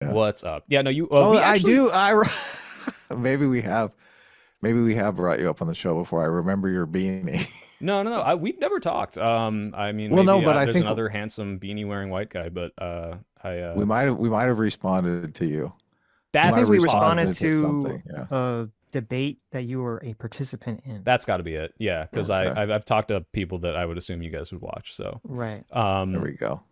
Yeah. What's up? Yeah, no, you. Oh, We I actually. do. Maybe we have. Maybe we have brought you up on the show before. I remember your beanie. No, no, no. We've never talked. I mean, Well, no, maybe but I there's think another handsome beanie wearing white guy, but I we might have responded to you. We I might that's think have we responded possible. responded to to something. Yeah. a debate that you were a participant in. That's got to be it. Yeah, because Okay. I've talked to people that I would assume you guys would watch. So, Right. There um, we go.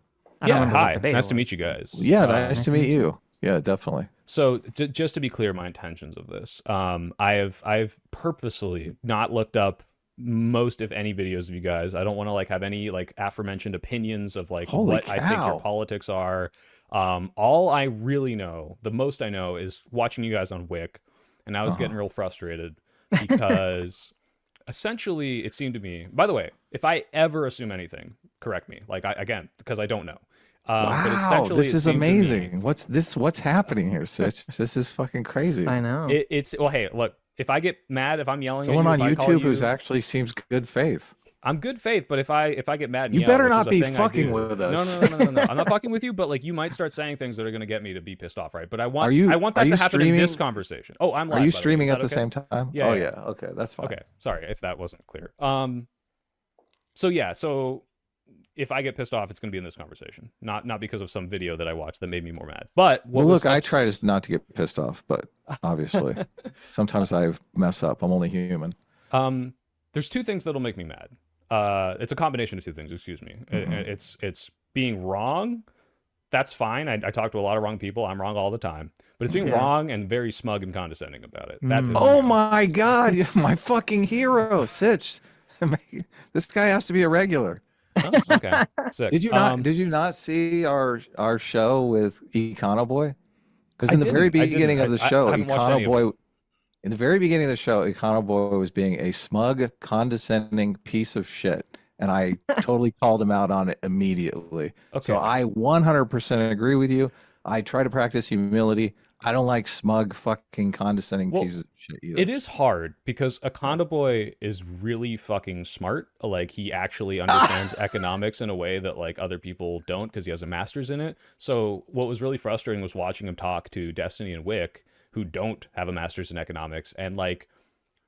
I don't yeah. remember what Hi, debate it nice to was. meet you guys. Yeah. Nice Nice to to meet meet you. you. Yeah, definitely. So just to be clear, my intentions of this, I've purposely not looked up most, if any, videos of you guys. I don't want to like have any like aforementioned opinions of like Holy what I think your cow. politics are. All I really know, the most I know, is watching you guys on Wick, and I was Uh-huh. getting real frustrated because essentially it seemed to me. By the way, if I ever assume anything, correct me. Like again, because I don't know. But Wow, essentially this it is seemed to me amazing. What's happening here, Sitch? This is fucking crazy. I know. it's well, hey, look, if I get mad, if I'm yelling at Someone you, on if I call YouTube who's you, actually seems good faith. I'm good faith. But if I get mad and You yell, better which is not a be thing I fucking do, with no, us. no, no, no, no, no, I'm not fucking with you. But like, you might start saying things that are gonna get me to be pissed off, right? But Are I you want are that you to happen in this streaming? conversation. Oh, I'm Are live, you by the way. Is streaming at that the okay? same time? Yeah, Oh yeah. yeah. Okay, that's fine. Okay, sorry if that wasn't clear. So yeah, so if I get pissed off, it's gonna be in this conversation, not because of some video that I watched that made me more mad. But what Well, was look, I like, try to not to get pissed off, but obviously, sometimes I mess up. I'm only human. there's two things that'll make me mad. It's a combination of two things. Excuse me. Hmm. It's being wrong. That's fine. I talk to a lot of wrong people. I'm wrong all the time. But it's being Yeah. wrong and very smug and condescending about it. That pisses me Oh off. my God, you're my fucking hero, Sitch. This guy has to be a regular. Oh, okay. Sick. Did you not see our show with Econoboy? Because I in the very didn't. I didn't. beginning of the I show, haven't watched any of it. Econoboy in the very beginning of the show, Econoboy was being a smug, condescending piece of shit, and I totally called him out on it immediately. So Okay. I 100% agree with you. I try to practice humility. I don't like smug, fucking condescending Well, pieces of shit either. it is hard because Akanda Boy is really fucking smart. Like, he actually understands economics in a way that like other people don't because he has a master's in it. So what was really frustrating was watching him talk to Destiny and Wick, who don't have a master's in economics. And like,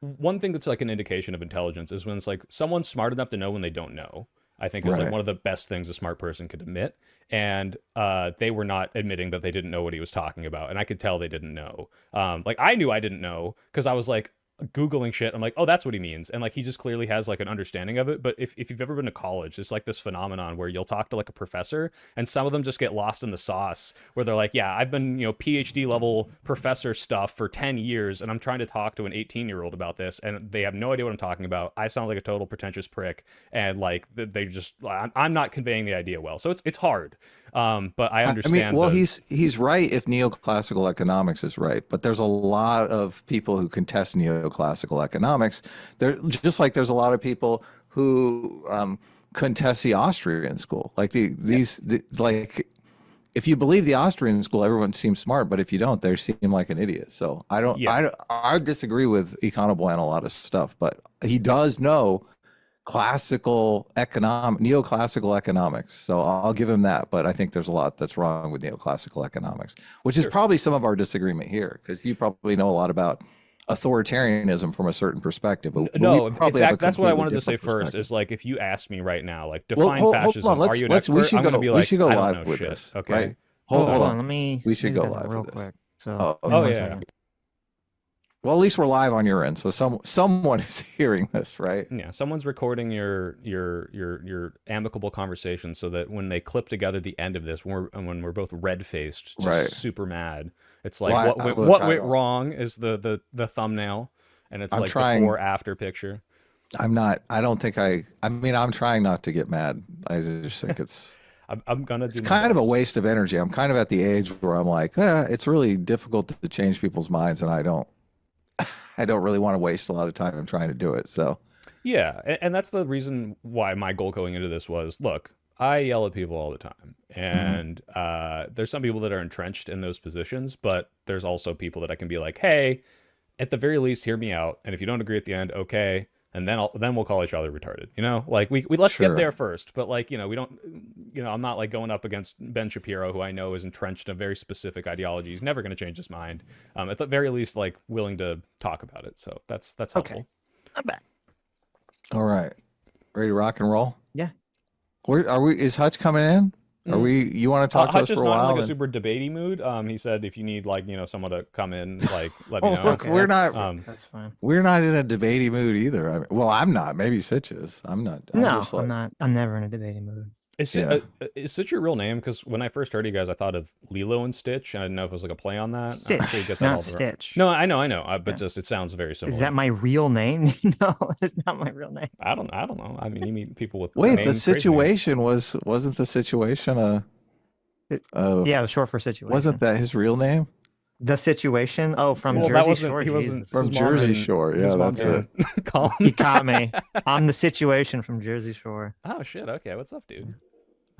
one thing that's like an indication of intelligence is when it's like someone's smart enough to know when they don't know. I think is like Right. one of the best things a smart person could admit. And they were not admitting that they didn't know what he was talking about, and I could tell they didn't know. Like, I knew I didn't know because I was like googling shit. I'm like, oh, that's what he means, and like he just clearly has like an understanding of it. But if you've ever been to college, it's like this phenomenon where you'll talk to like a professor, and some of them just get lost in the sauce, where they're like, yeah, I've been PhD level professor stuff for 10 years, and I'm trying to talk to an 18-year-old about this, and they have no idea what I'm talking about. I sound like a total pretentious prick, and like they just, I'm not conveying the idea well. So it's hard. But I I mean, understand well, the. he's right if neoclassical economics is right, but there's a lot of people who contest neoclassical economics. There, just like there's a lot of people who contest the Austrian school. Like like, if you believe the Austrian school, everyone seems smart, but if you don't, they seem like an idiot. So I don't, Yeah, I disagree with Econoboy on a lot of stuff, but he does know neoclassical economics. So I'll give him that, but I think there's a lot that's wrong with neoclassical economics, which is sure. probably some of our disagreement here, because you probably know a lot about authoritarianism from a certain perspective, but we No, in probably have a fact, that's what I completely wanted to say different first. perspective. Is like, if you ask me right now, like, Well, define hold on. fascism. Are you an We expert? should I'm gonna go. be We like, should go I don't live know with shit. this, Okay. right? Hold, Hold hold So, on. on. Let me We do should you go guys a live real with this. quick. So Oh, give me oh okay. one yeah, second. Well, at least we're live on your end, so someone is hearing this, right? yeah. Someone's recording your amicable conversation so that when they clip together the end of this, when we're both red faced, just Right. super mad, it's Well, like look, what I went don't. wrong is the thumbnail, and it's I'm like before trying. after picture. I'm not. I don't think I. I mean, I'm trying not to get mad. I just think I'm gonna it's do my kind of a best. waste of energy. I'm kind of at the age where I'm like, it's really difficult to change people's minds, and I don't. I don't really want to waste a lot of time trying to do it. So, Yeah, and that's the reason why my goal going into this was, look, I yell at people all the time, mhm. and there's some people that are entrenched in those positions, but there's also people that I can be like, hey, at the very least, hear me out, and if you don't agree at the end, okay, and then we'll call each other retarded. You know, like we let's Sure. get there first. But like, you know, we don't, you know, I'm not like going up against Ben Shapiro, who I know is entrenched in a very specific ideology. He's never going to change his mind. At the very least, like willing to talk about it. So that's helpful. Okay. I'm back. All right. Ready to rock and roll? Yeah. Where are we? Is Hutch coming in? Are we? You want to talk to us Hutch is for a not in while? like a super debatey mood. He said if you need like, you know, someone to come in, like let me know. Look, we're not. That's fine. We're not in a debatey mood either. I mean, well, I'm not. Maybe Sitch is. I'm not. I'm No, just like, I'm not. I'm never in a debating mood. Is Sitch your real name? Because when I first heard you guys, I thought of Lilo and Stitch, and I didn't know if it was like a play on that. Sitch, not Stitch. No, I know, but just it sounds very similar. Is that my real name? No, it's not my real name. I don't know. I mean, you meet people with wait, the names, situation wasn't the situation yeah, it was short for situation. Wasn't that his real name? The Situation? Oh, from Well, Jersey Shore. He wasn't Jesus. From Jersey Shore. Yeah, that's it. He caught me. I'm the Situation from Jersey Shore. Oh shit. Okay, what's up, dude?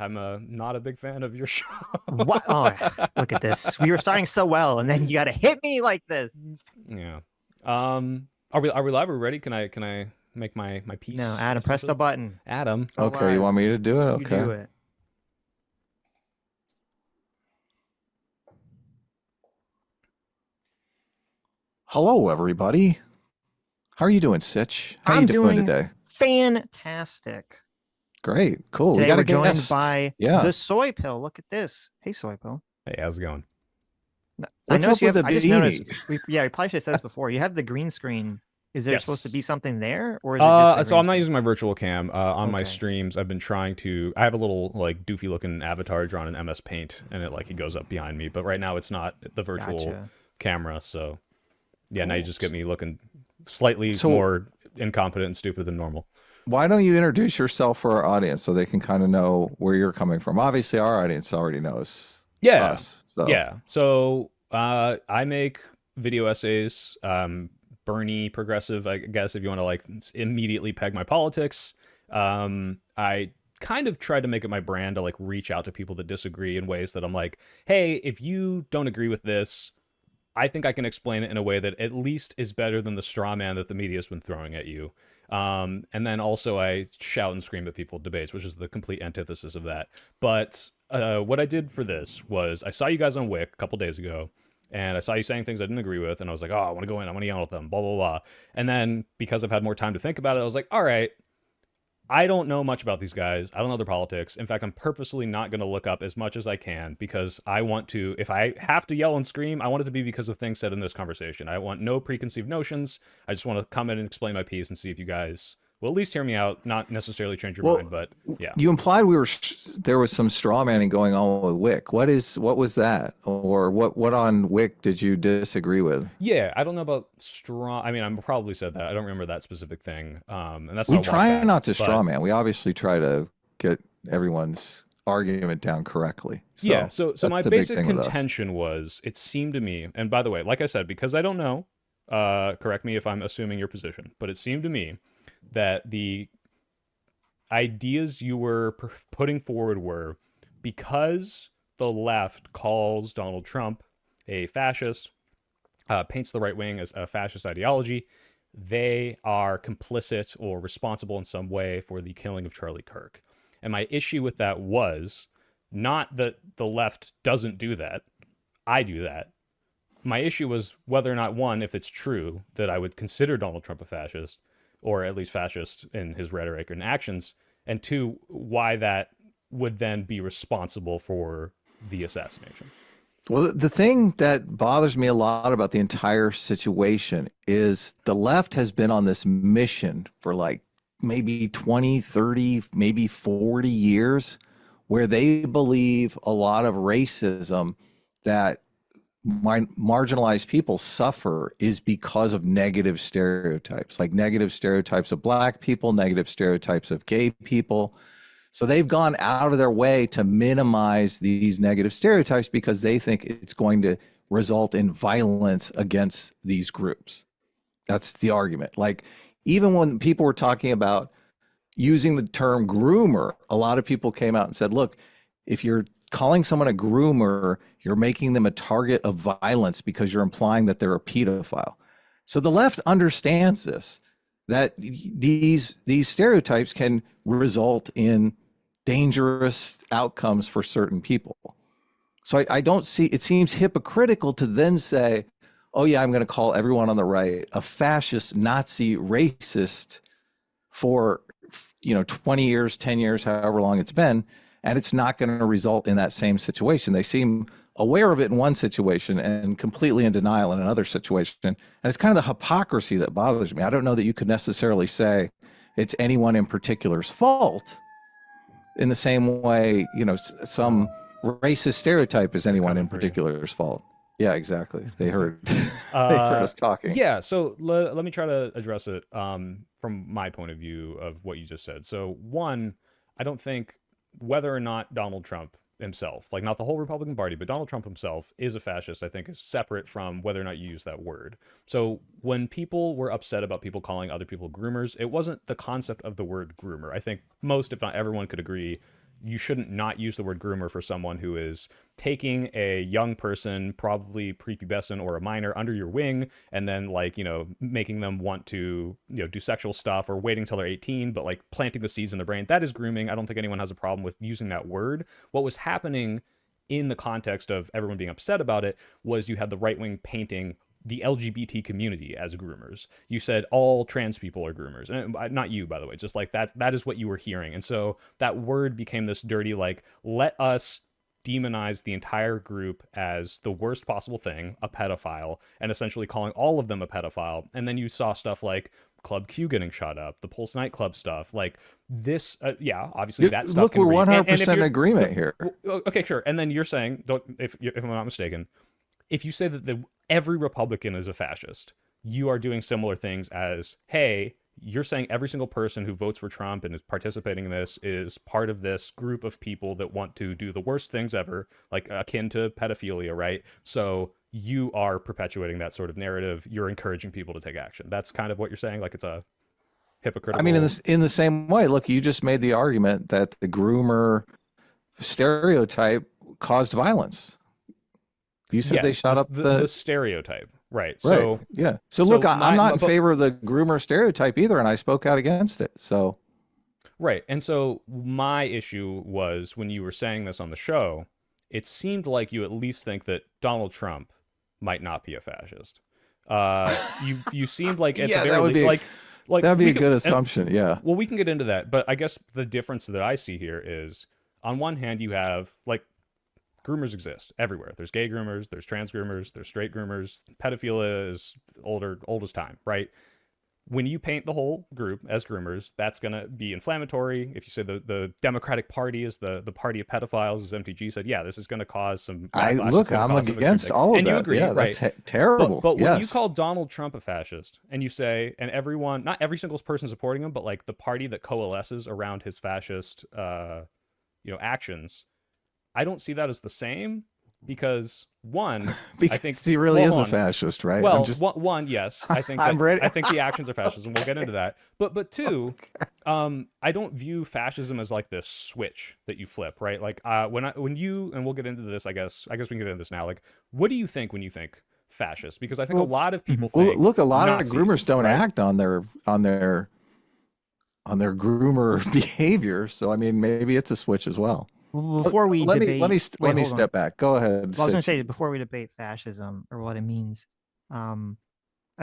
I'm not a big fan of your show. What? Oh, look at this. We were starting so well, and then you got to hit me like this. Yeah. Are we live? Are we ready? Can I make my piece? No, Adam, press the button. Adam. Okay, you want me to do it? Okay. You do it. Hello, everybody. How are you doing, Sitch? How are you doing today? Fantastic. Great, cool. Today we got we're a joined guest. by the Soy Pill. Look at this. Hey, Soy Pill. Hey, how's it going? I noticed you have. I just noticed. beanie? We probably should have said this before. You have the green screen. Is there supposed to be something there, or is it just so I'm not using my virtual cam on my Okay. streams. I've been trying to. I have a little like doofy looking avatar drawn in MS Paint, and it goes up behind me. But right now it's not the virtual Gotcha. camera. So yeah, now you just get me looking slightly more incompetent and stupid than normal. Why don't you introduce yourself for our audience so they can kind of know where you're coming from? Obviously, our audience already knows us. So. Yeah. So I make video essays. Bernie progressive, I guess, if you want to like immediately peg my politics. I kind of tried to make it my brand to like reach out to people that disagree in ways that I'm like, hey, if you don't agree with this, I think I can explain it in a way that at least is better than the straw man that the media's been throwing at you. And then also I shout and scream at people at debates, which is the complete antithesis of that. But what I did for this was I saw you guys on Wick a couple days ago, and I saw you saying things I didn't agree with, and I was like, oh, I want to go in, I want to yell at them, blah, blah, blah. And then because I've had more time to think about it, I was like, all right, I don't know much about these guys. I don't know their politics. In fact, I'm purposely not going to look up as much as I can because I want to, if I have to yell and scream, I want it to be because of things said in this conversation. I want no preconceived notions. I just want to come in and explain my piece and see if you guys will at least hear me out, not necessarily change your mind, but yeah. You implied there was some straw manning going on with Wick. What was that? Or what on Wick did you disagree with? Yeah, I don't know about straw. I mean, I probably said that. I don't remember that specific thing. And that's We try not to straw man. We obviously try to get everyone's argument down correctly. So yeah. So my basic contention was, it seemed to me, and by the way, like I said, because I don't know, correct me if I'm assuming your position, but it seemed to me that the ideas you were putting forward were because the left calls Donald Trump a fascist, paints the right wing as a fascist ideology, they are complicit or responsible in some way for the killing of Charlie Kirk. And my issue with that was not that the left doesn't do that. I do that. My issue was whether or not, one, if it's true that I would consider Donald Trump a fascist, or at least fascist in his rhetoric and actions, and two, why that would then be responsible for the assassination. Well, the thing that bothers me a lot about the entire situation is the left has been on this mission for like maybe 20, 30, maybe 40 years, where they believe a lot of racism that marginalized people suffer is because of negative stereotypes, like negative stereotypes of Black people, negative stereotypes of gay people. So they've gone out of their way to minimize these negative stereotypes because they think it's going to result in violence against these groups. That's the argument. Like, even when people were talking about using the term groomer, a lot of people came out and said, look, if you're calling someone a groomer, you're making them a target of violence because you're implying that they're a pedophile. So the left understands this. that these stereotypes can result in dangerous outcomes for certain people. So I don't see, it seems hypocritical to then say, oh yeah, I'm going to call everyone on the right a fascist, Nazi, racist for 20 years, 10 years, however long it's been, and it's not going to result in that same situation. They seem aware of it in one situation and completely in denial in another situation. And it's kind of the hypocrisy that bothers me. I don't know that you could necessarily say it's anyone in particular's fault in the same way, some racist stereotype is anyone in particular's fault. Yeah, exactly. They heard, they heard us talking. Yeah, so let me try to address it from my point of view of what you just said. So one, I don't think whether or not Donald Trump himself, like not the whole Republican Party, but Donald Trump himself is a fascist, I think is separate from whether or not you use that word. So when people were upset about people calling other people groomers, it wasn't the concept of the word groomer. I think most, if not everyone, could agree you shouldn't not use the word groomer for someone who is taking a young person, probably prepubescent or a minor, under your wing, and then making them want to do sexual stuff, or waiting till they're 18, but like planting the seeds in their brain. That is grooming. I don't think anyone has a problem with using that word. What was happening in the context of everyone being upset about it was you had the right wing painting the LGBT community as groomers. You said all trans people are groomers, and not you, by the way, just like that is what you were hearing. And so that word became this dirty, like, let us demonize the entire group as the worst possible thing, a pedophile, and essentially calling all of them a pedophile. And then you saw stuff like Club Q getting shot up, the Pulse nightclub stuff, like this. Obviously that stuff. Look, we're 100% in agreement here. Okay, sure. And then you're saying, if I'm not mistaken, if you say that every Republican is a fascist, you are doing similar things as, hey, you're saying every single person who votes for Trump and is participating in this is part of this group of people that want to do the worst things ever, like akin to pedophilia, right? So you are perpetuating that sort of narrative. You're encouraging people to take action. That's kind of what you're saying. Like, it's a hypocritical. I mean, in the same way, look, you just made the argument that the groomer stereotype caused violence. You said they shot up the stereotype, right? So yeah. So look, I'm not in favor of the groomer stereotype either, and I spoke out against it. So right, and so my issue was when you were saying this on the show, it seemed like you at least think that Donald Trump might not be a fascist. You seemed like at the very least, like that'd be a good assumption. Yeah. Well, we can get into that, but I guess the difference that I see here is, on one hand, you have like, groomers exist everywhere. There's gay groomers, there's trans groomers, there's straight groomers. Pedophilia is old as time, right? When you paint the whole group as groomers, that's going to be inflammatory. If you say the Democratic Party is the party of pedophiles, as MTG said, yeah, this is going to cause some backlash. I'm against all of and that. You agree, yeah, right? That's terrible. But when you call Donald Trump a fascist, and you say, and everyone, not every single person supporting him, but like the party that coalesces around his fascist actions, I don't see that as the same, because one, I think he really is a fascist, right? Well, one, yes, I think I think the actions are fascism. We'll get into that. But two, I don't view fascism as like this switch that you flip, right? Like when you, and we'll get into this, I guess we can get into this now. Like, what do you think when you think fascist? Because I think a lot of people think, look, a lot Nazis, of groomers don't act on their groomer behavior. So I mean, maybe it's a switch as well. Well, before we debate, let me step back. Go ahead. Well, I was going to say, before we debate fascism or what it means, I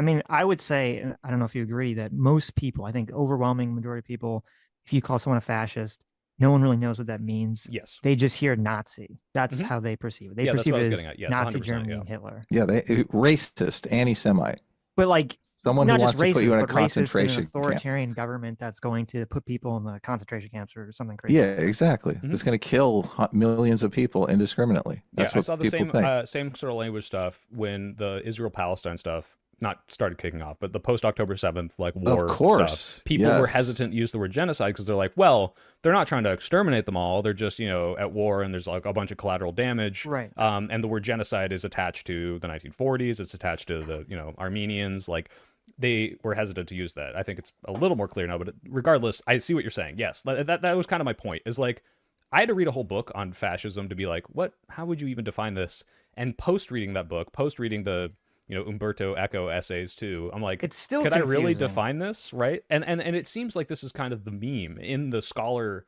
mean, I would say, and I don't know if you agree, that most people, I think overwhelming majority of people, if you call someone a fascist, no one really knows what that means. Yes. They just hear Nazi. That's how they perceive it. They perceive it as Nazi Germany and Hitler. Yeah, racist, anti-Semite. But like, someone not who just wants to put you in a but concentration racist, an authoritarian government that's going to put people in the concentration camps or something crazy. Yeah, exactly. It's going to kill millions of people indiscriminately. That's what I saw the same sort of language stuff when the Israel-Palestine stuff not started kicking off, but the post-October 7th war stuff. People were hesitant to use the word genocide because they're like, well, they're not trying to exterminate them all. They're just, at war, and there's like a bunch of collateral damage. Right. And the word genocide is attached to the 1940s. It's attached to the, Armenians. Like, they were hesitant to use that. I think it's a little more clear now, but regardless, I see what you're saying. Yes, that was kind of my point, is like, I had to read a whole book on fascism to be like, how would you even define this? And post reading that book, post reading the Umberto Eco essays too. I'm like, It's still could I really confusing. define this, right? And it seems like this is kind of the meme in the scholar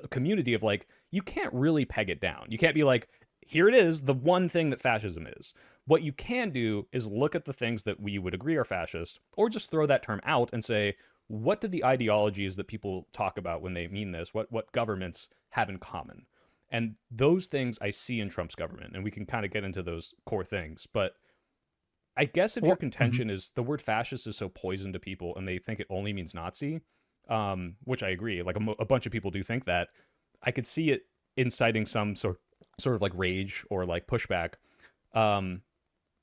community of like, you can't really peg it down. You can't be like, here it is, the one thing that fascism is. What you can do is look at the things that we would agree are fascist, or just throw that term out and say, what do the ideologies that people talk about when they mean this, what governments have in common? And those things I see in Trump's government, and we can kind of get into those core things. But I guess if your contention is the word fascist is so poison to people and they think it only means Nazi, which I agree, like a bunch of people do think that, I could see it inciting some sort of like rage or like pushback. Um,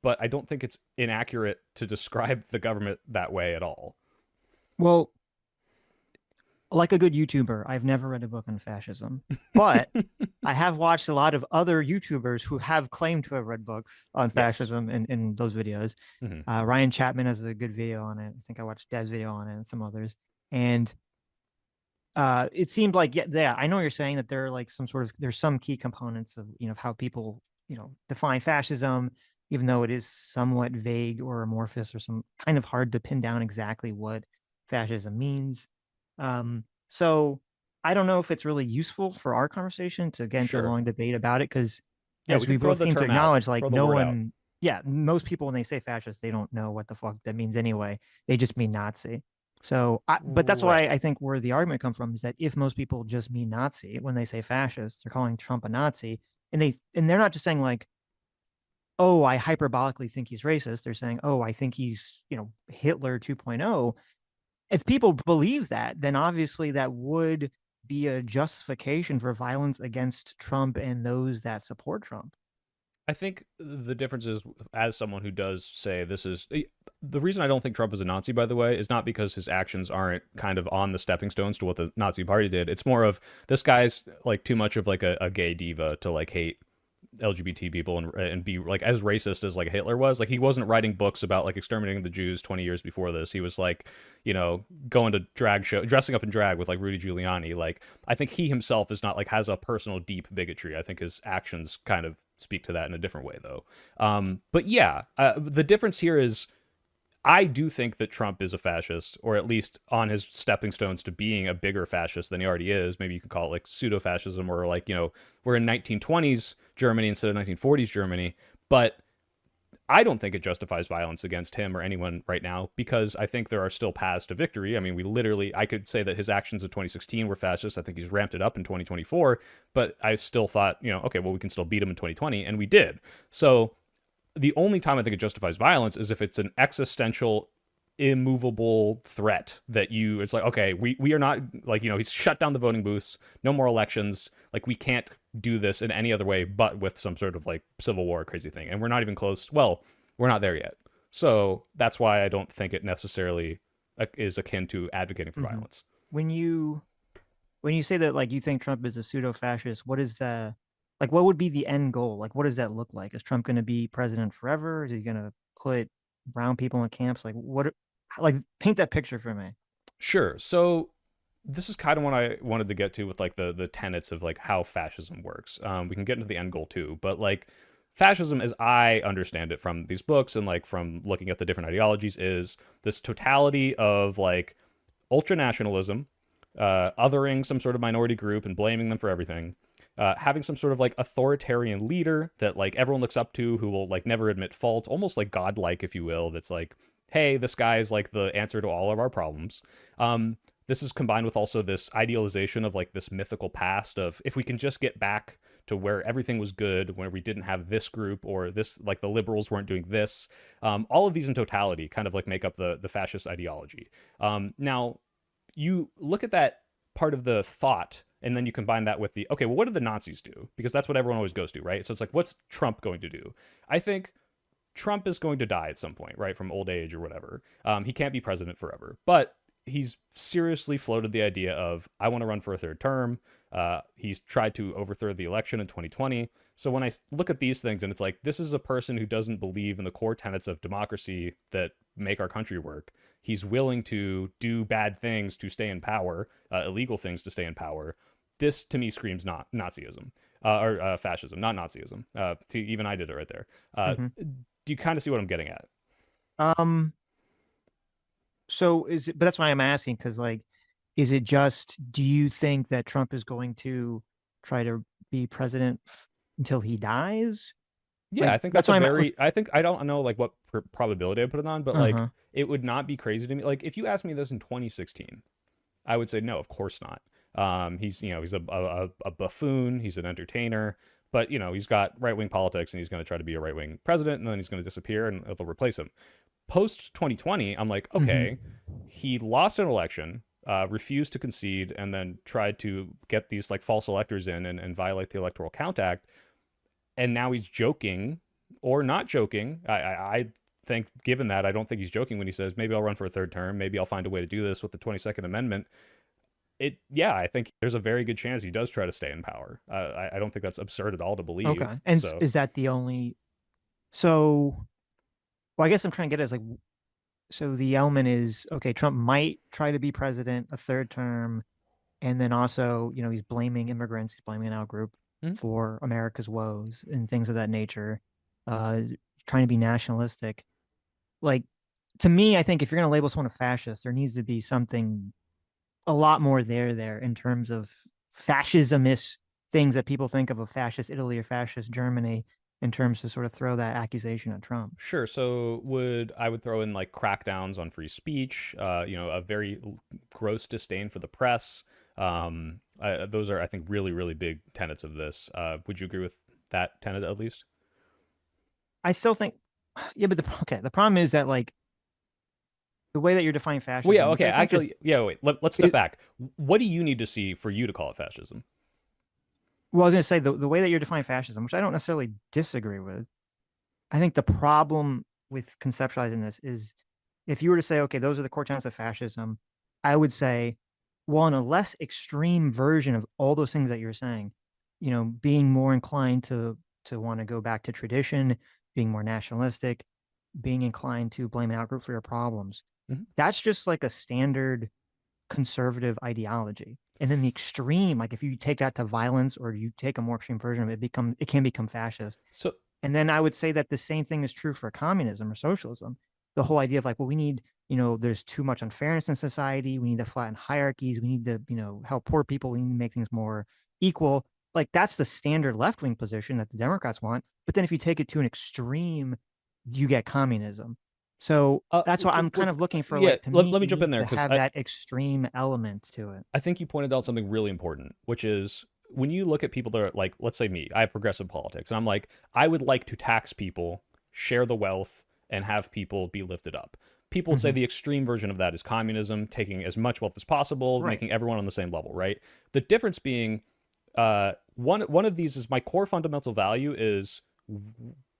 but I don't think it's inaccurate to describe the government that way at all. Well, like a good YouTuber, I've never read a book on fascism, but I have watched a lot of other YouTubers who have claimed to have read books on Yes. fascism in those videos. Ryan Chapman has a good video on it. I think I watched Dev's video on it and some others. And it seemed like, yeah, I know you're saying that there are like there's some key components of, of how people, define fascism, even though it is somewhat vague or amorphous or some kind of hard to pin down exactly what fascism means. So I don't know if it's really useful for our conversation to get into a Sure. long debate about it, because Yeah, as we we can throw both the seem to term out, acknowledge, like throw the no word out. one, yeah, most people when they say fascist, they don't know what the fuck that means anyway. They just mean Nazi. So, but that's why Right. I think where the argument comes from is that if most people just mean Nazi when they say fascist, they're calling Trump a Nazi, and they're not just saying like, oh, I hyperbolically think he's racist. They're saying, oh, I think he's Hitler 2.0. If people believe that, then obviously that would be a justification for violence against Trump and those that support Trump. I think the difference is, as someone who does say this is the reason I don't think Trump is a Nazi, by the way, is not because his actions aren't kind of on the stepping stones to what the Nazi Party did. It's more of this guy's like too much of like a gay diva to like hate LGBT people and be like as racist as like Hitler was. Like he wasn't writing books about like exterminating the Jews 20 years before this. He was like, going to drag show, dressing up in drag with like Rudy Giuliani. Like I think he himself is not like has a personal deep bigotry. I think his actions kind of speak to that in a different way though. But yeah, the difference here is I do think that Trump is a fascist, or at least on his stepping stones to being a bigger fascist than he already is. Maybe you can call it like pseudo fascism, or like, we're in 1920s Germany instead of 1940s Germany. But I don't think it justifies violence against him or anyone right now, because I think there are still paths to victory. I mean, I could say that his actions in 2016 were fascist. I think he's ramped it up in 2024, but I still thought, okay, well, we can still beat him in 2020, and we did. So the only time I think it justifies violence is if it's an existential, immovable threat that it's like, okay, we are not like, he's shut down the voting booths, no more elections. Like we can't do this in any other way but with some sort of like civil war crazy thing. And we're not even close. Well, we're not there yet. So that's why I don't think it necessarily is akin to advocating for violence. When you say that, like, you think Trump is a pseudo fascist, what would be the end goal? Like, what does that look like? Is Trump going to be president forever? Is he going to put brown people in camps? Like, paint that picture for me. Sure. So this is kind of what I wanted to get to with like the tenets of like how fascism works. We can get into the end goal too, but like fascism, as I understand it from these books and like from looking at the different ideologies, is this totality of like ultranationalism, othering some sort of minority group and blaming them for everything, having some sort of like authoritarian leader that like everyone looks up to, who will like never admit fault, almost like godlike, if you will. That's like, hey, this guy is like the answer to all of our problems. This is combined with also this idealization of like this mythical past of, if we can just get back to where everything was good, where we didn't have this group or this, like the liberals weren't doing this. All of these in totality kind of like make up the fascist ideology. Now, you look at that part of the thought, and then you combine that with the, okay, well, what did the Nazis do? Because that's what everyone always goes to, right? So it's like, what's Trump going to do? I think Trump is going to die at some point, right? From old age or whatever. He can't be president forever. But he's seriously floated the idea of, I want to run for a third term. He's tried to overthrow the election in 2020. So when I look at these things, and it's like, this is a person who doesn't believe in the core tenets of democracy that make our country work. He's willing to do bad things to stay in power, illegal things to stay in power. This to me screams not Nazism, or fascism, not Nazism. Even I did it right there. Mm-hmm. Do you kind of see what I'm getting at? Um, so is it, but that's why I'm asking, because like, is it just, do you think that Trump is going to try to be president until he dies? Yeah, Like, I think that's that's a why I'm like, very. I think I don't know like what probability I put it on, but like uh-huh. it would not be crazy to me. Like if you asked me this in 2016, I would say no, of course not. He's he's a buffoon. He's an entertainer, but he's got right wing politics, and he's going to try to be a right wing president, and then he's going to disappear, and they'll replace him. Post 2020, I'm like, Hmm. okay, he lost an election, refused to concede, and then tried to get these like false electors in and violate the Electoral Count Act, and now he's joking or not joking. I think, given that, I don't think he's joking when he says maybe I'll run for a third term, maybe I'll find a way to do this with the 22nd Amendment. Yeah, I think there's a very good chance he does try to stay in power. I don't think that's absurd at all to believe. Okay. And So is that the only, so, well, I guess I'm trying to get at is like, so the element is, okay, Trump might try to be president a third term. And then also, he's blaming immigrants, he's blaming an out group mhm. for America's woes and things of that nature, uh, trying to be nationalistic. Like, to me, I think if you're going to label someone a fascist, there needs to be something a lot more there in terms of fascism-ish things that people think of fascist Italy or fascist Germany in terms to sort of throw that accusation at Trump. Sure. So I would throw in like crackdowns on free speech, a very gross disdain for the press. Those are, I think, really, really big tenets of this. Would you agree with that tenet at least? I still think, yeah, but the problem is that like the way that you're defining Well, yeah, fascism, which okay. I think is Actually, yeah, wait, let's step it, back. What do you need to see for you to call it fascism? well, I was going to say the way that you're defining fascism, which I don't necessarily disagree with. I think the problem with conceptualizing this is if you were to say, okay, those are the core tenets of fascism, I would say, well, in a less extreme version of all those things that you're saying, being more inclined to want to go back to tradition, being more nationalistic, being inclined to blame an outgroup for your problems. Mhm. That's just like a standard conservative ideology. And then the extreme, like if you take that to violence or you take a more extreme version of it, it can become fascist. So, And then I would say that the same thing is true for communism or socialism. The whole idea of like, well, we need, there's too much unfairness in society. We need to flatten hierarchies. We need to, help poor people. We need to make things more equal. Like that's the standard left wing position that the Democrats want. But then if you take it to an extreme, you get communism. So that's why I'm kind of looking for yeah, like to let me me jump in there to because have that extreme element to it. I think you pointed out something really important, which is when you look at people that are like, let's say me, I have progressive politics, and I'm like, I would like to tax people, share the wealth, and have people be lifted up. People say Mm-hmm. the extreme version of that is communism, taking as much wealth as possible, Right. making everyone on the same level, right? The difference being, one of these is my core fundamental value is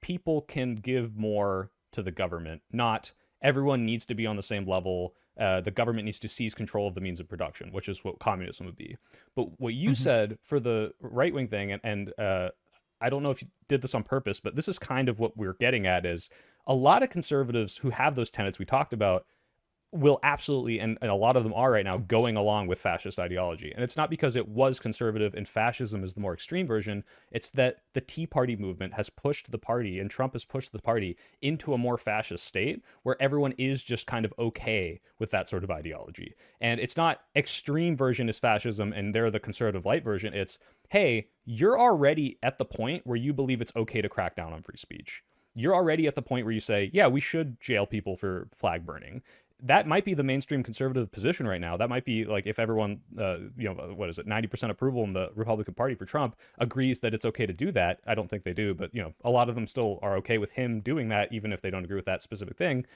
people can give more to the government, not everyone needs to be on the same level. The government needs to seize control of the means of production, which is what communism would be. But what you Mm-hmm. said for the right wing thing, and I don't know if you did this on purpose, but this is kind of what we're getting at is a lot of conservatives who have those tenets we talked about will absolutely, and a lot of them are right now, going along with fascist ideology. And it's not because it was conservative and fascism is the more extreme version. It's that the Tea Party movement has pushed the party and Trump has pushed the party into a more fascist state where everyone is just kind of okay with that sort of ideology. And it's not extreme version is fascism and they're the conservative light version. It's, hey, you're already at the point where you believe it's okay to crack down on free speech. You're already at the point where you say, yeah, we should jail people for flag burning. That might be the mainstream conservative position right now. That might be like if everyone, what is it, 90% approval in the Republican Party for Trump agrees that it's okay to do that. I don't think they do, but a lot of them still are okay with him doing that, even if they don't agree with that specific thing.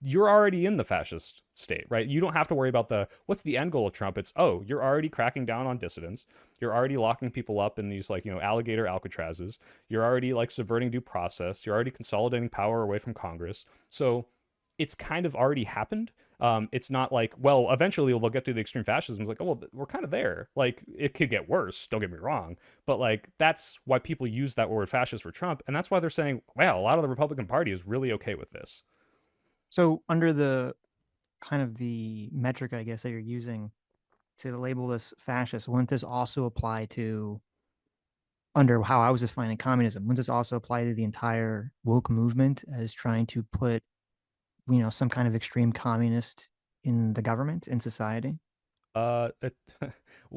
You're already in the fascist state, right? You don't have to worry about what's the end goal of Trump. It's, oh, you're already cracking down on dissidents. You're already locking people up in these alligator Alcatrazes. You're already like subverting due process. You're already consolidating power away from Congress. So it's kind of already happened. It's not like, well, eventually we'll get to the extreme fascism. It's like, oh, well, we're kind of there. Like, it could get worse. Don't get me wrong, but like that's why people use that word fascist for Trump, and that's why they're saying, wow, a lot of the Republican Party is really okay with this. So under the kind of the metric, I guess, that you're using to label this fascist, wouldn't this also apply to, under how I was defining communism, wouldn't this also apply to the entire woke movement as trying to put some kind of extreme communist in the government, in society? It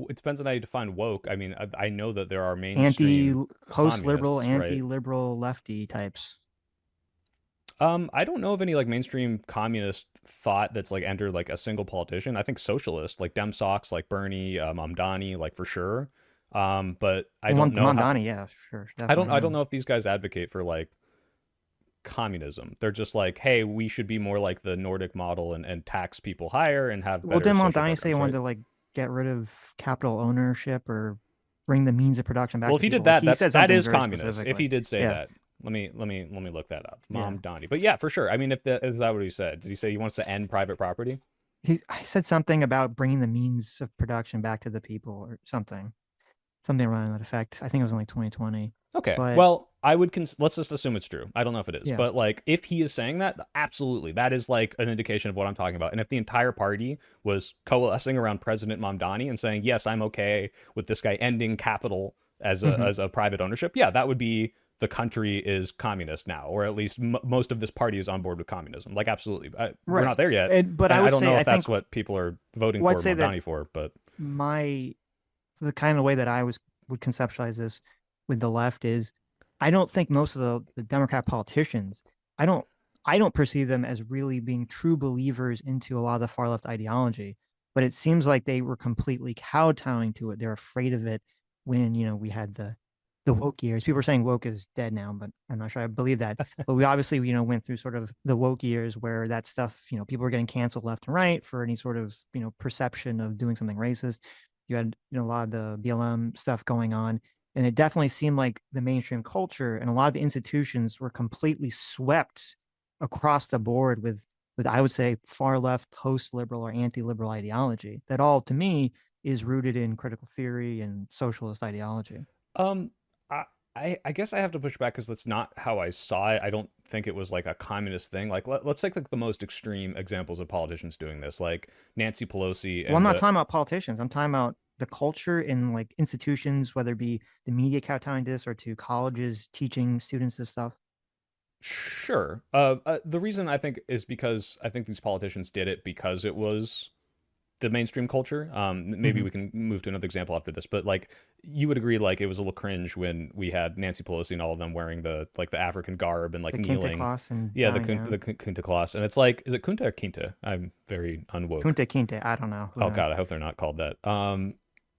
it depends on how you define woke. I mean, I know that there are Anti mainstream post-liberal, communists, right? anti-liberal lefty types. I don't know of any like mainstream communist thought that's like entered like a single politician. I think socialist, like Dem Sox, like Bernie, Mamdani, like for sure. But I Well, don't know how. Mondani, yeah, sure, I don't. definitely I don't him. know if these guys advocate for like communism. They're just like, hey, we should be more like the Nordic model and tax people higher and have Well, better didn't social Mondani say he programs, wanted right? to like get rid of capital ownership or bring the means of production back Well, to if he did people? Like that, he said that something is very communist. If specifically. he did say Yeah, that, let me look that up. yeah. Mom Donnie. But yeah, for sure. I mean, if that is that what he said? Did he say he wants to end private property? I said something about bringing the means of production back to the people or something around that effect. I think it was in like 2020. Okay. But Well, I would let's just assume it's true. I don't know if it is, yeah, but like if he is saying that, absolutely, that is like an indication of what I'm talking about. And if the entire party was coalescing around President Mamdani and saying, "Yes, I'm okay with this guy ending capital hmm, as a private ownership," yeah, that would be the country is communist now, or at least most of this party is on board with communism. Like, absolutely, we're not right. there yet, But and I I would don't say know I if think that's what people are voting well, I'd for say that Mamdani for, but my the kind of way that I would conceptualize this with the left is I don't think most of the Democrat politicians, I don't I don't perceive them as really being true believers into a lot of the far left ideology. But it seems like they were completely kowtowing to it. They're afraid of it when, we had the woke years. People are saying woke is dead now, but I'm not sure I believe that. But we obviously, went through sort of the woke years where that stuff, people were getting canceled left and right for any sort of, perception of doing something racist. You had, a lot of the BLM stuff going on. And it definitely seemed like the mainstream culture and a lot of the institutions were completely swept across the board with I would say far left, post liberal or anti liberal ideology. That all to me is rooted in critical theory and socialist ideology. Um, I I guess I have to push back because that's not how I saw it. I don't think it was like a communist thing. Like let's take like the most extreme examples of politicians doing this, like Nancy Pelosi Well, I'm and not the talking about politicians. I'm talking about the culture in like institutions, whether it be the media kowtowing to this or to colleges teaching students this stuff. sure. The reason I think is because I think these politicians did it because it was the mainstream culture. Maybe Hmm. we can move to another example after this, but like you would agree, like it was a little cringe when we had Nancy Pelosi and all of them wearing the like the African garb and like The Kinte kneeling. class and Yeah, bowing down. the Kunta class, and it's like, is it Kunta or Kinta? I'm very unwoke. Kunte Kinte. I don't know. Who Oh knows? God, I hope they're not called that.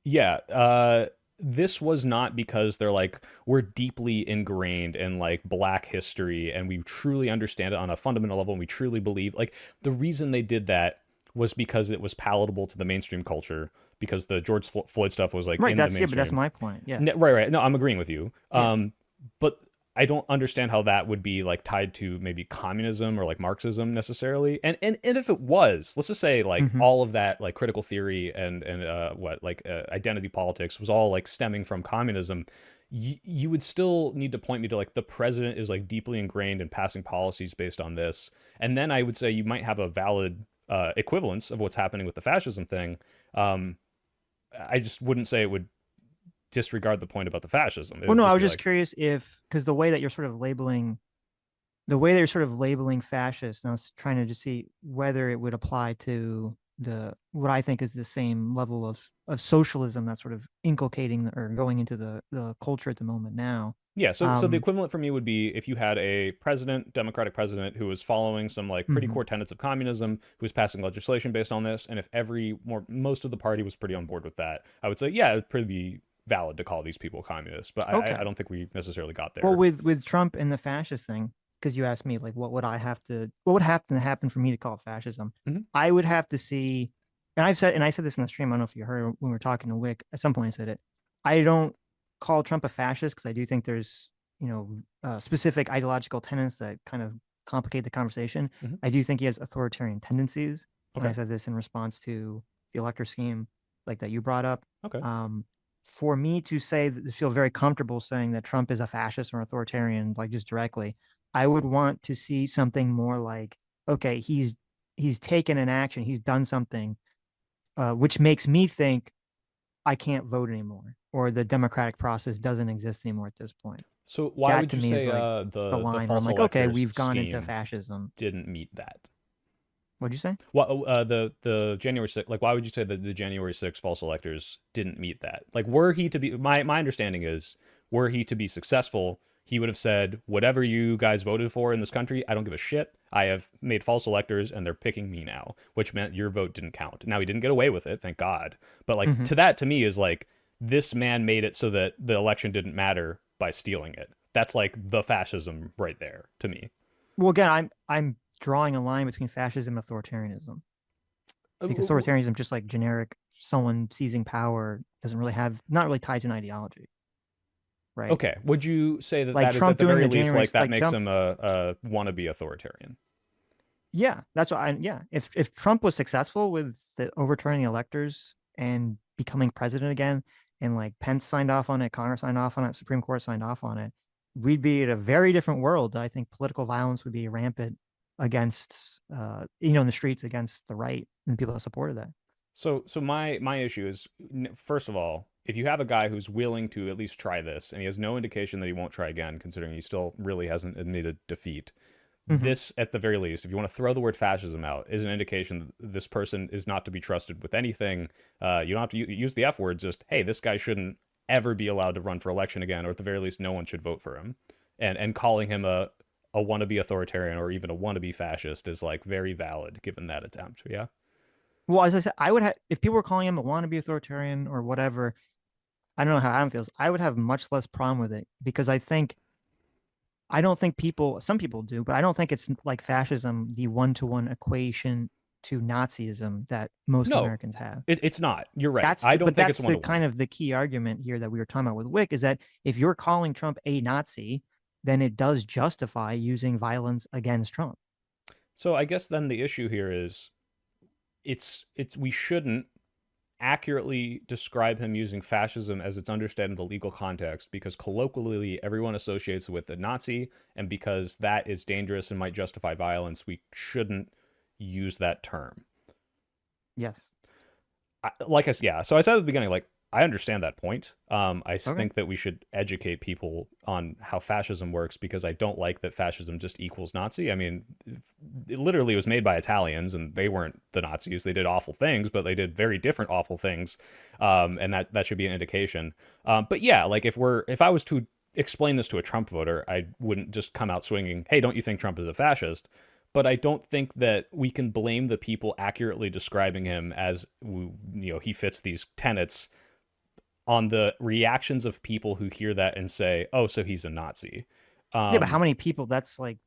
Yeah. This was not because they're like we're deeply ingrained in like Black history and we truly understand it on a fundamental level and we truly believe like the reason they did that was because it was palatable to the mainstream culture because the George Floyd stuff was like Right. in the That's yeah, but that's mainstream. my point. Yeah. Right, right. No, I'm agreeing with you. Yeah. But I don't understand how that would be like tied to maybe communism or like Marxism necessarily. And if it was, let's just say like Hmm. all of that like critical theory and what like identity politics was all like stemming from communism. You would still need to point me to like the president is like deeply ingrained in passing policies based on this, and then I would say you might have a valid equivalence of what's happening with the fascism thing. Um, I just wouldn't say it would disregard the point about the fascism. It Well, would no, I just was be just like, curious if because the way they're sort of labeling fascist, and I was trying to just see whether it would apply to the what I think is the same level of socialism that's sort of inculcating or going into the culture at the moment now. yeah. So the Um, equivalent for me would be if you had a president, Democratic president, who was following some like pretty mhm. core tenets of communism, who was passing legislation based on this, and if most of the party was pretty on board with that, I would say yeah, it'd pretty be valid to call these people communists. But I Okay. don't think we necessarily got Well, there. with Trump and the fascist thing, because you asked me like what would have to happen for me to call it fascism? Hmm. I would have to see, and I said this in the stream. I don't know if you heard when we were talking to Wick. At some point, I said it. I don't call Trump a fascist because I do think there's specific ideological tenets that kind of complicate the conversation. Hmm. I do think he has authoritarian tendencies, and I Okay. said this in response to the elector scheme, like that you brought up. Okay. Um, for me to say that feel very comfortable saying that Trump is a fascist or authoritarian, like just directly, I would want to see something more like, okay, he's taken an action, he's done something, which makes me think I can't vote anymore, or the democratic process doesn't exist anymore at this point. So why That would to you me is say like the the line where I'm false like, okay, electors we've gone into scheme fascism. didn't meet that? What'd you say? What the January 6th, like why would you say that the January 6th false electors didn't meet that? Like were he to be my understanding is were he to be successful, he would have said whatever you guys voted for in this country, I don't give a shit. I have made false electors and they're picking me now, which meant your vote didn't count. Now he didn't get away with it, thank God. But like Hmm. to me is like this man made it so that the election didn't matter by stealing it. That's like the fascism right there to me. Well, again, I'm drawing a line between fascism and authoritarianism, because authoritarianism, just like generic someone seizing power, doesn't really have not really tied to an ideology, right? Okay. Would you say that Like that is at Trump the doing very the least January, like that like makes Trump. him a wannabe authoritarian? Yeah, that's what I. Yeah, if Trump was successful with overturning the electors and becoming president again, and like Pence signed off on it, Congress signed off on it, Supreme Court signed off on it, we'd be in a very different world. I think political violence would be rampant against, in the streets against the right and people that supported that. So my issue is first of all, if you have a guy who's willing to at least try this and he has no indication that he won't try again, considering he still really hasn't admitted defeat, Hmm. this at the very least, if you want to throw the word fascism out, is an indication that this person is not to be trusted with anything. You don't have to use the F word. Just hey, this guy shouldn't ever be allowed to run for election again, or at the very least, no one should vote for him. And calling him a wannabe authoritarian or even a wannabe fascist is like very valid given that attempt. Yeah. Well, as I said, I would have if people were calling him a wannabe authoritarian or whatever. I don't know how Adam feels. I would have much less problem with it because I don't think some people do, but I don't think it's like fascism, the one-to-one equation to Nazism that most No, Americans have. it's not. You're right. I don't think it's That's one the to one. kind of the key argument here that we were talking about with Wick is that if you're calling Trump a Nazi, then it does justify using violence against Trump. So I guess then the issue here is it's we shouldn't accurately describe him using fascism as it's understood in the legal context because colloquially everyone associates it with the Nazi, and because that is dangerous and might justify violence, we shouldn't use that term. Yes. Like I said, yeah. So I said at the beginning, like I understand that point. I Okay. think that we should educate people on how fascism works because I don't like that fascism just equals Nazi. I mean, it literally was made by Italians, and they weren't the Nazis. They did awful things, but they did very different awful things, and that should be an indication. But yeah, like if I was to explain this to a Trump voter, I wouldn't just come out swinging, "Hey, don't you think Trump is a fascist?" But I don't think that we can blame the people accurately describing him as he fits these tenets on the reactions of people who hear that and say, "Oh, so he's a Nazi." Yeah, but how Um, many people that's like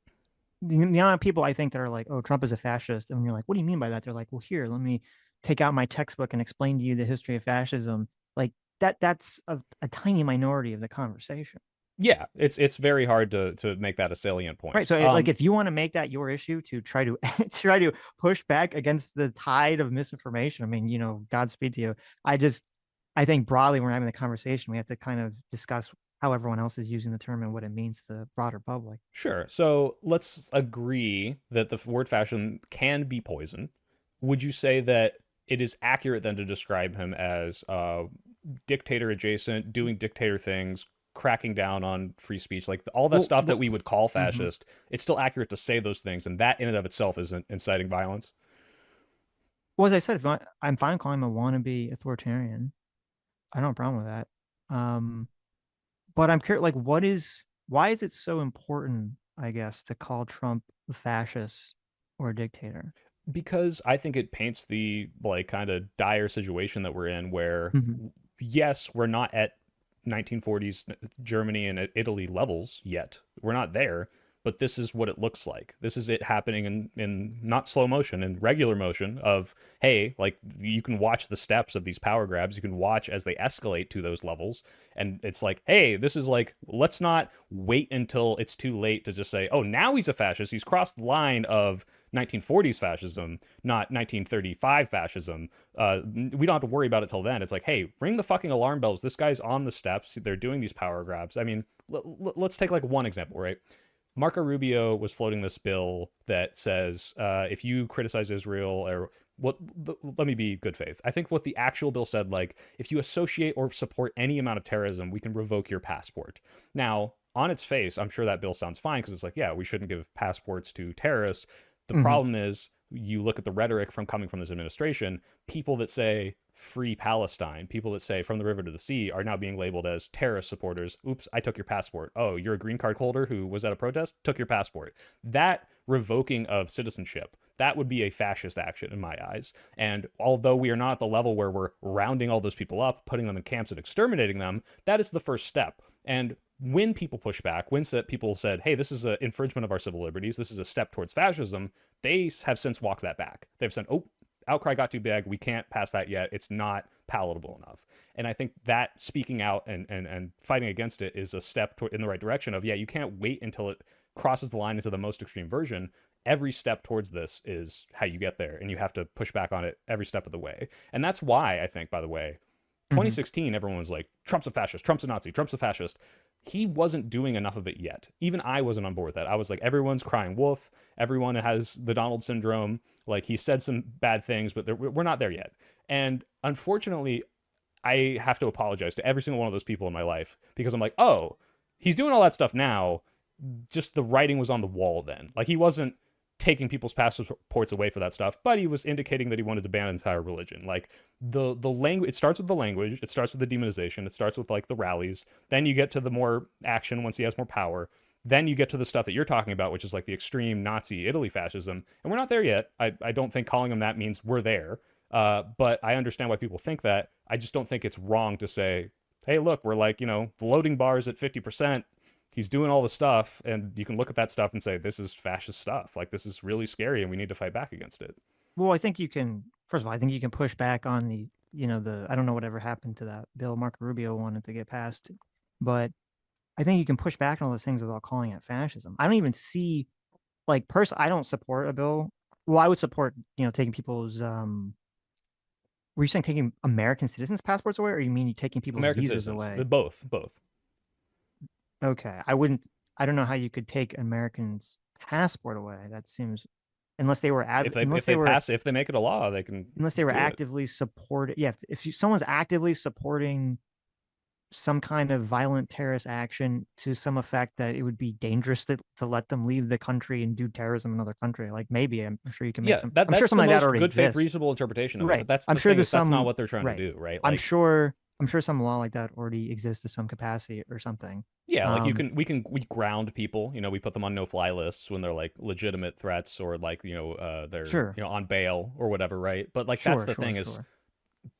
the amount of people I think that are like, oh, Trump is a fascist. And you're like, what do you mean by that? They're like, well, here, let me take out my textbook and explain to you the history of fascism. Like that's a tiny minority of the conversation. yeah, it's very hard to make that a salient Right. point. So like if you want to make that your issue to try to try to push back against the tide of misinformation, I mean, Godspeed to you. I think broadly when we're having the conversation, we have to kind of discuss how everyone else is using the term and what it means to the broader public. Sure. So let's agree that the word fashion can be poison. Would you say that it is accurate then to describe him as dictator adjacent, doing dictator things, cracking down on free speech, like all that Well, stuff that well we would call mhm. fascist? It's still accurate to say those things, and that in and of itself is inciting violence. Well, as I said, if I'm fine calling him a wannabe authoritarian. I don't have a problem with that. But I'm curious, like, why is it so important, I guess, to call Trump a fascist or a dictator? Because I think it paints the like kind of dire situation that we're in where Hmm. yes, we're not at 1940s Germany and Italy levels yet. We're not there, but this is what it looks like. This is it happening in not slow motion, in regular motion of, hey, like you can watch the steps of these power grabs. You can watch as they escalate to those levels. And it's like, hey, this is like, let's not wait until it's too late to just say, oh, now he's a fascist. He's crossed the line of 1940s fascism, not 1935 fascism. We don't have to worry about it till then. It's like, hey, ring the fucking alarm bells. This guy's on the steps. They're doing these power grabs. I mean, let's take like one example, right? Marco Rubio was floating this bill that says if you criticize Israel or let me be good faith. I think what the actual bill said, like, if you associate or support any amount of terrorism, we can revoke your passport. Now, on its face, I'm sure that bill sounds fine because it's like, yeah, we shouldn't give passports to terrorists. The Hmm. problem is you look at the rhetoric coming from this administration, people that say free Palestine, people that say from the river to the sea are now being labeled as terrorist supporters. Oops, I took your passport. Oh, you're a green card holder who was at a protest, took your passport. That revoking of citizenship, that would be a fascist action in my eyes. And although we are not at the level where we're rounding all those people up, putting them in camps and exterminating them, that is the first step. And when people push back, when people said, hey, this is an infringement of our civil liberties, this is a step towards fascism, they have since walked that back. They've said, oh, outcry got too big. We can't pass that yet. It's not palatable enough. And I think that speaking out and fighting against it is a step in the right direction of, yeah, you can't wait until it crosses the line into the most extreme version. Every step towards this is how you get there, and you have to push back on it every step of the way. And that's why I think, by the way, 2016, everyone was like, Trump's a fascist, Trump's a Nazi, Trump's a fascist. He wasn't doing enough of it yet. Even I wasn't on board with that. I was like, everyone's crying wolf. Everyone has the Donald syndrome. Like, he said some bad things, but we're not there yet. And unfortunately, I have to apologize to every single one of those people in my life, because I'm like, oh, he's doing all that stuff now. Just the writing was on the wall then. Like, he wasn't taking people's passports away for that stuff, but he was indicating that he wanted to ban an entire religion. Like, the language, it starts with the language, it starts with the demonization, it starts with like the rallies, then you get to the more action once he has more power, then you get to the stuff that you're talking about, which is like the extreme Nazi Italy fascism, and we're not there yet. I don't think calling him that means we're there, but I understand why people think that. I just don't think it's wrong to say, hey, look, we're like, you know, the loading bar is at 50%, he's doing all the stuff, and you can look at that stuff and say, this is fascist stuff. Like, this is really scary, and we need to fight back against it. Well, I think you can, first of all, I think you can push back on the, you know, I don't know whatever happened to that bill Marco Rubio wanted to get passed, but I think you can push back on all those things without calling it fascism. I don't even see, like, I don't support a bill. Well, I would support, you know, taking people's, were you saying taking American citizens' passports away, or you mean you taking people's American visas citizens, away? both. Okay, I don't know how you could take an American's passport away. That seems, unless they were If they make it a law, they can. Unless they were actively supporting. Yeah, if someone's actively supporting some kind of violent terrorist action to some effect that it would be dangerous to let them leave the country and do terrorism in another country, like maybe I'm sure you can make some. I'm sure something like that already good faith, exists. reasonable interpretation of it. Right. But that's I'm the sure thing, there's that's some, not what they're trying right. to do, right? I'm Like, sure some law like that already exists to some capacity or something. yeah, like we ground people, you know, we put them on no-fly lists when they're like legitimate threats, or like, you know, they're Sure. you know, on bail or whatever, right? But like, that's the thing is,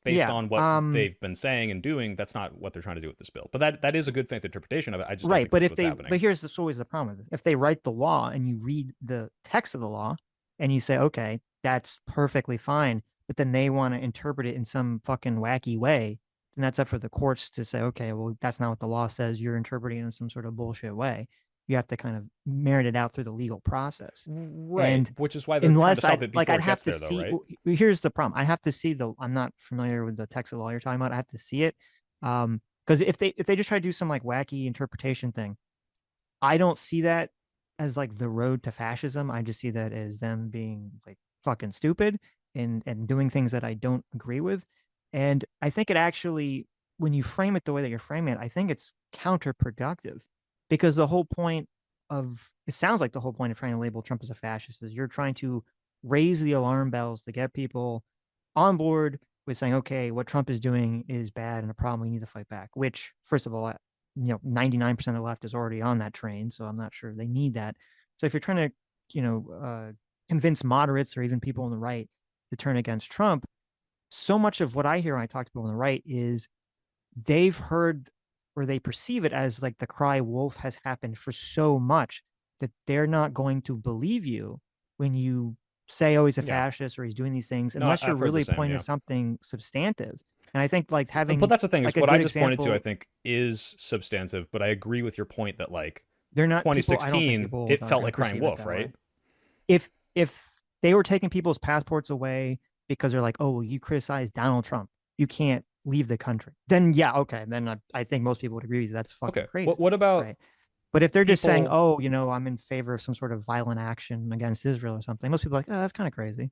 based on what they've been saying and doing, that's not what they're trying to do with this bill. But that is a good faith interpretation of it. I just don't think but that's if what's happening. but here's always the problem: if they write the law and you read the text of the law and you say, okay, that's perfectly fine, but then they want to interpret it in some fucking wacky way, then that's up for the courts to say, okay, well, that's not what the law says. You're interpreting it in some sort of bullshit way. You have to kind of merit it out through the legal process, right? And which is why they're trying to stop it before I'd it have gets to there, see. though, right? Here's the problem: I have to see I'm not familiar with the text of the law you're talking about. I have to see it, because if they just try to do some like wacky interpretation thing, I don't see that as like the road to fascism. I just see that as them being like fucking stupid and doing things that I don't agree with. And I think it actually, when you frame it the way that you're framing it, I think it's counterproductive, because the whole point it sounds like the whole point of trying to label Trump as a fascist is you're trying to raise the alarm bells to get people on board with saying, okay, what Trump is doing is bad and a problem. We need to fight back, which, first of all, 99% of the left is already on that train, so I'm not sure they need that. So if you're trying to, convince moderates or even people on the right to turn against Trump, so much of what I hear when I talk to people on the right is they've heard, or they perceive it as like the cry wolf has happened for so much that they're not going to believe you when you say, oh, he's a fascist or he's doing these things, unless you're really pointing to something substantive. And I think like having, but that's the thing, is like what I just pointed to, I think, is substantive. But I agree with your point that like, they're not 2016, it felt like crying wolf, right? If they were taking people's passports away because they're like, oh, well, you criticize Donald Trump, you can't leave the country, then yeah, okay, then I think most people would agree with you. That's fucking crazy. What about? Right? But if they're just saying, oh, I'm in favor of some sort of violent action against Israel or something, most people are like, oh, that's kind of crazy.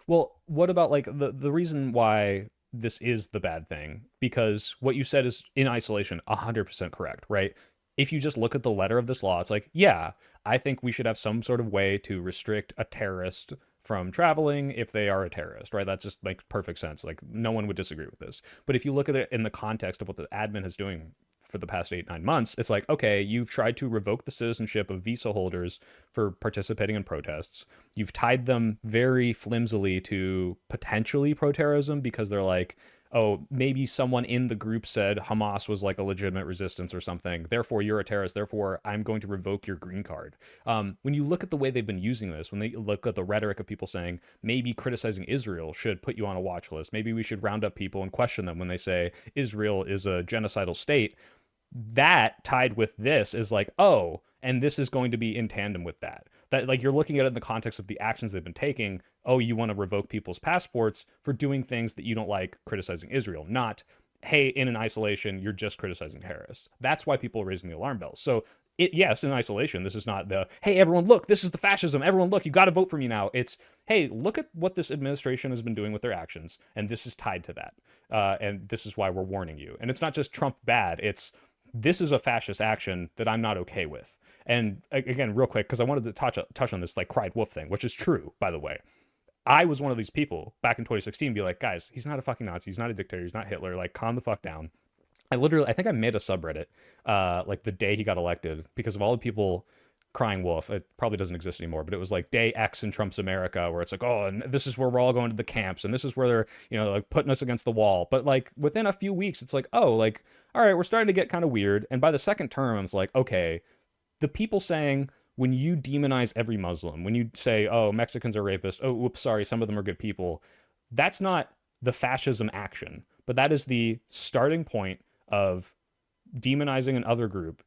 Well, what about like the reason why this is the bad thing? Because what you said is in isolation 100% correct, right? If you just look at the letter of this law, it's like, yeah, I think we should have some sort of way to restrict a terrorist from traveling if they are a terrorist, right? That just makes perfect sense. Like no one would disagree with this. But if you look at it in the context of what the admin is doing for the past 8-9 months, it's like, okay, you've tried to revoke the citizenship of visa holders for participating in protests. You've tied them very flimsily to potentially pro-terrorism because they're like, oh, maybe someone in the group said Hamas was like a legitimate resistance or something. Therefore, you're a terrorist. Therefore, I'm going to revoke your green card. When you look at the way they've been using this, when they look at the rhetoric of people saying maybe criticizing Israel should put you on a watch list, maybe we should round up people and question them when they say Israel is a genocidal state, that tied with this is like, oh, and this is going to be in tandem with that. That like you're looking at it in the context of the actions they've been taking. Oh, you want to revoke people's passports for doing things that you don't like, criticizing Israel, not, hey, in an isolation, you're just criticizing terrorists. That's why people are raising the alarm bells. So yes, in isolation, this is not the, hey, everyone, look, this is the fascism. Everyone, look, you got to vote for me now. It's, hey, look at what this administration has been doing with their actions, and this is tied to that. And this is why we're warning you. And it's not just Trump bad. It's, this is a fascist action that I'm not okay with. And again, real quick, because I wanted to touch on this like cried wolf thing, which is true, by the way. I was one of these people back in 2016, be like, guys, he's not a fucking Nazi, he's not a dictator, he's not Hitler, like calm the fuck down. I think I made a subreddit like the day he got elected because of all the people crying wolf. It probably doesn't exist anymore, but it was like day X in Trump's America, where it's like, oh, and this is where we're all going to the camps, and this is where they're, you know, like putting us against the wall. But like within a few weeks, it's like, oh, like, all right, we're starting to get kind of weird. And by the second term, I was like, okay, the people saying, when you demonize every Muslim, when you say, oh, Mexicans are rapists, oh, whoops, sorry, some of them are good people, that's not the fascism action, but that is the starting point of demonizing another group,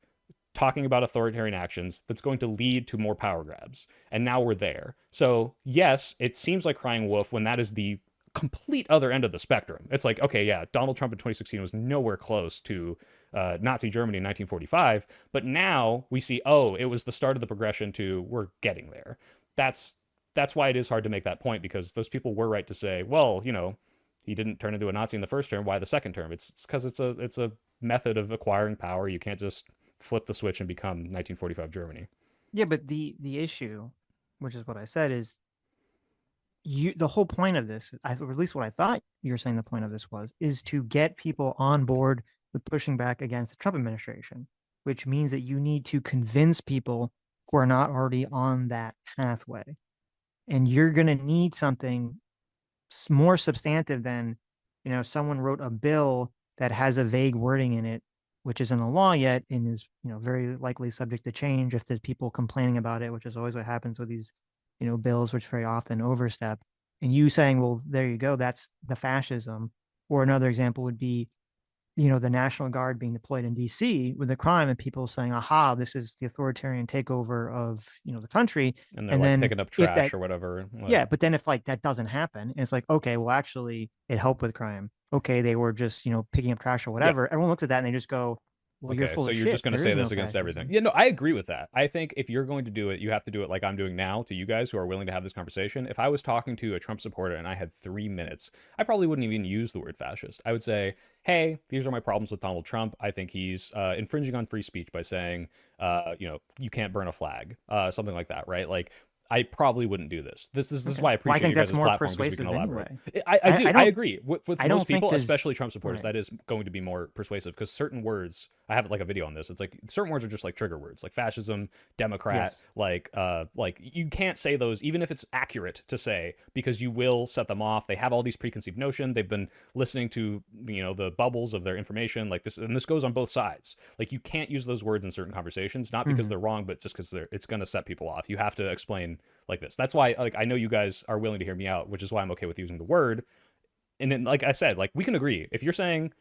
talking about authoritarian actions that's going to lead to more power grabs. And now we're there. So yes, it seems like crying wolf when that is the complete other end of the spectrum. It's like, okay, yeah, Donald Trump in 2016 was nowhere close to Nazi Germany in 1945, but now we see, oh, it was the start of the progression to we're getting there. That's why it is hard to make that point, because those people were right to say, well, you know, he didn't turn into a Nazi in the first term. Why the second term? It's because it's a method of acquiring power. You can't just flip the switch and become 1945 Germany. Yeah, but the issue, which is what I said, is the whole point of this, or at least what I thought you were saying the point of this was, is to get people on board with pushing back against the Trump administration, which means that you need to convince people who are not already on that pathway. And you're going to need something more substantive than, you know, someone wrote a bill that has a vague wording in it, which isn't a law yet and is, you know, very likely subject to change if there's people complaining about it, which is always what happens with these, you know, bills, which very often overstep. And you saying, well, there you go, that's the fascism. Or another example would be, you know, the National Guard being deployed in DC with a crime and people saying, aha, this is the authoritarian takeover of, you know, the country. And they're and like then picking up if trash that, or whatever. Like, yeah, but then if like that doesn't happen, and it's like, okay, well, actually, it helped with crime. Okay, they were just, you know, picking up trash or whatever. Everyone looks at that and they just go, well, you're okay, full so of you're shit. just going to There say is this no against fascism. everything. Yeah, no, I agree with that. I think if you're going to do it, you have to do it like I'm doing now to you guys who are willing to have this conversation. If I was talking to a Trump supporter and I had 3 minutes, I probably wouldn't even use the word fascist. I would say, hey, these are my problems with Donald Trump. I think he's infringing on free speech by saying, you know, you can't burn a flag, something like that, right? Like, I probably wouldn't do this. This is Okay. why I Well, I appreciate think you that's guys' more platform because we persuasive can elaborate. anyway. I do. I I don't- agree. With I don't most think people, there's- especially Trump supporters, right. that is going to be more persuasive because certain words, I have like a video on this. It's like certain words are just like trigger words, like fascism, Democrat, Yes. like you can't say those even if it's accurate to say, because you will set them off. They have all these preconceived notion. They've been listening to, you know, the bubbles of their information like this, and this goes on both sides. Like you can't use those words in certain conversations, not because they're wrong, but just because it's going to set people off. You have to explain like this. That's why, like, I know you guys are willing to hear me out, which is why I'm okay with using the word. And then, like I said, like we can agree. If you're saying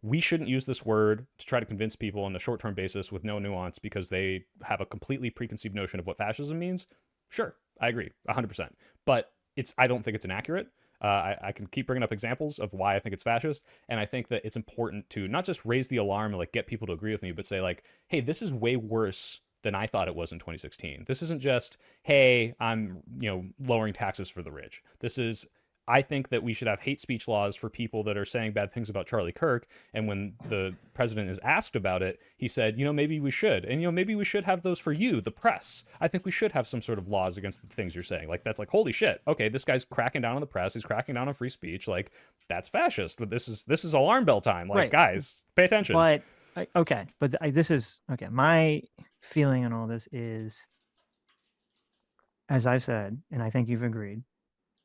we shouldn't use this word to try to convince people on a short-term basis with no nuance because they have a completely preconceived notion of what fascism means, sure, I agree 100%. But I don't think it's inaccurate. I can keep bringing up examples of why I think it's fascist, and I think that it's important to not just raise the alarm and like get people to agree with me, but say like, hey, this is way worse than I thought it was in 2016. This isn't just, hey, I'm, you know, lowering taxes for the rich. This is, I think that we should have hate speech laws for people that are saying bad things about Charlie Kirk. And when the president is asked about it, he said, maybe we should. And, maybe we should have those for you, the press. I think we should have some sort of laws against the things you're saying. Like, that's like, holy shit. Okay, this guy's cracking down on the press. He's cracking down on free speech. Like, that's fascist. But this is alarm bell time. Like, Right. guys, pay attention. But okay, but this is okay. My feeling on all this is, as I said, and I think you've agreed,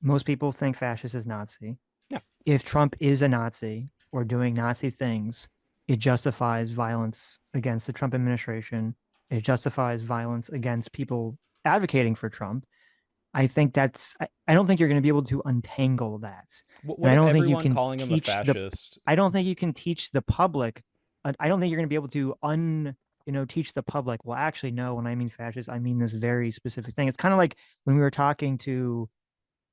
most people think fascist is Nazi. Yeah. If Trump is a Nazi or doing Nazi things, it justifies violence against the Trump administration. It justifies violence against people advocating for Trump. I think that's. I don't think you're going to be able to untangle that. What I don't if think you everyone can calling him a teach fascist? I don't think you can teach the public. I don't think you're going to be able to teach the public. Well, actually, no. When I mean fascist, I mean this very specific thing. It's kind of like when we were talking to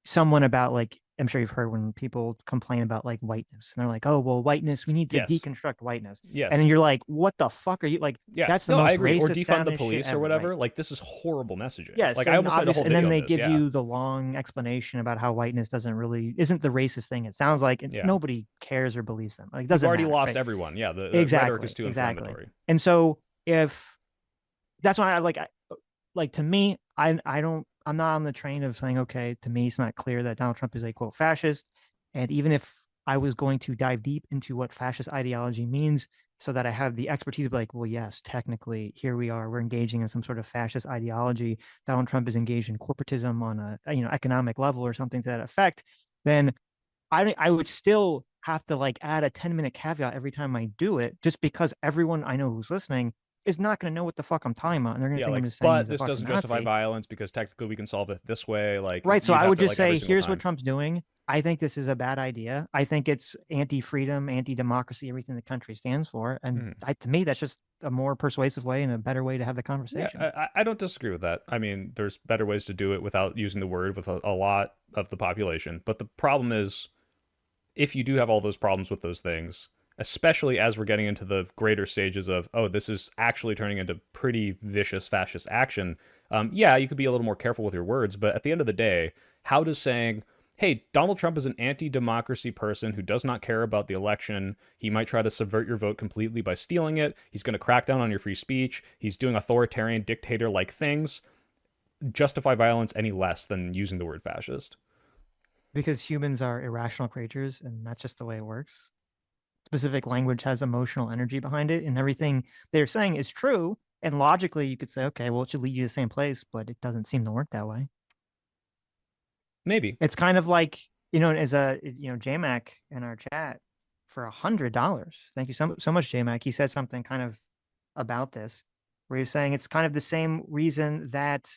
someone about, like, I'm sure you've heard when people complain about like whiteness, and they're like, "Oh, well, whiteness. We need to Yes. deconstruct whiteness." Yes. And then you're like, "What the fuck are you like?" Yeah, that's the no, most I agree. Or racist defund the sounding police shit or ever, whatever. right? Like, this is horrible messaging. Yes, like I almost made a whole and video then they on this. give Yeah. you the long explanation about how whiteness isn't the racist thing. It sounds like Yeah. nobody cares or believes them. Like, it You've doesn't already matter, lost right? everyone. Yeah, the Exactly, rhetoric is too inflammatory. And so if that's why like to me, I'm not on the train of saying, okay, to me it's not clear that Donald Trump is a quote fascist. And even if I was going to dive deep into what fascist ideology means so that I have the expertise to be like, well, yes, technically here we are, we're engaging in some sort of fascist ideology. Donald Trump is engaged in corporatism on a economic level or something to that effect, then I would still have to like add a 10-minute caveat every time I do it, just because everyone I know who's listening is not going to know what the fuck I'm talking about, and they're going to think I'm just saying. But this doesn't justify violence because technically we can solve it this way. Like, right. So I would just say, here's what Trump's doing. I think this is a bad idea. I think it's anti-freedom, anti-democracy, everything the country stands for. And to me, that's just a more persuasive way and a better way to have the conversation. Yeah, I don't disagree with that. I mean, there's better ways to do it without using the word with a lot of the population. But the problem is, if you do have all those problems with those things, especially as we're getting into the greater stages of, oh, this is actually turning into pretty vicious fascist action, yeah, you could be a little more careful with your words. But at the end of the day, how does saying, hey, Donald Trump is an anti-democracy person who does not care about the election. He might try to subvert your vote completely by stealing it. He's going to crack down on your free speech. He's doing authoritarian dictator-like things. Justify violence any less than using the word fascist? Because humans are irrational creatures, and that's just the way it works. Specific language has emotional energy behind it, and everything they're saying is true. And logically, you could say, okay, well, it should lead you to the same place, but it doesn't seem to work that way. Maybe. It's kind of like, as a, JMac in our chat for $100. Thank you so much, JMac. He said something kind of about this, where he's saying it's kind of the same reason that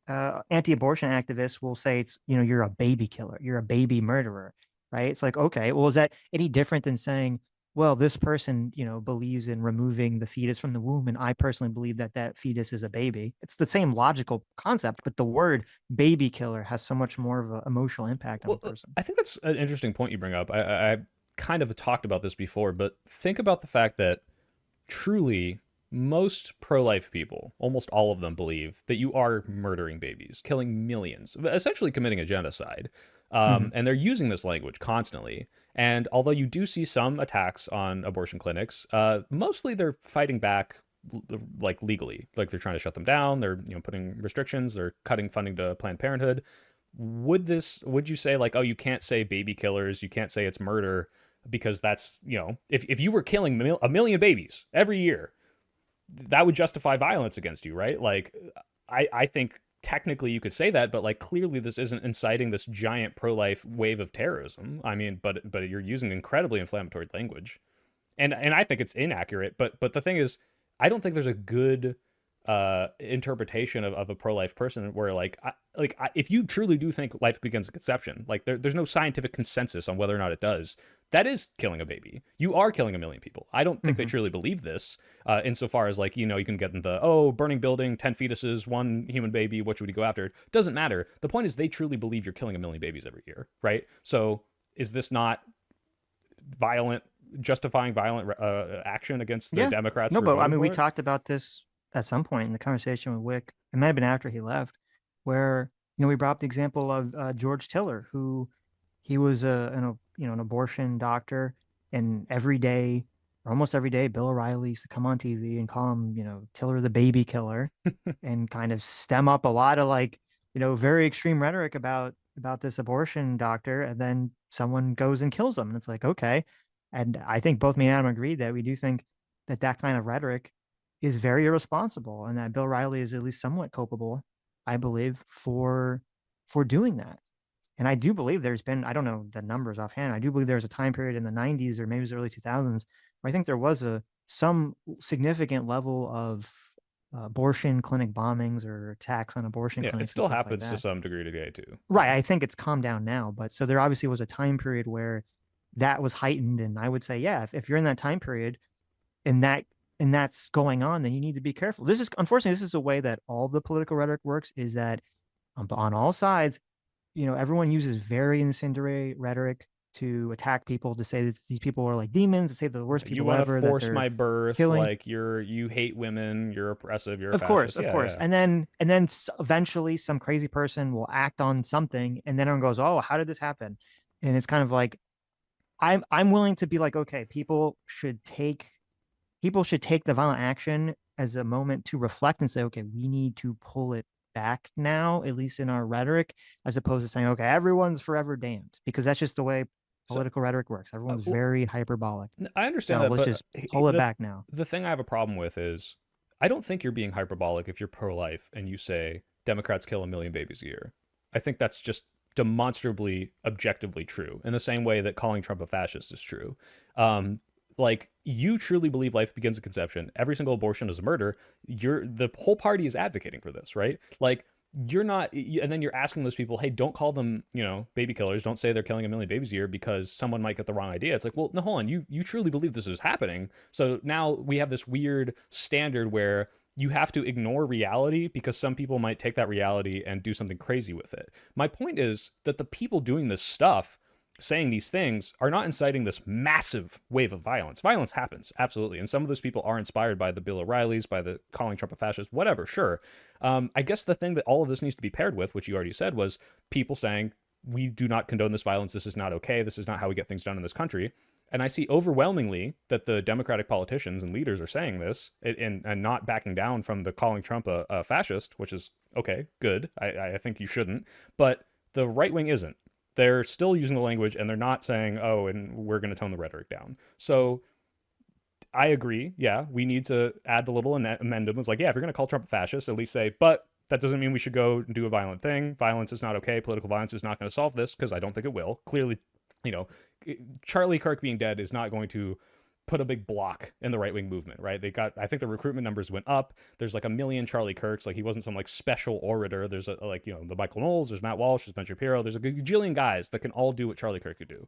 anti-abortion activists will say it's, you're a baby killer, you're a baby murderer, right? It's like, okay, well, is that any different than saying, well, this person, believes in removing the fetus from the womb, and I personally believe that that fetus is a baby? It's the same logical concept, but the word baby killer has so much more of an emotional impact on the person. I think that's an interesting point you bring up. I kind of talked about this before, but think about the fact that truly most pro-life people, almost all of them, believe that you are murdering babies, killing millions, essentially committing a genocide. And they're using this language constantly. And although you do see some attacks on abortion clinics, mostly they're fighting back like legally. Like, they're trying to shut them down. They're putting restrictions. They're cutting funding to Planned Parenthood. Would you say, like, oh, you can't say baby killers, you can't say it's murder, because that's, if you were killing a million babies every year, that would justify violence against you, right? Like, I think technically you could say that, but like, clearly this isn't inciting this giant pro-life wave of terrorism. I mean, but you're using incredibly inflammatory language, and I think it's inaccurate. But the thing is, I don't think there's a good interpretation of a pro-life person where if you truly do think life begins at conception, like there's no scientific consensus on whether or not it does, that is killing a baby. You are killing a million people. I don't think they truly believe this, insofar as, like, you can get in the, burning building, 10 fetuses, 1 human baby, which would you go after? It doesn't matter. The point is, they truly believe you're killing a million babies every year, right? So is this not justifying violent action against the Democrats? No, but I mean, we talked about this at some point in the conversation with Wick. It might have been after he left, where we brought up the example of George Tiller, who he was an abortion doctor, and every day, or almost every day, Bill O'Reilly used to come on TV and call him, Tiller the baby killer, and kind of stem up a lot of like, very extreme rhetoric about this abortion doctor, and then someone goes and kills him, and it's like, okay. And I think both me and Adam agreed that we do think that that kind of rhetoric is very irresponsible, and that Bill Riley is at least somewhat culpable, I believe, for doing that. And I do believe there's been, I don't know the numbers offhand, I do believe there's a time period in the 90s or maybe it was the early 2000s where I think there was some significant level of abortion clinic bombings or attacks on abortion Yeah, it clinics and still stuff like happens to that. some degree today too. Right. I think it's calmed down now, but so there obviously was a time period where that was heightened. And I would say, yeah, if you're in that time period and that's going on, then you need to be careful. This is unfortunately, this is a way that all the political rhetoric works, is that on all sides, everyone uses very incendiary rhetoric to attack people, to say that these people are like demons, to say they're the worst You people want to ever, that force they're my birth, killing. like you hate women, you're oppressive, you're a Of course, fascist. of Yeah, course. yeah. And then eventually some crazy person will act on something, and then everyone goes, "Oh, how did this happen?" And it's kind of like I'm willing to be like, okay, people should take the violent action as a moment to reflect and say, okay, we need to pull it back now, at least in our rhetoric, as opposed to saying, okay, everyone's forever damned, because that's just the way So political rhetoric works. Everyone's well, very hyperbolic. I understand So that, let's but just pull it back now. the thing I have a problem with is I don't think you're being hyperbolic if you're pro-life and you say Democrats kill a million babies a year. I think that's just demonstrably objectively true in the same way that calling Trump a fascist is true. Um, like you truly believe life begins at conception. Every single abortion is a murder. The whole party is advocating for this, right? Like you're not, and then you're asking those people, hey, don't call them, baby killers. Don't say they're killing a million babies a year because someone might get the wrong idea. It's like, well, no, hold on. You truly believe this is happening. So now we have this weird standard where you have to ignore reality because some people might take that reality and do something crazy with it. My point is that the people doing this stuff, saying these things, are not inciting this massive wave of violence. Violence happens, absolutely. And some of those people are inspired by the Bill O'Reillys, by the calling Trump a fascist, whatever, sure. I guess the thing that all of this needs to be paired with, which you already said, was people saying, we do not condone this violence. This is not okay. This is not how we get things done in this country. And I see overwhelmingly that the Democratic politicians and leaders are saying this and not backing down from the calling Trump a fascist, which is okay, good. I think you shouldn't. But the right wing isn't. They're still using the language and they're not saying, oh, and we're going to tone the rhetoric down. So I agree. Yeah, we need to add the little amendment. It's like, yeah, if you're going to call Trump a fascist, at least say, but that doesn't mean we should go and do a violent thing. Violence is not okay. Political violence is not going to solve this, because I don't think it will. Clearly, you know, Charlie Kirk being dead is not going to put a big block in the right wing movement, right? I think the recruitment numbers went up. There's like a million Charlie Kirks. Like he wasn't some like special orator. There's the Michael Knowles, there's Matt Walsh, there's Ben Shapiro. There's a gajillion guys that can all do what Charlie Kirk could do.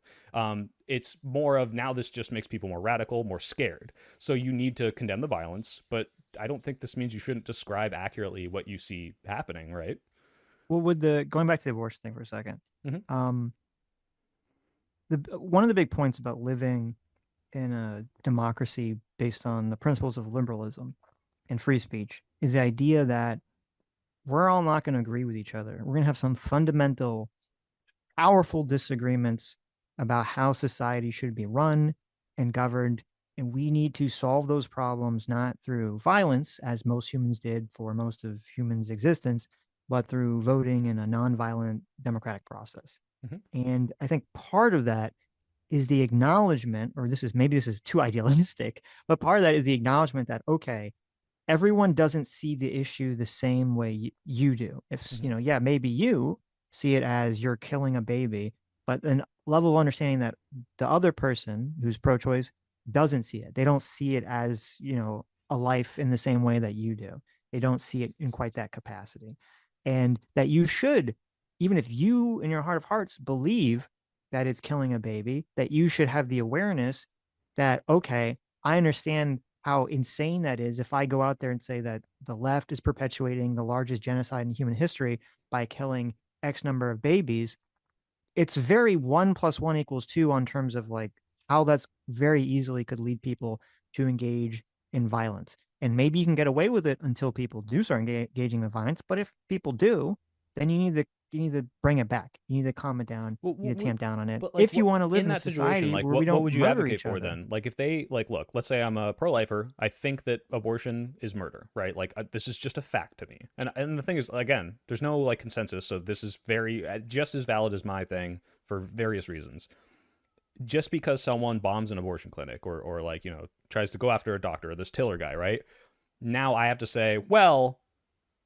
It's more of now this just makes people more radical, more scared. So you need to condemn the violence, but I don't think this means you shouldn't describe accurately what you see happening, right? Well, going back to the abortion thing for a second, Mm-hmm. one of the big points about living in a democracy based on the principles of liberalism and free speech is the idea that we're all not going to agree with each other. We're going to have some fundamental, powerful disagreements about how society should be run and governed. And we need to solve those problems not through violence, as most humans did for most of humans' existence, but through voting in a nonviolent democratic process. Mm-hmm. And I think part of that is the acknowledgement, or this is too idealistic, but part of that is the acknowledgement that, okay, everyone doesn't see the issue the same way you do. If, Mm-hmm. yeah, maybe you see it as you're killing a baby, but an level of understanding that the other person who's pro-choice doesn't see it. They don't see it as, a life in the same way that you do. They don't see it in quite that capacity. And that you should, even if you in your heart of hearts believe that it's killing a baby, that you should have the awareness that, okay, I understand how insane that is if I go out there and say that the left is perpetuating the largest genocide in human history by killing X number of babies. It's very 1 + 1 = 2 on terms of like how that's very easily could lead people to engage in violence. And maybe you can get away with it until people do start engaging in violence. But if people do, then you need to bring it back. You need to calm it down. Well, You need to tamp down on it. but like, if you want to live in in a that situation, society like where we what don't would you murder advocate each for other. then? Like if they like, look, let's say I'm a pro-lifer, I think that abortion is murder, right? Like this is just a fact to me. And the thing is, again, there's no like consensus, so this is very just as valid as my thing for various reasons. Just because someone bombs an abortion clinic or like, tries to go after a doctor or this Tiller guy, right? Now I have to say, well,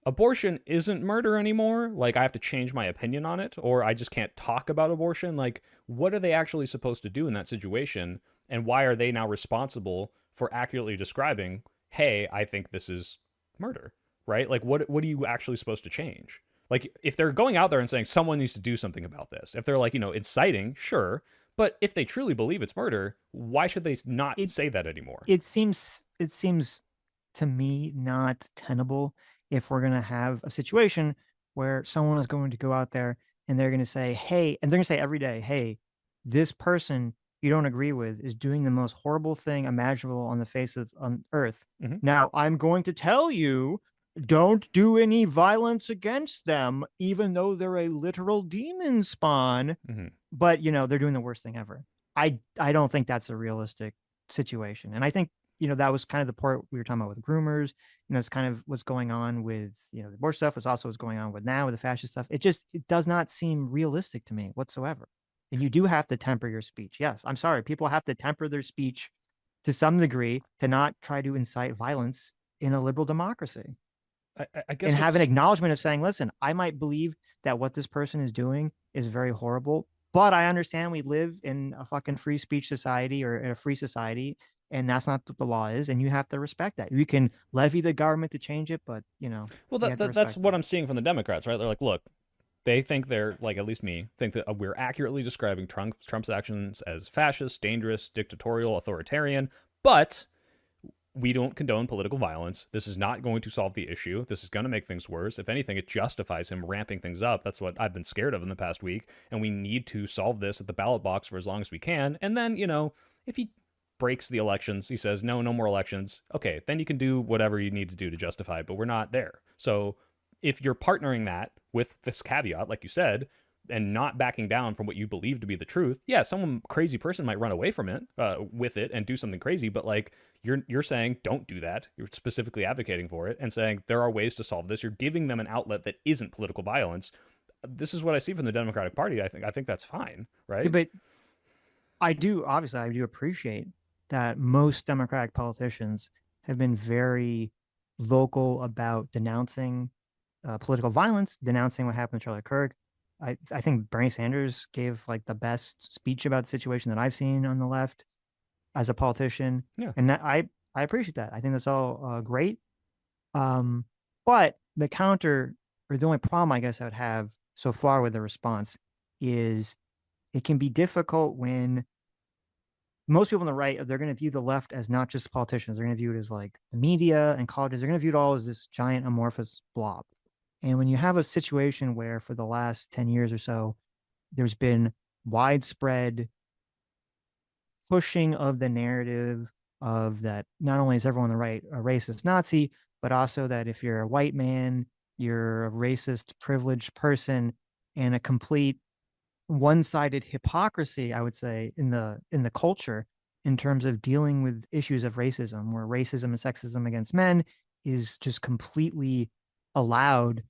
abortion isn't murder anymore. Like I have to change my opinion on it, or I just can't talk about abortion. Like, what are they actually supposed to do in that situation? And why are they now responsible for accurately describing, hey, I think this is murder, right? Like, what are you actually supposed to change? Like, if they're going out there and saying someone needs to do something about this, if they're like, inciting, sure. But if they truly believe it's murder, why should they not say that anymore? It seems to me not tenable if we're going to have a situation where someone is going to go out there and they're going to say, hey, and they're going to say every day, hey, this person you don't agree with is doing the most horrible thing imaginable on the face of on earth. Mhm. Now I'm going to tell you, don't do any violence against them, even though they're a literal demon spawn. Mhm. But they're doing the worst thing ever. I don't think that's a realistic situation. And I think, that was kind of the part we were talking about with groomers. It's kind of what's going on with, the abortion stuff. It's also what's going on with now with the fascist stuff. It does not seem realistic to me whatsoever. And you do have to temper your speech. Yes, I'm sorry. People have to temper their speech to some degree to not try to incite violence in a liberal democracy. I guess And have an acknowledgement of saying, listen, I might believe that what this person is doing is very horrible, but I understand we live in a fucking free speech society or in a free society, and that's not what the law is, and you have to respect that. You can levy the government to change it, but well, you have to that's respect what it. I'm seeing from the Democrats, right? They're like, look, they think they're like, at least me, think that we're accurately describing Trump's actions as fascist, dangerous, dictatorial, authoritarian, but we don't condone political violence. This is not going to solve the issue. This is going to make things worse. If anything, it justifies him ramping things up. That's what I've been scared of in the past week. And we need to solve this at the ballot box for as long as we can. And then, if he breaks the elections, he says, no more elections. Okay, then you can do whatever you need to do to justify it, but we're not there. So if you're partnering that with this caveat, like you said, and not backing down from what you believe to be the truth, yeah, some crazy person might run away from it with it and do something crazy, but like you're saying don't do that. You're specifically advocating for it and saying there are ways to solve this. You're giving them an outlet that isn't political violence. This is what I see from the Democratic Party. I think that's fine, right? Yeah, but I do appreciate that most Democratic politicians have been very vocal about denouncing political violence, denouncing what happened to Charlie Kirk. I think Bernie Sanders gave like the best speech about the situation that I've seen on the left as a politician. Yeah. And I appreciate that. I think that's all great. But the counter or the only problem I guess I would have so far with the response is it can be difficult when most people on the right, they're going to view the left as not just politicians. They're going to view it as like the media and colleges. They're going to view it all as this giant amorphous blob. And when you have a situation where for the last 10 years or so, there's been widespread pushing of the narrative of that not only is everyone on the right a racist Nazi, but also that if you're a white man, you're a racist, privileged person, and a complete one-sided hypocrisy, I would say, in the culture in terms of dealing with issues of racism, where racism and sexism against men is just completely allowed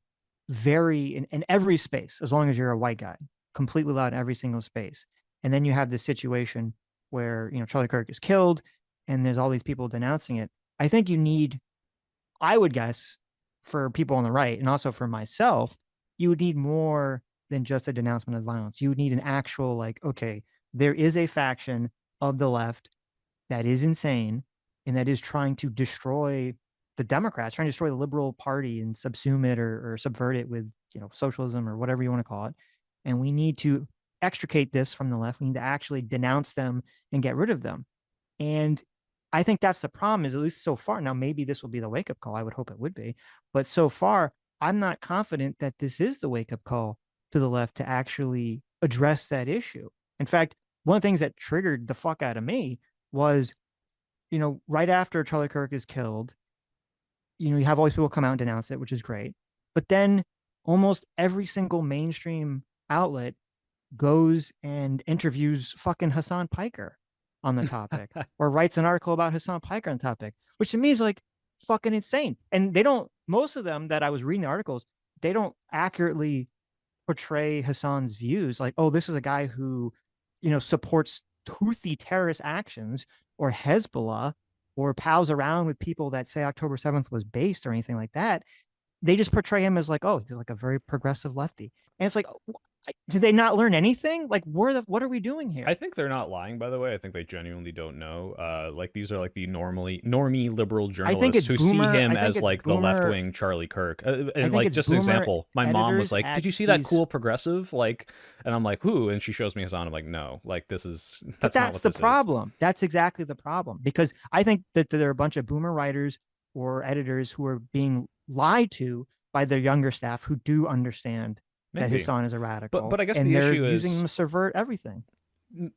in every space, as long as you're a white guy, completely allowed in every single space. And then you have this situation where, Charlie Kirk is killed and there's all these people denouncing it. I think I would guess for people on the right and also for myself, you would need more than just a denouncement of violence. You would need an actual, like, okay, there is a faction of the left that is insane and that is trying to destroy the Democrats, trying to destroy the liberal party and subsume it or subvert it with, socialism or whatever you want to call it. And we need to extricate this from the left. We need to actually denounce them and get rid of them. And I think that's the problem, is at least so far. Now, maybe this will be the wake up call. I would hope it would be. But so far, I'm not confident that this is the wake up call to the left to actually address that issue. In fact, one of the things that triggered the fuck out of me was, right after Charlie Kirk is killed, you have all these people come out and denounce it, which is great. But then almost every single mainstream outlet goes and interviews fucking Hassan Piker on the topic or writes an article about Hassan Piker on the topic, which to me is like fucking insane. And they don't, most of them that I was reading the articles, they don't accurately portray Hassan's views. Like, oh, this is a guy who, supports Houthi terrorist actions or Hezbollah or pals around with people that say October 7th was based or anything like that. They just portray him as like, oh, he's like a very progressive lefty. And it's like, did they not learn anything? Like, what are we doing here? I think they're not lying, by the way. I think they genuinely don't know. Like, these are like the normie liberal journalists who see him as like the left-wing Charlie Kirk. And like, just an example, my mom was like, did you see that cool progressive? Like, and I'm like, who? And she shows me his on. I'm like, no, like, that's not what the problem. That's exactly the problem. Because I think that there are a bunch of boomer writers or editors who are being lied to by their younger staff who do understand that Hassan is a radical. But I guess the issue is using him to subvert everything.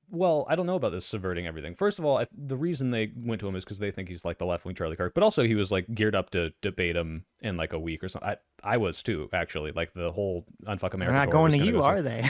Well, I don't know about this subverting everything. First of all, the reason they went to him is because they think he's like the left-wing Charlie Kirk, but also he was like geared up to debate him in like a week or something. I was too, actually. Like the whole Unfuck America. They're not going to you, are they?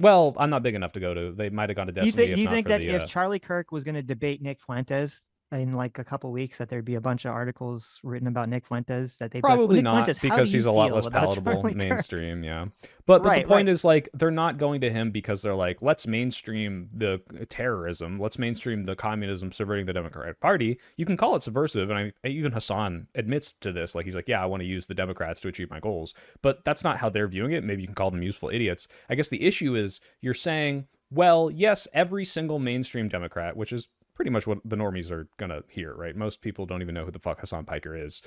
Well, I'm not big enough to go to. They might have gone to Destiny. Do you think that if Charlie Kirk was going to debate Nick Fuentes in like a couple weeks, that there'd be a bunch of articles written about Nick Fuentes that they probably like, not Fuentes, because he's a lot less palatable mainstream. Yeah, but the point is like they're not going to him because they're like, let's mainstream the terrorism, let's mainstream the communism subverting the Democratic Party. You can call it subversive, and even Hassan admits to this. Like he's like, yeah, I want to use the Democrats to achieve my goals, but that's not how they're viewing it. Maybe you can call them useful idiots. I guess the issue is you're saying, well, yes, every single mainstream Democrat, which is pretty much what the normies are gonna hear, right? Most people don't even know who the fuck Hassan Piker is.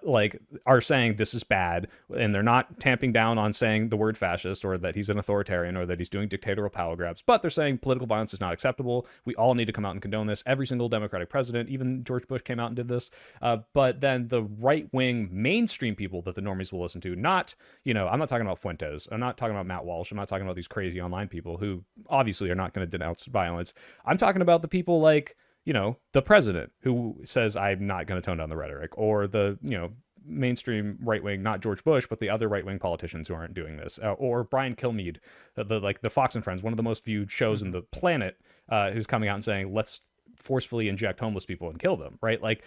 Like, are saying this is bad, and they're not tamping down on saying the word fascist or that he's an authoritarian or that he's doing dictatorial power grabs, but they're saying political violence is not acceptable. We all need to come out and condone this. Every single Democratic president, even George Bush, came out and did this. But then the right-wing mainstream people that the normies will listen to, not, I'm not talking about Fuentes. I'm not talking about Matt Walsh. I'm not talking about these crazy online people who obviously are not going to denounce violence. I'm talking about the people like, the president who says, I'm not going to tone down the rhetoric, or the, mainstream right wing, not George Bush, but the other right wing politicians who aren't doing this, or Brian Kilmeade, the Fox and Friends, one of the most viewed shows in the planet, who's coming out and saying, let's forcefully inject homeless people and kill them, right? Like,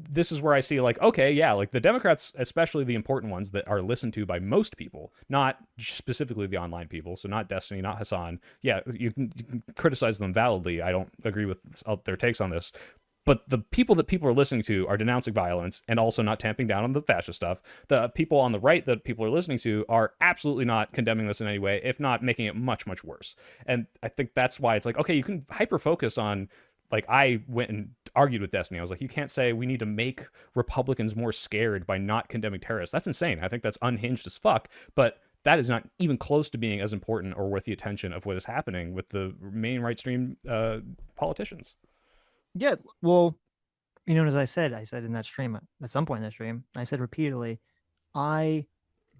this is where I see like, okay, yeah, like the Democrats, especially the important ones that are listened to by most people, not specifically the online people. So not Destiny, not Hassan. Yeah, you can criticize them validly. I don't agree with their takes on this. But the people that people are listening to are denouncing violence and also not tamping down on the fascist stuff. The people on the right that people are listening to are absolutely not condemning this in any way, if not making it much, much worse. And I think that's why it's like, okay, you can hyper-focus on, like, I went and argued with Destiny. I was like, you can't say we need to make Republicans more scared by not condemning terrorists. That's insane. I think that's unhinged as fuck. But that is not even close to being as important or worth the attention of what is happening with the main right stream politicians. Yeah, well, as I said in that stream, at some point in that stream, I said repeatedly, I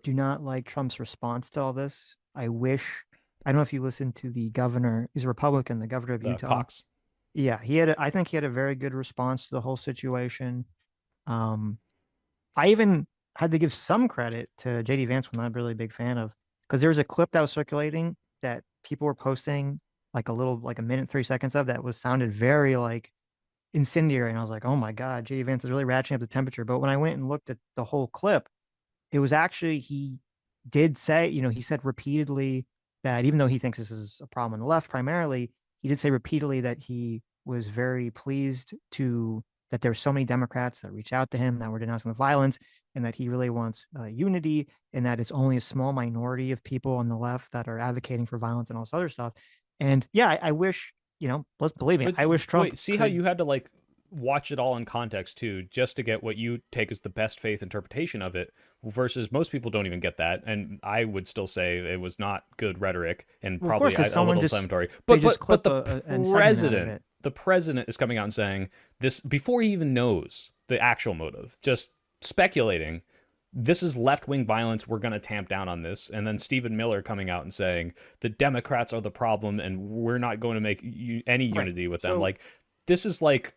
do not like Trump's response to all this. I don't know if you listened to the governor, he's a Republican, the governor of Utah. Cox. Yeah, I think he had a very good response to the whole situation. I even had to give some credit to JD Vance, I'm not really a big fan of, because there was a clip that was circulating that people were posting like a minute, 3 seconds of that sounded very like incendiary. And I was like, oh my God, JD Vance is really ratcheting up the temperature. But when I went and looked at the whole clip, it was actually, he did say, he said repeatedly that even though he thinks this is a problem on the left primarily, he did say repeatedly that he was very pleased that there were so many Democrats that reached out to him that were denouncing the violence, and that he really wants unity, and that it's only a small minority of people on the left that are advocating for violence and all this other stuff. And yeah, I wish, let's believe me, I wish Trump. Wait, see how you had to like watch it all in context too, just to get what you take as the best faith interpretation of it, versus most people don't even get that. And I would still say it was not good rhetoric and probably a little inflammatory. But the president is coming out and saying this before he even knows the actual motive, just speculating. This is left-wing violence. We're going to tamp down on this. And then Stephen Miller coming out and saying the Democrats are the problem and we're not going to make any unity with them. So, like, this is like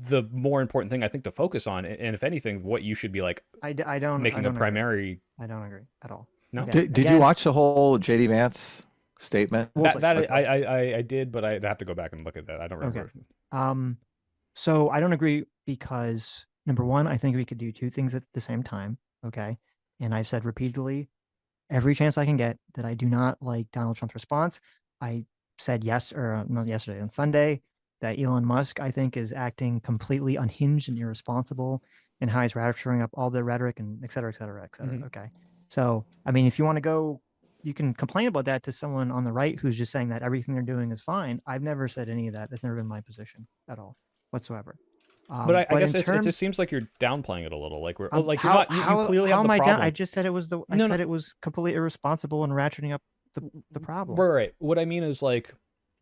the more important thing I think to focus on. And if anything, what you should be like, making a primary I don't agree at all. No? Okay. Did you Again, watch the whole JD Vance statement? well, I did, but I'd have to go back and look at that. I don't remember. okay. So I don't agree because number one, I think we could do two things at the same time. Okay. And I've said repeatedly, every chance I can get, that I do not like Donald Trump's response. I said not yesterday, on Sunday, that Elon Musk, I think, is acting completely unhinged and irresponsible in how he's ratcheting up all the rhetoric and et cetera, et cetera, et cetera. Mhm. Okay. So, I mean, if you want to go, you can complain about that to someone on the right who's just saying that everything they're doing is fine. I've never said any of that. That's never been my position at all, whatsoever. But I But guess in it term, just seems like you're downplaying it a little. Like like you're how not you clearly how have am the I down? I problem. just said it was No, said it was completely irresponsible and ratcheting up the problem. Right. What I mean is like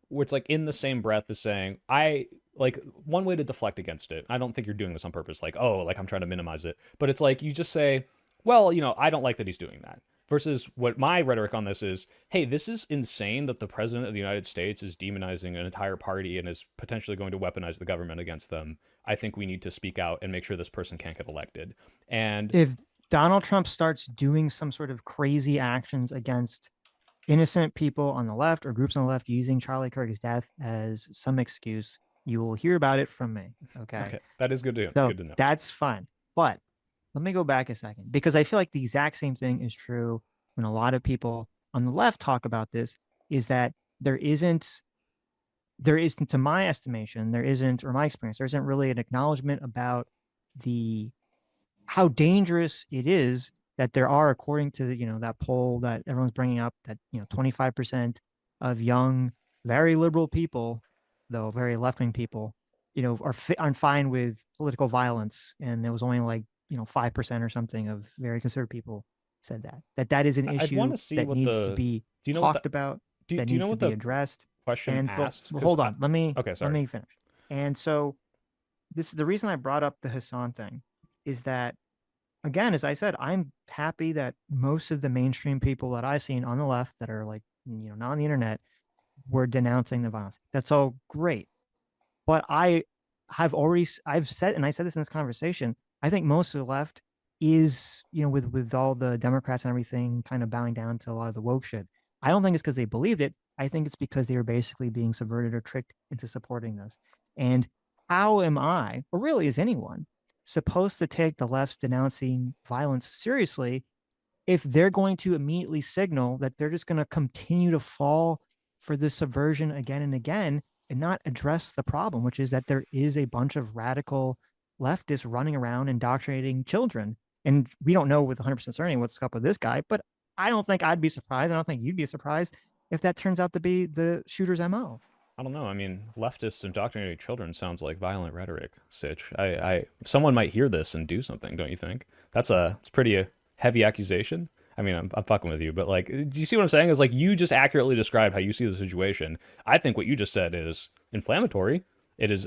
where it's like in the same breath as saying I like one way to deflect against it. I don't think you're doing this on purpose. Like like I'm trying to minimize it. But it's like you just say, well, I don't like that he's doing that. Versus what my rhetoric on this is, hey, this is insane that the president of the United States is demonizing an entire party and is potentially going to weaponize the government against them. I think we need to speak out and make sure this person can't get elected. And If Donald Trump starts doing some sort of crazy actions against innocent people on the left or groups on the left using Charlie Kirk's death as some excuse, you will hear about it from me. Okay. that is good to So good to know. that's fine. But let me go back a second because I feel like the exact same thing is true when a lot of people on the left talk about this, is that there isn't, to my estimation, there isn't, or my experience, there isn't really an acknowledgement about the how dangerous it is that there are, according to that poll that everyone's bringing up, that 25% of young, very liberal people, though very left-wing people, are fine with political violence, and there was only like 5% or something of very conservative people said that is an I'd want issue to see that what needs to the be do you know what talked the about, do that you know needs to what be the addressed. question And asked? hold on, let me okay, sorry. finish. And so this is the reason I brought up the Hassan thing, is that, again, as I said, I'm happy that most of the mainstream people that I've seen on the left that are like, not on the internet, were denouncing the violence. That's all great. But I've said, and I said this in this conversation, I think most of the left is, with all the Democrats and everything kind of bowing down to a lot of the woke shit. I don't think it's because they believed it. I think it's because they were basically being subverted or tricked into supporting this. And how am I, or really is anyone, supposed to take the left's denouncing violence seriously if they're going to immediately signal that they're just going to continue to fall for this subversion again and again and not address the problem, which is that there is a bunch of radical leftists running around indoctrinating children. And we don't know with 100% certainty what's up with this guy, but I don't think I'd be surprised. I don't think you'd be surprised if that turns out to be the shooter's MO. I don't know. I mean, leftists indoctrinating children sounds like violent rhetoric, Sitch. Someone might hear this and do something, don't you think? It's pretty a heavy accusation. I mean, I'm fucking with you, but like, do you see what I'm saying? Is like you just accurately described how you see the situation. I think what you just said is inflammatory. It is,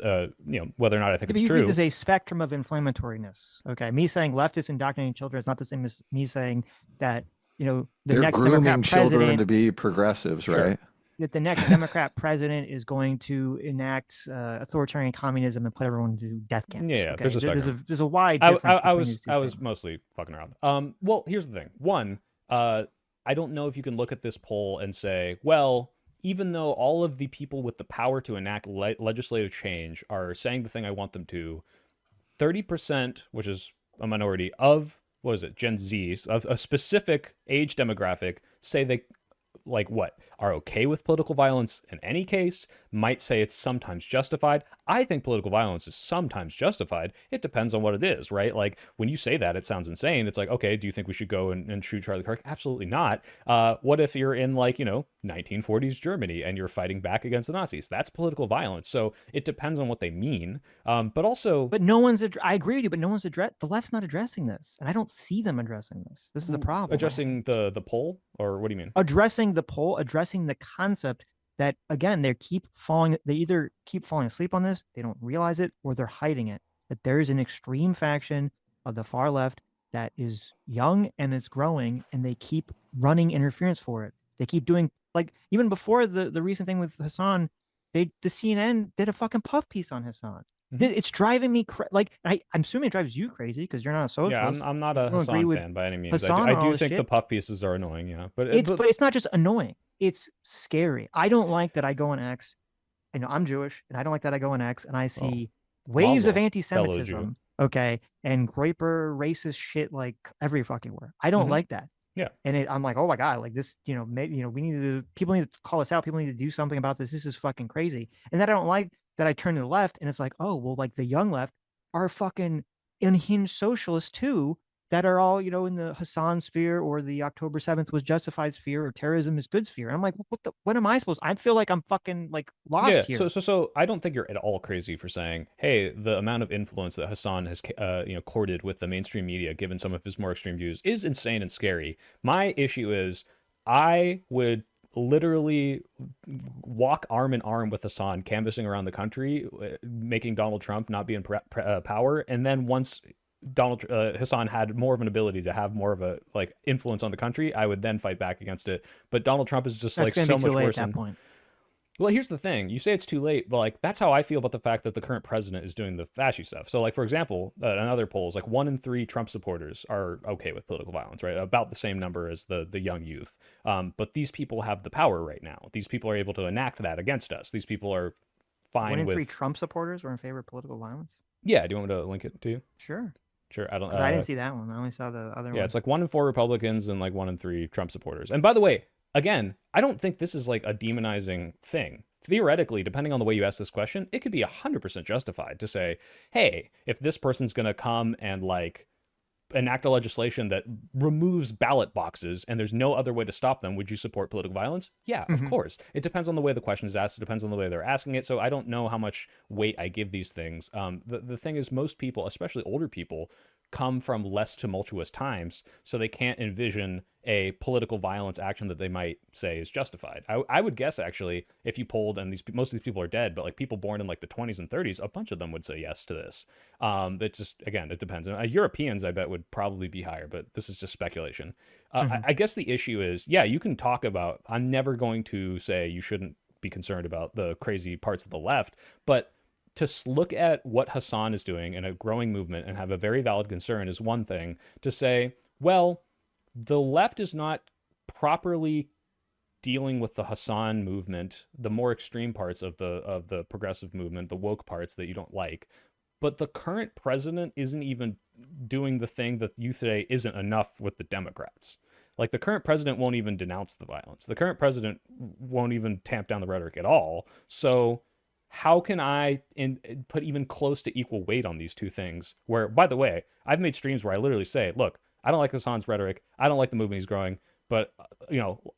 whether or not I think it's true. There's a spectrum of inflammatoriness. Okay, me saying leftists indoctrinating children is not the same as me saying that the They're next grooming Democrat children president, to be progressives, Sure. right? that the next Democrat president is going to enact authoritarian communism and put everyone to death camps. Yeah, okay? there's a spectrum. There's a wide difference between these two I was statements. mostly fucking around. Well, here's the thing. One, I don't know if you can look at this poll and say, well, even though all of the people with the power to enact legislative change are saying the thing I want them to, 30%, which is a minority of, what is it, Gen Zs, of a specific age demographic, say they are okay with political violence in any case, might say it's sometimes justified. I think political violence is sometimes justified. It depends on what it is, right? Like when you say that, it sounds insane. It's like, okay, do you think we should go and shoot Charlie Kirk? Absolutely not. What if you're in 1940s Germany and you're fighting back against the Nazis? That's political violence. So it depends on what they mean. But also, but no one's. I agree with you, but no one's addressed. The left's not addressing this, and I don't see them addressing this. This is the problem. Addressing the poll, or what do you mean? Addressing the poll, addressing the concept that, again, they either keep falling asleep on this, they don't realize it, or they're hiding it. That there is an extreme faction of the far left that is young and it's growing, and they keep running interference for it. They keep doing, like, even before the recent thing with Hassan, the CNN did a fucking puff piece on Hassan. It's driving me like I'm assuming it drives you crazy because you're not a Yeah, socialist. I'm not You a don't agree Hassan with fan by any means. Hassan I on all do this think the shit. puff pieces are annoying, yeah. But it's not just annoying. It's scary. I don't like that I go on X. You know, I'm Jewish, and I don't like that I go on X and I Oh, see waves of Mazel, fellow Jew. anti-Semitism, okay, and groiper racist shit like every fucking where. I don't Hmm. like that. Yeah. And I'm like, oh my God, like this, maybe, we need to, people need to call us out. People need to do something about this. This is fucking crazy. And that I don't like that I turn to the left and it's like, oh, well, like the young left are fucking unhinged socialists too, that are all, in the Hassan sphere or the October 7th was justified sphere or terrorism is good sphere. And I'm like, what am I supposed to? I feel like I'm fucking like Yeah, lost here. so I don't think you're at all crazy for saying, hey, the amount of influence that Hassan has, courted with the mainstream media, given some of his more extreme views, is insane and scary. My issue is, I would literally walk arm in arm with Hassan, canvassing around the country, making Donald Trump not be in power, and then once Hassan had more of an ability to have more of a like influence on the country, I would then fight back against it. But Donald Trump is just That's like going to so be too much late worse at that than. point. Well, here's the thing. You say it's too late, but like that's how I feel about the fact that the current president is doing the fascist stuff. So, like for example, another polls like 1 in 3 Trump supporters are okay with political violence, right? About the same number as the young youth. But these people have the power right now. These people are able to enact that against us. These people are fine 1 in 3 with. Trump supporters were in favor of political violence. Yeah. Do you want me to link it to you? Sure. Sure. I don't. Because I didn't see that one. I only saw the other Yeah, one. it's like 1 in 4 Republicans and like 1 in 3 Trump supporters. And by the way, again, I don't think this is like a demonizing thing. Theoretically, depending on the way you ask this question, it could be 100% justified to say, hey, if this person's going to come and like enact a legislation that removes ballot boxes and there's no other way to stop them, would you support political violence? Yeah, of course. It depends on the way the question is asked. It depends on the way they're asking it. So I don't know how much weight I give these things. The thing is, most people, especially older people, come from less tumultuous times, so they can't envision a political violence action that they might say is justified. I would guess actually, if you polled, and most of these people are dead, but like people born in like the 20s and 30s, a bunch of them would say yes to this. It's just, again, it depends. Europeans, I bet, would probably be higher, but this is just speculation. I guess the issue is, yeah, you can talk about. I'm never going to say you shouldn't be concerned about the crazy parts of the left, but to look at what Hassan is doing in a growing movement and have a very valid concern is one thing. To say, well, the left is not properly dealing with the Hassan movement, the more extreme parts of the progressive movement, the woke parts that you don't like, but the current president isn't even doing the thing that you say isn't enough with the Democrats. Like the current president won't even denounce the violence. The current president won't even tamp down the rhetoric at all. So how can I put even close to equal weight on these two things? Where, by the way, I've made streams where I literally say, look, I don't like Hassan's rhetoric. I don't like the movement he's growing, but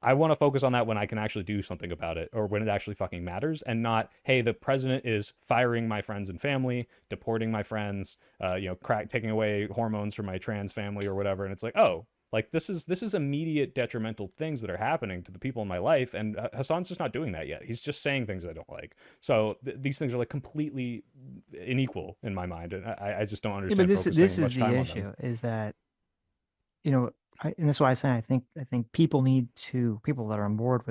I want to focus on that when I can actually do something about it, or when it actually fucking matters, and not, hey, the president is firing my friends and family, deporting my friends, taking away hormones from my trans family or whatever. And it's like, oh, like this is immediate detrimental things that are happening to the people in my life, and Hassan's just not doing that yet. He's just saying things I don't like. So these things are like completely unequal in my mind, and I just don't understand. Yeah, but this is much time the on issue: them. is that and that's why I say I think people that are on board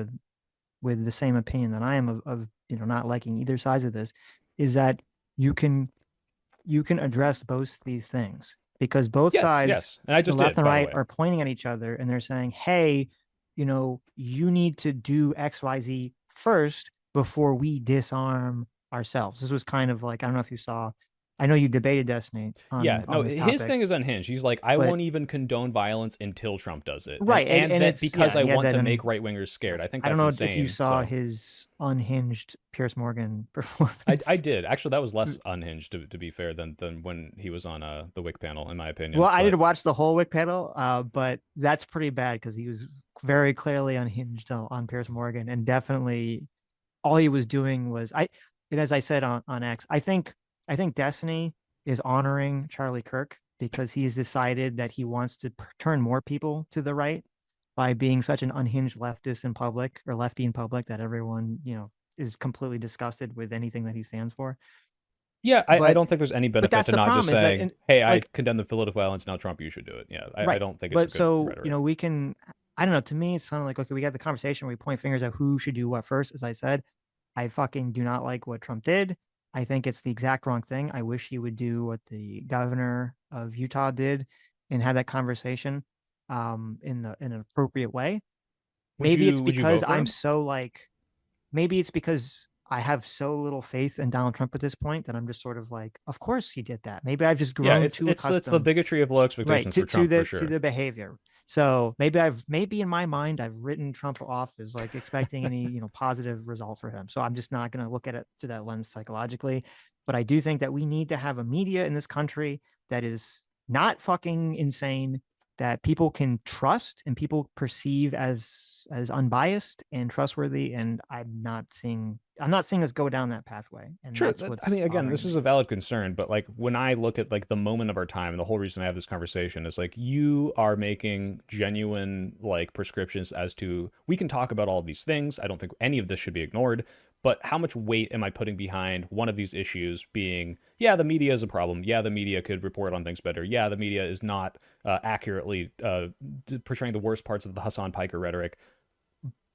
with the same opinion that I am of not liking either sides of this, is that you can address both these things, because both Yes, sides, yes, and I the just left did, and by the right, way. are pointing at each other and they're saying, hey, you need to do XYZ first before we disarm ourselves. This was kind of like, I don't know if you saw, I know you debated Destiny Yeah, on no, this his topic, thing is unhinged. He's like, I but won't even condone violence until Trump does it, right, and that it's, because yeah, I he had want that to make right wingers scared. I think I don't that's know if you insane. saw So his unhinged Pierce Morgan I performance. did actually. That was less unhinged, to be fair, than when he was on the Wick panel, in my opinion. Well, I But didn't watch the whole Wick panel, but that's pretty bad because he was very clearly unhinged on Pierce Morgan, and definitely all he was doing was and as I said on X, I think Destiny is honoring Charlie Kirk because he has decided that he wants to turn more people to the right by being such an unhinged leftist in public, or lefty in public, that everyone is completely disgusted with anything that he stands for. yeah, I But don't think there's any benefit that's to the not just problem, is that saying, hey, I like, condemn the political violence. Now Trump, you should do it. Yeah, I right. don't think it's a But good so, rhetoric. we can, I don't know, to me, it's kind of like, okay, we got the conversation where we point fingers at who should do what first. As I said, I fucking do not like what Trump did. I think it's the exact wrong thing. I wish he would do what the governor of Utah did and had that conversation in an appropriate way. Maybe it's Would you because vote for I'm him? so like, maybe it's because I have so little faith in Donald Trump at this point that I'm just sort of like, of course he did that. Maybe I've just Yeah, grown too it's the accustomed, bigotry of low right, expectations for Trump for to sure. the behavior. So maybe in my mind I've written Trump off as like expecting any positive result for him. So I'm just not going to look at it through that lens psychologically. But I do think that we need to have a media in this country that is not fucking insane, that people can trust and people perceive as unbiased and trustworthy. And I'm not seeing us go down that pathway. And Sure. that's I what's mean, again, bothering this me. is a valid concern, but like when I look at like the moment of our time, and the whole reason I have this conversation is like you are making genuine like prescriptions as to we can talk about all of these things. I don't think any of this should be ignored, but how much weight am I putting behind one of these issues being, yeah, the media is a problem. Yeah, the media could report on things better. Yeah, the media is not accurately portraying the worst parts of the Hassan Piker rhetoric.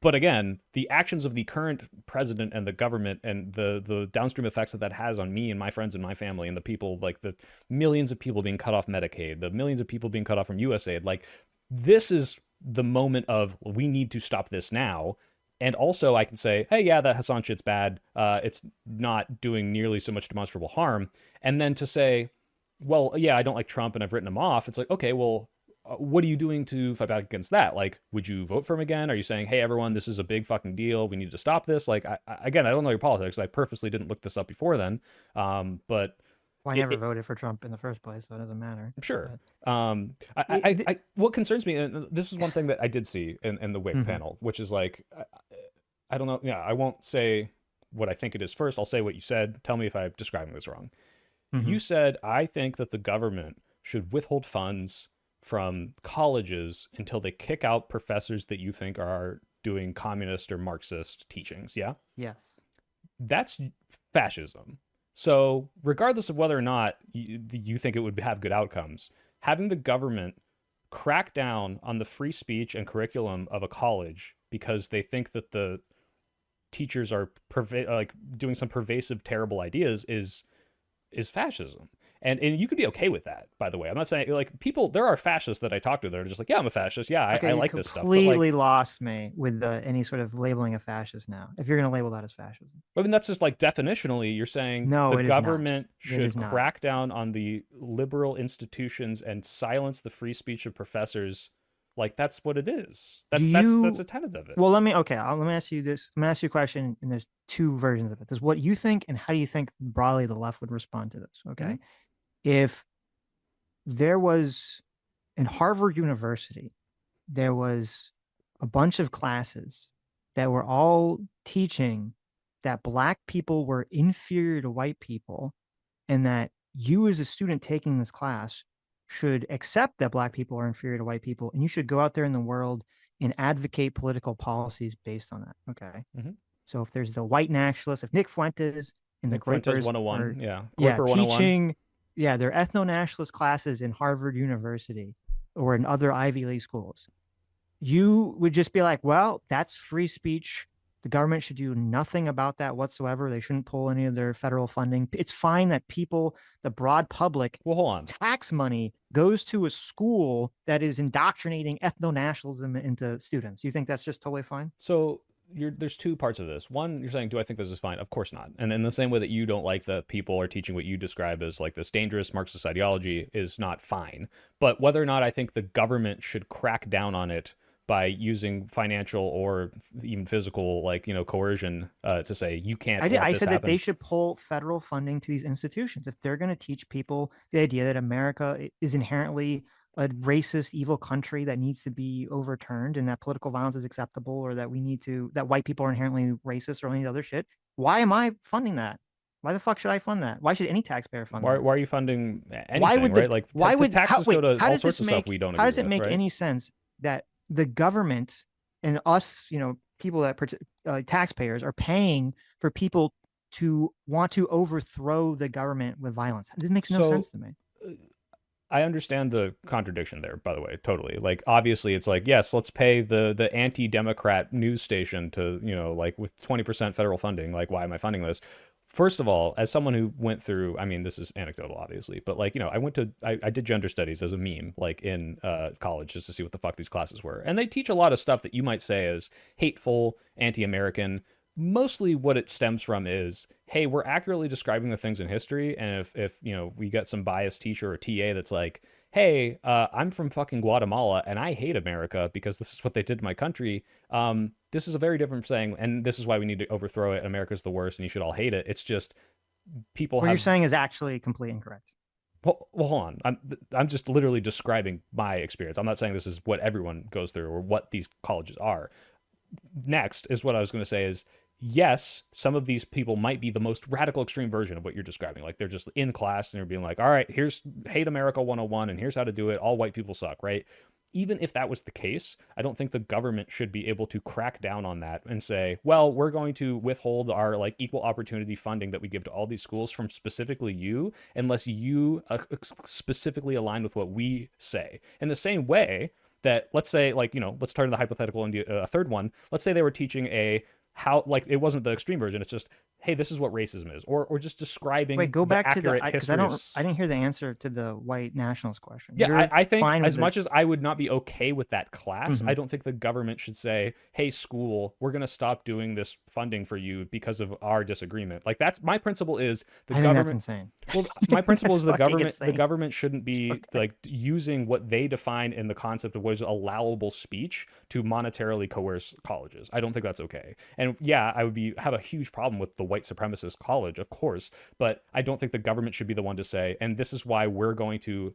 But again, the actions of the current president and the government and the downstream effects that that has on me and my friends and my family and the people, like the millions of people being cut off Medicaid, the millions of people being cut off from USAID, like this is the moment of we need to stop this now. And also, I can say, hey, yeah, that Hassan shit's bad. It's not doing nearly so much demonstrable harm. And then to say, well, yeah, I don't like Trump and I've written him off. It's like, okay, well, what are you doing to fight back against that? Like, would you vote for him again? Are you saying, hey, everyone, this is a big fucking deal. We need to stop this? Like, again, I don't know your politics. I purposely didn't look this up before then. But Well, I never voted for Trump in the first place, so it doesn't matter. sure. But What concerns me, and this is one thing that I did see in the WIC panel, which is like, I don't know. Yeah, I won't say what I think it is first. I'll say what you said. Tell me if I'm describing this wrong. You said, I think that the government should withhold funds from colleges until they kick out professors that you think are doing communist or Marxist teachings. Yeah? yes. That's fascism. So, regardless of whether or not you think it would have good outcomes, having the government crack down on the free speech and curriculum of a college because they think that the teachers are like doing some pervasive, terrible ideas is fascism. And you could be okay with that, by the way. I'm not saying like people. There are fascists that I talk to that are just like, yeah, I'm a fascist. Yeah, Okay, I you like this stuff. But completely like, lost me with any sort of labeling of fascist now. If you're going to label that as fascism, I mean, that's just like definitionally, you're saying no, the it is not. government It is should not. crack down on the liberal institutions and silence the free speech of professors. Like that's what it is. Do That's you? a tenet of it. Well, let me ask you this. Let me ask you a question, and there's two versions of it. There's what you think, and how do you think broadly the left would respond to this? Okay, if there was in Harvard University, there was a bunch of classes that were all teaching that black people were inferior to white people, and that you as a student taking this class should accept that black people are inferior to white people, and you should go out there in the world and advocate political policies based on that. Okay. Mm-hmm. So if there's the white nationalists, if Nick Fuentes and the Nick Fuentes Groypers 101, are, yeah, yeah, Groyper 101. teaching, yeah, their ethno-nationalist classes in Harvard University or in other Ivy League schools, you would just be like, well, that's free speech. The government should do nothing about that whatsoever. They shouldn't pull any of their federal funding. It's fine that people, the broad public, Well, hold on. tax money goes to a school that is indoctrinating ethno-nationalism into students. You think that's just totally fine? So there's two parts of this. One, you're saying, do I think this is fine? Of course not. And in the same way that you don't like that people are teaching what you describe as like this dangerous Marxist ideology is not fine. But whether or not I think the government should crack down on it by using financial or even physical, like, coercion to say you can't. I said that happen. they should pull federal funding to these institutions if they're going to teach people the idea that America is inherently a racist, evil country that needs to be overturned, and that political violence is acceptable, or that that white people are inherently racist or any other shit. Why am I funding that? Why the fuck should I fund that? Why should any taxpayer fund that? Why are you funding anything? Why would right? Like why would taxes go to all sorts of stuff we don't agree with. How does it make right? any sense that the government and us, people that taxpayers are paying for people to want to overthrow the government with violence? This makes no sense to me. I understand the contradiction there, by the way, totally. Like, obviously, it's like, yes, let's pay the anti-democrat news station to, like with 20% federal funding. Like, why am I funding this? First of all, as someone who went through, I mean, this is anecdotal, obviously, but like, I did gender studies as a meme, like in college, just to see what the fuck these classes were. And they teach a lot of stuff that you might say is hateful, anti-American. Mostly what it stems from is, hey, we're accurately describing the things in history. And if we get some biased teacher or TA that's like, hey, I'm from fucking Guatemala and I hate America because this is what they did to my country. This is a very different saying, and this is why we need to overthrow it. America's the worst, and you should all hate it. It's just people What have. you're saying is actually completely incorrect. Well, hold on. I'm just literally describing my experience. I'm not saying this is what everyone goes through or what these colleges are. Next is what I was going to say is, yes, some of these people might be the most radical extreme version of what you're describing. Like they're just in class and they're being like, all right, here's hate America 101 and here's how to do it. All white people suck, right? Even if that was the case, I don't think the government should be able to crack down on that and say, well, we're going to withhold our like equal opportunity funding that we give to all these schools from specifically you, unless you specifically align with what we say. In the same way that, let's say, like, let's turn the hypothetical into a third one. Let's say they were teaching how, like, it wasn't the extreme version. It's just, hey, this is what racism is, or just describing. Wait, go back to the because I didn't hear the answer to the white nationalist question. Yeah, I think as much as I would not be okay with that class, I don't think the government should say, hey, school, we're going to stop doing this funding for you because of our disagreement. Like, that's my principle is the government. That's insane. Well, my principle is the insane. government shouldn't be like using what they define in the concept of what is allowable speech to monetarily coerce colleges. I don't think that's okay. And yeah, I would have a huge problem with the white supremacist college, of course, but I don't think the government should be the one to say, and this is why we're going to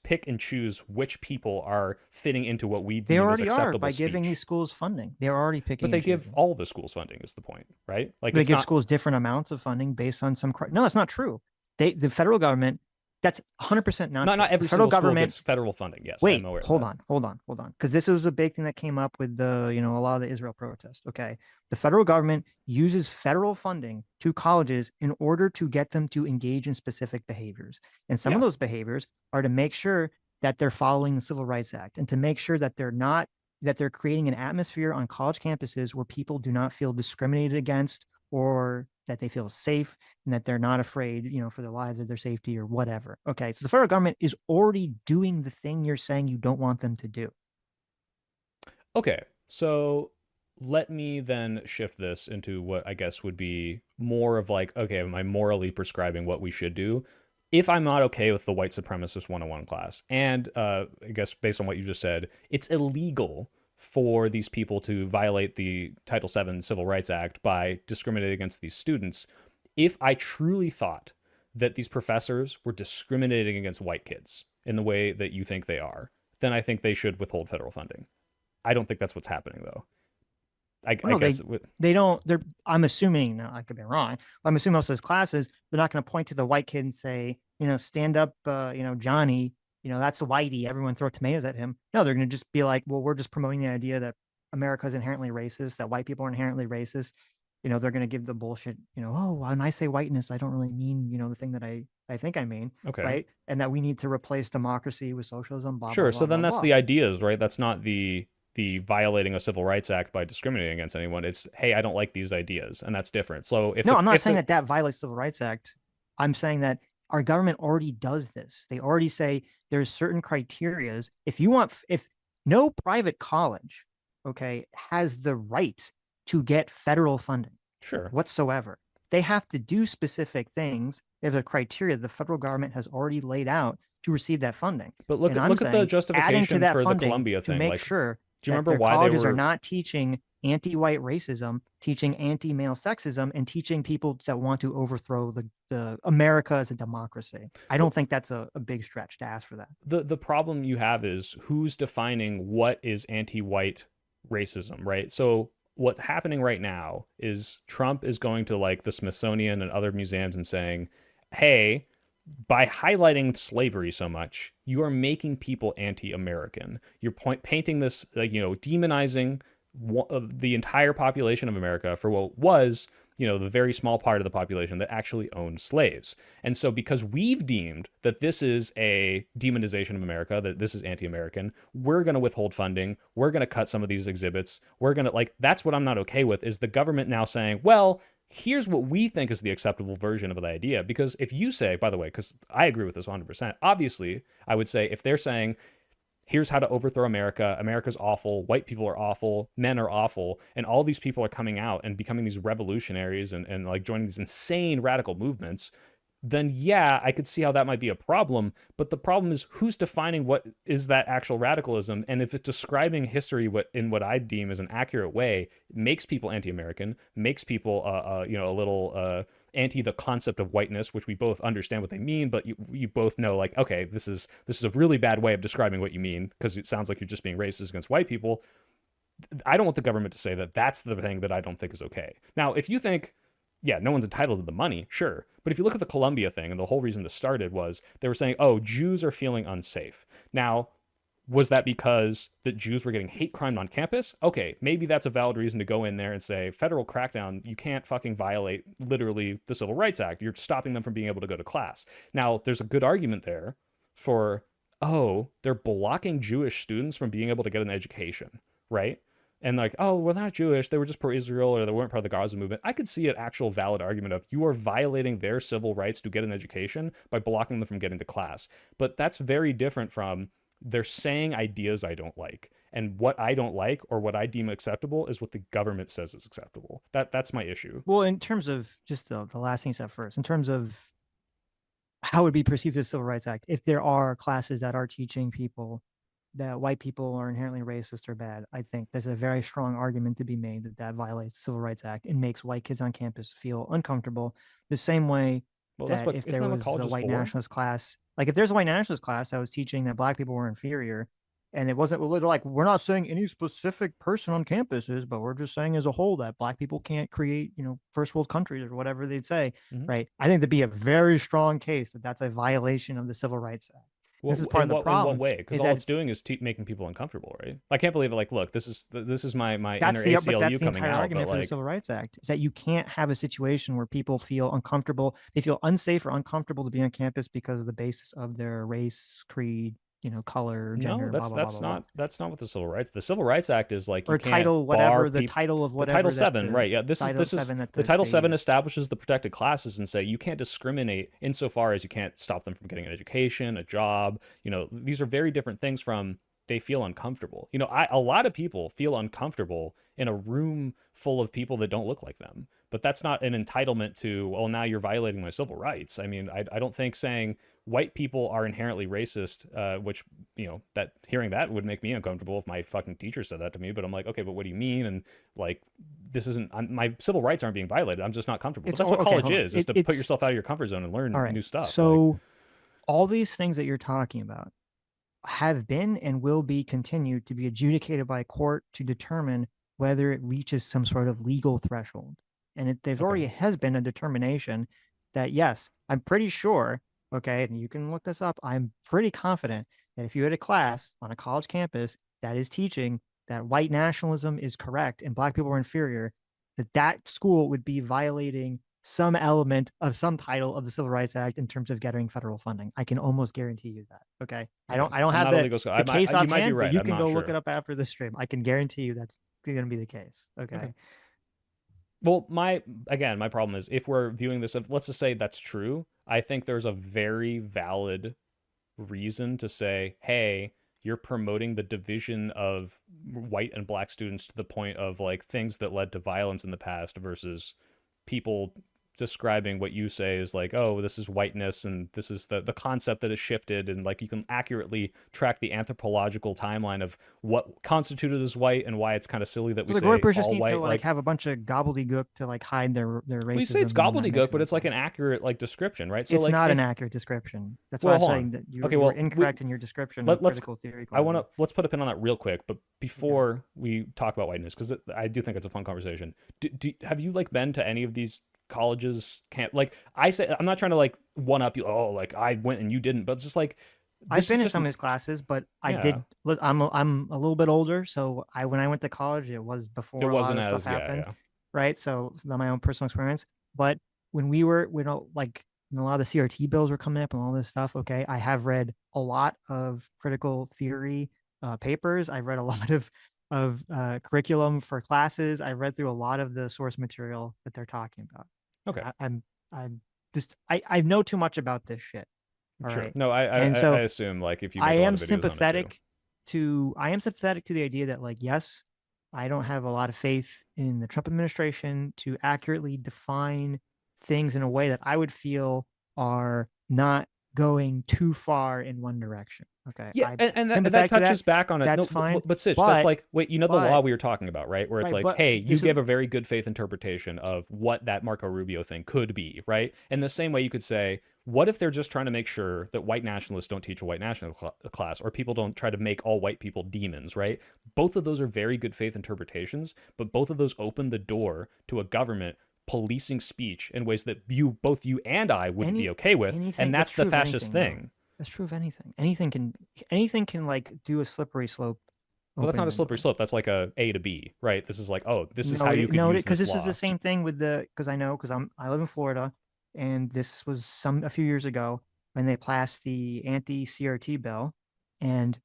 pick and choose which people are fitting into what we deem as acceptable are by speech. giving these schools funding. They're already picking. But they give all the schools funding is the point, right? Like they give schools different amounts of funding based on some. No, that's not true. The federal government. That's 100% not true. Not every federal government gets federal funding. Yes. Wait, hold on. Because this was a big thing that came up with a lot of the Israel protests. Okay. The federal government uses federal funding to colleges in order to get them to engage in specific behaviors. And some of those behaviors are to make sure that they're following the Civil Rights Act and to make sure that they're creating an atmosphere on college campuses where people do not feel discriminated against or that they feel safe and that they're not afraid, for their lives or their safety or whatever. Okay. So the federal government is already doing the thing you're saying you don't want them to do. Okay. So let me then shift this into what I guess would be more of like, okay, am I morally prescribing what we should do? If I'm not okay with the white supremacist 101 class, and I guess based on what you just said, it's illegal for these people to violate the Title VII Civil Rights Act by discriminating against these students. If I truly thought that these professors were discriminating against white kids in the way that you think they are, then I think they should withhold federal funding. I don't think that's what's happening, though. I guess they don't. I'm assuming. Now, I could be wrong. I'm assuming most of those classes, they're not going to point to the white kid and say, stand up, Johnny. That's a whitey. Everyone throw tomatoes at him. No, they're going to just be like, well, we're just promoting the idea that America is inherently racist, that white people are inherently racist. They're going to give the bullshit, oh, when I say whiteness, I don't really mean, the thing that I think I mean. Okay. Right. And that we need to replace democracy with socialism. Blah, sure. Blah, So blah, then blah, that's blah. the ideas, right? That's not the violating a civil rights act by discriminating against anyone. It's, hey, I don't like these ideas. And that's different. So if I'm not saying that violates civil rights act. I'm saying that our government already does this. They already say there's certain criterias. If no private college, okay, has the right to get federal funding, sure, whatsoever, they have to do specific things. There's a criteria the federal government has already laid out to receive that funding. But look at the justification for the Columbia thing. To make sure do you remember why colleges are not teaching anti-white racism, teaching anti-male sexism, and teaching people that want to overthrow the America as a democracy? I don't think that's a big stretch to ask for that. The problem you have is who's defining what is anti-white racism, right? So what's happening right now is Trump is going to like the Smithsonian and other museums and saying, hey, by highlighting slavery so much, you are making people anti-American. You're painting this, demonizing the entire population of America for what was, the very small part of the population that actually owned slaves. And so because we've deemed that this is a demonization of America, that this is anti-American, we're going to withhold funding. We're going to cut some of these exhibits. We're going to that's what I'm not okay with is the government now saying, well, here's what we think is the acceptable version of the idea. Because if you say, by the way, because I agree with this 100%, obviously, I would say if they're saying, here's how to overthrow America, America's awful, white people are awful, men are awful, and all these people are coming out and becoming these revolutionaries and like joining these insane radical movements, then yeah, I could see how that might be a problem. But the problem is who's defining what is that actual radicalism, and if it's describing history in what I deem as an accurate way, it makes people anti-American, makes people a little anti the concept of whiteness, which we both understand what they mean, but you both know like, okay, this is a really bad way of describing what you mean because it sounds like you're just being racist against white people. I don't want the government to say that that's the thing that I don't think is okay. Now, if you think, yeah, no one's entitled to the money, sure. But if you look at the Columbia thing, and the whole reason this started was they were saying, oh, Jews are feeling unsafe. Now, was that because the Jews were getting hate crimed on campus? Okay, maybe that's a valid reason to go in there and say, federal crackdown, you can't fucking violate literally the Civil Rights Act. You're stopping them from being able to go to class. Now, there's a good argument there for, oh, they're blocking Jewish students from being able to get an education, right? And like, oh, well, they're not Jewish. They were just pro-Israel, or they weren't part of the Gaza movement. I could see an actual valid argument of you are violating their civil rights to get an education by blocking them from getting to class. But that's very different from they're saying ideas I don't like. And what I don't like or what I deem acceptable is what the government says is acceptable. That's my issue. Well, in terms of just the last thing you said first, in terms of how it would be perceived as the Civil Rights Act, if there are classes that are teaching people that white people are inherently racist or bad, I think there's a very strong argument to be made that that violates the Civil Rights Act and makes white kids on campus feel uncomfortable. The same way Well, that if isn't there that what was college a is white for? nationalist class, like if there's a white nationalist class that was teaching that black people were inferior, and it wasn't like we're not saying any specific person on campus is, but we're just saying as a whole that black people can't create, first world countries or whatever they'd say, Mhm. right? I think there'd be a very strong case that that's a violation of the Civil Rights Act. This is part of the In problem. what way? Because Is all that it's doing is making people uncomfortable, right? I can't believe it. Like, look, this is my that's inner the but ACLU that's the coming entire out, argument but for the like, Civil Rights Act is that you can't have a situation where people feel uncomfortable, they feel unsafe or uncomfortable to be on campus because of the basis of their race, creed, color, no, gender, blah blah blah blah blah, that's not what the Civil Rights Act is like. You or can't title bar whatever the people. title of The Title whatever that Seven, the right? Yeah, this Title is Seven that the Title they Seven use. establishes the protected classes and say you can't discriminate insofar as you can't stop them from getting an education, a job. These are very different things from they feel uncomfortable. A lot of people feel uncomfortable in a room full of people that don't look like them. But that's not an entitlement to, well, now you're violating my civil rights. I mean, I don't think saying white people are inherently racist, which, that hearing that would make me uncomfortable if my fucking teacher said that to me. But I'm like, okay, but what do you mean? And like, this isn't, my civil rights aren't being violated. I'm just not comfortable. But that's what college is to put yourself out of your comfort zone and learn all right. new stuff. So all these things that you're talking about have been and will be continued to be adjudicated by a court to determine whether it reaches some sort of legal threshold. And there's already has been a determination that, yes, I'm pretty sure, okay, and you can look this up, I'm pretty confident that if you had a class on a college campus that is teaching that white nationalism is correct and black people are inferior, that school would be violating some element of some title of the Civil Rights Act in terms of getting federal funding. I can almost guarantee you that. Okay. I don't I'm have not a legal scholar. the case You might be offhand, right. but you I'm can not go sure. look it up after the stream. I can guarantee you that's going to be the case. Okay. Well, my problem is if we're viewing this, let's just say that's true, I think there's a very valid reason to say, hey, you're promoting the division of white and black students to the point of like things that led to violence in the past versus people describing what you say is like, oh, this is whiteness and this is the concept that has shifted, and like you can accurately track the anthropological timeline of what constituted as white and why it's kind of silly that we the say Goypers just all need white to like have a bunch of gobbledygook to like hide their racism. We say it's gobbledygook, but it's like an accurate like description, right? So it's like not an accurate description. That's why I'm saying that you were incorrect in your description of critical theory. Let's put a pin on that real quick, but before we talk about whiteness, because I do think it's a fun conversation. Have you like been to any of these colleges? Can't like I say I'm not trying to like one up you. Oh, like I went and you didn't, but it's just like I've been in some of his classes, but I did. I'm a little bit older, so when I went to college, it was before a lot of stuff happened, right? So my own personal experience. But when like when a lot of the CRT bills were coming up and all this stuff, okay, I have read a lot of critical theory papers. I've read a lot of curriculum for classes. I read through a lot of the source material that they're talking about. Okay. I know too much about this shit. All Sure. right. No, And I so assume like if you I make a lot am of videos on it too. sympathetic to the idea that, like, yes, I don't have a lot of faith in the Trump administration to accurately define things in a way that I would feel are not going too far in one direction. Okay. Yeah, I'm and that sympathetic to that. touches back on it. That's No, fine. but Sitch, that's But like, wait, you know the law but we were talking about, right? Where it's right, like, but hey, you this is give a very good faith interpretation of what that Marco Rubio thing could be, right? In the same way, you could say, what if they're just trying to make sure that white nationalists don't teach a white national class, or people don't try to make all white people demons, right? Both of those are very good faith interpretations, but both of those open the door to a government policing speech in ways that both you and I wouldn't be okay with, and that's the fascist thing. That's true of anything. Anything can like do a slippery slope. But that's not a Opening the slippery door. slope. That's like a to B, right? This is like, oh, this is No, how you could use because this this is the law. same thing with because I live in Florida, and this was a few years ago when they passed the anti-CRT bill, and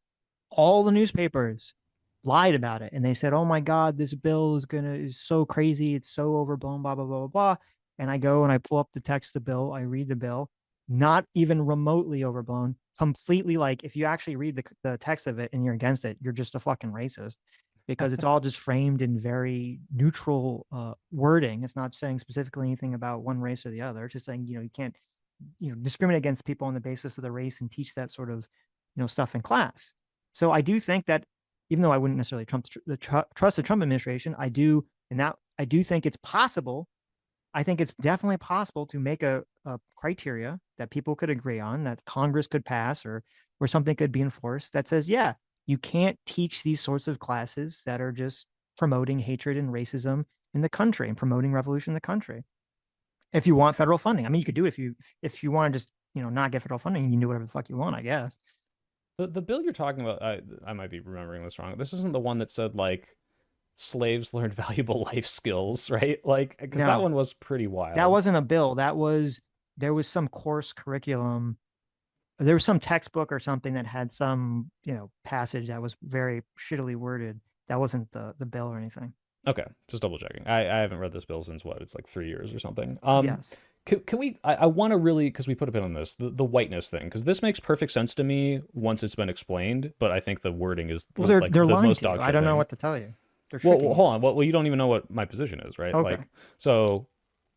all the newspapers lied about it, and they said, "Oh my God, this bill is so crazy, it's so overblown, blah blah blah blah blah." And I go and I pull up the text of the bill, I read the bill, not even remotely overblown, completely, like, if you actually read the text of it and you're against it, you're just a fucking racist, because it's all just framed in very neutral wording. It's not saying specifically anything about one race or the other. It's just saying, you can't, discriminate against people on the basis of the race and teach that sort of, stuff in class. So I do think that, even though I wouldn't necessarily trust the Trump administration, I do think it's possible. I think it's definitely possible to make a criteria that people could agree on, that Congress could pass, or something could be enforced, that says, yeah, you can't teach these sorts of classes that are just promoting hatred and racism in the country and promoting revolution in the country. If you want federal funding, I mean, you could do it if you want to just, not get federal funding, you can do whatever the fuck you want, I guess. The bill you're talking about, I might be remembering this wrong. This isn't the one that said like slaves learned valuable life skills, right? Like, because that No, one was pretty wild. that wasn't a bill. There was some course curriculum. There was some textbook or something that had some, passage that was very shittily worded. That wasn't the bill or anything. Okay, just double checking. I haven't read this bill since what? It's like 3 years or something. Yes. Can we? I want to really, because we put a pin on this, the whiteness thing, because this makes perfect sense to me once it's been explained. But I think the wording is Well, they're like they're the lying most to you. dog I shit don't know thing. what to tell you. They're Well, tricking you. hold on. Well, you don't even know what my position is, right? Okay. Like, so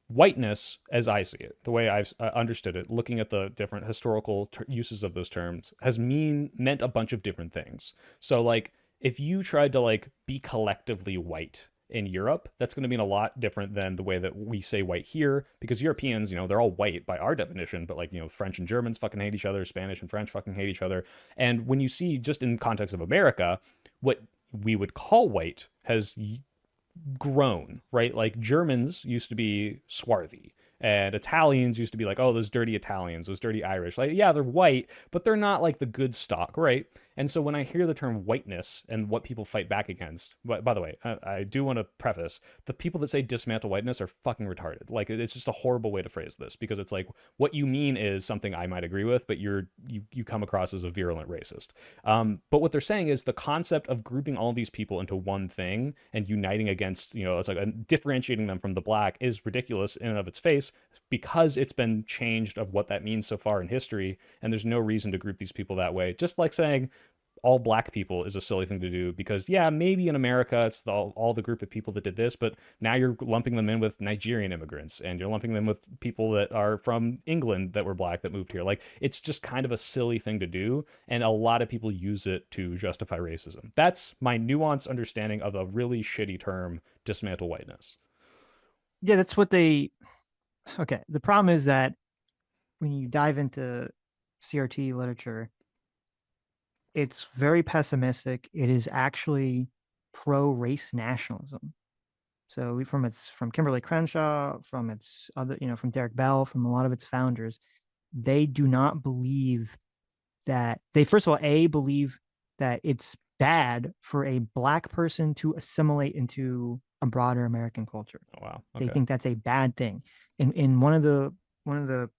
whiteness, as I see it, the way I've understood it, looking at the different historical uses of those terms, has meant a bunch of different things. So, like, if you tried to like be collectively white in Europe, that's going to mean a lot different than the way that we say white here, because Europeans, they're all white by our definition, but like, French and Germans fucking hate each other, Spanish and French fucking hate each other. And when you see just in context of America, what we would call white has grown, right? Like Germans used to be swarthy, and Italians used to be like, oh, those dirty Italians, those dirty Irish. Like, yeah, they're white, but they're not like the good stock, right? And so when I hear the term whiteness and what people fight back against, but by the way, I do want to preface, the people that say dismantle whiteness are fucking retarded. Like, it's just a horrible way to phrase this, because it's like, what you mean is something I might agree with, but you come across as a virulent racist. But what they're saying is the concept of grouping all of these people into one thing and uniting against, it's like differentiating them from the black is ridiculous in and of its face, because it's been changed of what that means so far in history, and there's no reason to group these people that way. Just like saying all black people is a silly thing to do, because yeah, maybe in America it's all the group of people that did this, but now you're lumping them in with Nigerian immigrants, and you're lumping them with people that are from England that were black that moved here. Like, it's just kind of a silly thing to do, and a lot of people use it to justify racism. That's my nuanced understanding of a really shitty term, dismantle whiteness. Yeah, that's what okay. The problem is that when you dive into CRT literature, it's very pessimistic. It is actually pro-race nationalism. So from Kimberly Crenshaw, from its other, from Derek Bell, from a lot of its founders, they do not believe that they, first of all, believe that it's bad for a black person to assimilate into a broader American culture. Oh, wow. Okay. They think that's a bad thing. In one of the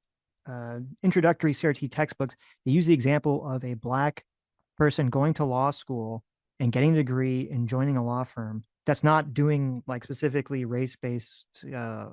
introductory CRT textbooks, they use the example of a black person going to law school and getting a degree and joining a law firm that's not doing like specifically race-based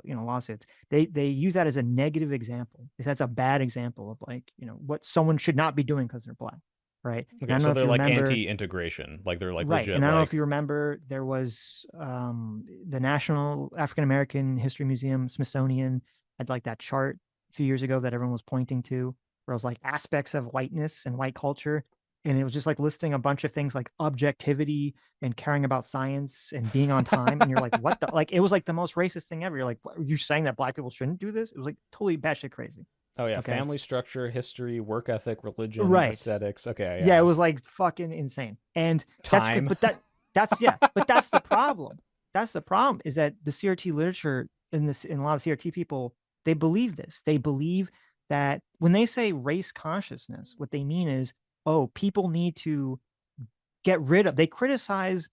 lawsuits. They use that as a negative example. That's a bad example of like, what someone should not be doing because they're black, right? And I Okay, don't know so if they're you like remember, anti-integration, like they're like right? legit And I don't know like if you remember, there was the National African American History Museum, Smithsonian, had like that chart a few years ago that everyone was pointing to, where it was like aspects of whiteness and white culture, and it was just like listing a bunch of things like objectivity and caring about science and being on time, and you're like, what the, like, it was like the most racist thing ever. You're like, what, are you saying that black people shouldn't do this? It was like totally batshit crazy. oh yeah, Okay, family structure, history, work ethic, religion, right. aesthetics. Okay, Yeah, it yeah. was like fucking insane. And that's Time. but that's yeah, but that's the problem. That's the problem, is that the CRT literature in a lot of CRT people, they believe this. They believe that when they say race consciousness, what they mean is, oh, people need to get rid of, they criticize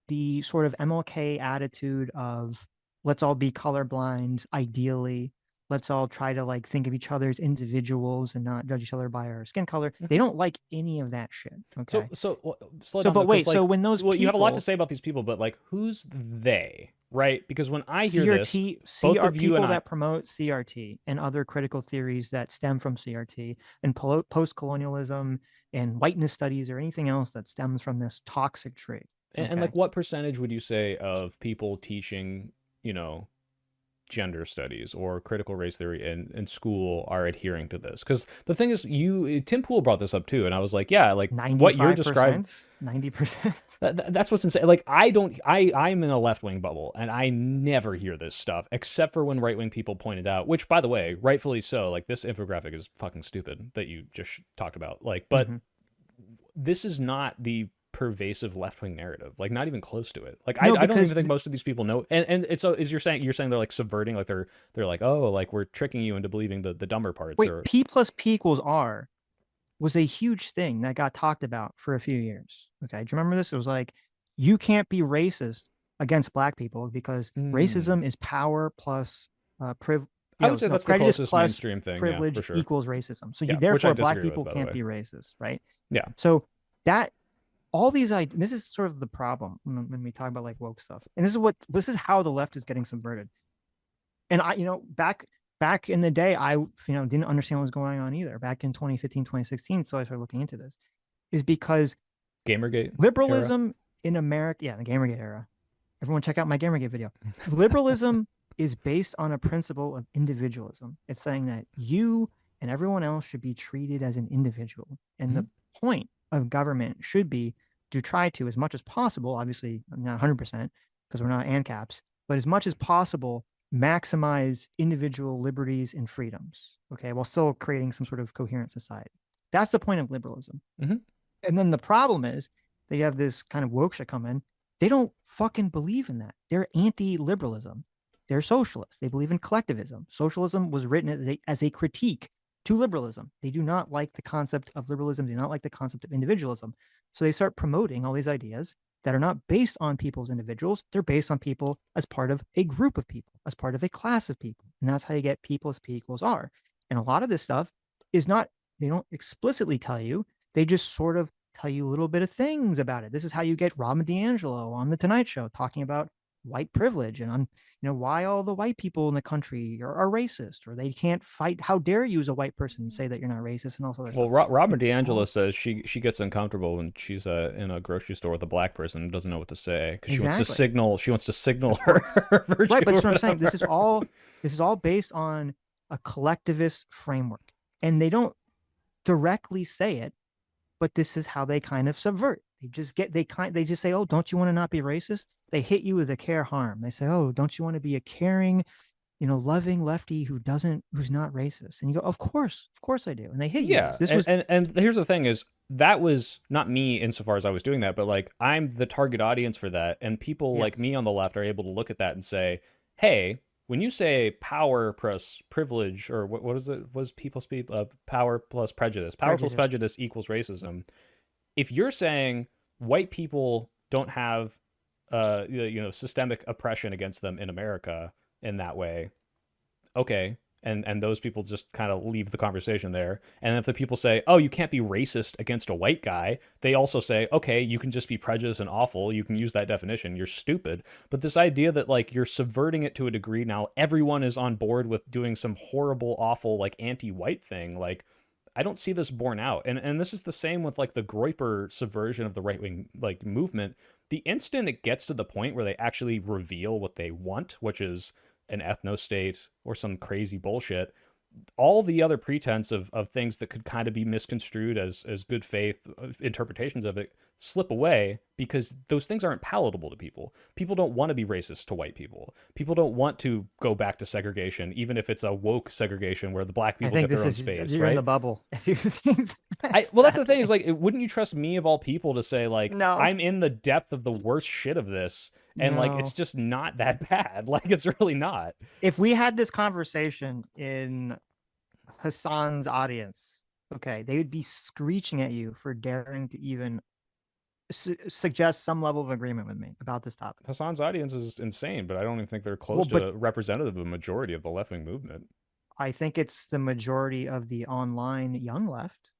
the sort of MLK attitude of let's all be colorblind, ideally. Let's all try to like think of each other as individuals and not judge each other by our skin color. They don't like any of that shit. So Okay. slow So, down but though, 'cause, wait, like, so when those well, you have a lot to people, say about these people, but like, who's they, right? Because when I hear this, CRT, both CR of you and people I, that promote CRT and other critical theories that stem from CRT and post-colonialism and whiteness studies or anything else that stems from this toxic trait. and Okay. like, what percentage would you say of people teaching, gender studies or critical race theory in school are adhering to this? Because the thing is, Tim Pool brought this up too, and I was like, yeah, like what you're describing, 95%, 90%. that's what's insane. Like, I'm in a left-wing bubble, and I never hear this stuff except for when right-wing people point it out, which, by the way, rightfully so. Like, this infographic is fucking stupid that you just talked about. Like, but this is not the pervasive left-wing narrative, like not even close to it. Like, No, I don't because even think most of these people know. And it's so, is you're saying they're like subverting, like they're like, oh, like we're tricking you into believing the dumber parts. wait, Or P plus P equals R was a huge thing that got talked about for a few years. Okay. Do you remember this? It was like, you can't be racist against black people because racism is power plus I would say that's the prejudice closest plus mainstream thing, yeah, for privilege sure. equals racism. So you, Yeah, which I therefore black disagree with, people by the can't way. be racist, right? Yeah. So that all these ideas, this is sort of the problem when we talk about like woke stuff. And this is how the left is getting subverted. And back in the day, I didn't understand what was going on either. Back in 2015, 2016, so I started looking into this, is because Gamergate liberalism era. in America, yeah, the Gamergate era. Everyone check out my Gamergate video. Liberalism is based on a principle of individualism. It's saying that you and everyone else should be treated as an individual. And the point of government should be to try to, as much as possible, obviously not 100%, because we're not ANCAPs, but as much as possible, maximize individual liberties and freedoms, okay, while still creating some sort of coherent society. That's the point of liberalism. And then the problem is they have this kind of woke shit come in. They don't fucking believe in that. They're anti-liberalism. They're socialists. They believe in collectivism. Socialism was written as a critique to liberalism. They do not like the concept of liberalism. They do not like the concept of individualism. So they start promoting all these ideas that are not based on people as individuals. They're based on people as part of a group of people, as part of a class of people. And that's how you get P plus P equals R. And a lot of this stuff is not, they don't explicitly tell you. They just sort of tell you a little bit of things about it. This is how you get Robin DiAngelo on the Tonight Show talking about white privilege and on why all the white people in the country are racist, or they can't fight. How dare you as a white person say that you're not racist, and all this other Well, stuff. Robin DiAngelo says she gets uncomfortable when she's in a grocery store with a black person and doesn't know what to say because she wants to signal her virtue. Right, but that's what I'm saying. This is all based on a collectivist framework, and they don't directly say it, but this is how they kind of subvert. They just say, oh, don't you want to not be racist? They hit you with a care harm. They say, oh, don't you want to be a caring, loving lefty who's not racist? And you go, of course I do. And they hit you. Yeah. And here's the thing is, that was not me insofar as I was doing that, but like, I'm the target audience for that. And people like me on the left are able to look at that and say, hey, when you say power plus privilege, or what is it? Was people speak power plus prejudice? Power plus prejudice equals racism. If you're saying white people don't have systemic oppression against them in America in that way, okay, and those people just kind of leave the conversation there. And if the people say, oh, you can't be racist against a white guy, they also say, okay, you can just be prejudiced and awful, you can use that definition, you're stupid. But this idea that like you're subverting it to a degree, now everyone is on board with doing some horrible, awful, like anti-white thing, like I don't see this borne out. And this is the same with like the Groyper subversion of the right wing like movement. The instant it gets to the point where they actually reveal what they want, which is an ethno state or some crazy bullshit, all the other pretense of things that could kind of be misconstrued as good faith interpretations of it slip away, because those things aren't palatable to people. People don't want to be racist to white people. People don't want to go back to segregation, even if it's a woke segregation where the black I people think get their this own is space, you're in right? the bubble. If you think Well, that's the that thing is way. like, wouldn't you trust me of all people to say like, No, I'm in the depth of the worst shit of this, and like it's no. just not that bad. Like it's really not. If we had this conversation in Hassan's audience, okay, they would be screeching at you for daring to even suggest some level of agreement with me about this topic. Hassan's audience is insane, but I don't even think they're close Well, but to representative of the majority of the left wing movement. I think it's the majority of the online young left.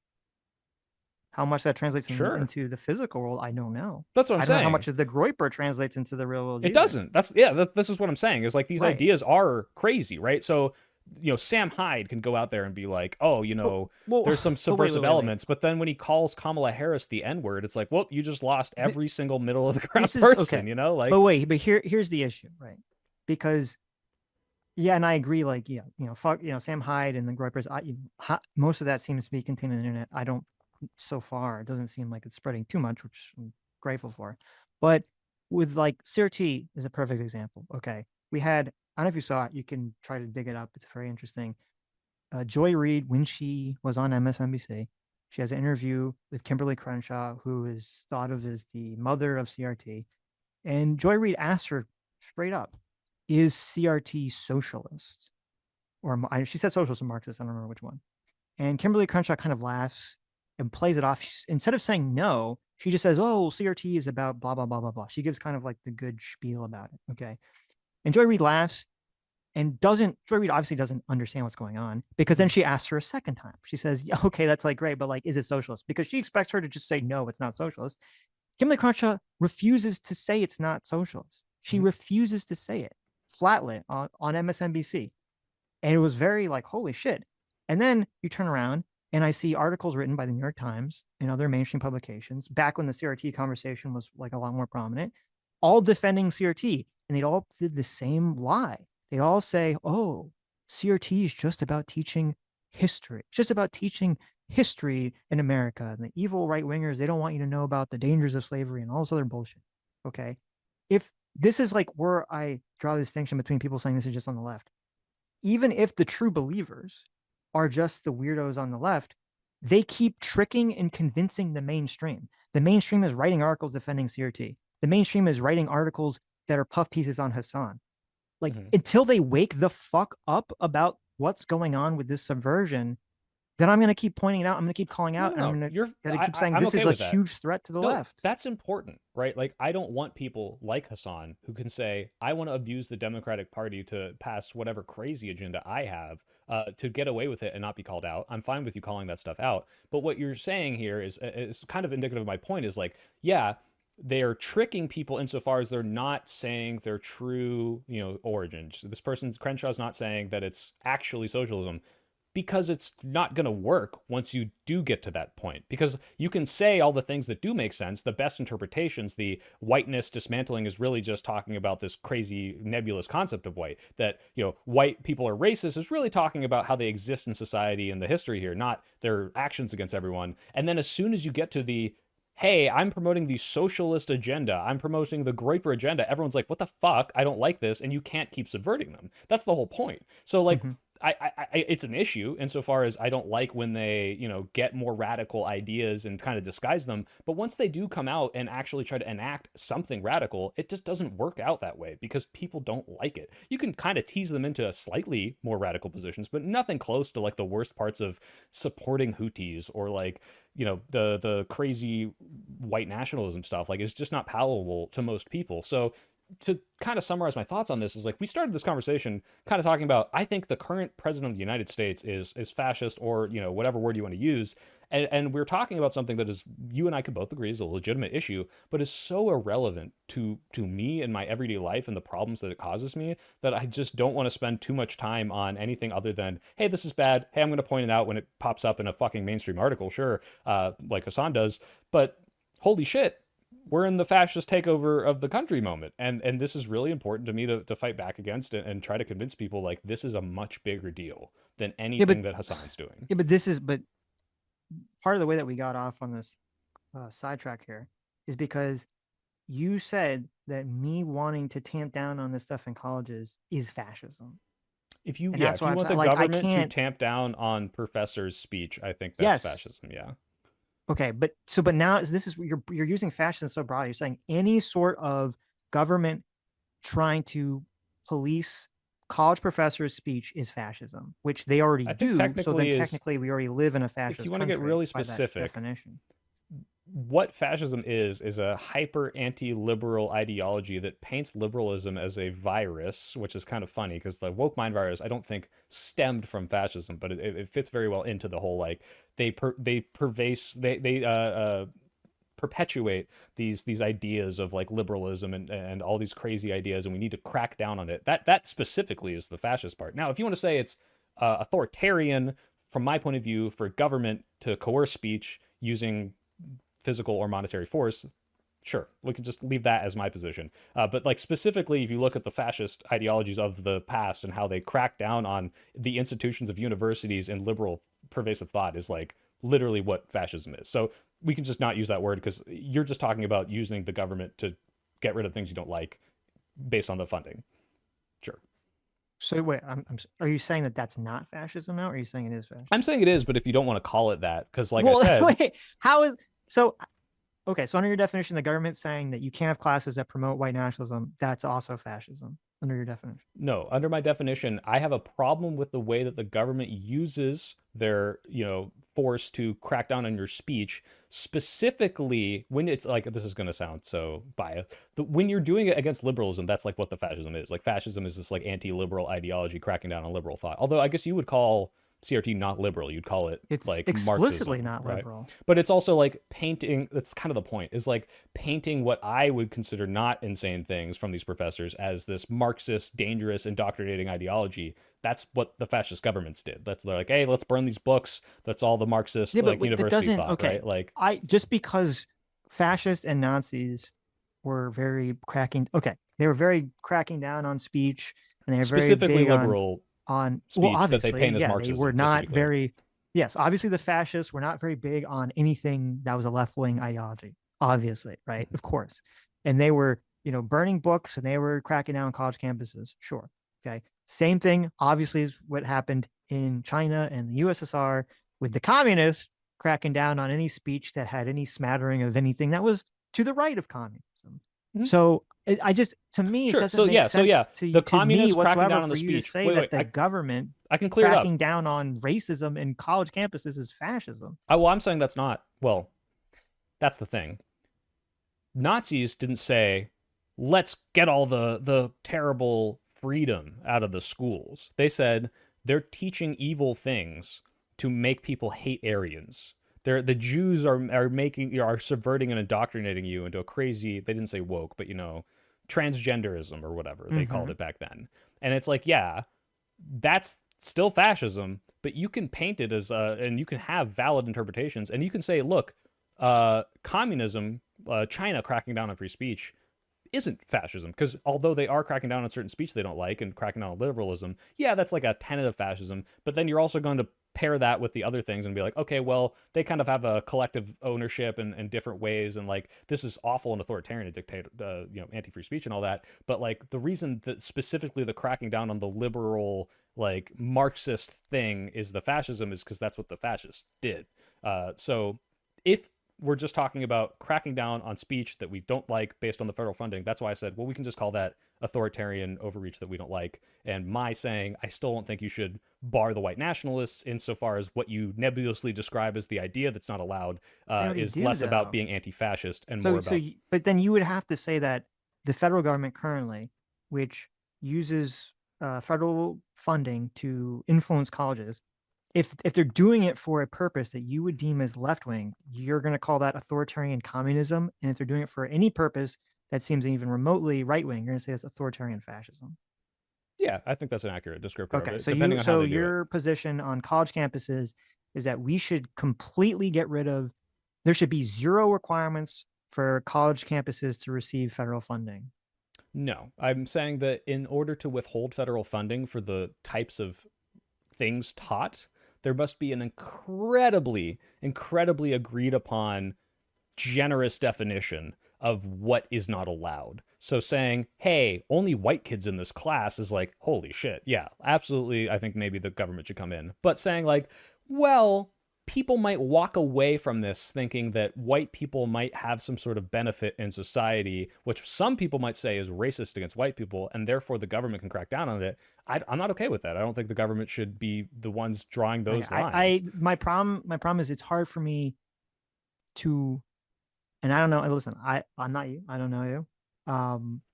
How much that translates Sure. into the physical world, I don't know. That's what I'm I don't know how saying. much of the Groyper translates into the real world. It either. doesn't. That's this is what I'm saying. Is like these Right. ideas are crazy, right? So, you know, Sam Hyde can go out there and be like, oh, you know, Well, there's some but subversive wait. elements, but then when he calls Kamala Harris the N-word, it's like, well, you just lost every single middle of the ground This is person, okay. you know? Like, But wait, but here's the issue, right? Because yeah, and I agree. Like, yeah, fuck, Sam Hyde and the Groypers. Most of that seems to be contained on the internet. I don't. So far, it doesn't seem like it's spreading too much, which I'm grateful for. But with like CRT is a perfect example. Okay, we had. I don't know if you saw it. You can try to dig it up. It's very interesting. Joy Reid, when she was on MSNBC, she has an interview with Kimberly Crenshaw, who is thought of as the mother of CRT. And Joy Reid asked her straight up, is CRT socialist? Or she said socialist or Marxist. I don't remember which one. And Kimberly Crenshaw kind of laughs and plays it off. Instead of saying no, she just says, oh, CRT is about blah, blah, blah, blah, blah. She gives kind of like the good spiel about it. Okay. And Joy Reid laughs and Joy Reid obviously doesn't understand what's going on, because then she asks her a second time. She says, yeah, okay, that's like great, but like, is it socialist? Because she expects her to just say, no, it's not socialist. Kimberly Crenshaw refuses to say it's not socialist. She refuses to say it flatly on MSNBC. And it was very like, holy shit. And then you turn around and I see articles written by the New York Times and other mainstream publications back when the CRT conversation was like a lot more prominent, all defending CRT. And they all did the same lie. They all say, oh, CRT is just about teaching history. It's just about teaching history in America. And the evil right wingers, they don't want you to know about the dangers of slavery and all this other bullshit. Okay. If this is like where I draw the distinction between people saying this is just on the left, even if the true believers are just the weirdos on the left, they keep tricking and convincing the mainstream. The mainstream is writing articles defending CRT. The mainstream is writing articles that are puff pieces on Hassan. Like, until they wake the fuck up about what's going on with this subversion, then I'm going to keep pointing it out. I'm going to keep calling out. And I'm going to keep saying this is a huge threat to the left. That's important, right? Like, I don't want people like Hassan who can say, I want to abuse the Democratic Party to pass whatever crazy agenda I have, to get away with it and not be called out. I'm fine with you calling that stuff out. But what you're saying here is kind of indicative of my point, is like, yeah, they're tricking people insofar as they're not saying their true, origins. This person, Crenshaw's not saying that it's actually socialism, because it's not going to work once you do get to that point. Because you can say all the things that do make sense, the best interpretations, the whiteness dismantling is really just talking about this crazy nebulous concept of white, that, white people are racist is really talking about how they exist in society and the history here, not their actions against everyone. And then as soon as you get to the, hey, I'm promoting the socialist agenda, I'm promoting the Groyper agenda, everyone's like, what the fuck? I don't like this. And you can't keep subverting them. That's the whole point. So like, it's an issue insofar as I don't like when they, get more radical ideas and kind of disguise them. But once they do come out and actually try to enact something radical, it just doesn't work out that way because people don't like it. You can kind of tease them into slightly more radical positions, but nothing close to like the worst parts of supporting Houthis or like, the crazy white nationalism stuff. Like, it's just not palatable to most people. So to kind of summarize my thoughts on this is like we started this conversation kind of talking about I think the current president of the United States is fascist, or whatever word you want to use, and we're talking about something that is, you and I could both agree, is a legitimate issue, but is so irrelevant to me and my everyday life and the problems that it causes me, that I just don't want to spend too much time on anything other than, hey, this is bad, hey, I'm going to point it out when it pops up in a fucking mainstream article, sure, like Hassan does, but holy shit, we're in the fascist takeover of the country moment, and this is really important to me to fight back against it and try to convince people like this is a much bigger deal than anything that Hassan's doing. Yeah, but part of the way that we got off on this sidetrack here is because you said that me wanting to tamp down on this stuff in colleges is fascism. If you And yeah, that's if you why want the like, government to can't. tamp down on professors' speech, I think Yes. that's fascism. Yeah. Okay, but now this is you're using fascism so broadly. You're saying any sort of government trying to police college professors' speech is fascism, which they already I think do. So then technically technically we already live in a fascist if you want to get country really by that specific, definition. what fascism is a hyper anti-liberal ideology that paints liberalism as a virus, which is kind of funny because the woke mind virus I don't think stemmed from fascism, but it fits very well into the whole like they perpetuate these ideas of like liberalism and all these crazy ideas, and we need to crack down on it. That specifically is the fascist part. Now, if you want to say it's authoritarian from my point of view for government to coerce speech using physical or monetary force, sure, we can just leave that as my position. But like specifically, if you look at the fascist ideologies of the past and how they crack down on the institutions of universities and liberal pervasive thought, is like literally what fascism is. So we can just not use that word because you're just talking about using the government to get rid of things you don't like based on the funding. Sure. So wait, are you saying that that's not fascism now? Or are you saying it is fascism? I'm saying it is, but if you don't want to call it that, because like I said, wait, how is so? Okay, so under your definition, the government saying that you can't have classes that promote white nationalism, that's also fascism under your definition. No, under my definition, I have a problem with the way that the government uses their, force to crack down on your speech, specifically when it's like, this is going to sound so biased, but when you're doing it against liberalism, that's like what the fascism is. Like fascism is this like anti-liberal ideology cracking down on liberal thought. Although I guess you would call CRT not liberal, you'd call it It's like explicitly Marxism, not right? liberal. But it's also like painting, that's kind of the point, is like painting what I would consider not insane things from these professors as this Marxist, dangerous, indoctrinating ideology. That's what the fascist governments did. They're like, hey, let's burn these books. That's all the Marxist like university thought, right? Like just because fascists and Nazis were very cracking down on speech, and they were specifically very big liberal on speech that they paint as Marxism. They were not very. Yes, obviously the fascists were not very big on anything that was a left-wing ideology. Obviously, right? Of course, and they were burning books and they were cracking down on college campuses. Sure, okay. Same thing, obviously, is what happened in China and the USSR with the communists cracking down on any speech that had any smattering of anything that was to the right of communism. Mm-hmm. So I just, to me, sure. it doesn't make sense the communists cracking down on the for you speech. to say that the government I can clear cracking it up. down on racism in college campuses is fascism. Well, I'm saying that's not. Well, that's the thing. Nazis didn't say, let's get all the terrible freedom out of the schools. They said they're teaching evil things to make people hate Aryans. The Jews are subverting and indoctrinating you into a crazy, they didn't say woke, but transgenderism or whatever they called it back then. And it's like, yeah, that's still fascism, but you can paint it as and you can have valid interpretations, and you can say, look, communism, China cracking down on free speech isn't fascism, because although they are cracking down on certain speech they don't like and cracking down on liberalism, yeah, that's like a tenet of fascism, but then you're also going to pair that with the other things and be like, okay, well, they kind of have a collective ownership in different ways, and like this is awful and authoritarian to dictate anti-free speech and all that, but like the reason that specifically the cracking down on the liberal like Marxist thing is the fascism is because that's what the fascists did. So if we're just talking about cracking down on speech that we don't like based on the federal funding, that's why I said, well, we can just call that authoritarian overreach that we don't like. And my saying, I still don't think you should bar the white nationalists insofar as what you nebulously describe as the idea that's not allowed is less about being anti-fascist and more about... but then you would have to say that the federal government currently, which uses federal funding to influence colleges, if they're doing it for a purpose that you would deem as left wing, you're going to call that authoritarian communism. And if they're doing it for any purpose that seems even remotely right wing, you're going to say it's authoritarian fascism. Yeah, I think that's an accurate descriptor of Okay, it, so depending on how they do it. your position on college campuses is that we should completely get rid of. There should be zero requirements for college campuses to receive federal funding. No, I'm saying that in order to withhold federal funding for the types of things taught, there must be an incredibly, incredibly agreed upon generous definition of what is not allowed. So saying, hey, only white kids in this class is like, holy shit. Yeah, absolutely. I think maybe the government should come in. But saying, like, well, people might walk away from this thinking that white people might have some sort of benefit in society, which some people might say is racist against white people, and therefore the government can crack down on it. I'm not okay with that. I don't think the government should be the ones drawing those lines. My problem is it's hard for me to, and I don't know. Listen, I'm not you. I don't know you.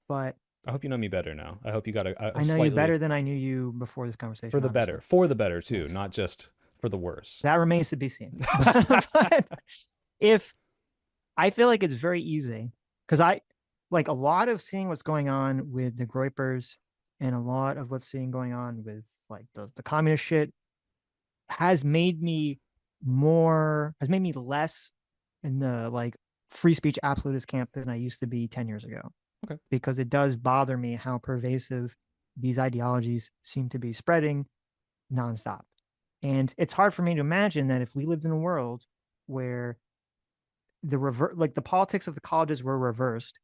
But I hope you know me better now. I hope you got I know you better than I knew you before this conversation. For the better. For the better too, not just for the worse. That remains to be seen. But if I feel like it's very easy, because I like a lot of seeing what's going on with the Groypers and a lot of what's seeing going on with like the communist shit has made me less in the like free speech absolutist camp than I used to be 10 years ago. Okay. Because it does bother me how pervasive these ideologies seem to be spreading nonstop. And it's hard for me to imagine that if we lived in a world where the politics of the colleges were reversed,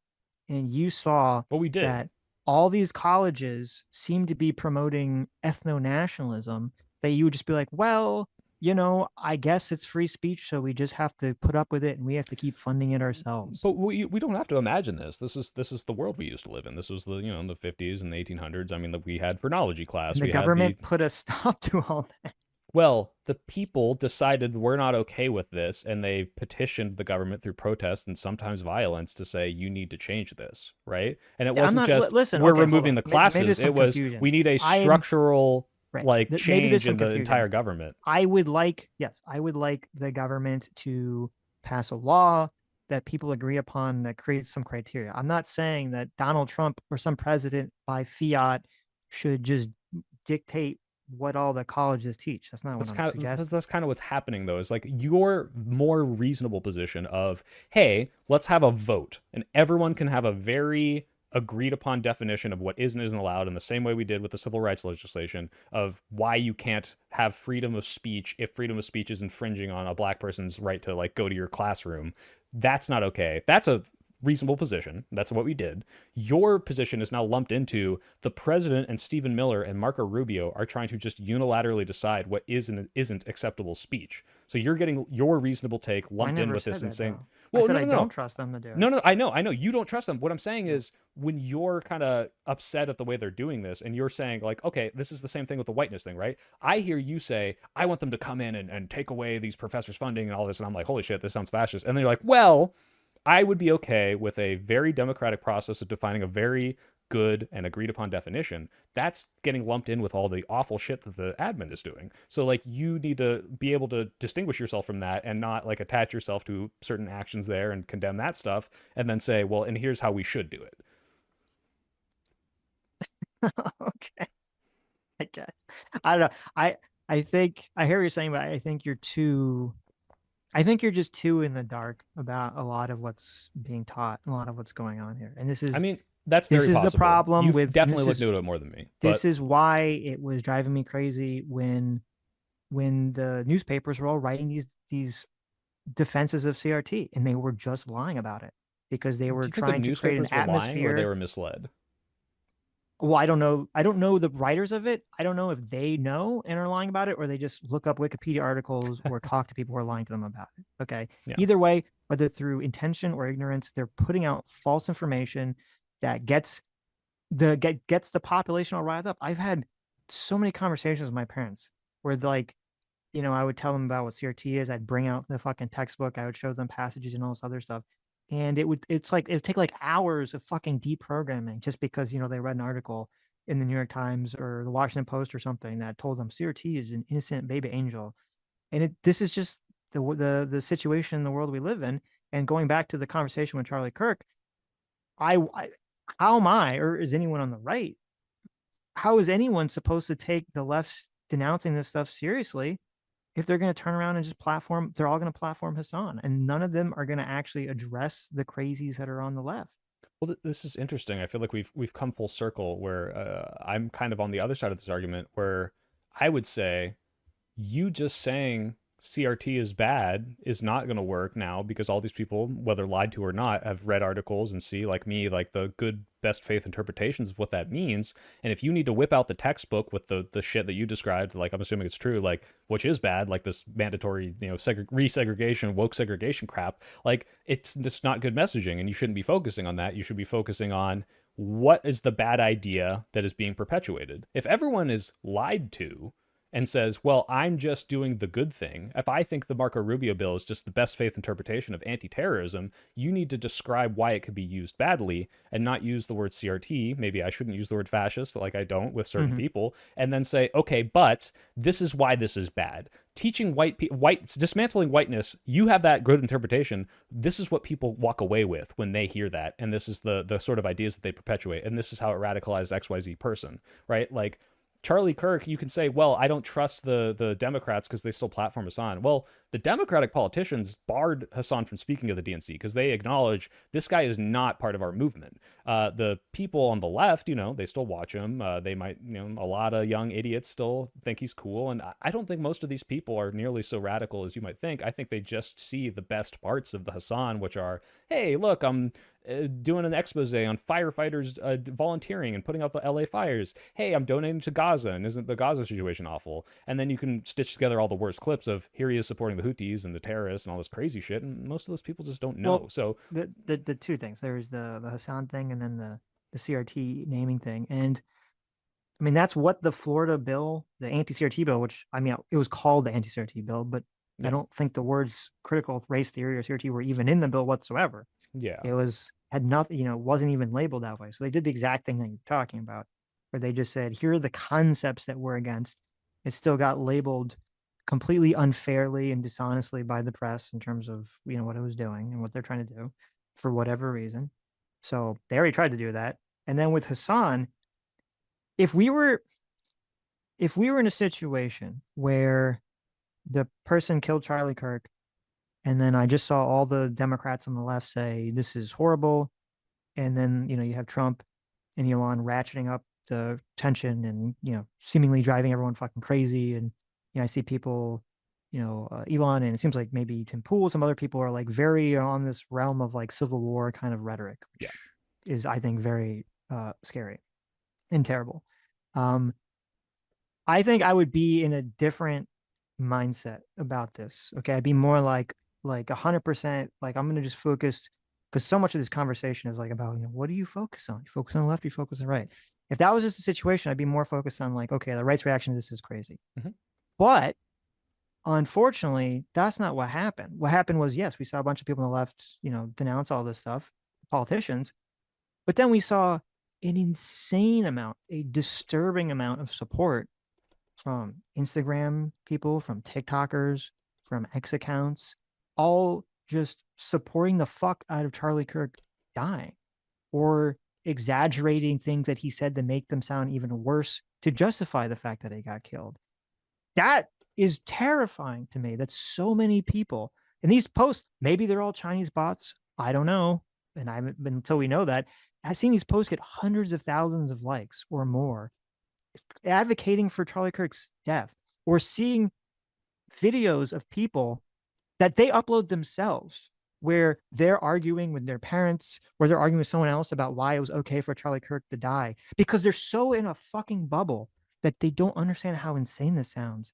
and you saw But we did. that all these colleges seem to be promoting ethno-nationalism, that you would just be like, well, I guess it's free speech, so we just have to put up with it and we have to keep funding it ourselves. But we don't have to imagine this. This is the world we used to live in. This was the in the 50s and the 1800s. I mean, we had phrenology class. And the government put a stop to all that. Well, the people decided we're not okay with this, and they petitioned the government through protest and sometimes violence to say you need to change this, right? And it wasn't we're removing the classes. It was we need a structural change in the entire government. I would like the government to pass a law that people agree upon that creates some criteria. I'm not saying that Donald Trump or some president by fiat should just dictate what all the colleges teach. That's not what I'm suggesting. That's kind of what's happening, though, is like your more reasonable position of, hey, let's have a vote and everyone can have a very agreed upon definition of what is and isn't allowed, in the same way we did with the civil rights legislation of why you can't have freedom of speech if freedom of speech is infringing on a black person's right to like go to your classroom. That's not okay. That's a reasonable position. That's what we did. Your position is now lumped into the president and Stephen Miller and Marco Rubio are trying to just unilaterally decide what is and isn't acceptable speech. So you're getting your reasonable take lumped in with this and saying, well, I don't trust them to do it. No, I know. You don't trust them. What I'm saying is when you're kind of upset at the way they're doing this and you're saying like, okay, this is the same thing with the whiteness thing, right? I hear you say, I want them to come in and take away these professors' funding and all this. And I'm like, holy shit, this sounds fascist. And then you're like, well, I would be okay with a very democratic process of defining a very good and agreed upon definition. That's getting lumped in with all the awful shit that the admin is doing. So like you need to be able to distinguish yourself from that and not like attach yourself to certain actions there and condemn that stuff and then say, well, and here's how we should do it. Okay. I guess. I don't know. I think I hear what you're saying, but I think you're just too in the dark about a lot of what's being taught, a lot of what's going on here. And this is, I mean, that's very possible. This is the problem. You've definitely looked into it more than me. This is why it was driving me crazy when the newspapers were all writing these defenses of CRT, and they were just lying about it because they were trying to create an atmosphere. Or they were misled. Well, I don't know. I don't know the writers of it. I don't know if they know and are lying about it, or they just look up Wikipedia articles or talk to people who are lying to them about it. Okay. Yeah. Either way, whether through intention or ignorance, they're putting out false information that gets the population all riled up. I've had so many conversations with my parents where like, I would tell them about what CRT is. I'd bring out the fucking textbook. I would show them passages and all this other stuff. and it's like it would take like hours of fucking deprogramming just because they read an article in the New York Times or the Washington Post or something that told them CRT is an innocent baby angel. And this is just the situation in the world we live in. And going back to the conversation with Charlie Kirk, I how am I, or is anyone on the right, how is anyone supposed to take the left's denouncing this stuff seriously if they're going to turn around and just platform? They're all going to platform Hassan, and none of them are going to actually address the crazies that are on the left. Well, this is interesting. I feel like we've come full circle where I'm kind of on the other side of this argument, where I would say you just saying CRT is bad is not going to work now, because all these people, whether lied to or not, have read articles and see, like me, like the good best faith interpretations of what that means. And if you need to whip out the textbook with the shit that you described, like I'm assuming it's true, like which is bad, like this mandatory, resegregation, woke segregation crap, like it's just not good messaging, and you shouldn't be focusing on that. You should be focusing on what is the bad idea that is being perpetuated. If everyone is lied to and says, well, I'm just doing the good thing. If I think the Marco Rubio bill is just the best faith interpretation of anti-terrorism, you need to describe why it could be used badly and not use the word CRT. Maybe I shouldn't use the word fascist, but like I don't with certain people, and then say, okay, but this is why this is bad. Teaching dismantling whiteness, you have that good interpretation. This is what people walk away with when they hear that. And this is the sort of ideas that they perpetuate. And this is how it radicalized XYZ person, right? Like, Charlie Kirk, you can say, well, I don't trust the Democrats because they still platform Hassan. Well, the Democratic politicians barred Hassan from speaking of the DNC because they acknowledge this guy is not part of our movement. The people on the left, they still watch him. They might, a lot of young idiots still think he's cool. And I don't think most of these people are nearly so radical as you might think. I think they just see the best parts of the Hassan, which are, hey, look, I'm doing an expose on firefighters volunteering and putting out the LA fires. Hey, I'm donating to Gaza, and isn't the Gaza situation awful? And then you can stitch together all the worst clips of here he is supporting the Houthis and the terrorists and all this crazy shit, and most of those people just don't know. Well, so the two things, there's the Hassan thing and then the CRT naming thing. And I mean, that's what the Florida bill, the anti-CRT bill, which I mean, it was called the anti-CRT bill, but I don't think the words critical race theory or CRT were even in the bill whatsoever. Yeah. It had nothing, wasn't even labeled that way. So they did the exact thing that you're talking about, where they just said, here are the concepts that we're against. It still got labeled completely unfairly and dishonestly by the press in terms of, what it was doing and what they're trying to do for whatever reason. So they already tried to do that. And then with Hassan, if we were in a situation where the person killed Charlie Kirk, and then I just saw all the Democrats on the left say this is horrible, and then you have Trump and Elon ratcheting up the tension and seemingly driving everyone fucking crazy, and I see people, Elon, and it seems like maybe Tim Pool, some other people are like very on this realm of like Civil War kind of rhetoric, which is, I think, very scary and terrible. I think I would be in a different mindset about this. Okay, I'd be more like 100%. Like I'm gonna just focus, because so much of this conversation is like about what do you focus on? You focus on the left, you focus on the right. If that was just a situation, I'd be more focused on like, okay, the right's reaction to this is crazy. But unfortunately, that's not what happened. What happened was, yes, we saw a bunch of people on the left, denounce all this stuff, politicians, but then we saw an insane amount, a disturbing amount of support from Instagram people, from TikTokers, from X accounts, all just supporting the fuck out of Charlie Kirk dying, or exaggerating things that he said to make them sound even worse to justify the fact that he got killed. That is terrifying to me. That so many people, and these posts, maybe they're all Chinese bots. I don't know. And I haven't been, until we know that, I've seen these posts get hundreds of thousands of likes or more, advocating for Charlie Kirk's death, or seeing videos of people that they upload themselves where they're arguing with their parents, or they're arguing with someone else about why it was okay for Charlie Kirk to die, because they're so in a fucking bubble that they don't understand how insane this sounds.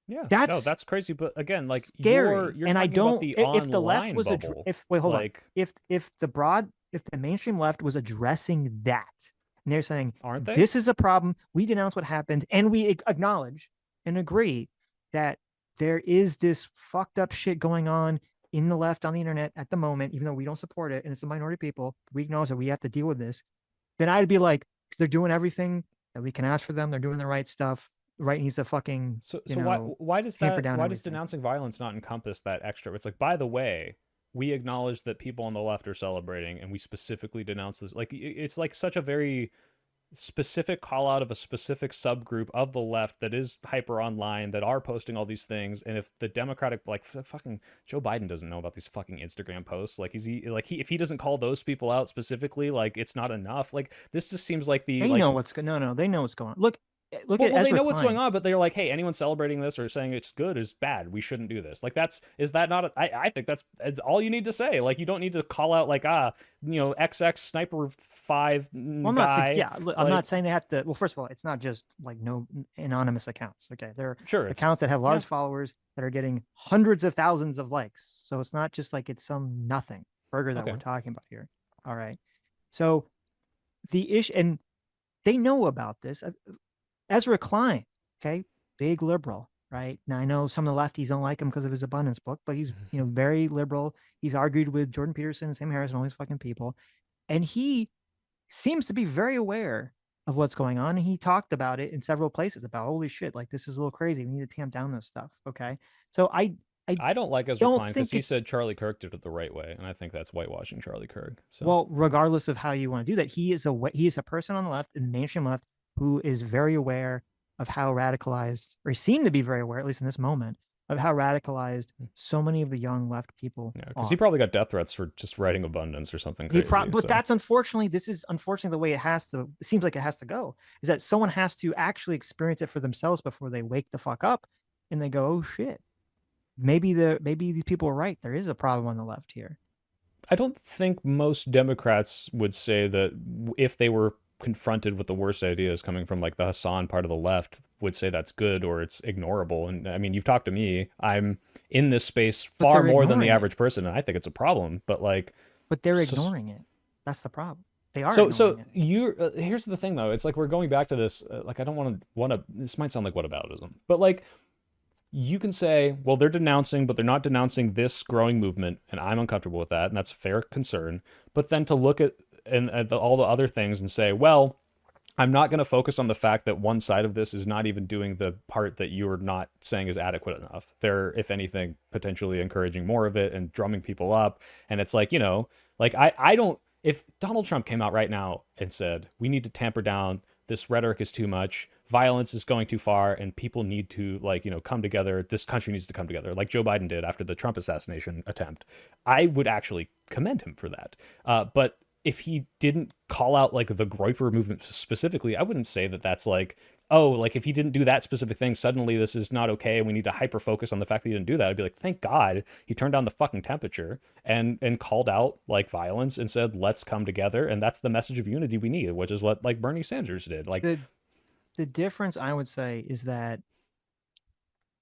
Yeah, that's crazy. But again, like scary. you're And I talking about don't. the If the left online was bubble. wait, hold like, on. If the mainstream left was addressing that, and they're saying, aren't they? this is a problem, we denounce what happened, and we acknowledge and agree that there is this fucked up shit going on in the left on the internet at the moment, even though we don't support it and it's a minority of people, we acknowledge that we have to deal with this, then I'd be like, they're doing everything that we can ask for them. They're doing the right stuff. The right needs to fucking, So you so know, why does tamper that down why does everything. denouncing violence not encompass that extra? It's like, by the way, we acknowledge that people on the left are celebrating, and we specifically denounce this. Like it's like such a very specific call out of a specific subgroup of the left that is hyper online, that are posting all these things. And if the Democratic, like fucking Joe Biden doesn't know about these fucking Instagram posts, like if he doesn't call those people out specifically, like it's not enough. Like this just seems like They know what's going. No, they know what's going on. Look well, at they Ezra know what's Klein. going on, but they're like, hey, anyone celebrating this or saying it's good is bad. We shouldn't do this. Like, is that not, I think that's all you need to say. Like, you don't need to call out, like, XX Sniper 5 Well, I'm guy. not saying, I'm not saying they have to. Well, first of all, it's not just like no anonymous accounts. Okay. They're sure, accounts that have large followers that are getting hundreds of thousands of likes. So it's not just like it's some nothing burger that we're talking about here. All right. So the issue, and they know about this. Ezra Klein, okay, big liberal, right? Now I know some of the lefties don't like him because of his abundance book, but he's very liberal. He's argued with Jordan Peterson, Sam Harris, and all these fucking people, and he seems to be very aware of what's going on. And he talked about it in several places about, holy shit, like this is a little crazy. We need to tamp down this stuff. Okay, so I don't like Ezra Klein because he said Charlie Kirk did it the right way, and I think that's whitewashing Charlie Kirk. So. Well, regardless of how you want to do that, he is a person on the left, in the mainstream left, who is very aware of how radicalized, or seem to be very aware, at least in this moment, of how radicalized so many of the young left people are. Because he probably got death threats for just writing abundance or something crazy. But that's unfortunately, this is unfortunately the way it seems like it has to go, is that someone has to actually experience it for themselves before they wake the fuck up and they go, oh shit, maybe these people are right. There is a problem on the left here. I don't think most Democrats would say that if they were confronted with the worst ideas coming from like the Hassan part of the left would say that's good or it's ignorable. And I mean, you've talked to me. I'm in this space far more than the average person, and I think it's a problem. But they're ignoring it. That's the problem. They are. So here's the thing, though. It's like we're going back to this. Like I don't want to. This might sound like whataboutism, but like. You can say, well, they're denouncing, but they're not denouncing this growing movement, and I'm uncomfortable with that, and that's a fair concern. But then to look at all the other things and say, well, I'm not going to focus on the fact that one side of this is not even doing the part that you're not saying is adequate enough. They're, if anything, potentially encouraging more of it and drumming people up. And it's like, like I don't, if Donald Trump came out right now and said, we need to tamper down, this rhetoric is too much, violence is going too far, and people need to come together, this country needs to come together, like Joe Biden did after the Trump assassination attempt, I would actually commend him for that. But if he didn't call out like the Groyper movement specifically, I wouldn't say that that's like, oh, like if he didn't do that specific thing, suddenly this is not okay and we need to hyper focus on the fact that he didn't do that. I'd be like, thank God he turned down the fucking temperature and called out like violence and said, let's come together. And that's the message of unity we need, which is what like Bernie Sanders did. Like the difference I would say is that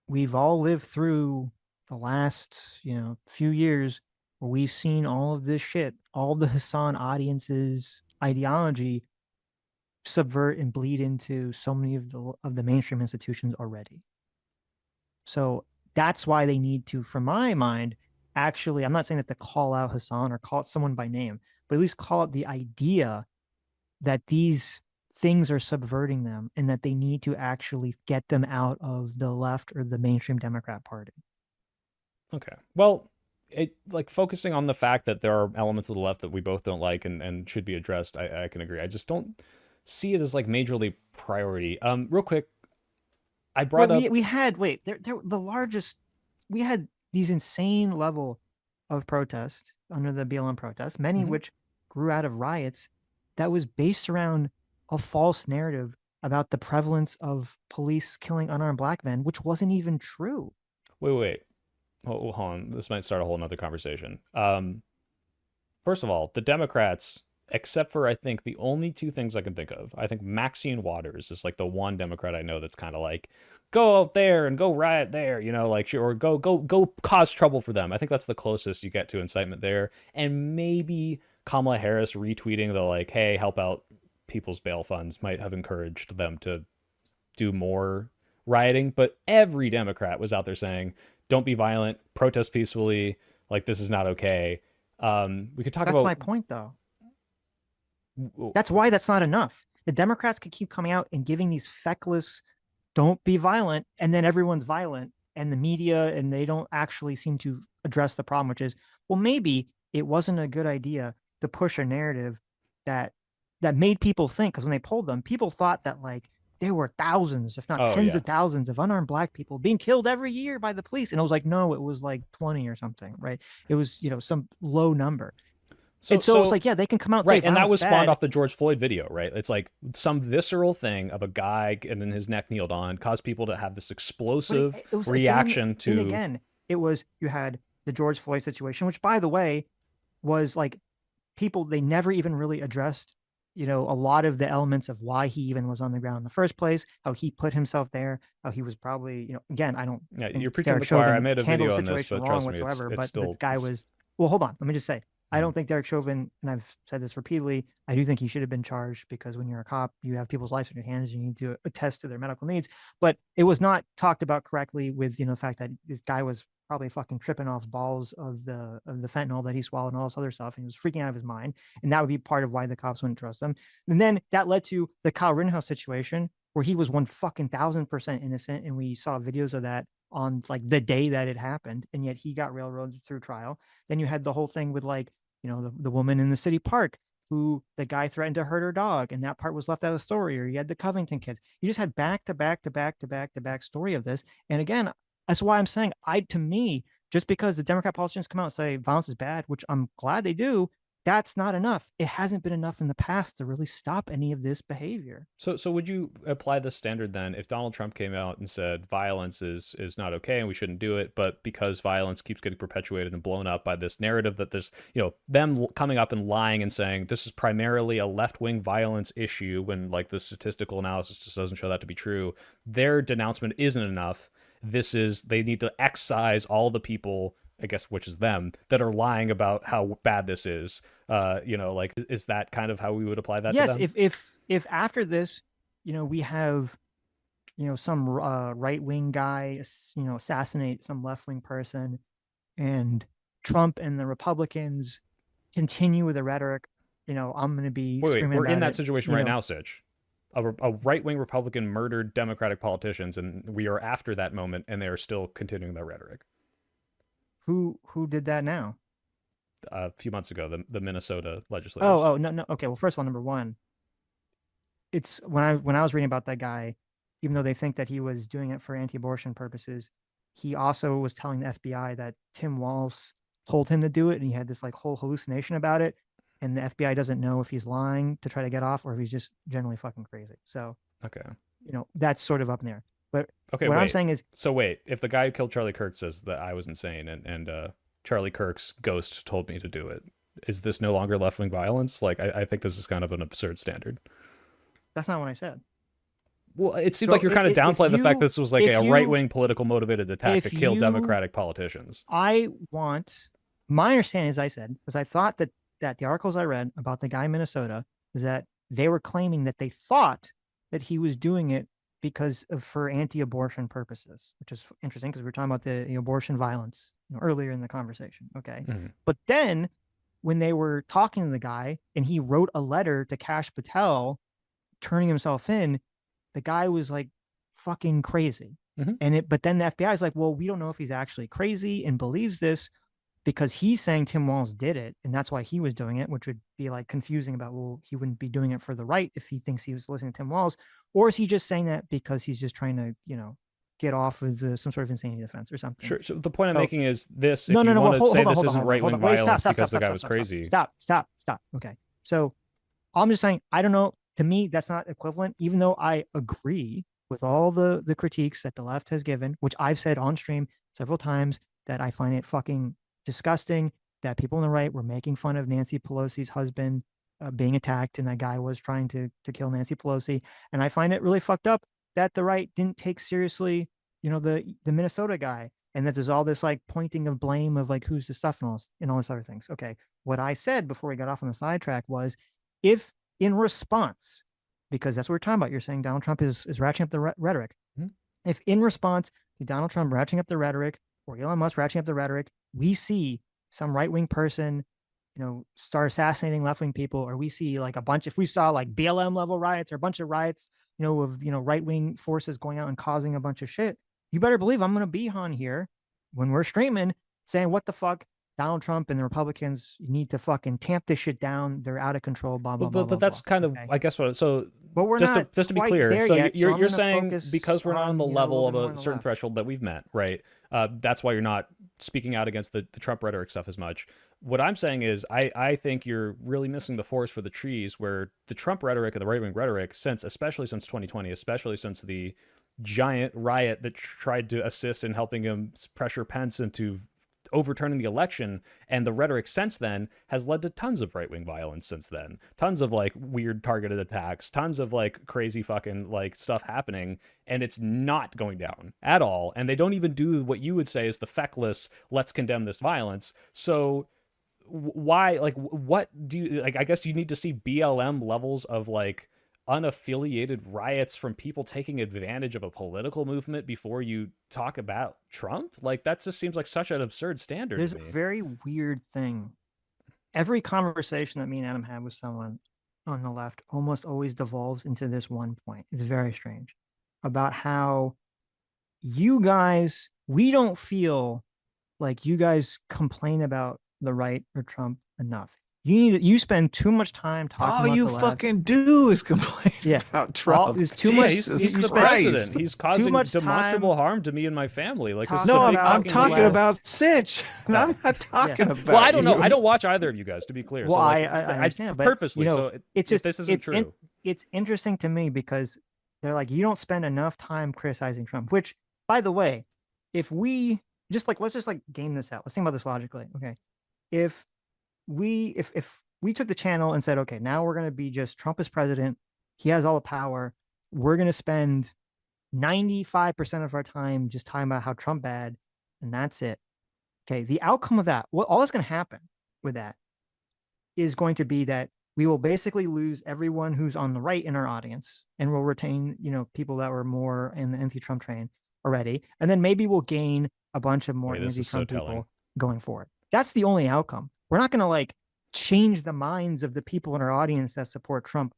we've all lived through the last, few years where we've seen all of this shit, all the Hassan audiences ideology subvert and bleed into so many of the mainstream institutions already. So that's why they need to, from my mind, actually, I'm not saying that to call out Hassan or call out someone by name, but at least call out the idea that these things are subverting them and that they need to actually get them out of the left or the mainstream Democrat Party. Okay. Well, like focusing on the fact that there are elements of the left that we both don't like and should be addressed, I can agree. I just don't see it as like majorly priority. Real quick, I brought up we had we had these insane level of protest under the BLM protest, many which grew out of riots that was based around a false narrative about the prevalence of police killing unarmed black men, which wasn't even true. Wait. Hold on. This might start a whole nother conversation. First of all, the Democrats, except for I think the only two things I can think of, I think Maxine Waters is like the one Democrat I know that's kind of like, go out there and go riot there, like, or go cause trouble for them. I think that's the closest you get to incitement there. And maybe Kamala Harris retweeting the like, hey, help out people's bail funds might have encouraged them to do more rioting. But every Democrat was out there saying, don't be violent, protest peacefully, like this is not okay. We could talk That's about my point, though. That's why that's not enough. The Democrats could keep coming out and giving these feckless, don't be violent, and then everyone's violent, and the media, and they don't actually seem to address the problem, which is, well, maybe it wasn't a good idea to push a narrative that made people think, because when they polled them, people thought that like there were thousands, if not tens of thousands of unarmed black people being killed every year by the police. And it was like, no, it was like 20 or something, right? It was, some low number. So it's like, yeah, they can come out and say, and that was spawned bad. off the George Floyd video, right? It's like some visceral thing of a guy and then his neck kneeled on caused people to have this explosive reaction to. And again, it was, you had the George Floyd situation, which, by the way, was like people, they never even really addressed, a lot of the elements of why he even was on the ground in the first place, how he put himself there, how he was probably, again, I don't. Yeah, you're preaching to the choir. I made a video on this, but trust me, it's still. The guy was. Well, hold on. Let me just say, I don't think Derek Chauvin, and I've said this repeatedly, I do think he should have been charged, because when you're a cop, you have people's lives in your hands. You need to attest to their medical needs. But it was not talked about correctly with, the fact that this guy was probably fucking tripping off balls of the fentanyl that he swallowed and all this other stuff. And he was freaking out of his mind. And that would be part of why the cops wouldn't trust him. And then that led to the Kyle Rittenhouse situation, where he was 1,000% innocent. And we saw videos of that on like the day that it happened. And yet he got railroaded through trial. Then you had the whole thing with like, the woman in the city park who the guy threatened to hurt her dog, and that part was left out of the story. Or you had the Covington kids. You just had back to back to back to back to back story of this. And again, that's why I'm saying, to me, just because the Democrat politicians come out and say violence is bad, which I'm glad they do, that's not enough. It hasn't been enough in the past to really stop any of this behavior. So would you apply this standard then if Donald Trump came out and said violence is not okay and we shouldn't do it, but because violence keeps getting perpetuated and blown up by this narrative that there's, them coming up and lying and saying this is primarily a left-wing violence issue, when like the statistical analysis just doesn't show that to be true, their denouncement isn't enough. They need to excise all the people, I guess, which is them, that are lying about how bad this is. Is that kind of how we would apply that? Yes, to them? if after this, we have, some right-wing guy, assassinate some left-wing person, and Trump and the Republicans continue with the rhetoric, I'm going to be screaming we're about in that it, situation right now, Sitch. A right-wing Republican murdered Democratic politicians, and we are after that moment, and they are still continuing their rhetoric. Who did that now? A few months ago, the Minnesota legislators. Oh, no. Okay, well, first of all, number one, it's when I was reading about that guy, even though they think that he was doing it for anti-abortion purposes, he also was telling the FBI that Tim Walz told him to do it, and he had this like whole hallucination about it, and the FBI doesn't know if he's lying to try to get off or if he's just generally fucking crazy. So, okay, that's sort of up in there. But okay, what I'm saying is, if the guy who killed Charlie Kirk says that I was insane and Charlie Kirk's ghost told me to do it, is this no longer left-wing violence? Like, I think this is kind of an absurd standard. That's not what I said. Well, it seems like you're kind of downplaying the fact this was like a right-wing political motivated attack to kill Democratic politicians. My understanding, as I said, was I thought that the articles I read about the guy in Minnesota was that they were claiming that they thought that he was doing it because for anti-abortion purposes, which is interesting because we were talking about the abortion violence earlier in the conversation. Okay. Mm-hmm. But then when they were talking to the guy and he wrote a letter to Kash Patel turning himself in, the guy was like fucking crazy. Mm-hmm. But then the FBI is like, well, we don't know if he's actually crazy and believes this because he's saying Tim Walz did it and that's why he was doing it, which would be like confusing about, well, he wouldn't be doing it for the right if he thinks he was listening to Tim Walz, or is he just saying that because he's just trying to, get off with some sort of insanity defense or something? Sure. So the point I'm making is this: no, hold on, this isn't right-wing violence because the guy was crazy. Stop. Okay. So I'm just saying, I don't know. To me, that's not equivalent, even though I agree with all the critiques that the left has given, which I've said on stream several times that I find it fucking disgusting that people on the right were making fun of Nancy Pelosi's husband being attacked, and that guy was trying to kill Nancy Pelosi. And I find it really fucked up that the right didn't take seriously, the Minnesota guy, and that there's all this like pointing of blame of like who's the stuff and all this other things. Okay, what I said before we got off on the sidetrack was, if in response, because that's what we're talking about, you're saying Donald Trump is ratcheting up the rhetoric. Mm-hmm. If in response to Donald Trump ratcheting up the rhetoric, or Elon Musk ratcheting up the rhetoric, we see some right-wing person, start assassinating left-wing people, or we see like if we saw like BLM level riots or a bunch of riots, of right-wing forces going out and causing a bunch of shit, you better believe I'm gonna be on here when we're streaming saying, what the fuck, Donald Trump and the Republicans need to fucking tamp this shit down. They're out of control. Blah blah blah. But that's kind of, I guess, what. So, but we're just not just to be quite clear, there so yet, you're saying because we're not on the level of a a certain threshold that we've met, right? That's why you're not speaking out against the Trump rhetoric stuff as much. What I'm saying is, I think you're really missing the forest for the trees, where the Trump rhetoric and the right-wing rhetoric, especially since 2020, especially since the giant riot that tried to assist in helping him pressure Pence into overturning the election, and the rhetoric since then has led to tons of right-wing violence since then, tons of like weird targeted attacks, tons of like crazy fucking like stuff happening, and it's not going down at all. And they don't even do what you would say is the feckless let's condemn this violence. So why, like, what do you like? I guess you need to see BLM levels of like unaffiliated riots from people taking advantage of a political movement before you talk about Trump. Like, that just seems like such an absurd standard. There's to me. a very weird thing. Every conversation that me and Adam have with someone on the left almost always devolves into this one point. It's very strange about how you guys, we don't feel like you guys complain about the right or Trump enough. You spend too much time talking all about you the left. fucking do is complain about Trump. It's too much. He's the president. He's causing demonstrable harm to me and my family. Like, no, I'm talking about Sitch. And I'm not talking about. Well, I don't know. I don't watch either of you guys, to be clear. Well, so, like, I understand, but purposely. So it's just this isn't true. It's interesting to me because they're like, you don't spend enough time criticizing Trump. Which, by the way, if we let's just game this out. Let's think about this logically. Okay, if we took the channel and said, okay, now we're going to be just Trump as president. He has all the power. We're going to spend 95% of our time just talking about how Trump bad, and that's it. Okay, the outcome of that, all that's going to happen with that is going to be that we will basically lose everyone who's on the right in our audience, and we'll retain, people that were more in the anti-Trump train already. And then maybe we'll gain a bunch of more anti-Trump people going forward. That's the only outcome. We're not going to change the minds of the people in our audience that support Trump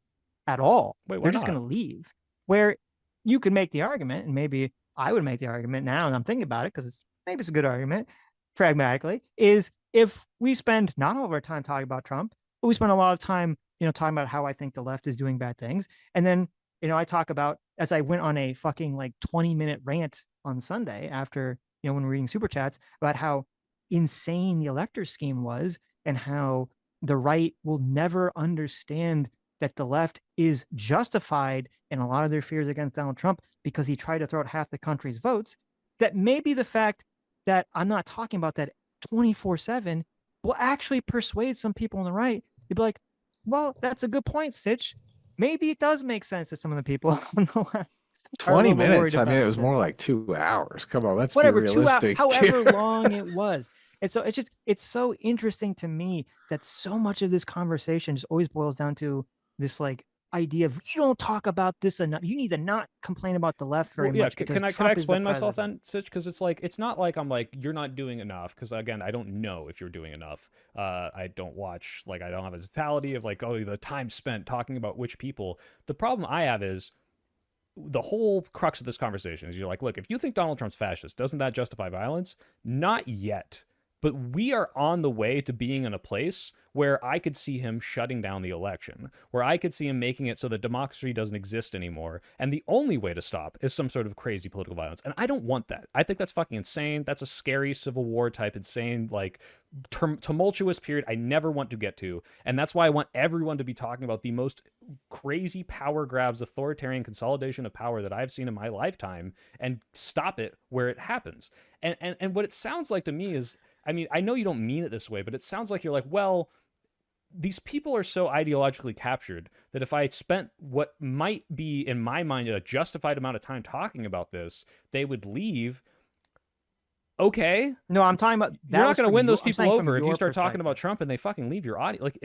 at all. They're just going to leave. Where you could make the argument, and maybe I would make the argument now, and I'm thinking about it because maybe it's a good argument, pragmatically, is if we spend not all of our time talking about Trump, but we spend a lot of time, talking about how I think the left is doing bad things. And then, I talk about, as I went on a fucking 20-minute rant on Sunday after, when we're reading Super Chats, about how insane the elector scheme was, and how the right will never understand that the left is justified in a lot of their fears against Donald Trump because he tried to throw out half the country's votes, that maybe the fact that I'm not talking about that 24/7 will actually persuade some people on the right. They'd be like, well, that's a good point, Sitch. Maybe it does make sense to some of the people on the left. 20 minutes. I mean, it was more like 2 hours. Come on, let's be realistic. 2 hours, however long it was. And so it's so interesting to me that so much of this conversation just always boils down to this idea of, you don't talk about this enough. You need to not complain about the left very much. Can I explain myself then, Sitch? Because it's not like I'm like, you're not doing enough. Because again, I don't know if you're doing enough. I don't watch, I don't have a totality of the time spent talking about which people. The problem I have is, the whole crux of this conversation is, you're like, look, if you think Donald Trump's fascist, doesn't that justify violence? Not yet. But we are on the way to being in a place where I could see him shutting down the election, where I could see him making it so that democracy doesn't exist anymore. And the only way to stop is some sort of crazy political violence. And I don't want that. I think that's fucking insane. That's a scary Civil War type insane, tumultuous period I never want to get to. And that's why I want everyone to be talking about the most crazy power grabs, authoritarian consolidation of power that I've seen in my lifetime, and stop it where it happens. And what it sounds like to me is, I mean, I know you don't mean it this way, but it sounds like you're like, well, these people are so ideologically captured that if I spent what might be, in my mind, a justified amount of time talking about this, they would leave. Okay. No, I'm talking about... You're not going to win those people over if you start talking about Trump and they fucking leave your audience.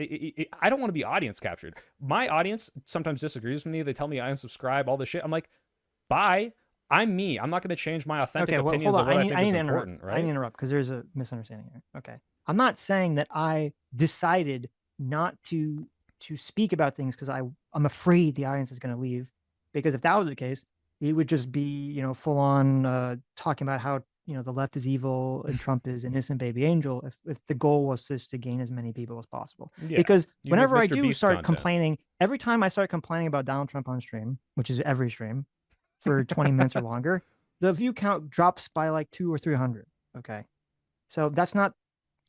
I don't want to be audience captured. My audience sometimes disagrees with me. They tell me I unsubscribe, all this shit. I'm like, bye. I'm me. I'm not going to change my authentic opinions of what I think is important, right? I need to interrupt because there's a misunderstanding here. Okay. I'm not saying that I decided not to speak about things because I'm afraid the audience is going to leave. Because if that was the case, it would just be, full on talking about how, the left is evil and Trump is innocent baby angel if the goal was just to gain as many people as possible. Yeah, Because you make whenever I Mr. do Beast start content. complaining, every time I start complaining about Donald Trump on stream, which is every stream for 20 minutes or longer, the view count drops by like 200 or 300. Okay. So that's not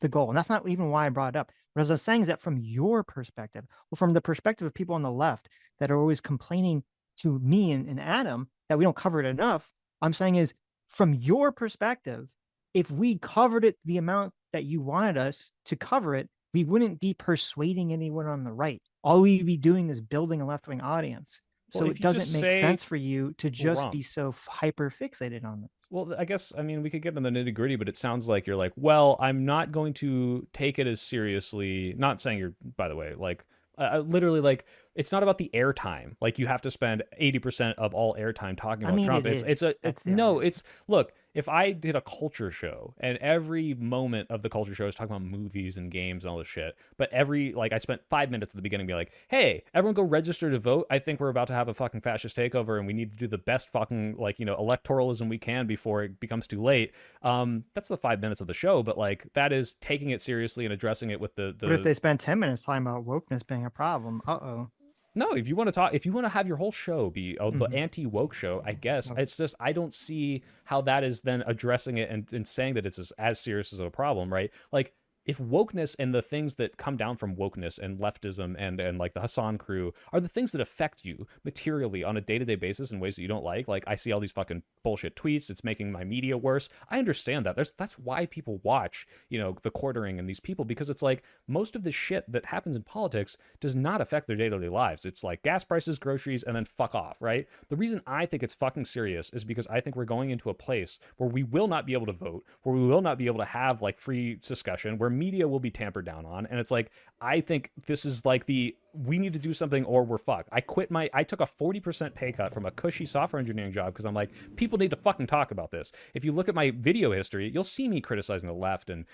the goal. And that's not even why I brought it up. What I was saying is that from your perspective, or from the perspective of people on the left that are always complaining to me and Adam that we don't cover it enough, I'm saying is from your perspective, if we covered it the amount that you wanted us to cover it, we wouldn't be persuading anyone on the right. All we'd be doing is building a left-wing audience. Well, So if it you just doesn't make say sense for you to we're just wrong. be so hyper fixated on this. Well, I guess, I mean, we could get into the nitty gritty, but it sounds like you're like, well, I'm not going to take it as seriously. Not saying you're, by the way, like, literally, like, it's not about the airtime. Like, you have to spend 80% of all airtime talking I about mean, Trump. it It's is. That's the argument. look, if I did a culture show and every moment of the culture show is talking about movies and games and all this shit, but I spent 5 minutes at the beginning being like, hey, everyone go register to vote. I think we're about to have a fucking fascist takeover and we need to do the best fucking, like, electoralism we can before it becomes too late. That's the 5 minutes of the show, but like, that is taking it seriously and addressing it with But if they spend 10 minutes talking about wokeness being a problem, uh-oh. No, if you want to talk, if you want to have your whole show be the anti-woke show, I guess Okay. it's just I don't see how that is then addressing it and saying that it's as serious as a problem, right? Like if wokeness and the things that come down from wokeness and leftism and like the Hassan crew are the things that affect you materially on a day-to-day basis in ways that you don't like I see all these fucking bullshit tweets, it's making my media worse. I understand that. That's why people watch, the quartering and these people, because it's like most of the shit that happens in politics does not affect their day-to-day lives. It's like gas prices, groceries, and then fuck off, right? The reason I think it's fucking serious is because I think we're going into a place where we will not be able to vote, where we will not be able to have like free discussion, where media will be tampered down on. And it's like, I think this is like we need to do something or we're fucked. I took a 40% pay cut from a cushy software engineering job because I'm like, people need to fucking talk about this. If you look at my video history, you'll see me criticizing the left and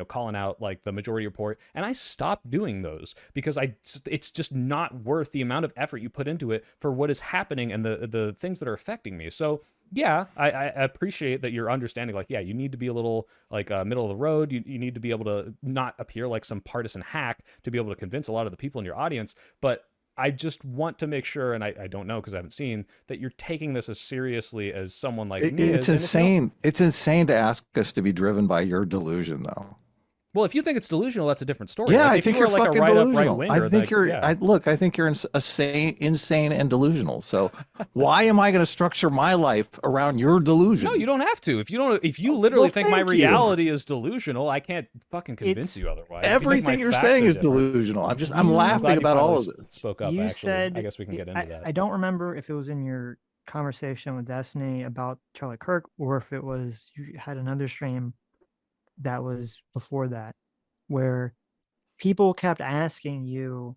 calling out like the Majority Report. And I stopped doing those because it's just not worth the amount of effort you put into it for what is happening and the things that are affecting me. So yeah, I appreciate that you're understanding, like, yeah, you need to be a little like middle of the road. You need to be able to not appear like some partisan hack to be able to convince a lot of the people in your audience. But I just want to make sure, and I don't know because I haven't seen, that you're taking this as seriously as someone like me It's is. insane. It's insane to ask us to be driven by your delusion, though. Well, if you think it's delusional, that's a different story. Yeah, Like, I if think you were you're like a fucking right up delusional. right I winger, think like, you're. yeah. I think you're insane and delusional. So why am I going to structure my life around your delusion? No, you don't have to. If you literally think my thank you. reality is delusional, I can't fucking convince you otherwise. Everything you're saying is delusional. I'm laughing about all of it. Spoke up. You Actually, said, I guess we can get into that. I don't remember if it was in your conversation with Destiny about Charlie Kirk or if it was you had another stream that was before that where people kept asking you,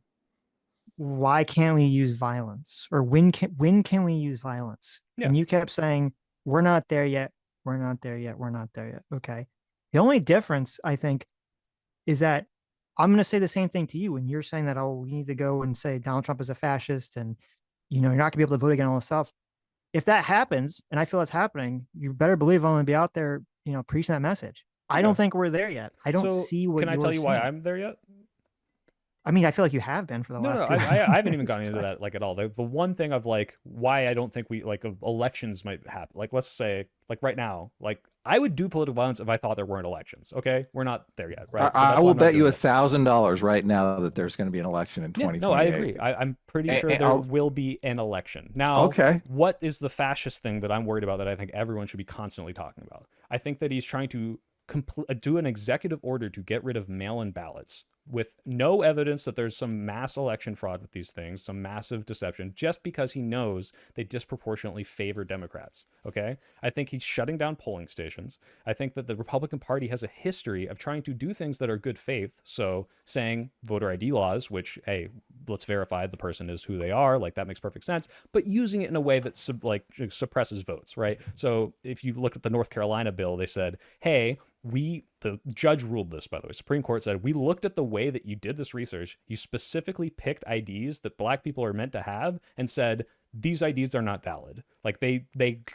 why can't we use violence, or when can we use violence? Yeah. And you kept saying, we're not there yet, we're not there yet, we're not there yet. Okay, the only difference I think is that I'm going to say the same thing to you when you're saying that, oh, we need to go and say Donald Trump is a fascist and you're not going to be able to vote again, all this stuff. If that happens, and I feel it's happening, you better believe I'm going to be out there preaching that message. I don't think we're there yet. I don't see what. Can I tell you why I'm there yet? I mean, I feel like you have been for the last 2 I months. haven't even gotten into that like at all. The one thing of like why I don't think we like elections might happen. Like let's say like right now, like I would do political violence if I thought there weren't elections. Okay, we're not there yet, right? So I will bet you $1,000 right now that there's going to be an election in 2028. No, I agree. I'm pretty sure there will be an election. Now, okay, what is the fascist thing that I'm worried about that I think everyone should be constantly talking about? I think that he's trying to do an executive order to get rid of mail-in ballots with no evidence that there's some mass election fraud with these things, some massive deception, just because he knows they disproportionately favor Democrats. Okay? I think he's shutting down polling stations. I think that the Republican Party has a history of trying to do things that are good faith. So saying voter ID laws, which, hey, let's verify the person is who they are, like that makes perfect sense, but using it in a way that suppresses votes, right? So if you look at the North Carolina bill, they said, hey, the judge ruled this, by the way. Supreme Court said, we looked at the way that you did this research. You specifically picked IDs that black people are meant to have and said, these IDs are not valid. Like they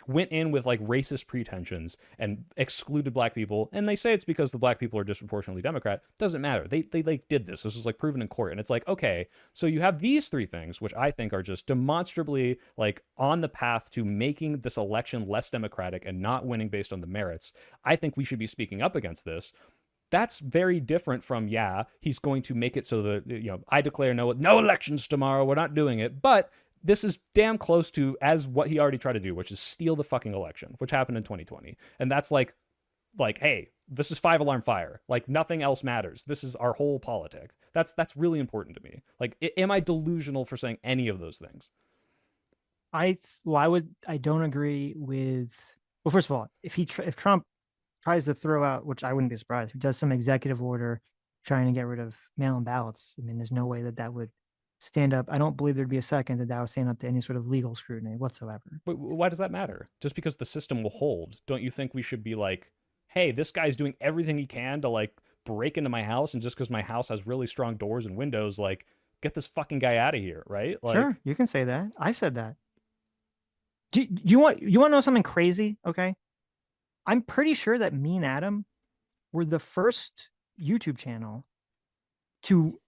went in with like racist pretensions and excluded black people. And they say it's because the black people are disproportionately Democrat. Doesn't matter. They like did this. This was like proven in court. And it's like, okay, so you have these three things, which I think are just demonstrably like on the path to making this election less democratic and not winning based on the merits. I think we should be speaking up against this. That's very different from, yeah, he's going to make it so that, you know, I declare no elections tomorrow. We're not doing it. But this is damn close to as what he already tried to do, which is steal the fucking election, which happened in 2020. And that's like, hey, this is 5-alarm fire. Like nothing else matters. This is our whole politic. That's really important to me. Like, am I delusional for saying any of those things? I don't agree with, well, first of all, if Trump tries to throw out, which I wouldn't be surprised, if he does some executive order trying to get rid of mail-in ballots, I mean, there's no way that would stand up. I don't believe there'd be a second that would stand up to any sort of legal scrutiny whatsoever. But why does that matter? Just because the system will hold, don't you think we should be like, hey, this guy's doing everything he can to like break into my house, and just because my house has really strong doors and windows, like get this fucking guy out of here, right? Like, sure, you can say that. I said that. Do you want to know something crazy? Okay, I'm pretty sure that me and Adam were the first YouTube channel to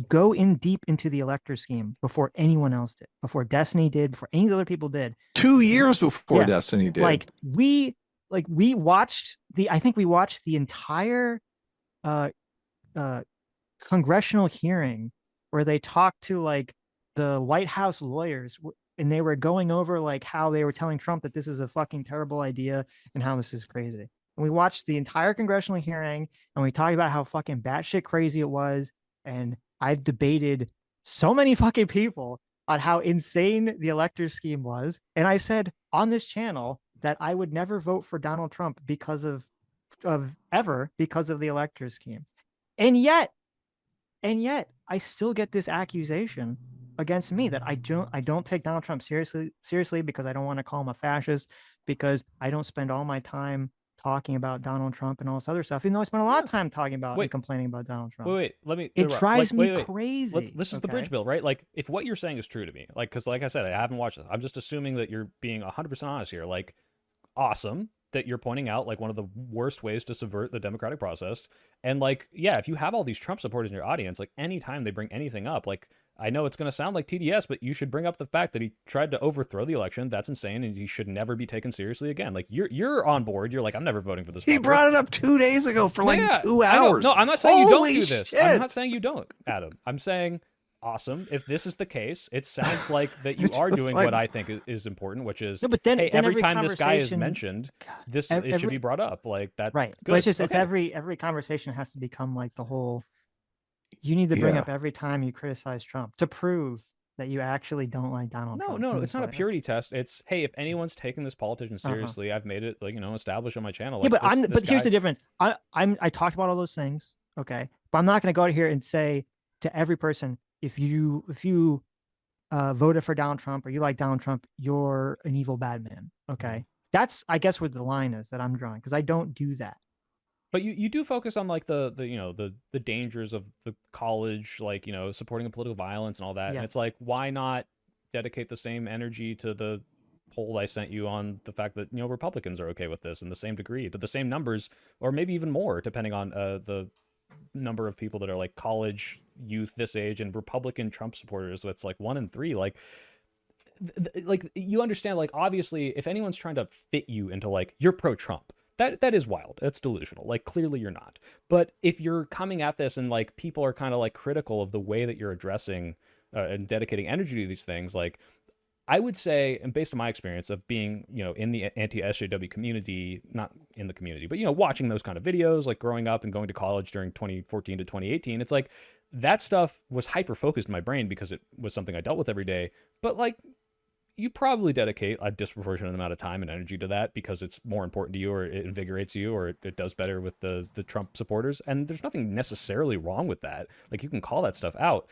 go in deep into the elector scheme before anyone else did, before Destiny did, before any other people did. 2 years before Destiny did. Like we watched I think we watched the entire congressional hearing where they talked to like the White House lawyers, and they were going over like how they were telling Trump that this is a fucking terrible idea and how this is crazy. And we watched the entire congressional hearing, and we talked about how fucking batshit crazy it was. And I've debated so many fucking people on how insane the elector scheme was. And I said on this channel that I would never vote for Donald Trump because of the elector scheme. And yet I still get this accusation against me that I don't take Donald Trump seriously because I don't want to call him a fascist, because I don't spend all my time talking about Donald Trump and all this other stuff, even though I spent a lot of time talking about and complaining about Donald Trump. Let me. It drives me crazy. This is the bridge bill, right? Like, if what you're saying is true to me, like, because like I said, I haven't watched this. I'm just assuming that you're being 100% honest here. Like, awesome that you're pointing out like one of the worst ways to subvert the democratic process. And like, yeah, if you have all these Trump supporters in your audience, like anytime they bring anything up, like, I know it's going to sound like TDS, but you should bring up the fact that he tried to overthrow the election. That's insane, and he should never be taken seriously again. Like, you're on board. You're like, I'm never voting for this. He brought it up 2 days ago for like 2 hours. No, I'm not saying you don't do Holy this. shit. I'm not saying you don't, Adam. I'm saying, awesome. If this is the case, it sounds like that you are doing what I think is important, which is, no, but then, hey, then every time this guy is mentioned, it should be brought up. Like that, right? Good. But it's just it's every conversation has to become like the whole. You need to bring up every time you criticize Trump to prove that you actually don't like Donald Trump. No, it's not a purity test. It's, hey, if anyone's taking this politician seriously, I've made it like, established on my channel. Like, yeah, but here's the difference. I talked about all those things, okay, but I'm not going to go out here and say to every person, if you voted for Donald Trump or you like Donald Trump, you're an evil bad man. Okay, that's I guess where the line is that I'm drawing, because I don't do that. But you do focus on like the dangers of the college, like, supporting the political violence and all that. Yeah. And it's like, why not dedicate the same energy to the poll I sent you on the fact that, Republicans are okay with this in the same degree, to the same numbers, or maybe even more, depending on the number of people that are like college youth this age and Republican Trump supporters. So it's like 1 in 3. Like you understand, like, obviously, if anyone's trying to fit you into like, you're pro-Trump, that is wild. That's delusional. Like, clearly you're not. But if you're coming at this and like people are kind of like critical of the way that you're addressing and dedicating energy to these things, like, I would say, and based on my experience of being, in the anti-SJW community, not in the community, but, watching those kind of videos, like growing up and going to college during 2014 to 2018, it's like that stuff was hyper-focused in my brain because it was something I dealt with every day. But like, you probably dedicate a disproportionate amount of time and energy to that because it's more important to you, or it invigorates you, or it does better with the Trump supporters. And there's nothing necessarily wrong with that. Like, you can call that stuff out.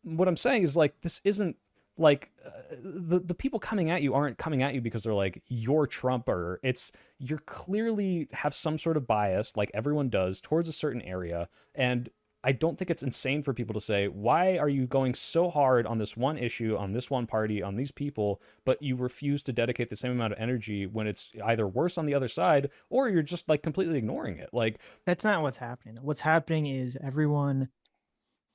What I'm saying is, like, this isn't like the people coming at you aren't coming at you because they're like you're Trumper. It's you're clearly have some sort of bias, like everyone does, towards a certain area. And I don't think it's insane for people to say, why are you going so hard on this one issue, on this one party, on these people, but you refuse to dedicate the same amount of energy when it's either worse on the other side, or you're just like completely ignoring it. Like, That's not what's happening. What's happening is everyone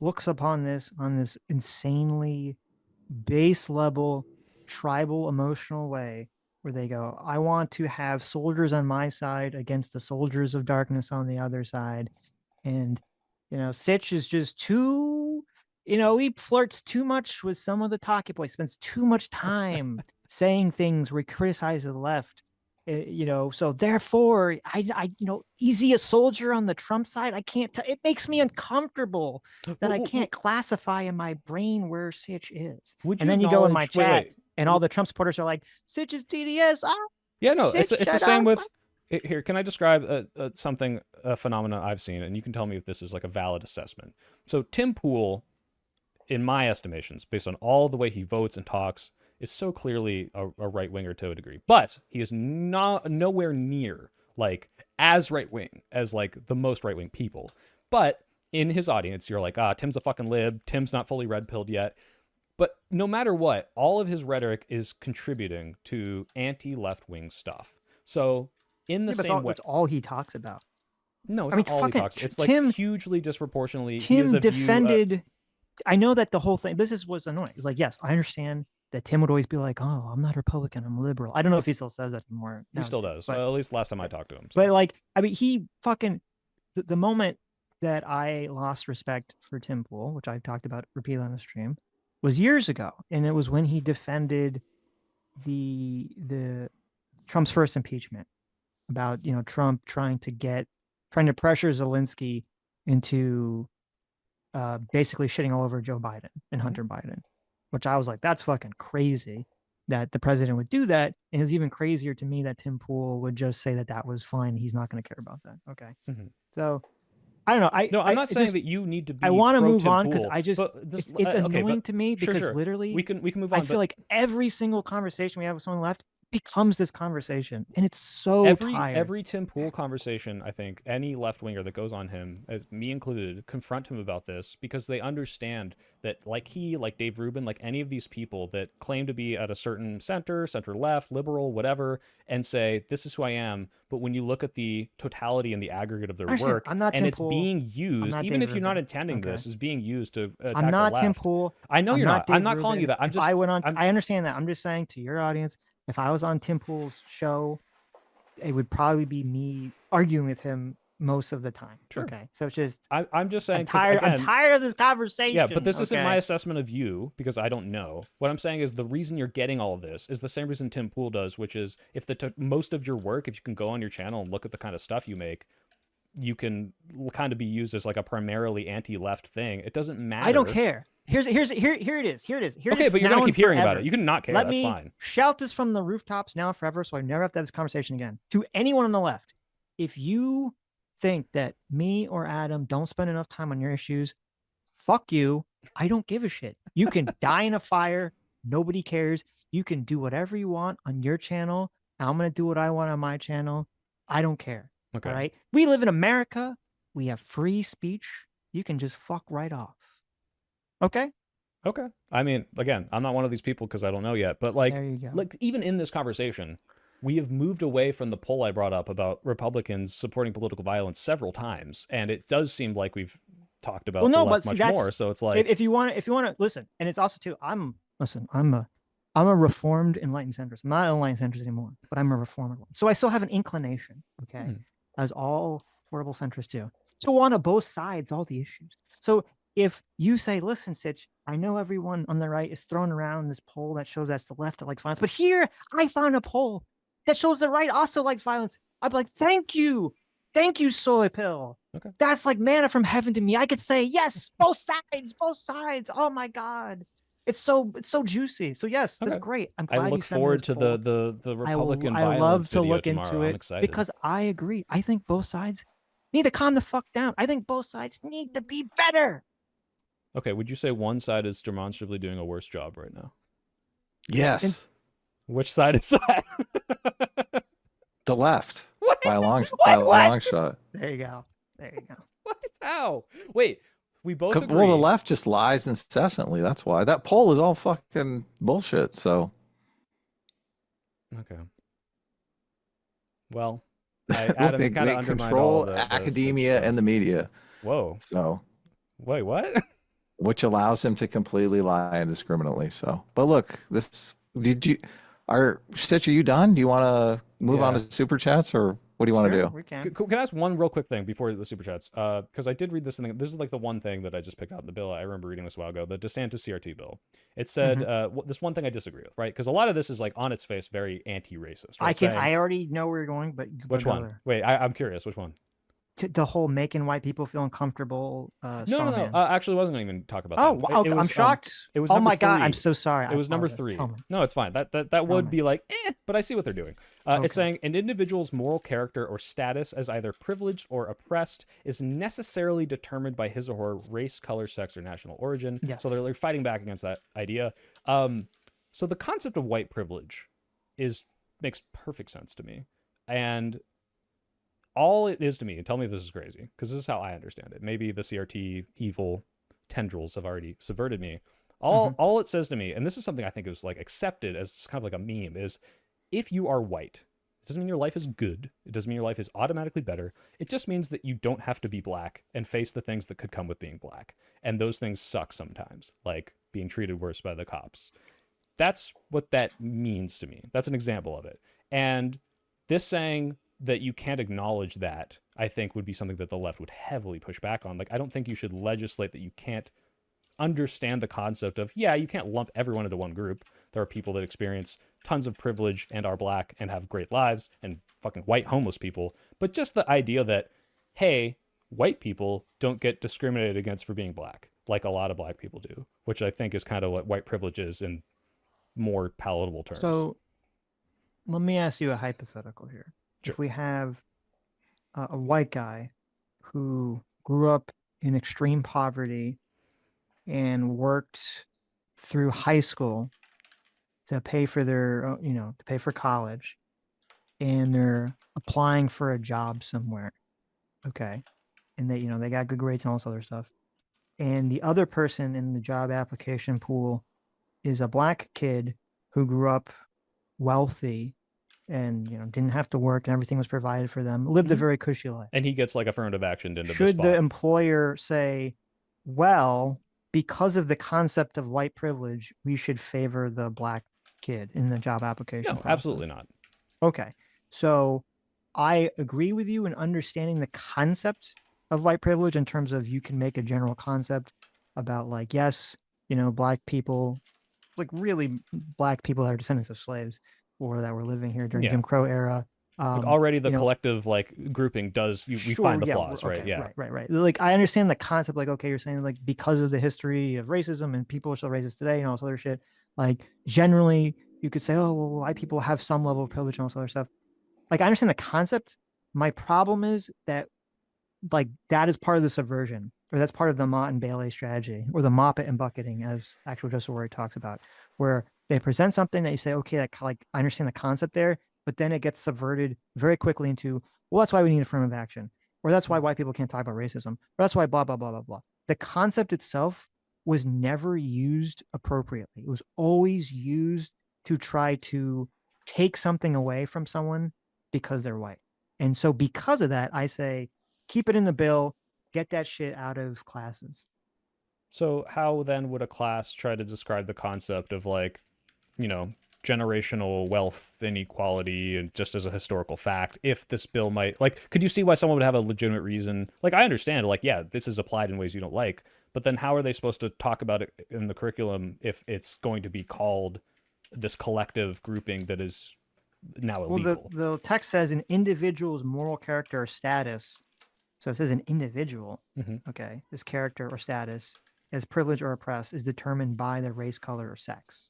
looks upon this on this insanely base level, tribal, emotional way where they go, I want to have soldiers on my side against the soldiers of darkness on the other side. And, Sitch is just too, he flirts too much with some of the talkie boys, spends too much time saying things where he criticizes the left. So therefore, is he a soldier on the Trump side? I can't tell. It makes me uncomfortable that I can't classify in my brain where Sitch is. would you And then you go in my chat, wait. and all the Trump supporters are like, Sitch is TDS. Yeah, no, Sitch, it's the shut same up. with. Here, can I describe a phenomenon I've seen, and you can tell me if this is like a valid assessment. So Tim Pool, in my estimations, based on all the way he votes and talks, is so clearly a right winger to a degree, but he is not nowhere near like as right wing as like the most right wing people. But in his audience, you're like, Tim's a fucking lib. Tim's not fully red pilled yet. But no matter what, all of his rhetoric is contributing to anti-left wing stuff. So in the same way, it's all he talks about. no, it's not all he talks. It's like Tim, hugely disproportionately. Tim defended. I know that the whole thing. This was annoying. It's like, yes, I understand that Tim would always be like, "Oh, I'm not Republican, I'm liberal." I don't know if he still says that anymore. He still does. But, at least last time I talked to him. So. But like, I mean, he fucking the moment that I lost respect for Tim Pool, which I've talked about repeatedly on the stream, was years ago, and it was when he defended the Trump's first impeachment about Trump trying to pressure Zelensky into basically shitting all over Joe Biden and Hunter Biden, which I was like, that's fucking crazy that the president would do that. And it's even crazier to me that Tim Pool would just say that was fine. He's not going to care about that. Okay. So I don't know. I'm not saying that you need to be. I want to move Tim on because Pool, I just it's annoying to me because literally we can move on. I feel like every single conversation we have with someone left becomes this conversation, and it's so tired. Every Tim Pool conversation, I think any left winger that goes on him, as me included, confront him about this because they understand that, like Dave Rubin, like any of these people that claim to be at a certain center left, liberal, whatever, and say this is who I am, but when you look at the totality and the aggregate of their work, and it's being used, even if you're not intending this, is being used to attack I'm not the left. Tim Pool. I know you're not. I'm not calling you that. I understand that. I'm just saying to your audience, if I was on Tim Pool's show, it would probably be me arguing with him most of the time. Sure. Okay. So it's just I'm just saying I'm tired of this conversation. Yeah, but this isn't my assessment of you because I don't know. What I'm saying is the reason you're getting all of this is the same reason Tim Pool does, which is if most of your work, if you can go on your channel and look at the kind of stuff you make, you can kind of be used as like a primarily anti-left thing. It doesn't matter. I don't care. Here it is. Okay, but you're gonna keep hearing about it. You can not care. That's fine. Shout this from the rooftops now and forever, so I never have to have this conversation again. To anyone on the left, if you think that me or Adam don't spend enough time on your issues, fuck you. I don't give a shit. You can die in a fire. Nobody cares. You can do whatever you want on your channel. I'm gonna do what I want on my channel. I don't care. Okay. All right. We live in America. We have free speech. You can just fuck right off. Okay. I mean, again, I'm not one of these people because I don't know yet, but like even in this conversation, we have moved away from the poll I brought up about Republicans supporting political violence several times, and it does seem like we've talked about the left much more. So it's like if you want to listen, and it's also too. I'm a reformed enlightened centrist. I'm not an enlightened centrist anymore, but I'm a reformed one. So I still have an inclination, okay, as all horrible centrists do, to want to both sides all the issues. So if you say, listen, Sitch, I know everyone on the right is throwing around this poll that shows that's the left that likes violence, but here I found a poll that shows the right also likes violence. I'd be like, thank you, soy pill. Okay. That's like manna from heaven to me. I could say, yes, both sides. Oh my God. It's so juicy. So yes, that's great. I'm glad I look forward to the Republican violence. I love to look tomorrow. into it because I agree. I think both sides need to calm the fuck down. I think both sides need to be better. Okay, would you say one side is demonstrably doing a worse job right now? Yes, Which side is that? the left What? by a long What? shot. There you go. There you go. What? How? Wait, we both agree. Well, the left just lies incessantly. That's why that poll is all fucking bullshit. So Okay. Well, look, Adam, they, you kind of they undermined all control the academia stuff. and the media. Whoa. So Wait, what? which allows him to completely lie indiscriminately. So, but look, this did you are Stitch? Are you done? Do you want to move on Yeah. to super chats, or what do you want to Sure, do? we can. Can I ask one real quick thing before the super chats? Because I did read this thing. This is like the one thing that I just picked out in the bill. I remember reading this a while ago. The DeSantis CRT bill. It said this one thing I disagree with, right? Because a lot of this is like on its face very anti-racist. Right? I already know where you're going, but you can Which go one? there. Wait, I'm curious. Which one? The whole making white people feel uncomfortable. No. Actually, I wasn't going to even talk about Oh, that. wow, It was, I'm shocked. It was Oh number my god, 3. I'm so sorry. It was number apologize. 3. Tell me. No, it's fine. That would be like, but I see what they're doing. Okay. It's saying an individual's moral character or status as either privileged or oppressed is necessarily determined by his or her race, color, sex, or national origin. Yeah. So they're like fighting back against that idea. So the concept of white privilege makes perfect sense to me, and all it is to me, and tell me if this is crazy, because this is how I understand it. Maybe the CRT evil tendrils have already subverted me. All it says to me, and this is something I think is like accepted as kind of like a meme, is if you are white, it doesn't mean your life is good. It doesn't mean your life is automatically better. It just means that you don't have to be black and face the things that could come with being black. And those things suck sometimes, like being treated worse by the cops. That's what that means to me. That's an example of it. And this saying that you can't acknowledge that, I think would be something that the left would heavily push back on. Like, I don't think you should legislate that you can't understand the concept of, yeah, you can't lump everyone into one group. There are people that experience tons of privilege and are black and have great lives, and fucking white homeless people. But just the idea that, hey, white people don't get discriminated against for being black, like a lot of black people do, which I think is kind of what white privilege is in more palatable terms. So let me ask you a hypothetical here. Sure. If we have a white guy who grew up in extreme poverty and worked through high school to pay for their, to pay for college, and they're applying for a job somewhere, okay, and they got good grades and all this other stuff, and the other person in the job application pool is a black kid who grew up wealthy and didn't have to work and everything was provided for them, lived a very cushy life, and he gets like affirmative action into should the the spot. employer say, well, because of the concept of white privilege, we should favor the black kid in the job application process? Absolutely not. Okay, so I agree with you in understanding the concept of white privilege in terms of you can make a general concept about, like, yes, black people, like really black people that are descendants of slaves or that were living here during Jim Crow era. Like already the collective like grouping does we find the flaws, right? Okay, yeah. Right. Like I understand the concept, like, okay, you're saying like because of the history of racism and people are still racist today and all this other shit. Like generally you could say, oh, well, white people have some level of privilege and all this other stuff. Like I understand the concept. My problem is that like that is part of the subversion, or that's part of the Mott and Bailey strategy, or the mop it and bucketing, as actual Justice Warrior talks about, where they present something that you say, okay, like I understand the concept there, but then it gets subverted very quickly into, well, that's why we need affirmative action, or that's why white people can't talk about racism, or that's why blah, blah, blah, blah, blah. The concept itself was never used appropriately. It was always used to try to take something away from someone because they're white. And so because of that, I say, keep it in the bill, get that shit out of classes. So how then would a class try to describe the concept of like, generational wealth inequality and just as a historical fact, if this bill might, like, could you see why someone would have a legitimate reason? Like, I understand, like, yeah, this is applied in ways you don't like, but then how are they supposed to talk about it in the curriculum if it's going to be called this collective grouping that is now illegal? Well, the text says an individual's moral character or status. So it says an individual, okay, this character or status as privileged or oppressed is determined by their race, color, or sex.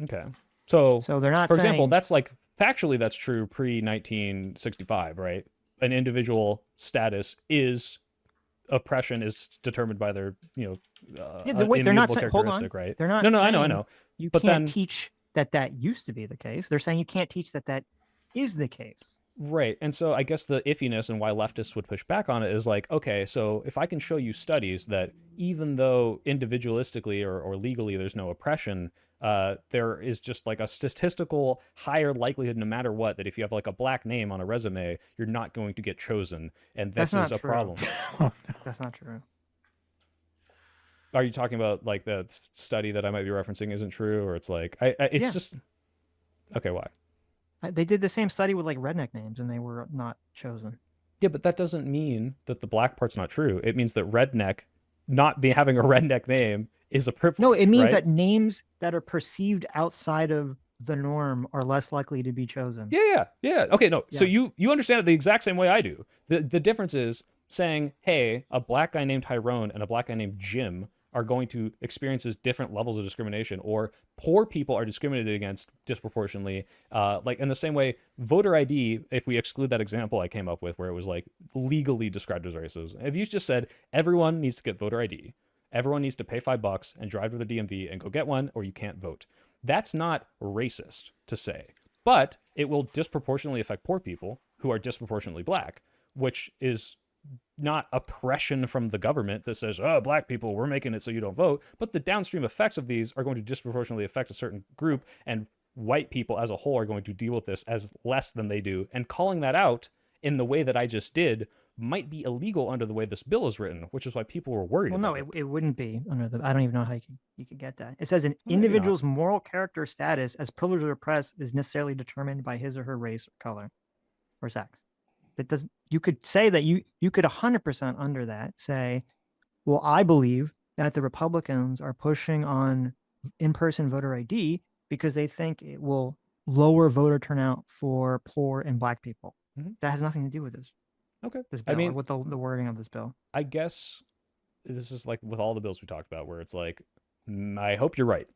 Okay. So they're not for saying, example, that's like factually that's true pre-1965, right? An individual status is oppression is determined by their, wait, they're not saying, hold on, right? They're not no, saying I know. you but can't then teach that that used to be the case. They're saying you can't teach that that is the case. Right. And so I guess the iffiness and why leftists would push back on it is like, okay, so if I can show you studies that even though individualistically or legally there's no oppression, there is just like a statistical higher likelihood no matter what that if you have like a black name on a resume, you're not going to get chosen. And this That's is not a true. problem. That's not true. Are you talking about like the study that I might be referencing isn't true, or it's like it's Yeah. just okay? Why? They did the same study with like redneck names, and they were not chosen. Yeah, but that doesn't mean that the black part's not true. It means that redneck, not be having a redneck name, is a privilege. No, it means right? that names that are perceived outside of the norm are less likely to be chosen. Yeah. Okay, no. So Yes. you understand it the exact same way I do. The difference is saying, hey, a black guy named Tyrone and a black guy named Jim are going to experience different levels of discrimination, or poor people are discriminated against disproportionately. Like in the same way, voter ID, if we exclude that example I came up with where it was like legally described as racist, if you just said everyone needs to get voter ID, everyone needs to pay $5 and drive to the DMV and go get one, or you can't vote. That's not racist to say, but it will disproportionately affect poor people who are disproportionately black, which is not oppression from the government that says, oh, black people, we're making it so you don't vote. But the downstream effects of these are going to disproportionately affect a certain group, and white people as a whole are going to deal with this as less than they do. And calling that out in the way that I just did might be illegal under the way this bill is written, which is why people were worried Well, about no, it. it wouldn't be under the. I don't even know how you could get that. It says an Well, maybe not. individual's moral character status as privileged or oppressed is necessarily determined by his or her race or color or sex. That doesn't. You could say that you could 100% under that say, well, I believe that the Republicans are pushing on in-person voter ID because they think it will lower voter turnout for poor and black people. Mhm. That has nothing to do with this Okay. bill I mean, or with the wording of this bill. I guess this is like with all the bills we talked about, where it's like, I hope you're right,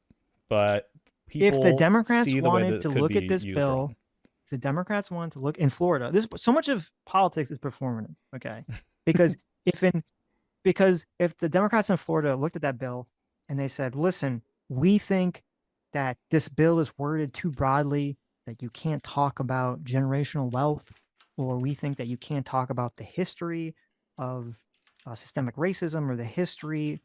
but people If the Democrats see the way wanted that to could look be at this used bill, wrong. if the Democrats wanted to look in Florida, this so much of politics is performative, okay? Because if the Democrats in Florida looked at that bill and they said, listen, we think that this bill is worded too broadly, that you can't talk about generational wealth, or we think that you can't talk about the history of systemic racism or the history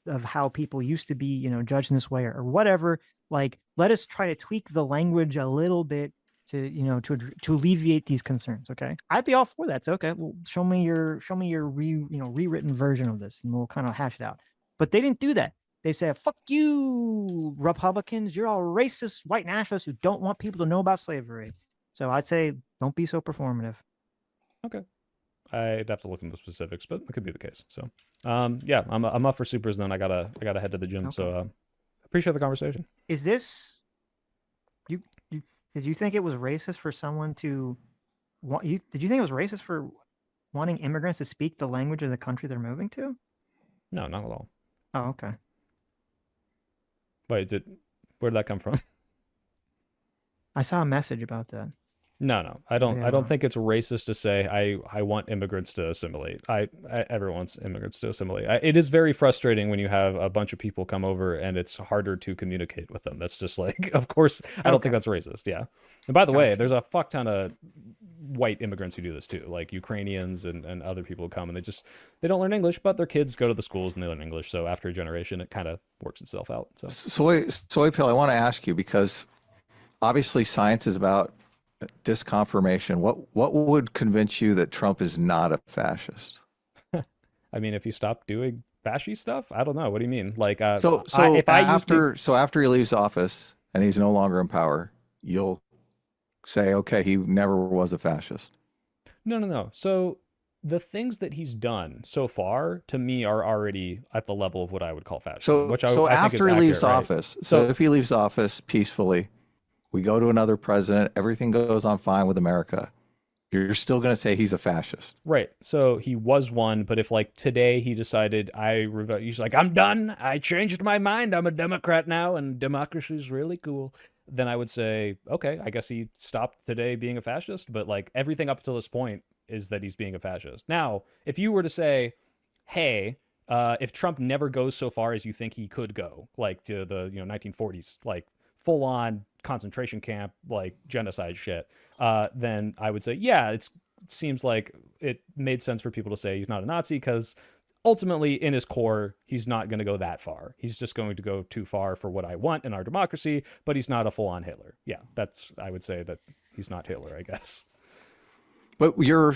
of how people used to be, judged in this way or whatever. Like, let us try to tweak the language a little bit to alleviate these concerns. Okay, I'd be all for that. So, okay, well, show me your rewritten version of this, and we'll kind of hash it out. But they didn't do that. They said, "Fuck you, Republicans! You're all racist white nationalists who don't want people to know about slavery." So I'd say, don't be so performative. Okay. I'd have to look into the specifics, but it could be the case. So, yeah, I'm up for supers. Then I gotta head to the gym. Okay. So, appreciate the conversation. Is this you? Did you think it was racist for someone to want you? Did you think it was racist for wanting immigrants to speak the language of the country they're moving to? No, not at all. Oh, okay. Wait, where did that come from? I saw a message about that. No, I don't. Yeah, I don't well. think it's racist to say I want immigrants to assimilate. Everyone wants immigrants to assimilate. It is very frustrating when you have a bunch of people come over and it's harder to communicate with them. That's just like, of course, I don't think that's racist. Yeah. And by the way, Gotcha. there's a fuck ton of white immigrants who do this too, like Ukrainians and other people who come and they don't learn English, but their kids go to the schools and they learn English. So after a generation, it kind of works itself out. So Soy Pill, I want to ask you, because obviously science is about disconfirmation. What would convince you that Trump is not a fascist? I mean, if you stop doing fashy stuff, I don't know. What do you mean? Like, So if I used to, after he leaves office and he's no longer in power, you'll say, okay, he never was a fascist. no. So the things that he's done so far to me are already at the level of what I would call fascism, which I think is after he accurate, leaves right? office, so if he leaves office peacefully, we go to another president, everything goes on fine with America, you're still going to say he's a fascist. Right. So he was one, but if like today he decided he's like, I'm done. I changed my mind. I'm a Democrat now and democracy is really cool. Then I would say, okay, I guess he stopped today being a fascist, but like everything up until this point is that he's being a fascist. Now, if you were to say, hey, if Trump never goes so far as you think he could go, like to the 1940s, like full on concentration camp, like genocide shit, then I would say, yeah, it seems like it made sense for people to say he's not a Nazi, because ultimately in his core, he's not going to go that far. He's just going to go too far for what I want in our democracy, but he's not a full on Hitler. Yeah, I would say that he's not Hitler, I guess. But your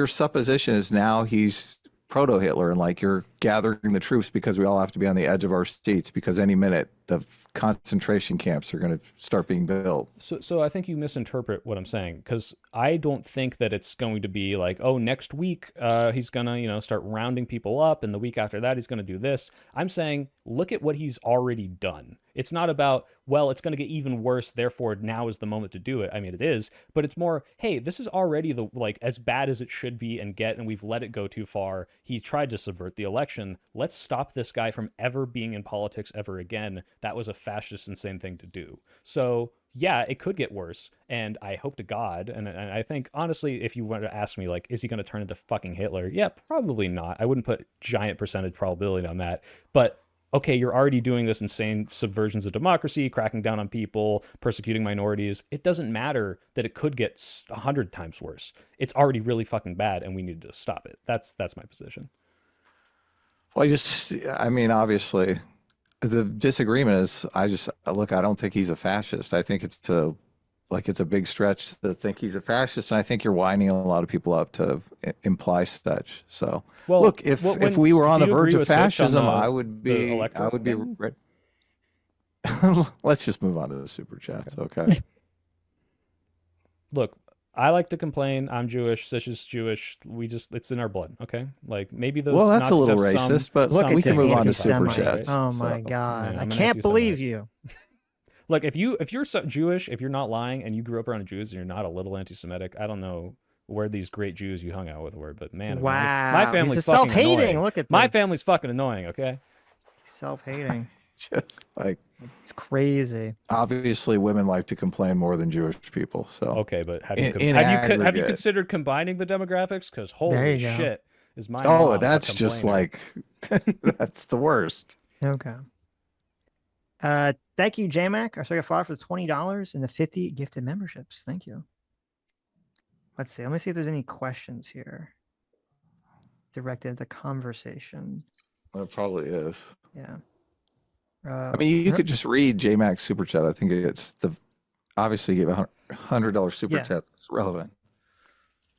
supposition is now he's proto-Hitler, and like you're gathering the troops because we all have to be on the edge of our seats because any minute the concentration camps are going to start being built. So I think you misinterpret what I'm saying, because I don't think that it's going to be like, oh, next week he's gonna start rounding people up, and the week after that he's gonna do this. I'm saying look at what he's already done. It's not about, well, it's going to get even worse, therefore now is the moment to do it. I mean, it is, but it's more, hey, this is already as bad as it should be and get, and we've let it go too far. He tried to subvert the election. Let's stop this guy from ever being in politics ever again. That was a fascist, insane thing to do. So yeah, it could get worse, and I hope to God, and I think, honestly, if you were to ask me, like, is he going to turn into fucking Hitler? Yeah, probably not. I wouldn't put giant percentage probability on that, but okay, you're already doing this insane subversions of democracy, cracking down on people, persecuting minorities. It doesn't matter that it could get 100 times worse. It's already really fucking bad, and we need to stop it. That's my position. Well, I mean, obviously, the disagreement is, I don't think he's a fascist. I think it's a big stretch to think he's a fascist, and I think you're winding a lot of people up to imply such. So, well, look, if we were on the verge of fascism, I would be. Electoral? Let's just move on to the super chats, okay? Look, I like to complain. I'm Jewish. Sitch is Jewish. It's in our blood, okay? Like, maybe those. Well, that's Nazis a little have racist, but look, we can move on to super chats. Oh my God, I can't believe you. Look, if you're Jewish, if you're not lying, and you grew up around Jews, and you're not a little anti-Semitic, I don't know where these great Jews you hung out with were, but man, wow, my family's fucking self-hating. Annoying. Look at this. My family's fucking annoying. Okay, self-hating. Just like, it's crazy. Obviously, women like to complain more than Jewish people. So okay, but have you considered combining the demographics? Because holy shit, is my mom that's just like that's the worst. Okay. Thank you, JMac. Our second follower for the $20 and the 50 gifted memberships. Thank you. Let's see. Let me see if there's any questions here directed at the conversation. Well, it probably is. Yeah. I mean, you could just read JMac's super chat. I think it's obviously you gave $100 super chat. That's relevant.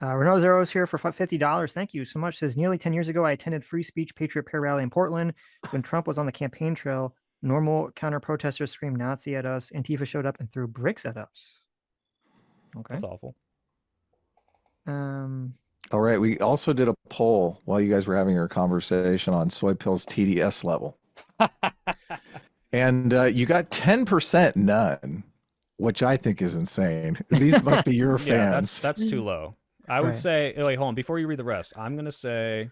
Renault Zero's here for $50. Thank you so much. Says, nearly 10 years ago, I attended Free Speech Patriot Prayer Rally in Portland. When Trump was on the campaign trail, normal counter protesters screamed Nazi at us. Antifa showed up and threw bricks at us. Okay. That's awful. All right. We also did a poll while you guys were having your conversation on soy pills TDS level. And you got 10% none, which I think is insane. These must be your fans. That's too low. I would say, wait, hold on. Before you read the rest, I'm going to say,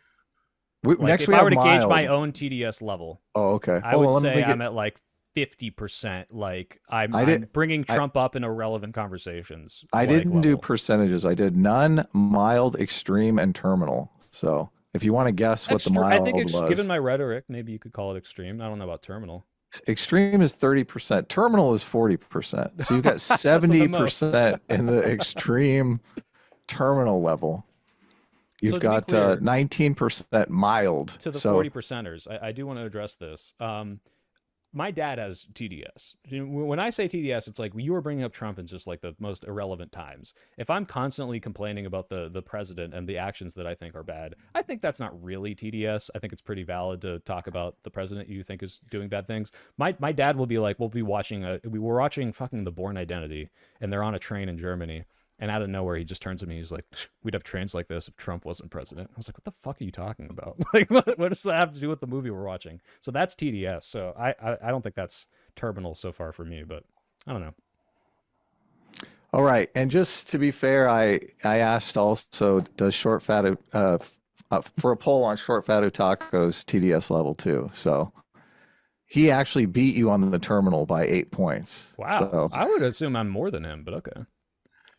next if I were to gauge my own TDS level, okay. I would say I'm at like 50%. Like I'm bringing Trump up in irrelevant conversations. I didn't do percentages. I did none, mild, extreme, and terminal. So if you want to guess what the mild I think was. Given my rhetoric, maybe you could call it extreme. I don't know about terminal. Extreme is 30%. Terminal is 40%. So you've got 70% in the extreme terminal level. You've got 19% mild. To the 40%ers, I do want to address this. My dad has TDS. When I say TDS, it's like you were bringing up Trump in just like the most irrelevant times. If I'm constantly complaining about the president and the actions that I think are bad, I think that's not really TDS. I think it's pretty valid to talk about the president you think is doing bad things. My dad will be like, we were watching fucking The Bourne Identity, and they're on a train in Germany. And out of nowhere, he just turns to me. He's like, we'd have trains like this if Trump wasn't president. I was like, what the fuck are you talking about? Like, what does that have to do with the movie we're watching? So that's TDS. So I don't think that's terminal so far for me, but I don't know. All right. And just to be fair, I asked also, does short fat, for a poll on short fat tacos TDS level too. So he actually beat you on the terminal by 8 points. Wow. So, I would assume I'm more than him, but okay.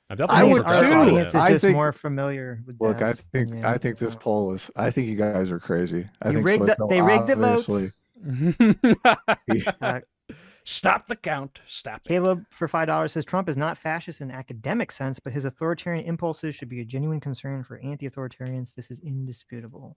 I would too. It's just more familiar with look, that. I think this poll is. I think you guys are crazy. They rigged the votes. Stop the count. Stop it. Caleb for $5 says Trump is not fascist in academic sense, but his authoritarian impulses should be a genuine concern for anti-authoritarians. This is indisputable.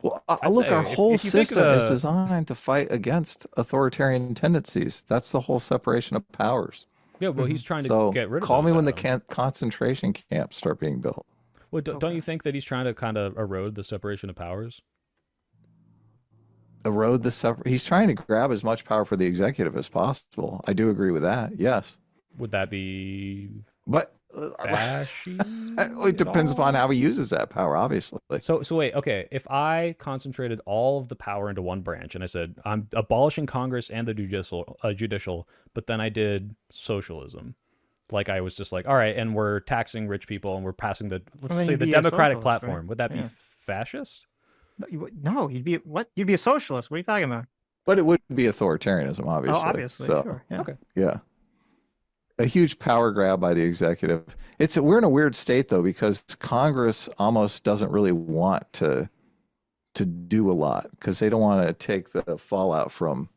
Well, I'd look, say our whole if you think system is designed to fight against authoritarian tendencies. That's the whole separation of powers. yeah, well, he's trying to So get rid of call me those, when the Adam. concentration camps start being built. Well, don't you think that he's trying to kind of erode the separation of powers? Erode the separate. He's trying to grab as much power for the executive as possible. I do agree with that. Yes, Would that be but fashy? it depends upon how he uses that power. Obviously, So wait, okay. If I concentrated all of the power into one branch and I said I'm abolishing Congress and the judicial, but then I did socialism, like I was just like, all right, and we're taxing rich people and we're passing the let's then say you'd the be a democratic socialist, platform. right? Would that be Yeah. fascist? No, you'd be what? You'd be a socialist. What are you talking about? but it would be authoritarianism, obviously. Oh, obviously, So, sure. Yeah. Okay. yeah, a huge power grab by the executive. We're in a weird state though because Congress almost doesn't really want to do a lot because they don't want to take the fallout from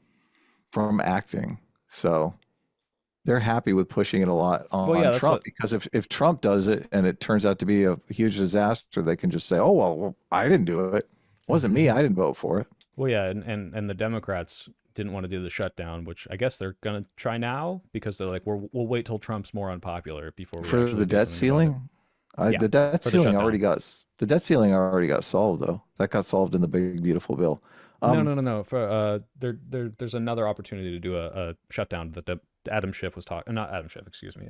acting. So they're happy with pushing it a lot on Well, yeah, that's Trump what. because if Trump does it and it turns out to be a huge disaster, they can just say, "Oh well, I didn't do it. It wasn't me. I didn't vote for it." Well, yeah, and the Democrats didn't want to do the shutdown, which I guess they're gonna try now because they're like, we'll wait till Trump's more unpopular before we For actually the do debt something about it. ceiling, Yeah, the debt for the ceiling shutdown. the debt ceiling already got solved though. That got solved in the big beautiful bill. No, Um, no, no, no. For there's another opportunity to do a shutdown that Adam Schiff was talking. Not Adam Schiff, excuse me.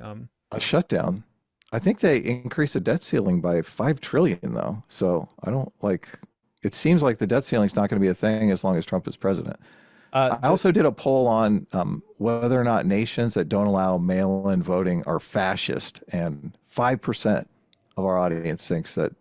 a shutdown. I think they increased the debt ceiling by 5 trillion though. So I don't like. It seems like the debt ceiling's not going to be a thing as long as Trump is president. I The also did a poll on whether or not nations that don't allow mail-in voting are fascist, and 5% of our audience thinks that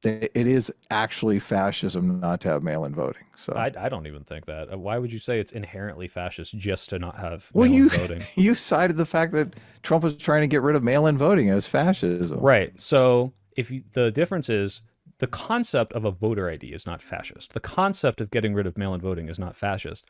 it is actually fascism not to have mail-in voting. So, I don't even think that. Why would you say it's inherently fascist just to not have well, mail-in voting? you cited the fact that Trump was trying to get rid of mail-in voting as fascism. Right. So the difference is the concept of a voter ID is not fascist. The concept of getting rid of mail-in voting is not fascist.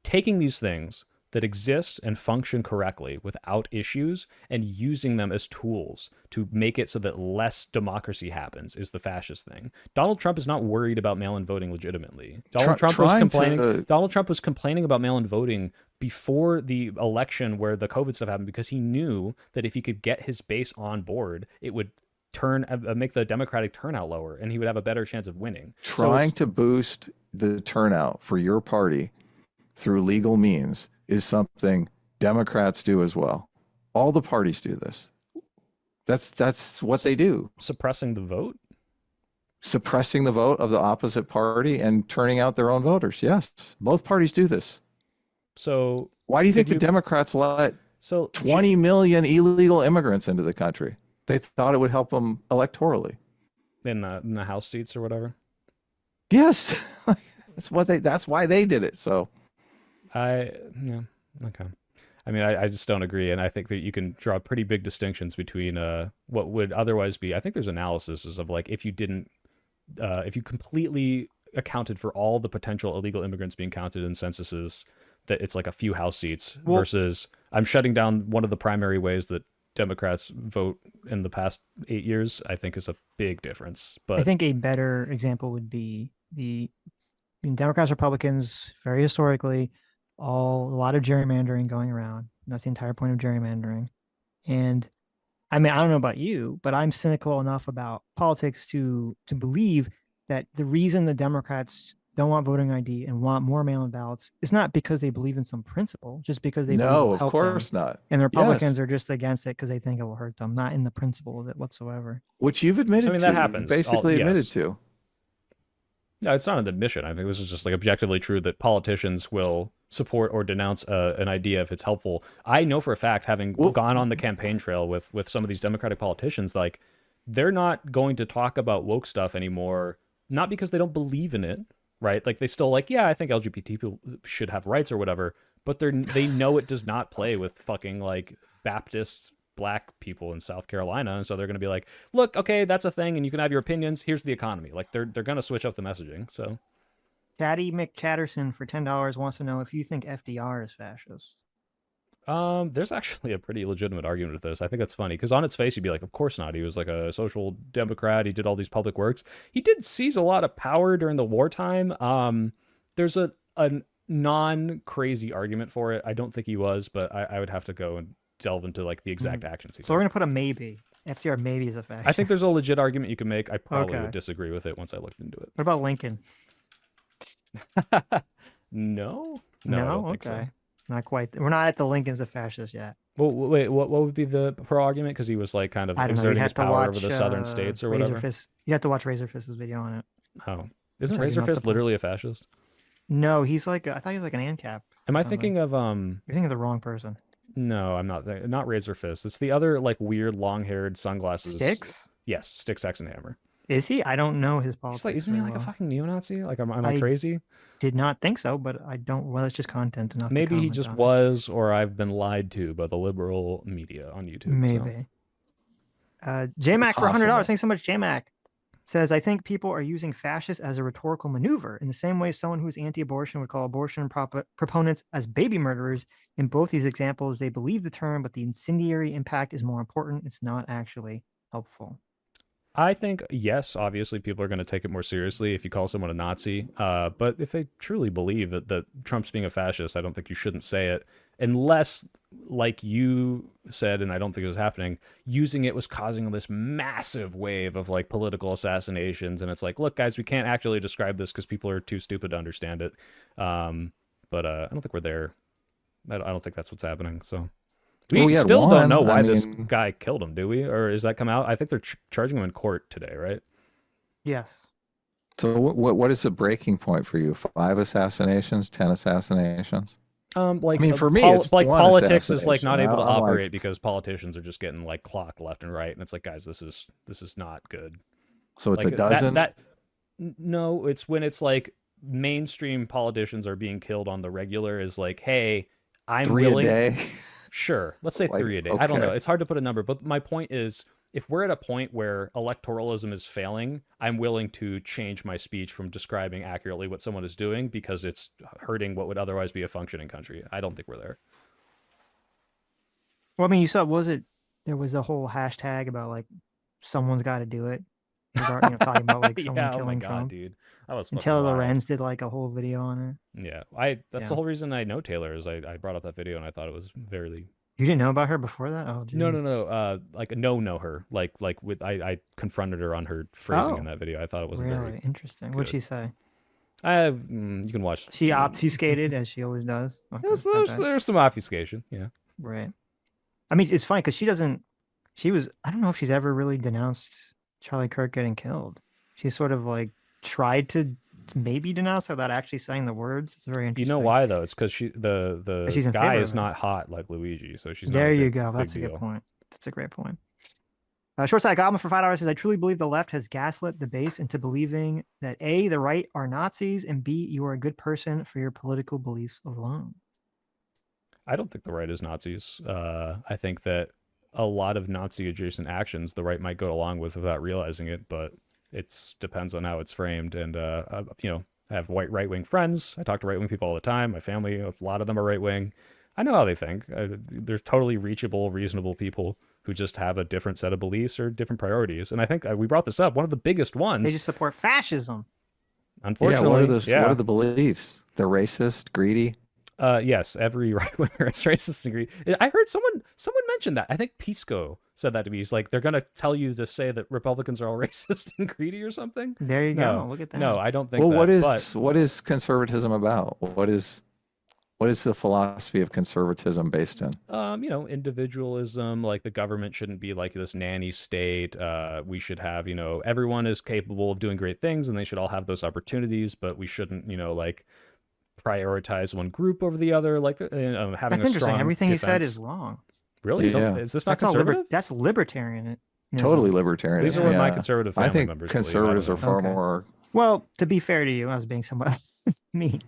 Taking these things that exist and function correctly without issues and using them as tools to make it so that less democracy happens is the fascist thing. Donald Trump is not worried about mail-in voting legitimately. Donald Trump was complaining about mail-in voting before the election where the COVID stuff happened because he knew that if he could get his base on board, it would make the Democratic turnout lower and he would have a better chance of winning. Trying to boost the turnout for your party through legal means is something Democrats do as well. All the parties do this. That's what they do. Suppressing the vote? Suppressing the vote of the opposite party and turning out their own voters. Yes, both parties do this. So why do you think the Democrats let 20 million illegal immigrants into the country? They thought it would help them electorally. In the House seats or whatever? Yes. That's why they did it. So yeah, okay. I mean, I just don't agree, and I think that you can draw pretty big distinctions between what would otherwise be. I think there's analysis of like if you completely accounted for all the potential illegal immigrants being counted in censuses, that it's like a few House seats versus I'm shutting down one of the primary ways that Democrats vote in the past 8 years. I think is a big difference. But I think a better example would be Democrats, Republicans, very historically, a lot of gerrymandering going around. That's the entire point of gerrymandering. And I mean, I don't know about you, but I'm cynical enough about politics to believe that the reason the Democrats don't want voting ID and want more mail-in ballots is not because they believe in some principle, just because they believe it will help them. No, of course not. And the Republicans are just against it because they think it will hurt them, not in the principle of it whatsoever. Which you've admitted to. that happens. Basically admitted to. No, it's not an admission. I think this is just like objectively true that politicians will support or denounce an idea if it's helpful. I know for a fact, having gone on the campaign trail with some of these Democratic politicians, like they're not going to talk about woke stuff anymore, not because they don't believe in it, right? Like they still like, yeah, I think LGBT people should have rights or whatever, but they know it does not play with fucking like Baptist black people in South Carolina, and so they're going to be like, look, okay, that's a thing and you can have your opinions, here's the economy. Like they're going to switch up the messaging. So Chatty McChatterson for $10 wants to know if you think FDR is fascist. There's actually a pretty legitimate argument with this. I think that's funny because on its face, you'd be like, of course not. He was like a social democrat. He did all these public works. He did seize a lot of power during the wartime. There's a non-crazy argument for it. I don't think he was, but I would have to go and delve into like the exact actions he So we're took. gonna put a maybe. FDR maybe is a fascist. I think there's a legit argument you can make. I probably Okay. would disagree with it once I looked into it. What about Lincoln? No, I No, don't think okay. so. Not quite. We're not at the Lincoln's a fascist yet. Well, wait, what would be the pro argument? Because he was like kind of I don't know. You'd exerting his have to power watch over the southern states or Razor whatever. Fist. You have to watch Razor Fist's video on it. Oh, isn't Which I do Razor not Fist support. literally a fascist? No, he's like I thought he was like an ANCAP. Am I something. thinking of You're thinking of the wrong person. No, I'm not. Not Razor Fist. It's the other like weird long-haired sunglasses. Sticks? Yes, Sticks, Axe, and Hammer. Is he? I don't know his He's politics. like, isn't he very like a well. fucking neo-Nazi? Like, am I I crazy? Did not think so, but I don't. Well, it's just content enough. Maybe to he comment just on it. was, or I've been lied to by the liberal media on YouTube. Maybe. JMac for $100. Possible. Thanks so much, JMac. Says, I think people are using fascist as a rhetorical maneuver in the same way someone who's anti-abortion would call abortion proponents as baby murderers. In both these examples, they believe the term, but the incendiary impact is more important. It's not actually helpful. I think, yes, obviously people are going to take it more seriously if you call someone a Nazi. But if they truly believe that Trump's being a fascist, I don't think you shouldn't say it. Unless, like you said, and I don't think it was happening, using it was causing this massive wave of like political assassinations. And it's like, look, guys, we can't actually describe this because people are too stupid to understand it. But I don't think we're there. I don't think that's what's happening. So we had still don't know one. why I this mean- guy killed him, do we? Or is that come out? I think they're charging him in court today, right? Yes. So what is the breaking point for you? 5 assassinations, 10 assassinations? Like I mean, for me, it's like one politics is like not assassination. able to I'm like- operate because politicians are just getting like clocked left and right, and it's like, guys, this is not good. So it's Like a dozen. No, it's when it's like mainstream politicians are being killed on the regular. Is like, hey, I'm 3 willing. a day. Sure, let's say Like, 3 a day. I don't know. okay. It's hard to put a number, but my point is, if we're at a point where electoralism is failing, I'm willing to change my speech from describing accurately what someone is doing because it's hurting what would otherwise be a functioning country. I don't think we're there. Well, I mean, you saw, there was a whole hashtag about like, someone's got to do it. Talking about like someone Yeah, oh my killing God, Trump. dude. That was And fucking Taylor wild. Lorenz did like a whole video on it. Yeah, that's the Yeah. whole reason I know Taylor is I brought up that video and I thought it was very. You didn't know about her before that? Oh, geez. No. Like know her. Like with I confronted her on her phrasing in Oh, that video. I thought it wasn't really very. interesting. What'd she say? You can watch. She obfuscated as she always does. Okay, There's some obfuscation. Yeah. right. I mean, it's funny because I don't know if she's ever really denounced Charlie Kirk getting killed. She sort of like tried to maybe denounce without actually saying the words. It's very You interesting. know why though? It's because the She's in guy favor is of it. not hot like Luigi, so she's. There not a you big, go. big That's a good deal. point. That's a great point. Shortside Goblin for $5 says, I truly believe the left has gaslit the base into believing that A, the right are Nazis, and B, you are a good person for your political beliefs alone. I don't think the right is Nazis. I think that a lot of Nazi adjacent actions the right might go along with without realizing it, but it depends on how it's framed. And I have white right-wing friends. I talk to right-wing people all the time. My family, a lot of them are right-wing. I know how they think. They're totally reachable, reasonable people who just have a different set of beliefs or different priorities. And I think we brought this up. One of the biggest ones, They just support fascism. unfortunately, What are the beliefs? They're racist, greedy. Yes, every right winger is racist and greedy. I heard someone mention that. I think Pisco said that to me. He's like, they're gonna tell you to say that Republicans are all racist and greedy or something. There you No, go. Look at that. No, I don't think. Well, that, what is conservatism about? What is the philosophy of conservatism based in? Individualism. Like the government shouldn't be like this nanny state. We should have, everyone is capable of doing great things, and they should all have those opportunities. But we shouldn't, like prioritize one group over the other. Like having That's a interesting. strong Everything you said defense. is wrong. Really? You don't- Yeah. Is this not That's conservative? That's libertarian. Totally libertarian. These are what my conservative I family think members conservatives believe. are far Okay. more. Well, to be fair to you, I was being somewhat mean.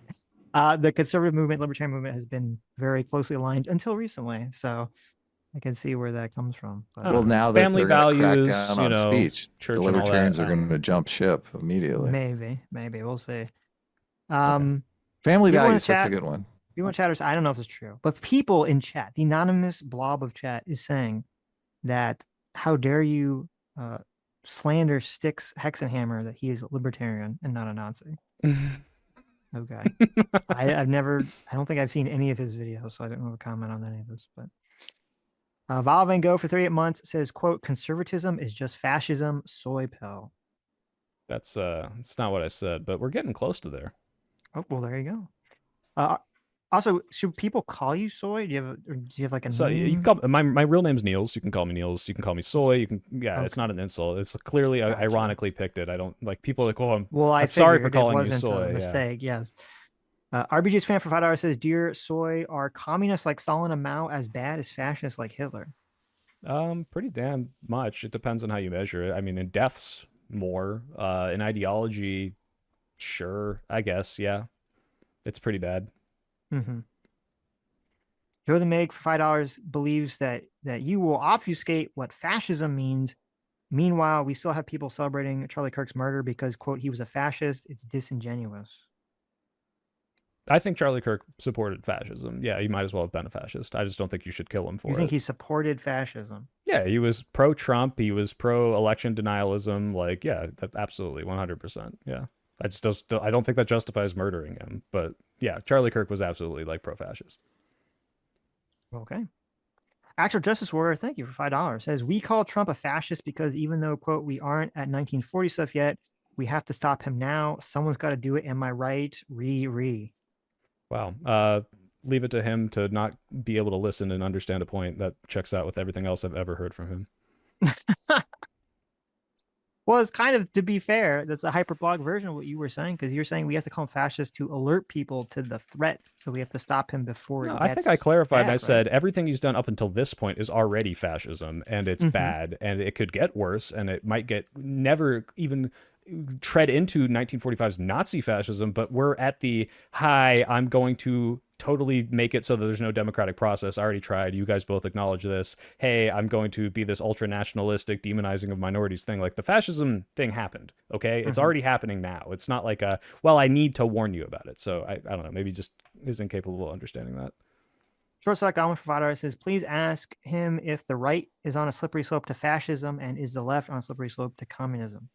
The conservative movement, libertarian movement, has been very closely aligned until recently. So I can see where that comes from. But, Well, now that Family they're going to crack values, down on speech, church the and all that, libertarians are going to jump ship immediately. maybe we'll see. Family people in the values, that's a chat, good one. people in chatters, I don't know if it's true, but people in chat, the anonymous blob of chat is saying that how dare you slander Styx Hexenhammer that he is a libertarian and not a Nazi. Okay. I don't think I've seen any of his videos, so I don't have a comment on any of this. But Val Van Gogh for 38 months says, quote, conservatism is just fascism, soy pill. That's it's not what I said, but we're getting close to there. Oh, well, there you go. Also, should people call you soy? Do you have like a So name? you can call my real name's Niels. You can call me Niels. You can call me Soy. You can Okay. It's not an insult. It's clearly Gotcha. ironically picked it. I don't like people like, oh, I'm sorry for figured calling it you wasn't Soy. a mistake. Yes. RBG's fan for $5 says, dear Soy, are communists like Stalin and Mao as bad as fascists like Hitler? Pretty damn much. It depends on how you measure it. I mean, in deaths, more. In ideology, sure, I guess, yeah. It's pretty bad. Mm-hmm. Joe the Meg for $5 believes that you will obfuscate what fascism means. Meanwhile, we still have people celebrating Charlie Kirk's murder because, quote, he was a fascist. It's disingenuous. I think Charlie Kirk supported fascism. Yeah, he might as well have been a fascist. I just don't think you should kill him for it. You think he supported fascism? Yeah, he was pro-Trump. He was pro-election denialism. Like, yeah, absolutely, 100%. Yeah, I don't think that justifies murdering him. But yeah, Charlie Kirk was absolutely like pro-fascist. Okay. Actual Justice Warrior, thank you for $5. Says, we call Trump a fascist because even though, quote, we aren't at 1940 stuff yet, we have to stop him now. Someone's got to do it. Am I right? Wow. Leave it to him to not be able to listen and understand a point that checks out with everything else I've ever heard from him. Well, it's kind of, to be fair, that's a hyperblog version of what you were saying, because you're saying we have to call him fascist to alert people to the threat. So we have to stop him before No, it I gets think I clarified and I bad, said everything he's done up until this point is already fascism, and it's bad, and it could get worse, and it might never even tread into 1945's Nazi fascism, but we're at the high, I'm going to totally make it so that there's no democratic process. I already tried. You guys both acknowledge this. Hey, I'm going to be this ultra nationalistic demonizing of minorities thing. Like the fascism thing happened. Okay. It's already happening now. It's not like well, I need to warn you about it. So I don't know. Maybe just is incapable of understanding that. Short Select Almond Provider says, please ask him if the right is on a slippery slope to fascism and is the left on a slippery slope to communism.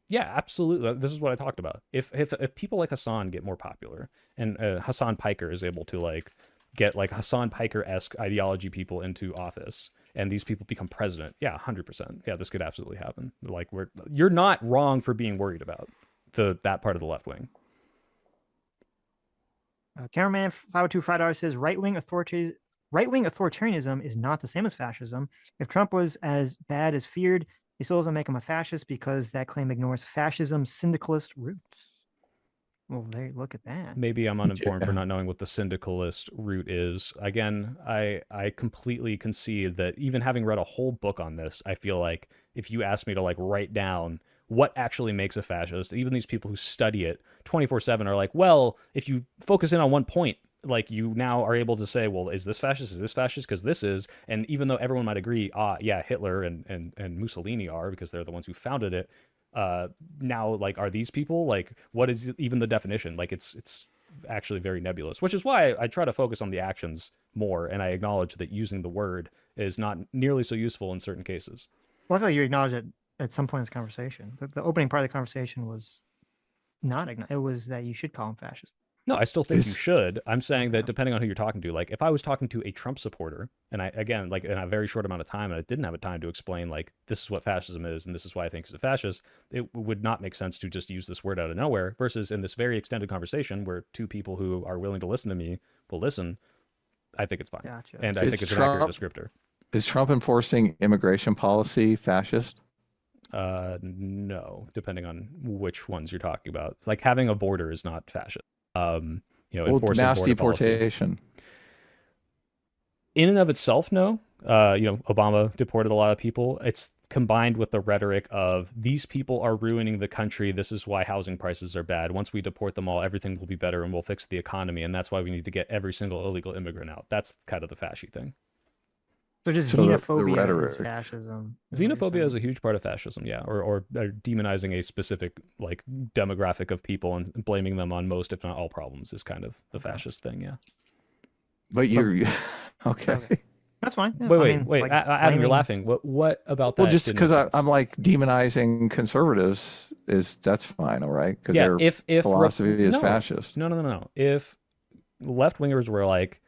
Yeah, absolutely. This is what I talked about. If people like Hassan get more popular, and Hassan Piker is able to like get like Hassan Piker-esque ideology people into office, and these people become president, yeah, 100%. Yeah, this could absolutely happen. Like you're not wrong for being worried about that part of the left wing. Cameraman 502 $5 says right-wing authoritarianism is not the same as fascism. If Trump was as bad as feared, he still doesn't make him a fascist because that claim ignores fascism's syndicalist roots. Well, there, look at that. Maybe I'm uninformed for not knowing what the syndicalist root is. Again, I completely concede that even having read a whole book on this, I feel like if you ask me to like write down what actually makes a fascist, even these people who study it 24/7 are like, well, if you focus in on one point, like you now are able to say, well, is this fascist? Is this fascist? Because this is, and even though everyone might agree, yeah, Hitler and Mussolini are because they're the ones who founded it. Now, like, are these people like, what is even the definition? Like, it's actually very nebulous, which is why I try to focus on the actions more, and I acknowledge that using the word is not nearly so useful in certain cases. Well, I feel like you acknowledge it at some point in this conversation. The opening part of the conversation was not, it was that you should call him fascist. No, I still think you should. I'm saying that depending on who you're talking to, like if I was talking to a Trump supporter, and I, again, like in a very short amount of time, and I didn't have a time to explain, like, this is what fascism is, and this is why I think he's a fascist, it would not make sense to just use this word out of nowhere, versus in this very extended conversation where two people who are willing to listen to me will listen, I think it's fine. Gotcha. And I think it's an accurate descriptor. Is Trump enforcing immigration policy fascist? No, depending on which ones you're talking about. Like having a border is not fascist. Enforcing mass border deportation. policy. In and of itself, no. Obama deported a lot of people. It's combined with the rhetoric of these people are ruining the country. This is why housing prices are bad. Once we deport them all, everything will be better and we'll fix the economy. And that's why we need to get every single illegal immigrant out. That's kind of the fashy thing. So just So the xenophobia is rhetoric. fascism. Xenophobia is a huge part of fascism, yeah, or demonizing a specific like demographic of people and blaming them on most, if not all, problems is kind of the fascist thing, yeah. But you're okay. Okay. That's fine. Yeah, Wait, like Adam, you're blaming- laughing. What about Well, that? just didn't because make sense? I'm like demonizing conservatives that's fine, all right? Because Yeah, their if philosophy is no, fascist. no. If left wingers were like,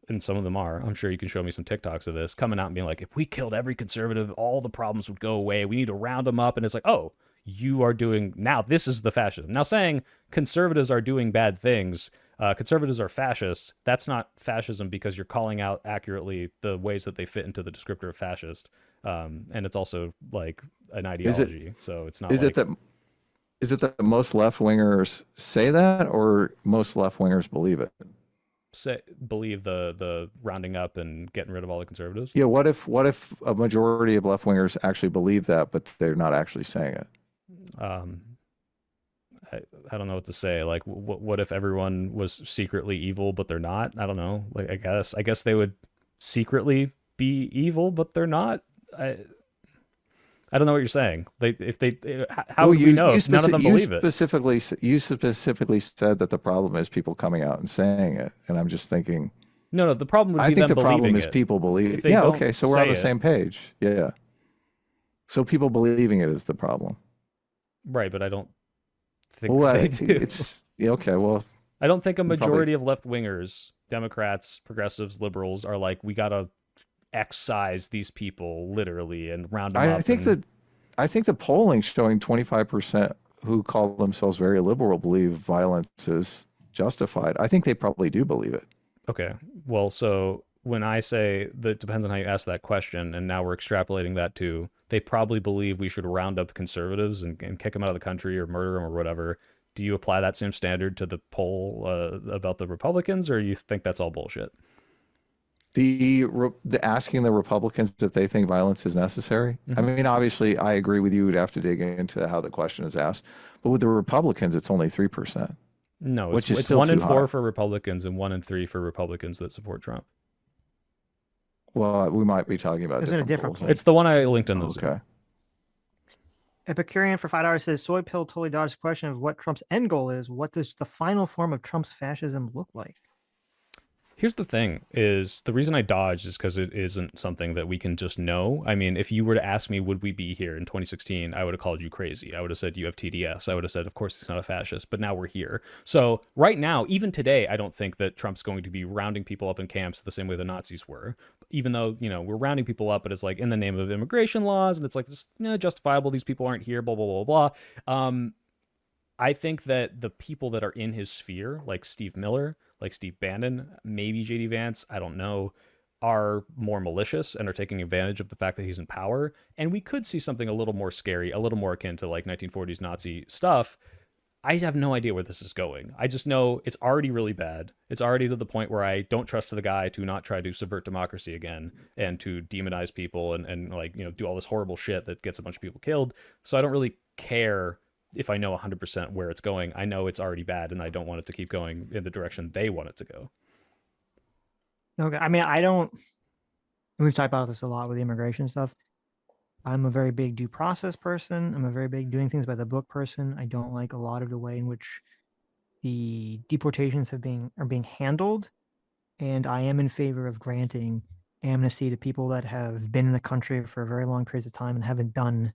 and some of them are, I'm sure you can show me some TikToks of this, coming out and being like, if we killed every conservative, all the problems would go away. We need to round them up. And it's like, oh, you are doing, now this is the fascism. Now saying conservatives are doing bad things, conservatives are fascists, that's not fascism because you're calling out accurately the ways that they fit into the descriptor of fascist. And it's also like an ideology. So it's not Is like, is it that most left wingers say that, or most left wingers believe it? believe the rounding up and getting rid of all the conservatives. Yeah. What if a majority of left wingers actually believe that, but they're not actually saying it? Um, I don't know what to say. Like, what if everyone was secretly evil, but they're not? I don't know. Like, I guess they would secretly be evil, but they're not. I don't know what you're saying. How would we know if none of them believe it? You specifically said that the problem is people coming out and saying it, and I'm just thinking. No, the problem would be I think them the problem believing is it. people believe. they Yeah, don't okay, so we're on the say same page. Yeah. So people believing it is the problem. Right, but I don't think Well, they do. it's yeah, okay. Well, I don't think a probably- majority of left wingers, Democrats, progressives, liberals are like, we gotta excise these people literally and round them up. I think the polling showing 25% who call themselves very liberal believe violence is justified. I think they probably do believe it. Okay. Well, so when I say that depends on how you ask that question, and now we're extrapolating that to they probably believe we should round up conservatives and kick them out of the country or murder them or whatever. Do you apply that same standard to the poll about the Republicans, or you think that's all bullshit? The asking the Republicans if they think violence is necessary. I mean, obviously, I agree with you. We'd have to dig into how the question is asked, but with the Republicans, it's only 3%. No, which is it's still 1 in too 4 high. for Republicans and 1 in 3 for Republicans that support Trump. Well, we might be talking about Isn't it different different? polls. It's the one I linked in the Zoom. Okay. Epicurean for $5 says soy pill totally dodged the question of what Trump's end goal is. What does the final form of Trump's fascism look like? Here's the thing is the reason I dodged is because it isn't something that we can just know. I mean, if you were to ask me, would we be here in 2016? I would have called you crazy. I would have said you have TDS. I would have said, of course, he's not a fascist, but now we're here. So right now, even today, I don't think that Trump's going to be rounding people up in camps the same way the Nazis were, even though, you know, we're rounding people up, but it's like in the name of immigration laws. And it's like, this justifiable. These people aren't here, blah, blah, blah, blah. I think that the people that are in his sphere, like Steve Miller, like Steve Bannon, maybe JD Vance, I don't know, are more malicious and are taking advantage of the fact that he's in power. And we could see something a little more scary, a little more akin to like 1940s Nazi stuff. I have no idea where this is going. I just know it's already really bad. It's already to the point where I don't trust the guy to not try to subvert democracy again and to demonize people and like, you know, do all this horrible shit that gets a bunch of people killed. So I don't really care if I know 100% where it's going. I know it's already bad and I don't want it to keep going in the direction they want it to go. Okay. I mean, I don't, we've talked about this a lot with the immigration stuff. I'm a very big due process person. I'm a very big doing things by the book person. I don't like a lot of the way in which the deportations are being handled. And I am in favor of granting amnesty to people that have been in the country for very long periods of time and haven't done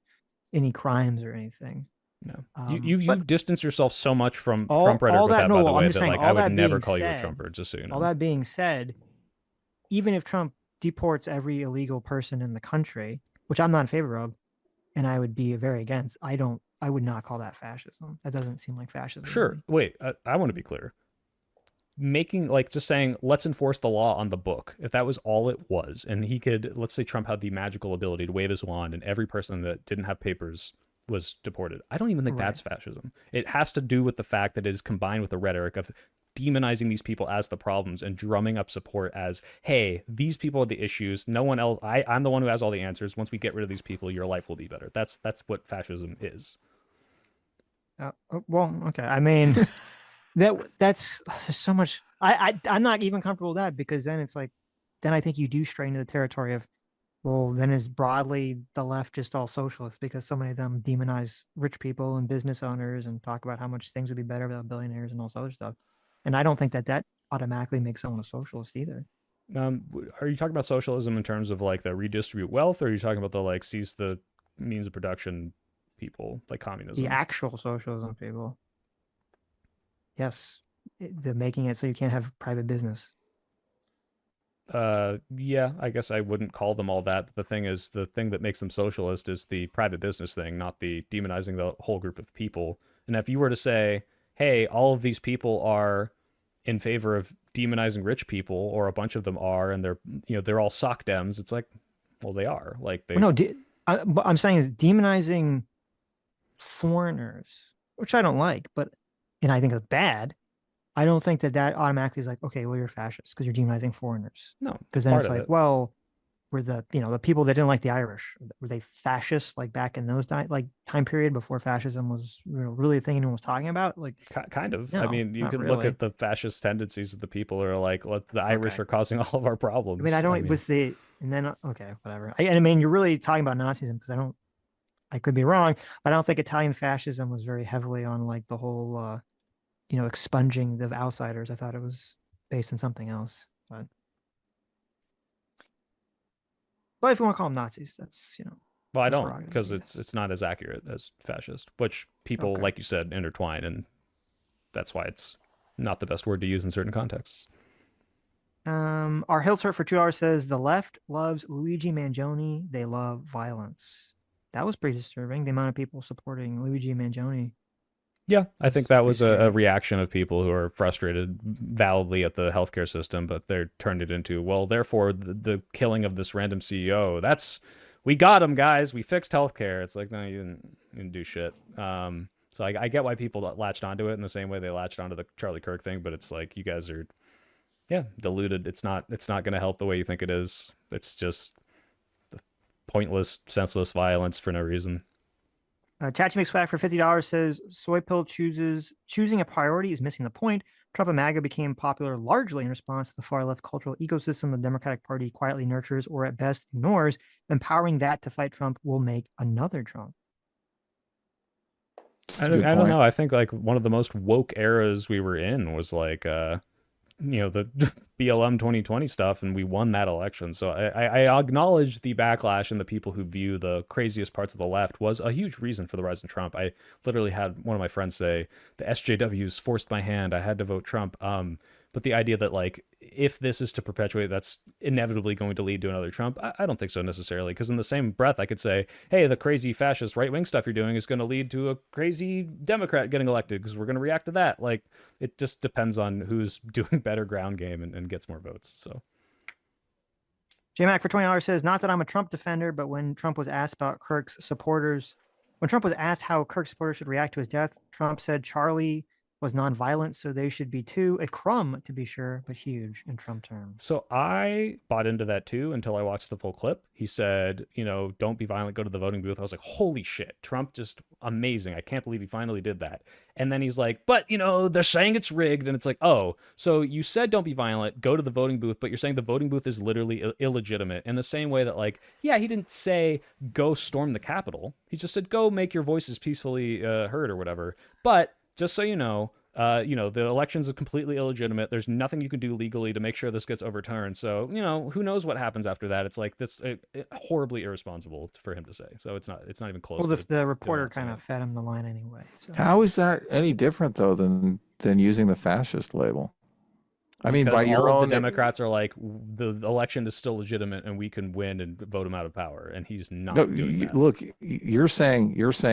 any crimes or anything. No, you've distanced yourself so much from all, Trump rhetoric all with that, that, no, by the I'm way, just that saying, like all I would that never being call you a said- Trumper, just so you know. All that being said, even if Trump deports every illegal person in the country, which I'm not in favor of, and I would be very against, I would not call that fascism. That doesn't seem like fascism. to Sure. me. Wait, I want to be clear. Making like just saying, let's enforce the law on the book. If that was all it was, and he could, let's say Trump had the magical ability to wave his wand and every person that didn't have papers was deported. I don't even think that's fascism. It has to do with the fact that it is combined with the rhetoric of demonizing these people as the problems and drumming up support as, hey, these people are the issues. No one else. I'm the one who has all the answers. Once we get rid of these people, your life will be better. That's what fascism is. Well, okay. I mean, that's there's so much. I'm not even comfortable with that because then it's like, then I think you do stray into the territory of Well, then is broadly the left just all socialist because so many of them demonize rich people and business owners and talk about how much things would be better without billionaires and all this other stuff. And I don't think that that automatically makes someone a socialist either. Are you talking about socialism in terms of like the redistribute wealth, or are you talking about the like seize the means of production people, like The communism? actual socialism people, yes, the making it so you can't have private business. Yeah, I guess I wouldn't call them all that. But the thing is, the thing that makes them socialist is the private business thing, not the demonizing the whole group of people. And if you were to say, hey, all of these people are in favor of demonizing rich people, or a bunch of them are, and they're all sock dems, it's like, well, they are. Like Well, they no, what I'm saying is demonizing foreigners, which I don't like, but and I think is bad. I don't think that that automatically is like, okay, well, you're a fascist because you're demonizing foreigners. no, Because it's then part it's of like, it. well, were the people that didn't like the Irish, were they fascists like back in those like time period before fascism was really a thing anyone was talking about? Like, Kind of. I no, mean, you not can look really. at the fascist tendencies of the people who are like, "Let the Irish Okay. are causing all of our I mean, I problems." I don't mean, was the and then okay, whatever. And I mean, you're really talking about Nazism because I could be wrong, but I don't think Italian fascism was very heavily on like the whole expunging the outsiders. I thought it was based on something else. But if you want to call them Nazis, that's well, I their don't, prerogative, because I guess. it's not as accurate as fascist, which people, Okay. like you said, intertwine, and that's why it's not the best word to use in certain contexts. Our Hiltert for $2 says the left loves Luigi Mangione. They love violence. That was pretty disturbing. The amount of people supporting Luigi Mangione Yeah, I think was that pretty was a scary. reaction of people who are frustrated validly at the healthcare system, but they're turned it into, well, therefore the killing of this random CEO, that's we got him, guys. We fixed healthcare. It's like, no, you didn't do shit. So I get why people latched onto it in the same way they latched onto the Charlie Kirk thing, but it's like you guys are, yeah, diluted. It's not going to help the way you think it is. It's just pointless, senseless violence for no reason. Chachi makes swag for $50 says soy pill choosing a priority is missing the point. Trump and MAGA became popular largely in response to the far left cultural ecosystem the Democratic Party quietly nurtures or at best ignores. Empowering that to fight Trump will make another Trump. That's I a don't, good I don't point. know. I think like one of the most woke eras we were in was like the BLM 2020 stuff, and we won that election. So I acknowledge the backlash, and the people who view the craziest parts of the left was a huge reason for the rise of Trump. I literally had one of my friends say the SJWs forced my hand. I had to vote Trump. But the idea that like if this is to perpetuate, that's inevitably going to lead to another Trump. I don't think so necessarily, because in the same breath, I could say, hey, the crazy fascist right wing stuff you're doing is going to lead to a crazy Democrat getting elected because we're going to react to that. Like it just depends on who's doing better ground game and gets more votes. So JMac for $20 says, not that I'm a Trump defender, but when Trump was asked when Trump was asked how Kirk's supporters should react to his death, Trump said Charlie was nonviolent, so they should be too. A crumb, to be sure, but huge in Trump terms. So I bought into that too until I watched the full clip. He said, don't be violent, go to the voting booth. I was like, holy shit, Trump just amazing. I can't believe he finally did that. And then he's like, but, they're saying it's rigged. And it's like, oh, so you said don't be violent, go to the voting booth, but you're saying the voting booth is literally illegitimate in the same way that, like, yeah, he didn't say go storm the Capitol. He just said go make your voices peacefully heard or whatever. But just so the elections are completely illegitimate. There's nothing you can do legally to make sure this gets overturned. So, who knows what happens after that? It's like this horribly irresponsible for him to say. So it's not even close Well, to the reporter denouncing kind of it. fed him the line anyway. So How is that any different though than using the fascist label? I mean, Because by all your of the own, Democrats are like, the election is still legitimate and we can win and vote him out of power. And he's no, not doing that. look, you're saying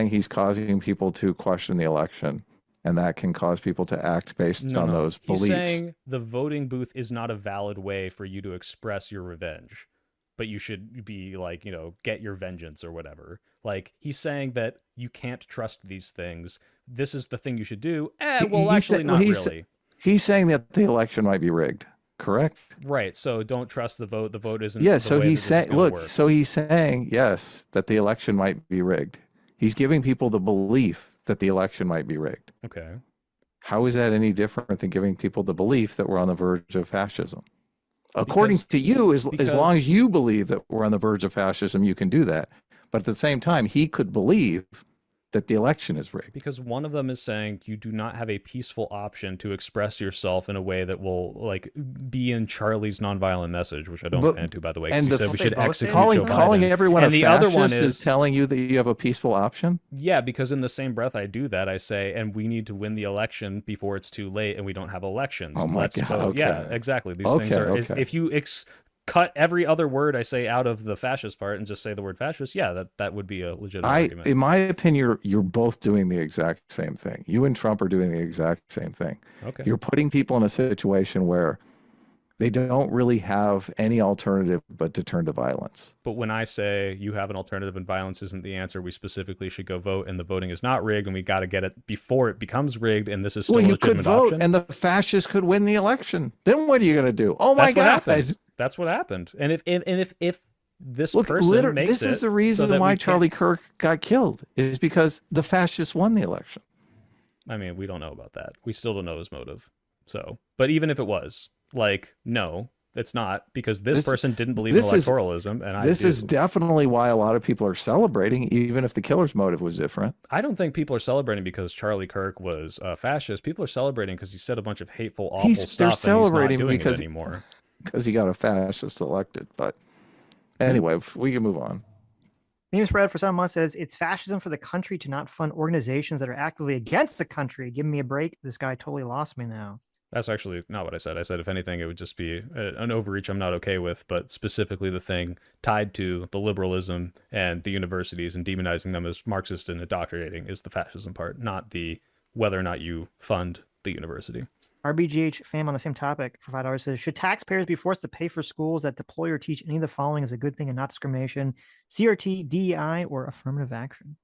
he's causing people to question the election, and that can cause people to act based No, on no. those He's beliefs. saying the voting booth is not a valid way for you to express your revenge, but you should be like, get your vengeance or whatever. Like, he's saying that you can't trust these things. This is the thing you should do. Well, He actually, said, well, not really. he's saying that the election might be rigged, correct? Right. So don't trust the vote. The vote Yeah, isn't the so way he's that this is saying, going to look, work. so he's saying, yes, that the election might be rigged. He's giving people the belief that the election might be rigged. Okay. How is that any different than giving people the belief that we're on the verge of fascism? According to you, as long because as you believe that we're on the verge of fascism, you can do that. But at the same time, he could believe that the election is rigged. because one of them is saying you do not have a peaceful option to express yourself in a way that will like be in Charlie's nonviolent message, which I don't plan to, by the way, because And he said we should both say execute calling Joe calling Biden. everyone And a the fascist other one is telling you that you have a peaceful option. Yeah, because in the same breath I do that, I say, and we need to win the election before it's too late, and we don't have elections. Oh my Let's God, vote. okay. Yeah, exactly. These Okay, things are. okay. If you cut every other word I say out of the fascist part and just say the word fascist, yeah, that would be a legitimate argument. In my opinion, you're both doing the exact same thing. You and Trump are doing the exact same thing. Okay. You're putting people in a situation where they don't really have any alternative but to turn to violence. But when I say you have an alternative and violence isn't the answer, we specifically should go vote, and the voting is not rigged, and we got to get it before it becomes rigged, and this is still a you could legitimate vote, option. and the fascists could win the election. Then what are you going to do? Oh my That's what God! happened. That's what happened. And if this Look, person makes this is the reason so why we Charlie Kirk got killed, is because the fascists won the election. I mean, we don't know about that. We still don't know his motive. So, but even if it was, like, no, it's not, because this person didn't believe in electoralism, and this is definitely why a lot of people are celebrating, even if the killer's motive was different. I don't think people are celebrating because Charlie Kirk was a fascist. People are celebrating because he said a bunch of hateful, awful stuff, They're and celebrating he's not doing because it anymore. Because he got a fascist elected. But anyway, we can move on. Meme spread for 7 months says it's fascism for the country to not fund organizations that are actively against the country. Give me a break. This guy totally lost me now. That's actually not what I said. I said, if anything, it would just be an overreach I'm not okay with, but specifically the thing tied to the liberalism and the universities and demonizing them as Marxist and indoctrinating is the fascism part, not the whether or not you fund the university. RBGH fam on the same topic for $5 says, should taxpayers be forced to pay for schools that deploy or teach any of the following as a good thing and not discrimination? CRT, DEI, or affirmative action?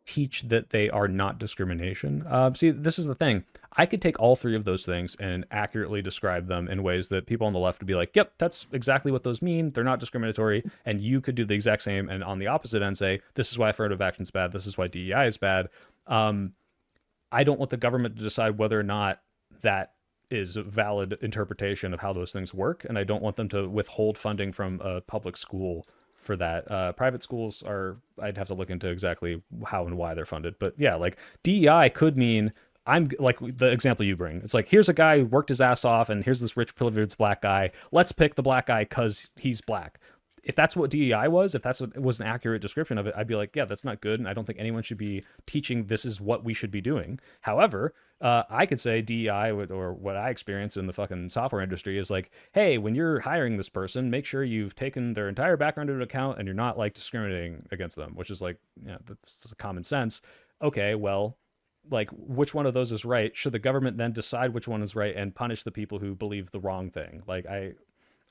Teach that they are not discrimination. See, this is the thing. I could take all three of those things and accurately describe them in ways that people on the left would be like, yep, that's exactly what those mean. They're not discriminatory. And you could do the exact same and on the opposite end say, this is why affirmative action is bad. This is why DEI is bad. I don't want the government to decide whether or not that is a valid interpretation of how those things work. And I don't want them to withhold funding from a public school for that. Private schools are, I'd have to look into exactly how and why they're funded. But yeah, like DEI could mean, I'm like the example you bring. It's like, here's a guy who worked his ass off and here's this rich privileged black guy. Let's pick the black guy because he's black. If that's what DEI was, if that's what was an accurate description of it, I'd be like, yeah, that's not good. And I don't think anyone should be teaching this is what we should be doing. However, I could say DEI or what I experience in the fucking software industry is like, hey, when you're hiring this person, make sure you've taken their entire background into account and you're not like discriminating against them, which is like, yeah, that's common sense. Okay, well, like which one of those is right? Should the government then decide which one is right and punish the people who believe the wrong thing? Like, I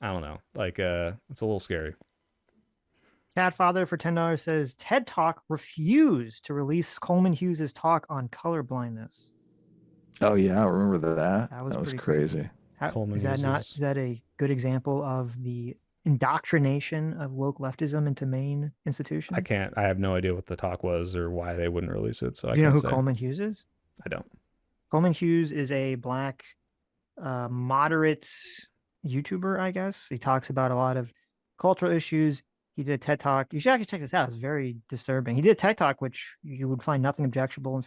don't know. Like, it's a little scary. Tad Father for $10 says TED Talk refused to release Coleman Hughes' talk on color blindness. Oh yeah, I remember that. That was crazy. Is that a good example of the indoctrination of woke leftism into main institutions? I have no idea what the talk was or why they wouldn't release it. So you know who Coleman Hughes is? I don't. Coleman Hughes is a black moderate YouTuber, I guess. He talks about a lot of cultural issues. He did a TED Talk. You should actually check this out. It's very disturbing. He did a TED Talk, which you would find nothing objectionable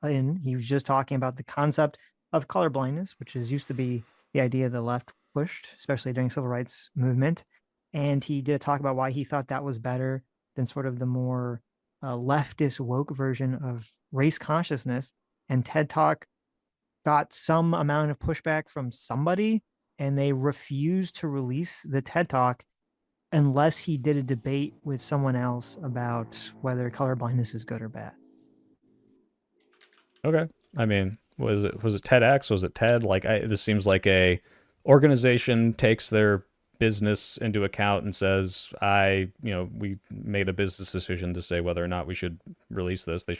in. He was just talking about the concept of colorblindness, which used to be the idea the left pushed, especially during civil rights movement. And he did a talk about why he thought that was better than sort of the more leftist woke version of race consciousness. And TED Talk got some amount of pushback from somebody, and they refused to release the TED Talk unless he did a debate with someone else about whether colorblindness is good or bad. Okay. I mean, was it TEDx? Was it TED? Like, this seems like a organization takes their business into account and says, we made a business decision to say whether or not we should release this. They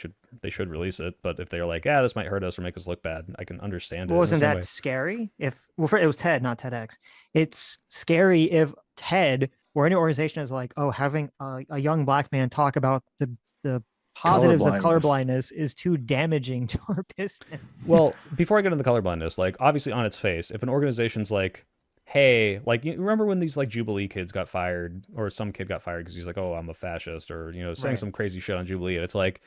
should release it. But if they're like, this might hurt us or make us look bad, I can understand it. Well, wasn't that scary? It was TED, not TEDx. It's scary if TED or any organization is like, having a young black man talk about the positives of colorblindness is too damaging to our business. Well, before I get into the colorblindness, like obviously on its face, if an organization's like, hey, like you remember when these like Jubilee kids got fired, or some kid got fired because he's like, oh, I'm a fascist, or saying Right. some crazy shit on Jubilee, and it's like,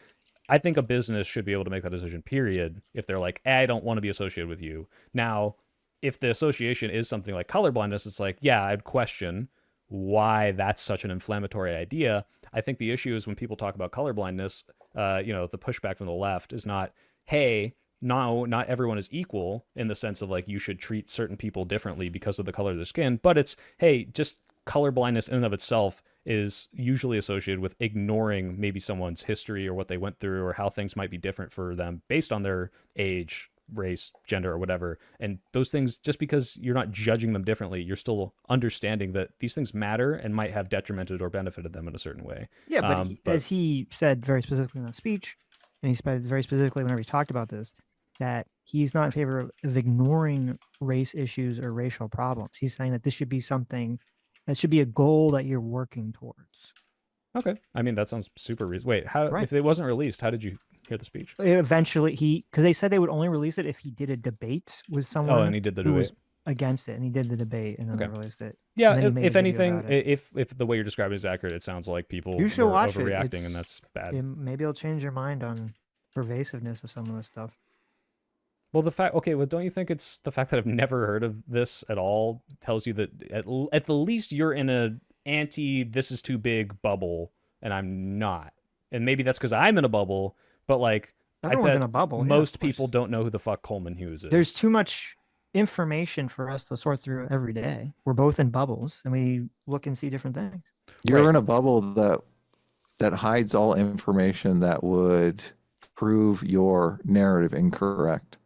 I think a business should be able to make that decision, period, if they're like, I don't want to be associated with you. Now, if the association is something like colorblindness, it's like, yeah, I'd question why that's such an inflammatory idea. I think the issue is when people talk about colorblindness, the pushback from the left is not, hey, no, not everyone is equal in the sense of like you should treat certain people differently because of the color of their skin, but it's, hey, just colorblindness in and of itself is usually associated with ignoring maybe someone's history or what they went through or how things might be different for them based on their age, race, gender, or whatever. And those things, just because you're not judging them differently, you're still understanding that these things matter and might have detrimented or benefited them in a certain way. Yeah, but, as he said very specifically in the speech, and he said very specifically whenever he talked about this, that he's not in favor of ignoring race issues or racial problems. He's saying that this should be something that should be a goal that you're working towards. Okay. I mean, that sounds super wait, how Right. if it wasn't released, how did you hear the speech? Eventually, because they said they would only release it if he did a debate with someone. Oh, and he did the who debate. Was against it, and he did the debate, and then they released it. Yeah, if if anything, if the way you're describing is accurate, it sounds like people you should were watch overreacting, and that's bad. Maybe it'll change your mind on pervasiveness of some of this stuff. Well, don't you think it's the fact that I've never heard of this at all tells you that at the least you're in a this is too big bubble, and I'm not. And maybe that's because I'm in a bubble, but like everyone's in a bubble. Most people don't know who the fuck Coleman Hughes is. There's too much information for us to sort through every day. We're both in bubbles, and we look and see different things. You're in a bubble that hides all information that would prove your narrative incorrect.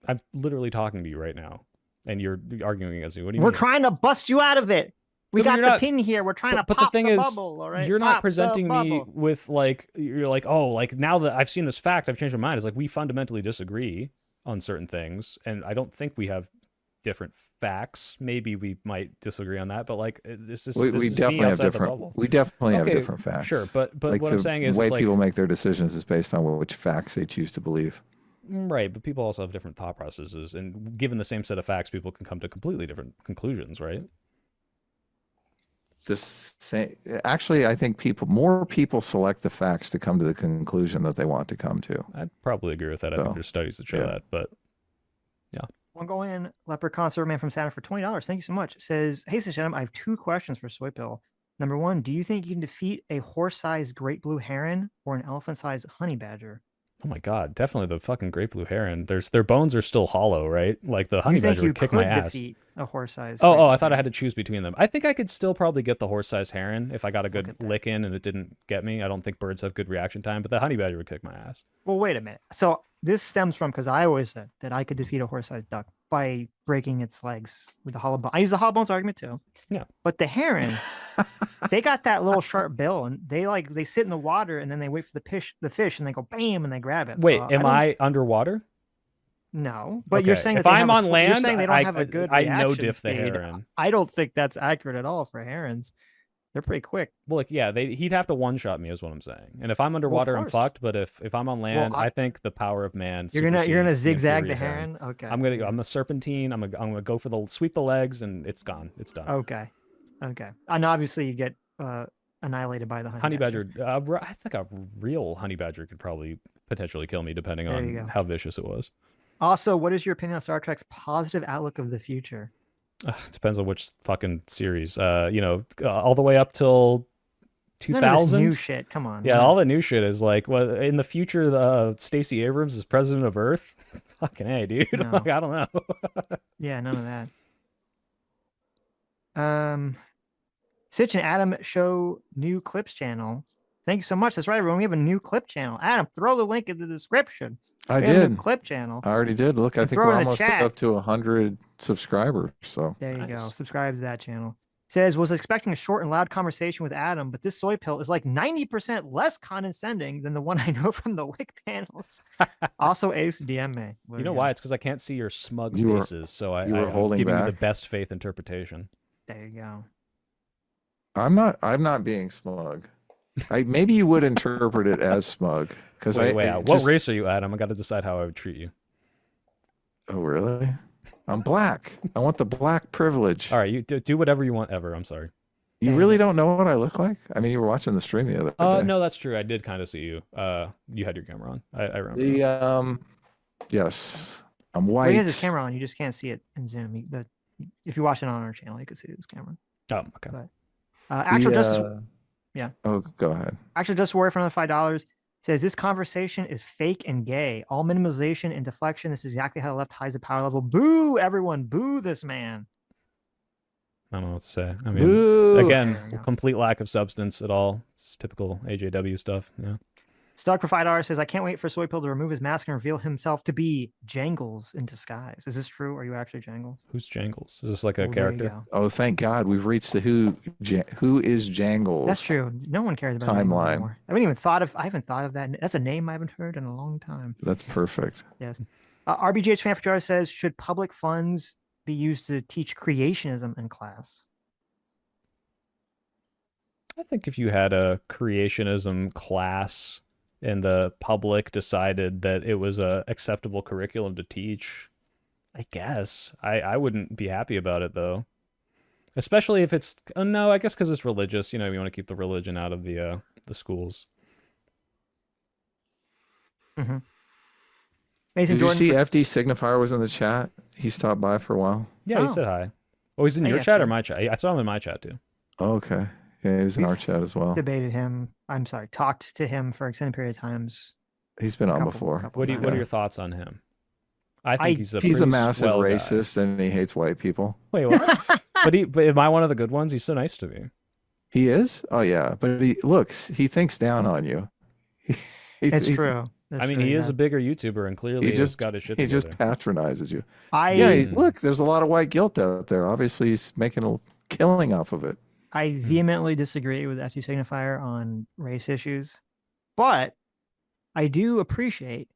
I'm literally talking to you right now, and you're arguing against me. What do you We're mean? trying to bust you out of it. We got the pin here. We're trying to pop the bubble, all right? You're not presenting me with like, you're like, oh, like now that I've seen this fact, I've changed my mind. It's like we fundamentally disagree on certain things, and I don't think we have different facts. Maybe we might disagree on that, but like we definitely have different. We definitely have different facts. Sure, but like what I'm saying is the way like, people make their decisions is based on which facts they choose to believe. Right, but people also have different thought processes, and given the same set of facts, people can come to completely different conclusions, right? Actually, I think more people select the facts to come to the conclusion that they want to come to. I'd probably agree with that. I think there's studies that show that, but yeah. One going in, Leprechaun Superman from Saturn for $20. Thank you so much. It says, hey, Sitch, I have 2 questions for Soypill. Number 1, do you think you can defeat a horse-sized great blue heron or an elephant-sized honey badger? Oh my god, definitely the fucking great blue heron. Their bones are still hollow, right? Like the honey badger would kick my ass. Defeat a horse-sized. Oh, I thought I had to choose between them. I think I could still probably get the horse-sized heron if I got a good lick in and it didn't get me. I don't think birds have good reaction time, but the honey badger would kick my ass. Well, wait a minute. So this stems from, because I always said that I could defeat a horse-sized duck by breaking its legs with the hollow bone. I use the hollow bones argument too. Yeah. But the heron, they got that little sharp bill, and they sit in the water, and then they wait for the fish, and they go bam, and they grab it. Wait, am I underwater? No, but you're saying if I'm on land, you're saying they don't have a good I reaction no diff the speed. heron. I don't think that's accurate at all for herons. They're pretty quick. Well, like, yeah, he'd have to one-shot me is what I'm saying. And if I'm underwater, I'm fucked. But if I'm on land, I think the power of man. You're gonna zigzag the heron. Okay. I'm a serpentine. I'm gonna go for sweep the legs, and it's gone. It's done. Okay. And obviously you get annihilated by the honey badger. I think a real honey badger could probably potentially kill me, depending on how vicious it was. Also, what is your opinion on Star Trek's positive outlook of the future? It depends on which fucking series. All the way up till 2000. New shit. Come on. Yeah, all the new shit is like, well, in the future, Stacey Abrams is president of Earth. Fucking hey, dude. No. Like, I don't know. Yeah, none of that. Sitch and Adam show new clips channel. Thank you so much. That's right, everyone. We have a new clip channel. Adam, throw the link in the description. I did. Clip channel. I already did. Look, I think we're almost up to 100 subscribers. So there you go. Subscribe to that channel. Says, was expecting a short and loud conversation with Adam, but this soy pill is like 90% less condescending than the one I know from the Wick panels. Also, Ace DM me. You know why? It's because I can't see your smug faces, so I'm giving you the best faith interpretation. There you go. I'm not being smug. Maybe you would interpret it as smug. Wait, what race are you, Adam? I got to decide how I would treat you. Oh, really? I'm black. I want the black privilege. All right, you do whatever you want ever. I'm sorry. You really don't know what I look like? I mean, you were watching the stream the other day. No, that's true. I did kind of see you. You had your camera on. I remember. The yes, I'm white. Well, he has his camera on. You just can't see it in Zoom. If you watch it on our channel, you can see his camera. Oh, okay. But actual justice. Yeah. Oh, go ahead. Actual justice warrior for another $5 says this conversation is fake and gay. All minimalization and deflection. This is exactly how the left hides the power level. Boo! Everyone, boo this man. I don't know what to say. I mean, Boo. again, complete lack of substance at all. It's typical AJW stuff. Yeah. Stuck for $5 says, I can't wait for Soypill to remove his mask and reveal himself to be Jangles in disguise. Is this true? Are you actually Jangles? Who's Jangles? Is this like a There you character? go. Oh, thank God, we've reached the who is Jangles. That's true. No one cares about Jangles timeline. anymore. I haven't thought of that. That's a name I haven't heard in a long time. That's perfect. Yes. RBGH Fan for Jar says, should public funds be used to teach creationism in class? I think if you had a creationism class and the public decided that it was a acceptable curriculum to teach, I guess. I wouldn't be happy about it, though. Especially if it's... no, I guess because it's religious. You know, you want to keep the religion out of the schools. Mm-hmm. Did you see FD Signifier was in the chat? He stopped by for a while. Yeah, he said hi. Oh, he's in your chat or my chat? I saw him in my chat, too. Oh, okay. Yeah, he was in our chat as well. Debated him. Talked to him for extended period of times. He's been on before. What are your thoughts on him? I think he's a massive racist and he hates white people. Wait, what? but am I one of the good ones? He's so nice to me. He is? Oh yeah, but he thinks down on you. It's true. I mean, he is a bigger YouTuber and clearly he's got his shit together. He just patronizes you. Look, there's a lot of white guilt out there. Obviously, he's making a killing off of it. I vehemently disagree with FT Signifier on race issues, but I do appreciate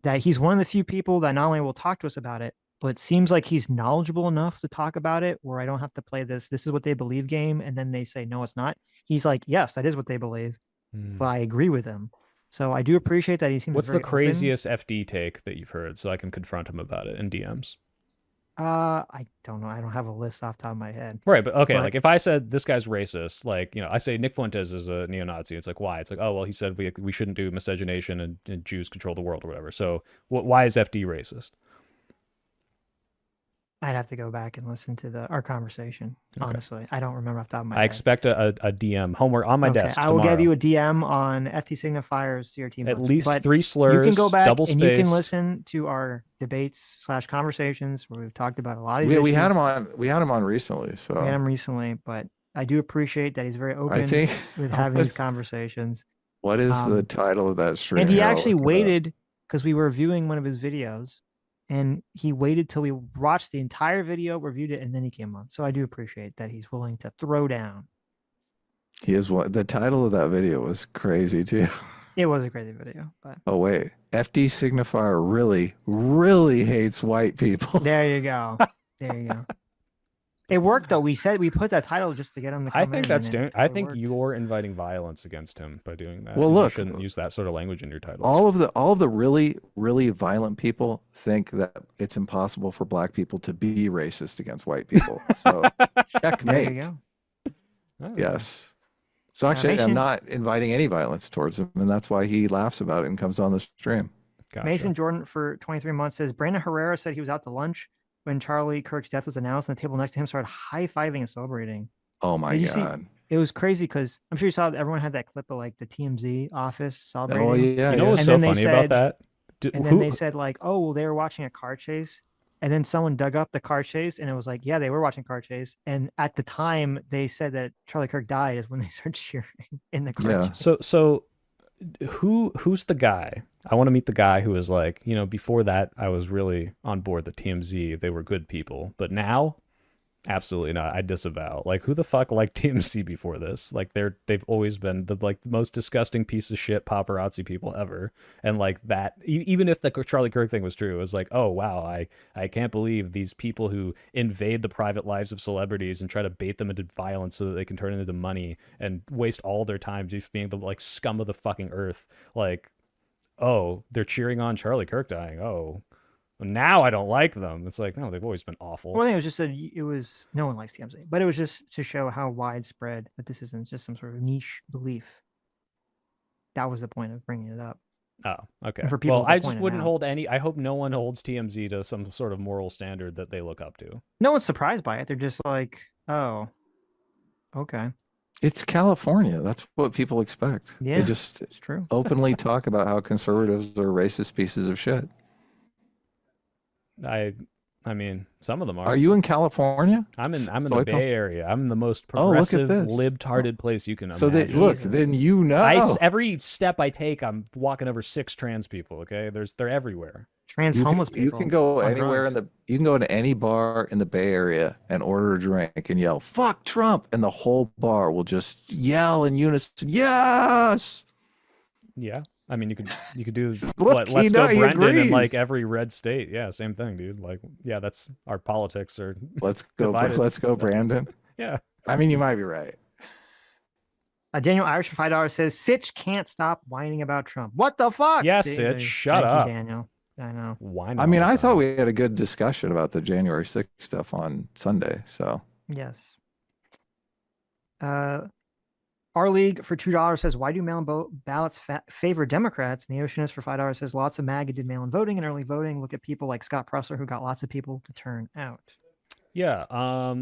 that he's one of the few people that not only will talk to us about it, but it seems like he's knowledgeable enough to talk about it where I don't have to play this is what they believe game, and then they say, no, it's not. He's like, yes, that is what they believe, but I agree with him. So I do appreciate that he seems What's very the craziest FD take that you've heard so I can confront him about it in DMs? I don't know. I don't have a list off the top of my head. Right, but okay, like if I said this guy's racist, like, you know, I say Nick Fuentes is a neo-Nazi. It's like, why? It's like, oh, well, he said we shouldn't do miscegenation and Jews control the world or whatever. So why is FD racist? I'd have to go back and listen to our conversation. Okay. Honestly, I don't remember off the top of my head. I expect a DM homework on my desk I will give you a DM on FT Signifier's CRT. At least 3 slurs, you can go back double and you can listen to our debates/conversations where we've talked about a lot of these issues. We had him on recently. So we had him recently, but I do appreciate that he's very open with having these conversations. What is the title of that stream? And he actually waited because we were viewing one of his videos. And he waited till we watched the entire video, reviewed it, and then he came on. So I do appreciate that he's willing to throw down. He is the title of that video was crazy too. It was a crazy video, but oh wait, FD Signifier really hates white people. There you go. There you go. It worked though. We put that title just to get him to come I think in. I think you're inviting violence against him by doing that. Well, look, you shouldn't use that sort of language in your titles. All of the really violent people think that it's impossible for black people to be racist against white people. So checkmate. There you go. Yes. So actually, I'm not inviting any violence towards him, and that's why he laughs about it and comes on the stream. Gotcha. Mason Jordan for 23 months says Brandon Herrera said he was out to lunch when Charlie Kirk's death was announced, and the table next to him started high-fiving and celebrating. Oh my God. It was crazy because I'm sure you saw everyone had that clip of like the TMZ office celebrating. Oh yeah. You know what's so funny about that? Then they said like, oh, well, they were watching a car chase. And then someone dug up the car chase and it was like, yeah, they were watching car chase. And at the time they said that Charlie Kirk died is when they started cheering in the car chase. So who's the guy? I want to meet the guy who was like, you know, before that I was really on board the TMZ. They were good people, but now absolutely not. I disavow. Like, who the fuck liked TMZ before this? Like, they've always been the most disgusting piece of shit paparazzi people ever. And like that, even if the Charlie Kirk thing was true, it was like, oh wow, I can't believe these people who invade the private lives of celebrities and try to bait them into violence so that they can turn it into money and waste all their time just being the like scum of the fucking earth. Like, oh, they're cheering on Charlie Kirk dying. Oh, Now I don't like them. It's like, no, they've always been awful. Well, I think it was just that it was no one likes TMZ, but it was just to show how widespread that this isn't just some sort of niche belief. That was the point of bringing it up. Oh, okay. And for people Well, to I point just it wouldn't out. hold any. I hope no one holds TMZ to some sort of moral standard that they look up to. No one's surprised by it. They're just like, oh, okay. It's California. That's what people expect. Yeah, They just it's true. openly talk about how conservatives are racist pieces of shit. I mean, some of them Are you in California? I'm in So the I Bay Area. I'm in the most Oh, look at progressive, this. libtarded place you can So they, imagine. look, Jesus. then you know. Every step I take, I'm walking over 6 trans people. Okay, they're everywhere. Trans homeless people. You can go on anywhere drugs. you can go to any bar in the Bay Area and order a drink and yell "fuck Trump," and the whole bar will just yell in unison, "Yes!" Yeah, I mean, you could do Look, let's he go he Brendan in like agrees. every red state. Yeah, same thing, dude. Like, yeah, that's our politics are Let's go, divided. let's go, Brandon. Yeah. I mean, you might be right. Daniel Irish for $5 says Sitch can't stop whining about Trump. What the fuck? Yeah, See, Sitch, there- shut thank up. you, Daniel. I know. Why I not? mean, I thought we had a good discussion about the January 6th stuff on Sunday. So Yes. Our League for $2 says, why do mail-in ballots favor Democrats? And the Oceanist for $5 says, lots of MAGA did mail-in voting and early voting. Look at people like Scott Pressler, who got lots of people to turn out. Yeah.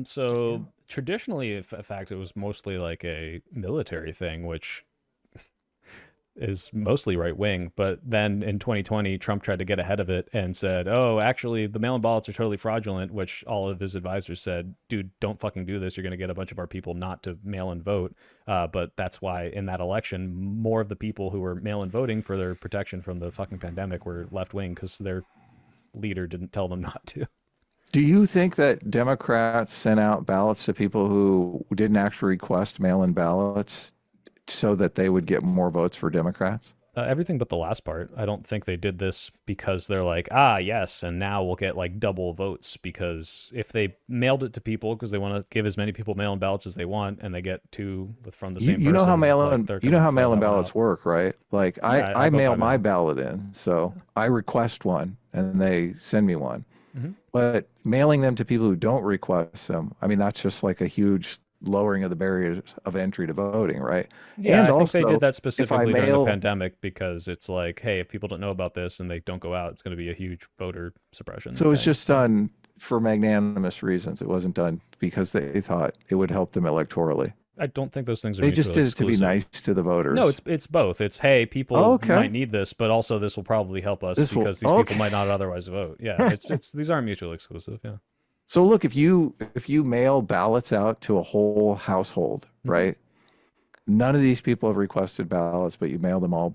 So traditionally, in fact, it was mostly like a military thing, which is mostly right wing. But then in 2020, Trump tried to get ahead of it and said, oh, actually, the mail in ballots are totally fraudulent, which all of his advisors said, dude, don't fucking do this. You're going to get a bunch of our people not to mail in vote. But that's why in that election, more of the people who were mail in voting for their protection from the fucking pandemic were left wing because their leader didn't tell them not to. do you think that Democrats sent out ballots to people who didn't actually request mail-in ballots so that they would get more votes for Democrats? Everything but the last part. I don't think they did this because they're like, ah, yes, and now we'll get like double votes. Because if they mailed it to people because they want to give as many people mail-in ballots as they want, and they get two from the same person, You know how like, they're you know gonna how fill mail-in that one ballots out. work, right? Like Yeah, I I vote mail by my mail. ballot in, so I request one and they send me one. Mhm. But mailing them to people who don't request them, I mean, that's just like a huge lowering of the barriers of entry to voting, right? Yeah, And I think they also, did that if I specifically during the mail, pandemic because it's like, hey, if people don't know about this and they don't go out, it's going to be a huge voter suppression so it was thing. just done for magnanimous reasons. It wasn't done because they thought it would help them electorally. I don't think those things are They just mutually did it to be exclusive. nice to the voters. No, it's both. It's, hey, people Oh, okay. might need this, but also this will probably help us This will because these people okay. might not otherwise vote. Yeah, it's these aren't mutually exclusive. Yeah. So look, if you mail ballots out to a whole household, Mhm. right? None of these people have requested ballots, but you mail them all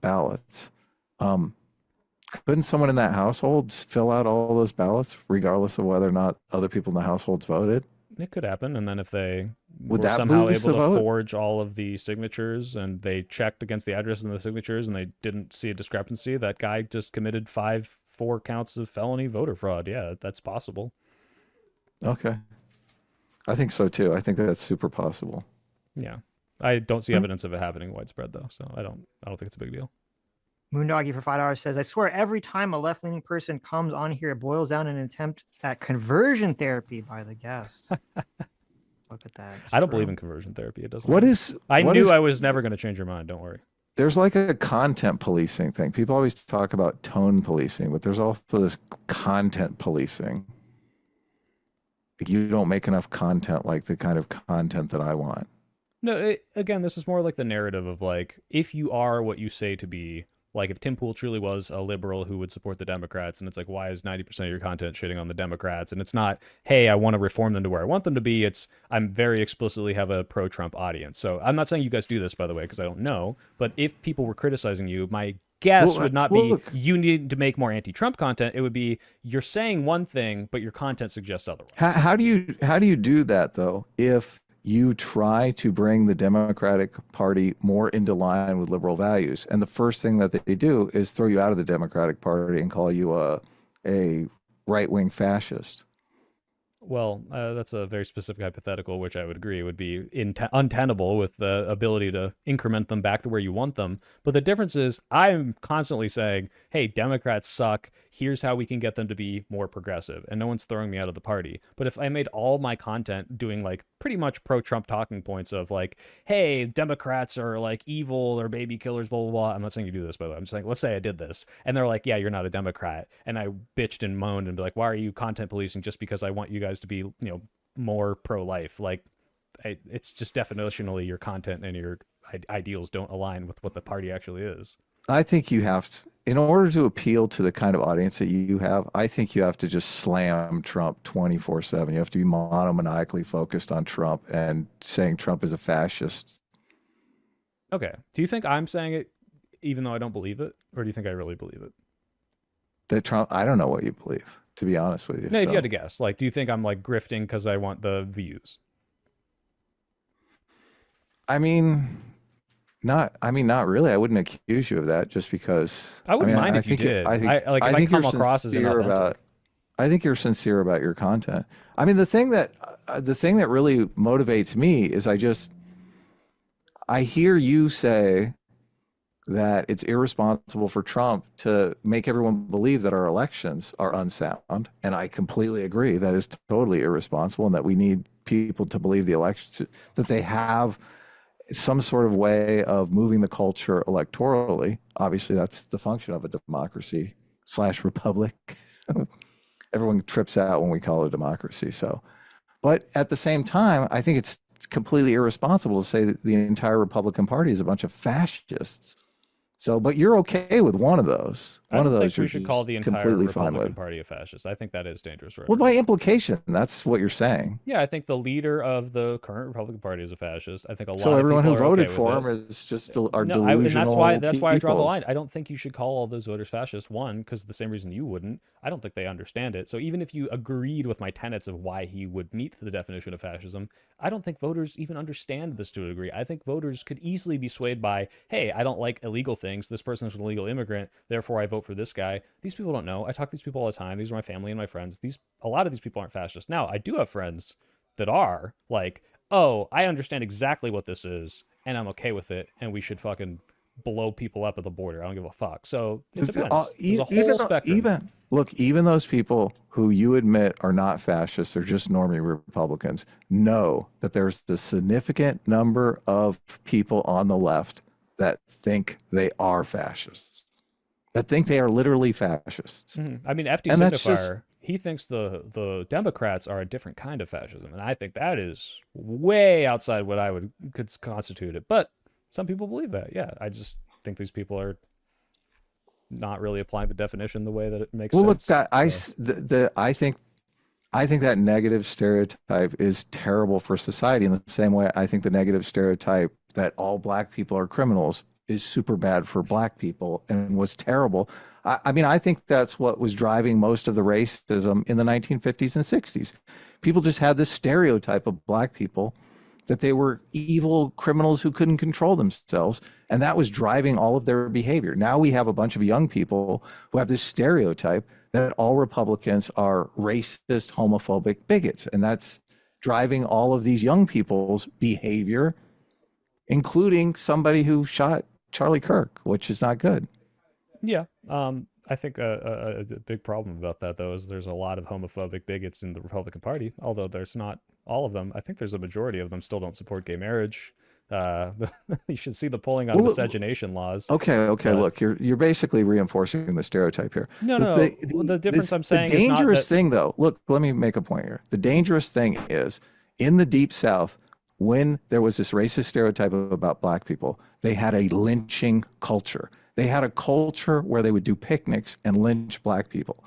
ballots. Couldn't someone in that household fill out all those ballots, regardless of whether or not other people in the households voted? It could happen, and then if they Would were that somehow boost able the to vote? forge all of the signatures and they checked against the addresses and the signatures and they didn't see a discrepancy, that guy just committed 4 counts of felony voter fraud. Yeah, that's possible. Okay. I think so too. I think that's super possible. Yeah. I don't see Hmm. evidence of it happening widespread though, so I don't think it's a big deal. Moondoggy for $5 says, I swear every time a left-leaning person comes on here, it boils down an attempt at conversion therapy by the guest. Look at that. It's I don't true. believe in conversion therapy. It doesn't What work. is I what knew is- I was never going to change your mind. Don't worry. There's like a content policing thing. People always talk about tone policing, but there's also this content policing. Like you don't make enough content like the kind of content that I want. No, again, this is more like the narrative of like, if you are what you say to be, like if Tim Pool truly was a liberal who would support the Democrats, and it's like, why is 90% of your content shitting on the Democrats? And it's not, hey, I want to reform them to where I want them to be. It's, I'm very explicitly have a pro-Trump audience. So I'm not saying you guys do this, by the way, because I don't know. But if people were criticizing you, my guess Well, would not well, be look. you need to make more anti-Trump content. It would be you're saying one thing, but your content suggests otherwise. How do you do that though? If you try to bring the Democratic Party more into line with liberal values, and the first thing that they do is throw you out of the Democratic Party and call you a right-wing fascist. Well, that's a very specific hypothetical, which I would agree would be untenable with the ability to increment them back to where you want them. But the difference is I'm constantly saying, hey, Democrats suck. here's how we can get them to be more progressive, and no one's throwing me out of the party. But if I made all my content doing like pretty much pro-Trump talking points of like, hey, Democrats are like evil or baby killers, blah blah blah. I'm not saying you do this, by the way. I'm just saying, let's say I did this, and they're like, yeah, you're not a Democrat, and I bitched and moaned and be like, why are you content policing just because I want you guys to be, more pro-life? Like, it's just definitionally your content and your ideals don't align with what the party actually is. I think you have to, in order to appeal to the kind of audience that you have, I think you have to just slam Trump 24/7. You have to be monomaniacally focused on Trump and saying Trump is a fascist. Okay. Do you think I'm saying it even though I don't believe it? Or do you think I really believe it? That Trump, I don't know what you believe, to be honest with you. No, if you had to guess, like, do you think I'm like grifting because I want the views? I mean, not really. I wouldn't accuse you of that just because. I wouldn't mind I if you think did. I think, like, I if I think come you're across as sincere inauthentic. I think you're sincere about your content. I mean, the thing that really motivates me is I hear you say that it's irresponsible for Trump to make everyone believe that our elections are unsound, and I completely agree. That is totally irresponsible, and that we need people to believe the elections, that they have some sort of way of moving the culture electorally. Obviously, that's the function of a democracy / republic. Everyone trips out when we call it a democracy. So, but at the same time, I think it's completely irresponsible to say that the entire Republican Party is a bunch of fascists. So, but you're okay with one of those. I One of don't those think we you're should just call the entire completely fine Republican with. Party a fascist. I think that is dangerous. Well, by implication, that's what you're saying. Yeah, I think the leader of the current Republican Party is a fascist. I think a lot So of everyone people who are voted okay for with him it. is just are No, and delusional that's why I draw the people. line. I don't think you should call all those voters fascist. One, because the same reason you wouldn't. I don't think they understand it. So even if you agreed with my tenets of why he would meet the definition of fascism, I don't think voters even understand this to a degree. I think voters could easily be swayed by, hey, I don't like illegal things. This person is an illegal immigrant, therefore I vote for this guy. These people don't know. I talk to these people all the time. These are my family and my friends. A lot of these people aren't fascist. Now, I do have friends that are like, oh, I understand exactly what this is, and I'm okay with it, and we should fucking blow people up at the border. I don't give a fuck. So it depends. There's a whole spectrum. Even those people who you admit are not fascists, or just normie Republicans, know that there's a significant number of people on the left that think they are fascists, that think they are literally fascists. I mean, FD And that's just Signifier, he thinks the Democrats are a different kind of fascism, and I think that is way outside what I could constitute it. But some people believe that. Yeah, I just think these people are not really applying the definition the way that it makes well, sense. look, I think that negative stereotype is terrible for society. In the same way, I think the negative stereotype that all black people are criminals is super bad for black people and was terrible. I mean, I think that's what was driving most of the racism in the 1950s and 60s. People just had this stereotype of black people that they were evil criminals who couldn't control themselves, and that was driving all of their behavior. Now we have a bunch of young people who have this stereotype that all Republicans are racist, homophobic bigots, and that's driving all of these young people's behavior, including somebody who shot Charlie Kirk, which is not good. Yeah. I think a big problem about that, though, is there's a lot of homophobic bigots in the Republican Party, although there's not all of them. I think there's a majority of them still don't support gay marriage. You should see the polling on miscegenation laws. Okay, But look, you're basically reinforcing the stereotype here. no, the difference I'm The saying is not dangerous that. thing, though, look, let me make a point here. The dangerous thing is in the Deep South, when there was this racist stereotype about black people, they had a lynching culture. They had a culture where they would do picnics and lynch black people.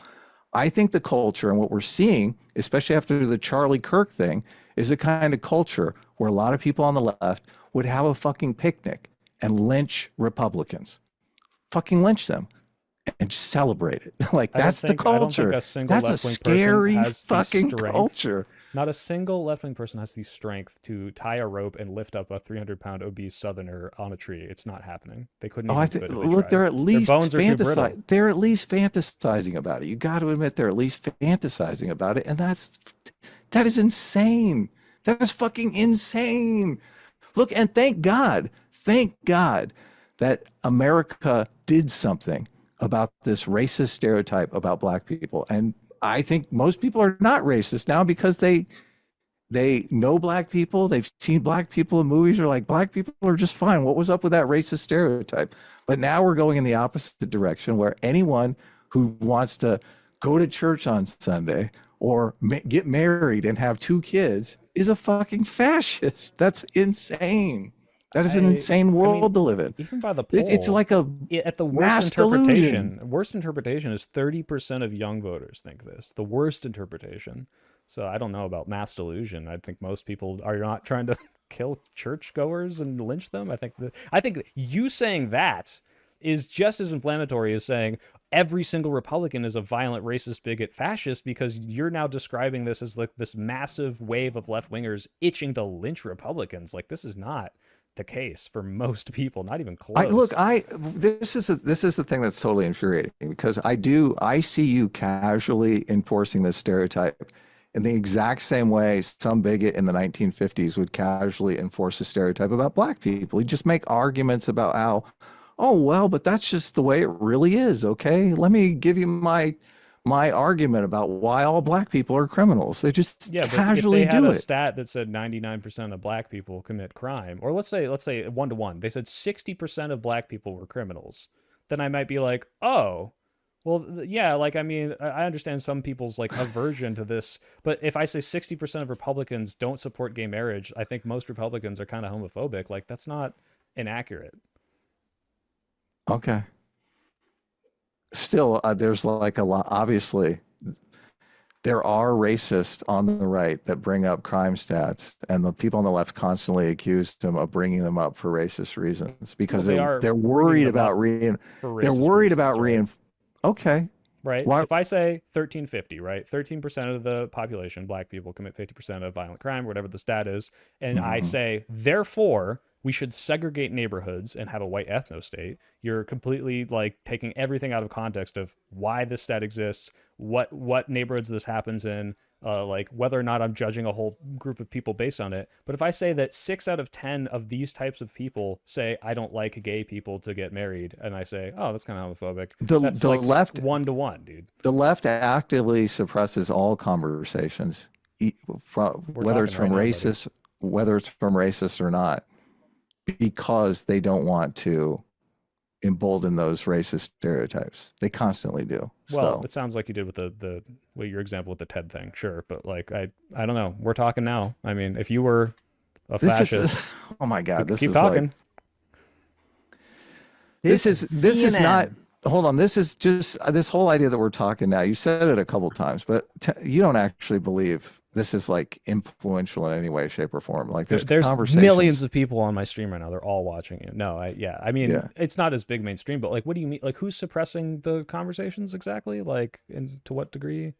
I think the culture and what we're seeing, especially after the Charlie Kirk thing, is a kind of culture where a lot of people on the left would have a fucking picnic and lynch Republicans, fucking lynch them and celebrate it. Like, that's the I don't think culture. a single That's a left-wing person scary has the fucking strength. culture. Not a single left-wing person has the strength to tie a rope and lift up a 300-pound obese Southerner on a tree. It's not happening. They couldn't Oh, even I do think, it if they look, tried. they're at Their least bones are too brittle. fantasizing about it. You got to admit they're at least fantasizing about it, and that is insane. That is fucking insane. Look, and thank God that America did something about this racist stereotype about black people. And I think most people are not racist now because they know black people, they've seen black people in movies, are like, black people are just fine. What was up with that racist stereotype? But now we're going in the opposite direction where anyone who wants to go to church on Sunday or get married and have 2 kids is a fucking fascist. That's insane. That is an insane world to live in. Even by the poll, It's like a at the worst mass interpretation, delusion. worst interpretation is 30% of young voters think this. The worst interpretation. So I don't know about mass delusion. I think most people are not trying to kill churchgoers and lynch them. I think you saying that is just as inflammatory as saying every single Republican is a violent, racist, bigot, fascist, because you're now describing this as like this massive wave of left-wingers itching to lynch Republicans. Like, this is not the case for most people, not even close. This is the thing that's totally infuriating, because I see you casually enforcing this stereotype in the exact same way some bigot in the 1950s would casually enforce a stereotype about black people. He'd just make arguments about how, oh, well, but that's just the way it really is. Okay, let me give you my argument about why all black people are criminals. They just casually but if they had a it. stat that said 99% of black people commit crime, or let's say 1-to-1, they said 60% of black people were criminals, then I might be like, oh, well, yeah, like, I mean, I understand some people's like aversion to this, but if I say 60% of Republicans don't support gay marriage, I think most Republicans are kind of homophobic. Like, that's not inaccurate. Okay. Still, there's like a lot. Obviously, there are racists on the right that bring up crime stats, and the people on the left constantly accuse them of bringing them up for racist reasons because they're worried about Okay. Right. Why? If I say 1350, right? 13% of the population, black people, commit 50% of violent crime, whatever the stat is. And I say, therefore, we should segregate neighborhoods and have a white ethno state. You're completely like taking everything out of context of why this stat exists, what neighborhoods this happens in, like whether or not I'm judging a whole group of people based on it. But if I say that 6 out of 10 of these types of people say, I don't like gay people to get married, and I say, oh, that's kind of homophobic. That's The like left 1-to-1, dude. The left actively suppresses all conversations, whether it's from racists or not, because they don't want to embolden those racist stereotypes. They constantly do. Well, it sounds like you did with your example with the TED thing, sure, but like I don't know. We're talking now. I mean, if you were a fascist, oh my God, keep talking. Like, this is not. Hold on. This is just this whole idea that we're talking now. You said it a couple times, but you don't actually believe this is like influential in any way, shape, or form. Like there's millions of people on my stream right now. They're all watching you. No, I mean, it's not as big mainstream, but like, what do you mean? Like, who's suppressing the conversations exactly? Like, and to what degree?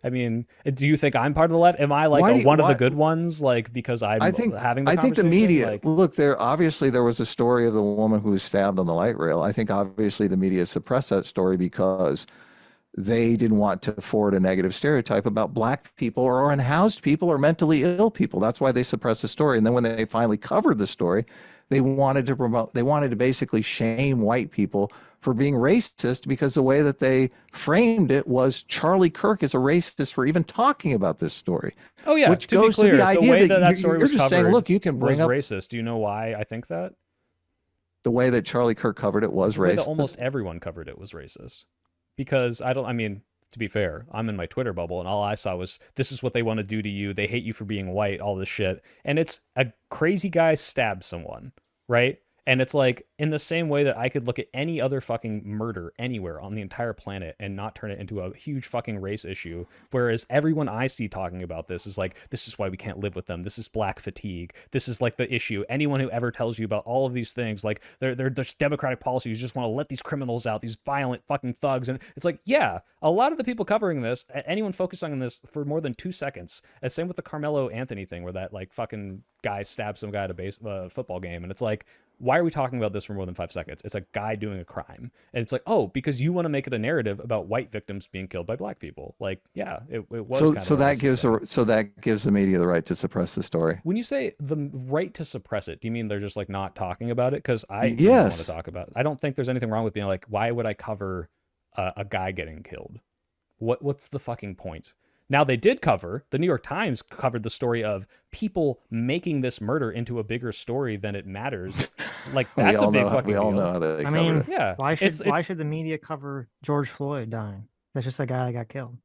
I mean, do you think I'm part of the left? Am I like one of the good ones? Like, because having the conversation? I think the media, like, look, there was a story of the woman who was stabbed on the light rail. I think obviously the media suppressed that story because they didn't want to forward a negative stereotype about black people or unhoused people or mentally ill people. That's why they suppressed the story. And then when they finally covered the story, they wanted to basically shame white people for being racist, because the way that they framed it was Charlie Kirk is a racist for even talking about this story. Oh yeah, which to goes be clear, to the idea way that story you're was just saying, look, you can bring up racist. Do you know why I think that? The way that Charlie Kirk covered it was the way racist. That almost everyone covered it was racist. Because I mean, to be fair, I'm in my Twitter bubble, and all I saw was, this is what they want to do to you. They hate you for being white, all this shit. And it's a crazy guy stabbed someone, right? And it's like, in the same way that I could look at any other fucking murder anywhere on the entire planet and not turn it into a huge fucking race issue. Whereas everyone I see talking about this is like, this is why we can't live with them. This is black fatigue. This is like the issue. Anyone who ever tells you about all of these things, like they're just democratic policies, you just want to let these criminals out, these violent fucking thugs. And it's like, yeah, a lot of the people covering this, anyone focusing on this for more than 2 seconds, and same with the Carmelo Anthony thing, where that like fucking guy stabbed some guy at a football game. And it's like, why are we talking about this for more than 5 seconds? It's a guy doing a crime. And it's like, oh, because you want to make it a narrative about white victims being killed by black people. Like, yeah, it was so that gives the media the right to suppress the story. When you say the right to suppress it, do you mean they're just like not talking about it? Because I don't want to talk about it. I don't think there's anything wrong with being like, why would I cover a guy getting killed. What's the fucking point? Now they did cover, the New York Times covered the story of people making this murder into a bigger story than it matters. Like that's a big fucking we all deal. know how they I covered mean, it. Yeah, why it's should the media cover George Floyd dying? That's just a guy that got killed.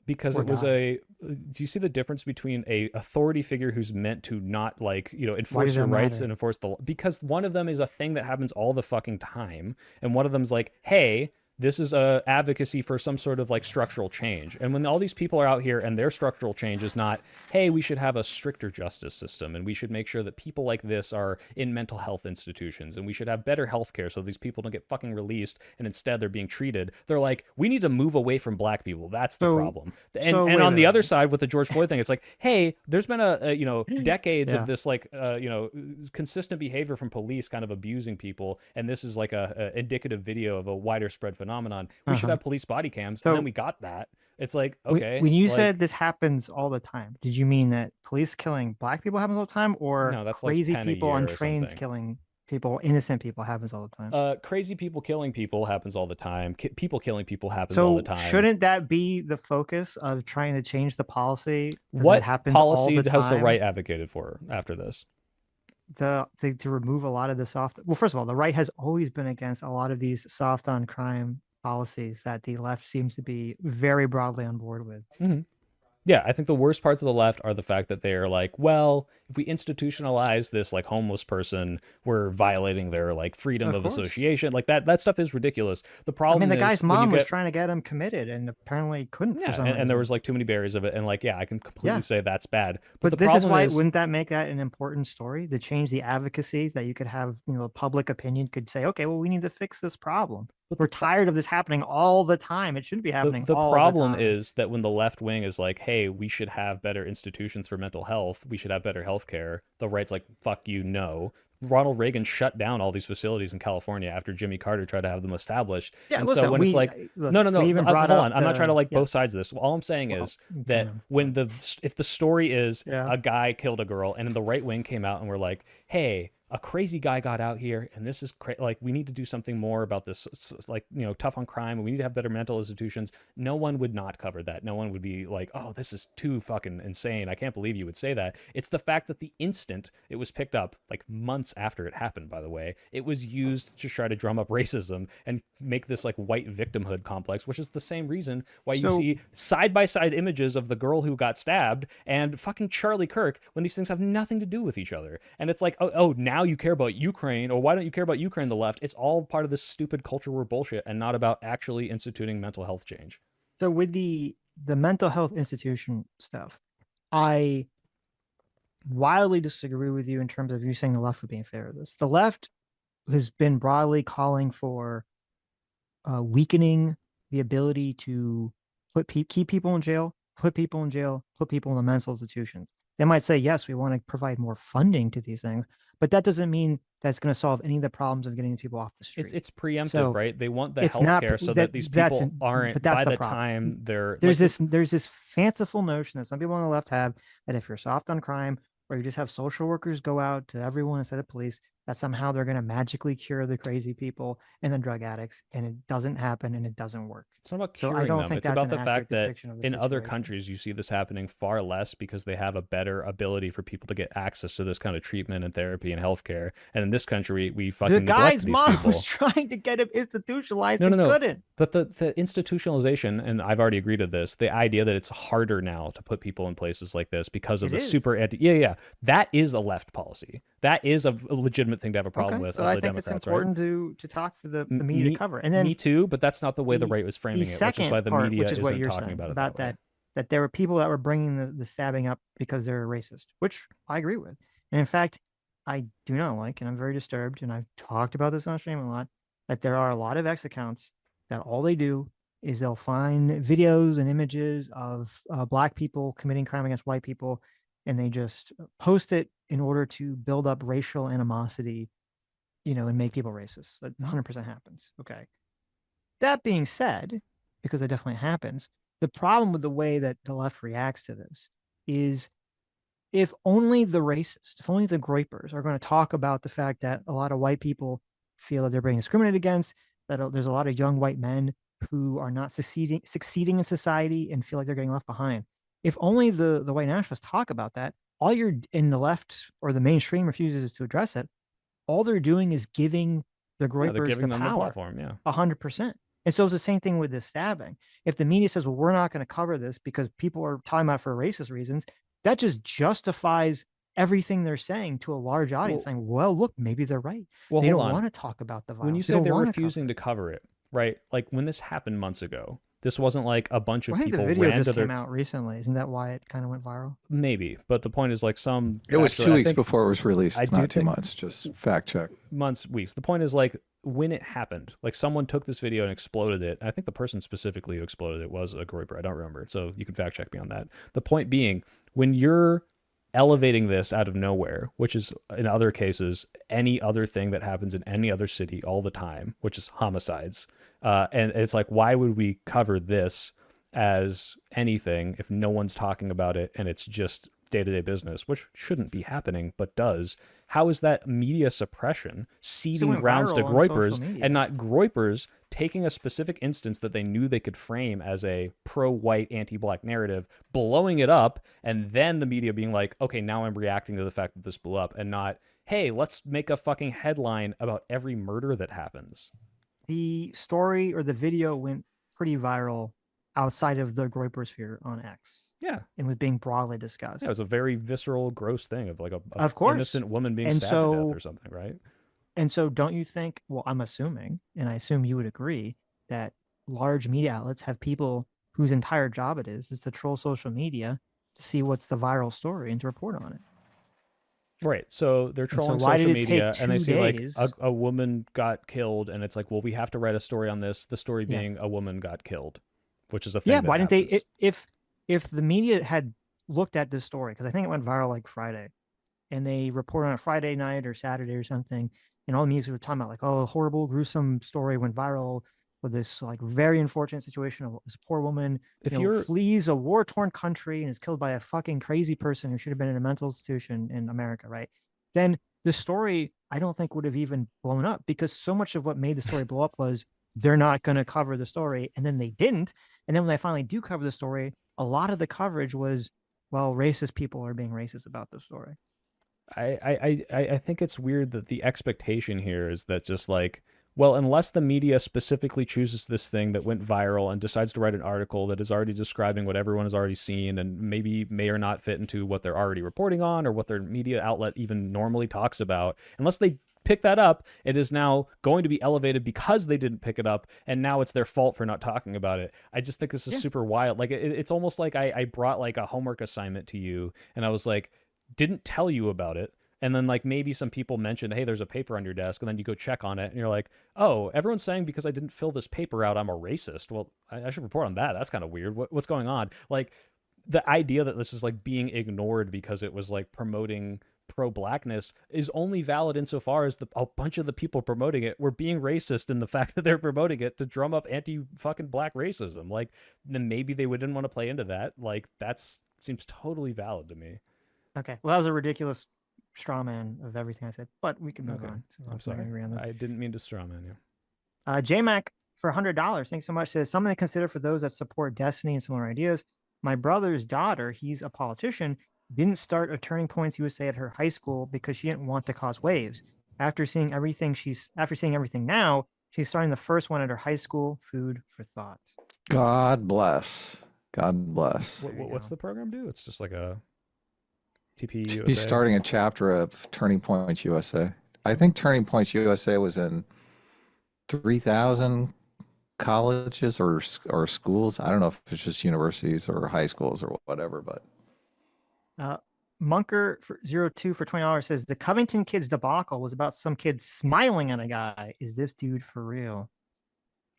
because Or it was died. do you see the difference between a authority figure who's meant to not like, you know, Why enforce does your that rights matter? and enforce the law? Because one of them is a thing that happens all the fucking time, and one of them's like, hey, this is a advocacy for some sort of like structural change. And when all these people are out here and their structural change is not, hey, we should have a stricter justice system and we should make sure that people like this are in mental health institutions and we should have better health care so these people don't get fucking released and instead they're being treated. They're like, we need to move away from black people. That's the So- problem. so And wait on a the other minute. side with the George Floyd thing, it's like, hey, there's been a you know, decades Yeah. of this like you know, consistent behavior from police kind of abusing people, and this is like a indicative video of a wider spread phenomenon. We should have police body cams, and So- then we got that. It's like, okay, When you like, said this happens all the time, did you mean that police killing black people happens all the time, or No, that's like crazy 10 a people on year or trains something. killing people, innocent people, happens all the time? crazy people killing people happens all the time. People killing people happens all the So time. shouldn't that be the focus of trying to change the policy? 'Cause What that happens all policy the has the time? right advocated for after this? To remove a lot of the soft. Well, first of all, the right has always been against a lot of these soft on crime policies that the left seems to be very broadly on board with. Yeah, I think the worst parts of the left are the fact that they're like, well, if we institutionalize this like homeless person, we're violating their like freedom Of of course. association. Like that stuff is ridiculous. The I problem mean, the is guy's when you mom was get, trying to get him committed and apparently couldn't for yeah, some and there reason. was like too many barriers of it, and like, yeah, I can completely Yeah. say that's bad. But the this is problem why wouldn't that make that an important story to change the advocacy that you could have, you know, public opinion could say, okay, well, we need to fix this problem. But We're the pro- tired of this happening all the time. It shouldn't be happening the all problem the time. is that when the left wing is like, hey, we should have better institutions for mental health, we should have better health care, the right's like, fuck you, no. Ronald Reagan shut down all these facilities in California after Jimmy Carter tried to have them established. Yeah, and listen, so when it's like, look, no, we even hold brought on, up I'm not trying to like yeah, both sides of this. All I'm saying well, is kind that of, when but- if the story is Yeah. a guy killed a girl, and then the right wing came out and were like, hey, a crazy guy got out here, and this is like, we need to do something more about this, like, you know, tough on crime, and we need to have better mental institutions. No one would not cover that. No one would be like, oh, this is too fucking insane. I can't believe you would say that. It's the fact that the instant it was picked up, like months after it happened, by the way, it was used to try to drum up racism and make this like white victimhood complex, which is the same reason why you So- see side by side images of the girl who got stabbed and fucking Charlie Kirk when these things have nothing to do with each other. And it's like, oh, now you care about Ukraine, or why don't you care about Ukraine, the left? It's all part of this stupid culture war bullshit and not about actually instituting mental health change. So with the mental health institution stuff, I wildly disagree with you in terms of you saying the left would be in favor of this. The left has been broadly calling for weakening the ability to keep people in jail, put people in jail, put people in the mental institutions. They might say, yes, we want to provide more funding to these things, but that doesn't mean that's going to solve any of the problems of getting people off the street. It's preemptive, So, right? They want the it's not healthcare so that- that these that's people an- aren't, but that's by the the problem. time they're There's like, this fanciful notion that some people on the left have that if you're soft on crime, or you just have social workers go out to everyone instead of police, that somehow they're going to magically cure the crazy people and the drug addicts, and it doesn't happen and it doesn't work. it's not about So I curing don't them. think It's that's about an the fact accurate that depiction of the in other situation. countries you see this happening far less because they have a better ability for people to get access to this kind of treatment and therapy and healthcare. And in this country, we fucking The neglect guy's these mom people. was trying to get him institutionalized No, and no, no. couldn't. But the institutionalization, and I've already agreed to this, the idea that it's harder now to put people in places like this because of It the is. super yeah, that is a left policy. That is a legitimate thing to have a problem Okay, with so of I the think it's Democrats, important to talk for the media Me- to cover. And then me too, but that's not the way the the- right was framing the it, which second is why the part, media which is what isn't you're talking saying about it about that way. that there were people that were bringing the stabbing up because they're racist, which I agree with. And in fact, I do not like, and I'm very disturbed, and I've talked about this on stream a lot, that there are a lot of X accounts that all they do is they'll find videos and images of black people committing crime against white people, and they just post it in order to build up racial animosity, you know, and make people racist. That 100% happens. Okay. That being said, because it definitely happens, the problem with the way that the left reacts to this is if only the racist, if only the groypers are going to talk about the fact that a lot of white people feel that they're being discriminated against, that there's a lot of young white men who are not succeeding in society and feel like they're getting left behind. If only the white nationalists talk about that, all you're in the left or the mainstream refuses to address it, all they're doing is giving the Yeah, they're groypers giving the them the power, platform. Yeah. 100%. And so it's the same thing with this stabbing. If the media says, well, we're not going to cover this because people are talking about it for racist reasons, that just justifies everything they're saying to a large audience, saying, well, look, maybe they're right. Well, They hold don't on. want to talk about the When you violence. They say don't they're want refusing to cover it, right? Like when this happened months ago, this wasn't like a bunch of I think the people video ran to just their came out recently. Isn't that why it kind of went viral? maybe, but the point is like some It was actually, 2 I weeks think before it was released. I It's do not 2 think months. Just fact check. months, weeks. The point is like when it happened, like someone took this video and exploded it. I think the person specifically who exploded it was a Groiper. I don't remember. So you can fact check me on that. The point being, when you're elevating this out of nowhere, which is in other cases any other thing that happens in any other city all the time, which is homicides, and it's like, why would we cover this as anything if no one's talking about it and it's just day-to-day business, which shouldn't be happening but does? How is that media suppression seeding grounds to groypers and not groypers taking a specific instance that they knew they could frame as a pro-white anti-black narrative, blowing it up, and then the media being like, okay, now I'm reacting to the fact that this blew up, and not, hey, let's make a fucking headline about every murder that happens? The story or the video went pretty viral outside of the Groyper sphere on X. Yeah. And was being broadly discussed. Yeah, it was a very visceral, gross thing of like a of course innocent woman being and stabbed to death or something, right? And so don't you think, well, I'm assuming, and I assume you would agree, that large media outlets have people whose entire job it is to troll social media to see what's the viral story and to report on it. Right. So they're trolling why social did it media take and they 2 see like days? a woman got killed and it's like, well, we have to write a story on this. The story Yes. being a woman got killed, which is a thing. Yeah, that why didn't happens. they if the media had looked at this story, because I think it went viral like Friday, and they report on a Friday night or Saturday or something, and all the media were talking about like, oh, horrible, gruesome story went viral with this like very unfortunate situation of this poor woman, If you know, you're flees a war-torn country and is killed by a fucking crazy person who should have been in a mental institution in America, right? Then the story, I don't think would have even blown up, because so much of what made the story blow up was they're not going to cover the story, and then they didn't. And then when they finally do cover the story, a lot of the coverage was, well, racist people are being racist about the story. I think it's weird that the expectation here is that just like, well, unless the media specifically chooses this thing that went viral and decides to write an article that is already describing what everyone has already seen and maybe may or not fit into what they're already reporting on or what their media outlet even normally talks about, unless they pick that up, it is now going to be elevated because they didn't pick it up, and now it's their fault for not talking about it. I just think this is super wild. Like it's almost like I brought like a homework assignment to you and I was like, didn't tell you about it, and then like maybe some people mentioned, hey, there's a paper on your desk, and then you go check on it and you're like, oh, everyone's saying because I didn't fill this paper out I'm a racist. Well, I should report on that. That's kind of weird. What's going on? Like the idea that this is like being ignored because it was like promoting pro-blackness is only valid insofar as a bunch of the people promoting it were being racist in the fact that they're promoting it to drum up anti-fucking black racism. Like then maybe they wouldn't want to play into that. Like that's seems totally valid to me. Okay. Well, that was a ridiculous straw man of everything I said, but we can move on. So I'm sorry. I didn't mean to straw man you. JMac for $100. Thanks so much. Says something to consider for those that support Destiny and similar ideas. My brother's daughter, he's a politician, didn't start a Turning Points USA at her high school because she didn't want to cause waves. After seeing everything now, she's starting the first one at her high school. Food for thought. God bless. God bless. What's the program do? It's just like a TP. He's starting a chapter of Turning Points USA. I think Turning Points USA was in 3,000 colleges or schools. I don't know if it's just universities or high schools or whatever, but Munker for 02 for $20 says the Covington kids debacle was about some kid smiling at a guy. Is this dude for real?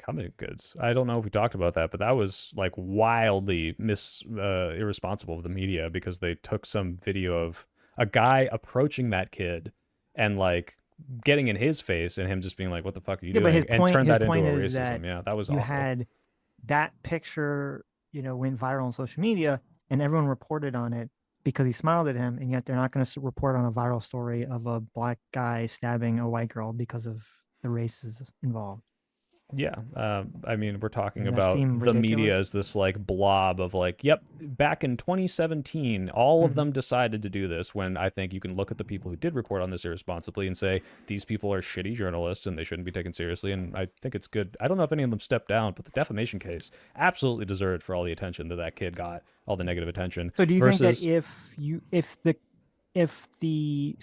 Covington kids. I don't know if we talked about that, but that was like wildly irresponsible of the media because they took some video of a guy approaching that kid and like getting in his face and him just being like, what the fuck are you doing? But and turned that into a is racism. Yeah, that was you awful. had that picture, went viral on social media and everyone reported on it because he smiled at him, and yet they're not going to report on a viral story of a black guy stabbing a white girl because of the races involved. Yeah, I mean, we're talking Doesn't that about seem the media ridiculous? as this like blob of like, yep, back in 2017, all of them decided to do this. When I think you can look at the people who did report on this irresponsibly and say these people are shitty journalists and they shouldn't be taken seriously. And I think it's good. I don't know if any of them stepped down, but the defamation case absolutely deserved for all the attention that that kid got, all the negative attention. So do you think that Versus, if the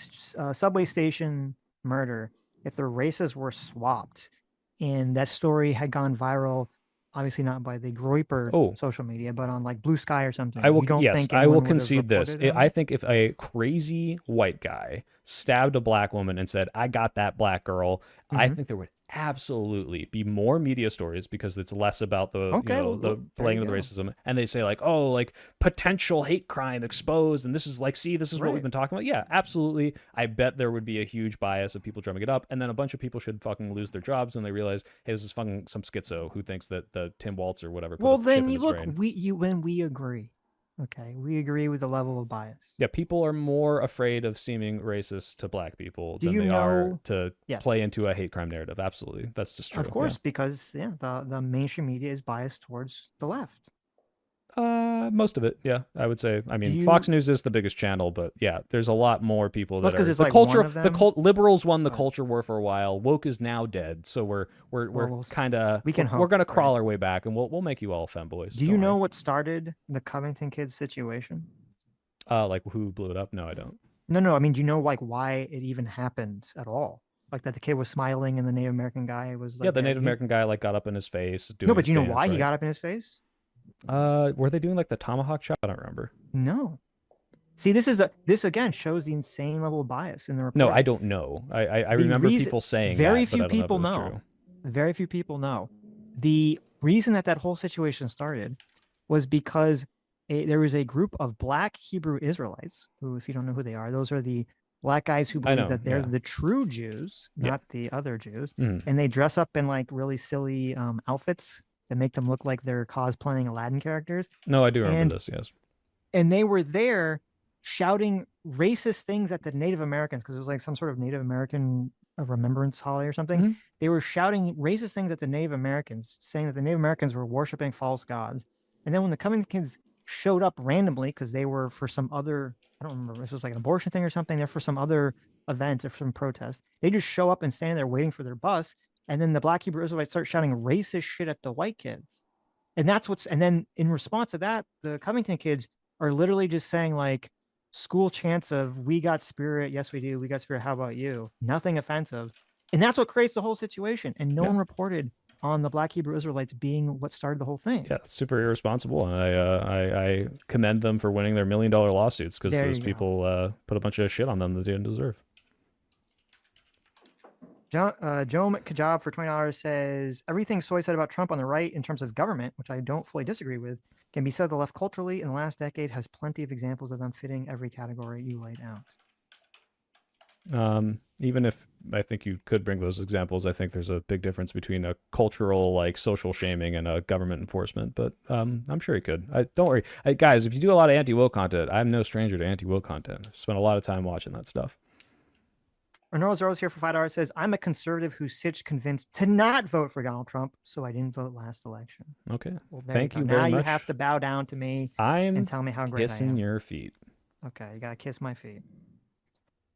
subway station murder, if the races were swapped, and that story had gone viral, obviously not by the Groyper oh, social media, but on like Blue Sky or I something, will, you don't yes, think I will anyone would have concede this. reported on I it? think if a crazy white guy stabbed a black woman and said, I got that black girl, I think there would absolutely be more media stories because it's less about the, Okay, well, the there blaming you of the go. racism. And they say like, oh, like potential hate crime exposed. And this is like, see, this is what we've Right. been talking about. Yeah, absolutely. I bet there would be a huge bias of people drumming it up. And then a bunch of people should fucking lose their jobs when they realize, hey, this is fucking some schizo who thinks that the Tim Waltz or whatever put Well, a chip then in you his look, brain. when we agree. Okay, we agree with the level of bias. Yeah, people are more afraid of seeming racist to black people Do than you they are know? to Yes, play into a hate crime narrative. Absolutely. That's just true. of course, because the mainstream media is biased towards the left. Most of it, yeah, I would say. I Do mean, Fox you? News is the biggest channel, but yeah, there's a lot more people Well, that that's because are it's the like one culture. of The them. liberals won the But culture war for a while. Woke is now dead, so we're well, kind of we can we're hope, gonna right? crawl our way back, and we'll make you all femboys. Do Don't you worry. know what started the Covington kids situation? Like who blew it up? No, I don't. No, no. I mean, do you know like why it even happened at all? Like that the kid was smiling and the Native American guy was Yeah, like the there. Native American guy like got up in his face No, doing but his do you know dance, why he right? got up in his face? Were they doing like the tomahawk chop? I don't remember. No. See, this again shows the insane level of bias in the No, I reporting. don't know. I The remember reason people saying very that, but few I don't know if it people was know. true. Very few people know. The reason that that whole situation started was because there was a group of Black Hebrew Israelites who, if you don't know who they are, those are the Black guys who I believe know. that they're Yeah. the true Jews, Yeah. not the other Jews, Mhm. and they dress up in like really silly outfits that make them look like they're cosplaying Aladdin characters, No, I do remember and this. Yes. they were there shouting racist things at the Native Americans because it was like some sort of Native American remembrance holiday or something. Mhm. They were shouting racist things at the Native Americans, saying that the Native Americans were worshiping false gods. And then when the Cummings kids showed up randomly because they were for some other, I don't remember, this was like an abortion thing or something, they're for some other event or some protest. They just show up and stand there waiting for their bus. And then the Black Hebrew Israelites start shouting racist shit at the white kids. And that's what's, and then in response to that, the Covington kids are literally just saying like school chants of "We got spirit, yes we do. We got spirit. How about you?" Nothing offensive, and that's what creates the whole situation. And no Yeah. one reported on the Black Hebrew Israelites being what started the whole thing. Yeah. Super irresponsible, and I commend them for winning their $1 million lawsuits because There those you go. people put a bunch of shit on them that they didn't deserve. Joe Kajab for $20 says everything Soy said about Trump on the right in terms of government, which I don't fully disagree with, can be said of the left culturally in the last decade has plenty of examples of them fitting every category you laid out. Even if I think you could bring those examples, I think there's a big difference between a cultural, like social shaming and a government enforcement. But I'm sure he could. Don't worry, guys. If you do a lot of anti-woke content, I'm no stranger to anti-woke content. I've spent a lot of time watching that stuff. Arnold Zeros here for $5 says, I'm a conservative who Sitch convinced to not vote for Donald Trump, so I didn't vote last election. Okay. Well, there Thank you you go. very Now you much. have to bow down to me I'm and tell me how great I kissing am. your feet. Okay, you gotta kiss my feet.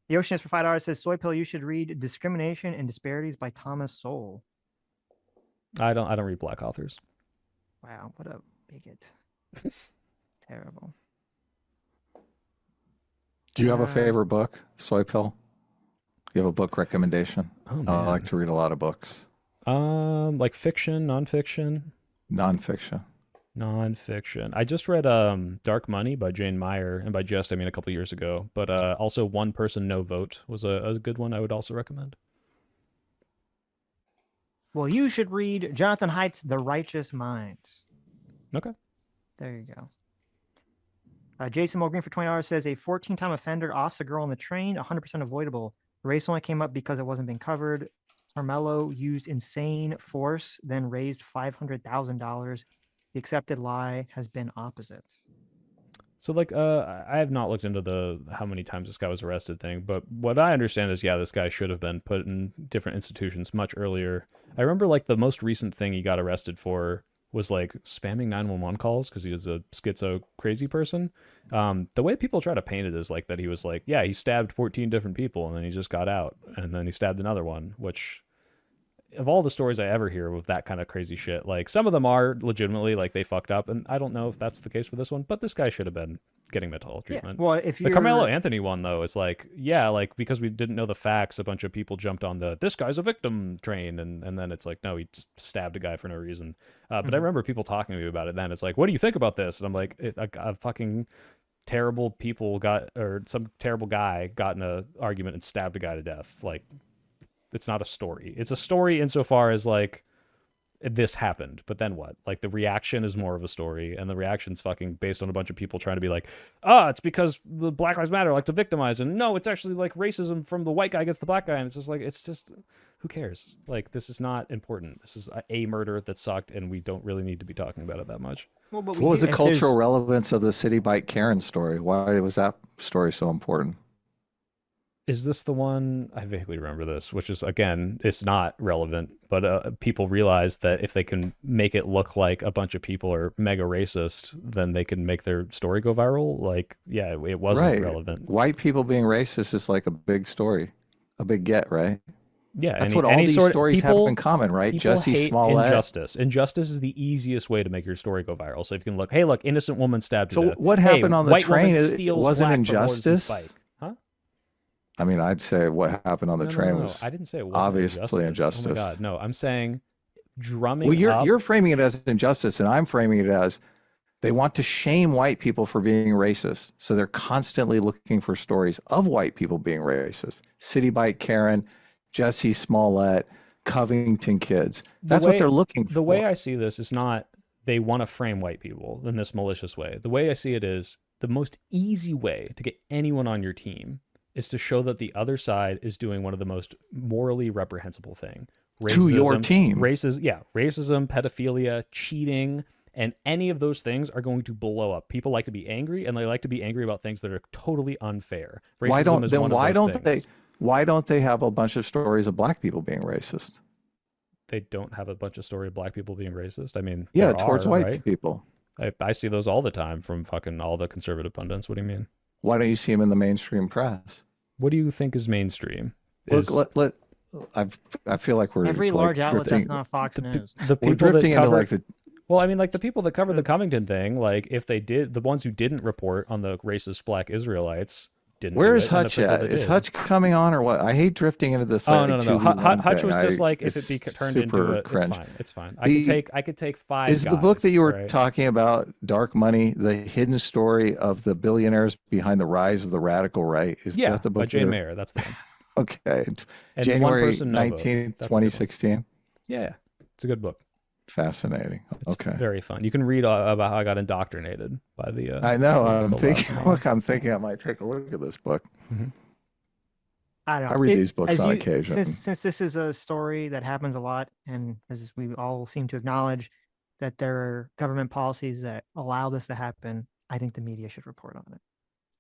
The Oceanist for $5 says, Soy Pill, you should read Discrimination and Disparities by Thomas Sowell. I don't read black authors. Wow, what a bigot. Terrible. Do you have a favorite book, Soy Pill? You have a book recommendation? Oh I man. like to read a lot of books. Like fiction, nonfiction. Nonfiction. Nonfiction. I just read Dark Money by Jane Meyer, and by just I mean a couple years ago. But also One Person No Vote was a good one I would also recommend. Well, you should read Jonathan Haidt's The Righteous Mind. Okay. There you go. Jason Mulgreen for $20 says a 14-time offender offs a girl on the train, 100% avoidable. The race only came up because it wasn't being covered. Carmelo used insane force, then raised $500,000. The accepted lie has been opposite. So like I have not looked into the how many times this guy was arrested thing, but what I understand is yeah, this guy should have been put in different institutions much earlier. I remember like the most recent thing he got arrested for was like spamming 911 calls because he was a schizo crazy person. The way people try to paint it is like that he was like, yeah, he stabbed 14 different people and then he just got out and then he stabbed another one, which of all the stories I ever hear with that kind of crazy shit, like some of them are legitimately like they fucked up, and I don't know if that's the case for this one, but this guy should have been getting mental health treatment. Well, if The you're Carmelo Anthony one though, it's like yeah, like because we didn't know the facts, a bunch of people jumped on the this guy's a victim train, and then it's like no, he just stabbed a guy for no reason. But I remember people talking to me about it. Then it's like, what do you think about this? And I'm like, a fucking terrible people got or some terrible guy got in a argument and stabbed a guy to death. Like it's not a story. It's a story insofar as like this happened, but then what? Like the reaction is more of a story, and the reaction's fucking based on a bunch of people trying to be like, it's because the Black Lives Matter like to victimize, and no, it's actually like racism from the white guy against the black guy, and it's just who cares? Like this is not important. This is a murder that sucked, and we don't really need to be talking about it that much. well, but What was the cultural relevance of the City Bike Karen story? Why was that story so important? Is this the one? I vaguely remember this, which is again, it's not relevant, but people realize that if they can make it look like a bunch of people are mega racist, then they can make their story go viral. Like, yeah, it wasn't relevant. White people being racist is like a big story, a big get, right? Yeah, that's what all these stories have in common, right? Jesse Smollett. Injustice is the easiest way to make your story go viral. So if you can look, hey, look, innocent woman stabbed to death. So what happened on the train? It wasn't injustice. Huh? I mean, I'd say what happened on the train was I didn't say it wasn't obviously injustice. Oh my God, no, I'm saying drumming. Well, you're framing it as injustice, and I'm framing it as they want to shame white people for being racist. So they're constantly looking for stories of white people being racist. City Bike Karen, Jesse Smollett, Covington kids. That's what they're looking for. The way I see this is not they want to frame white people in this malicious way. The way I see it is the most easy way to get anyone on your team is to show that the other side is doing one of the most morally reprehensible thing. To your team. Racism, pedophilia, cheating, and any of those things are going to blow up. People like to be angry, and they like to be angry about things that are totally unfair. Why don't they have a bunch of stories of black people being racist? They don't have a bunch of story of black people being racist. I mean, towards white people. I see those all the time from fucking all the conservative pundits. What do you mean? Why don't you see them in the mainstream press? What do you think is mainstream? I feel like we're every large outlet that's not Fox News. The people drifting that cover, into like the. Well, I mean, like the people that cover the Covington thing, like if they did, the ones who didn't report on the racist black Israelites didn't. Where is Hutch at? Is Hutch coming on or what? I hate drifting into this. Oh no. Hutch was just like if it be turned into it, it's fine. I could take 5. Is the book that you were talking about, Dark Money, the hidden story of the billionaires behind the rise of the radical right? Is that the book? By Jane Mayer. That's the one. Okay, and January 19th, 2016. Yeah, it's a good book. Fascinating. It's very fun. You can read about how I got indoctrinated by the. I know. I'm thinking I might take a look at this book. Mm-hmm. I don't know. I read these books on occasion. Since this is a story that happens a lot, and as we all seem to acknowledge that there are government policies that allow this to happen, I think the media should report on it.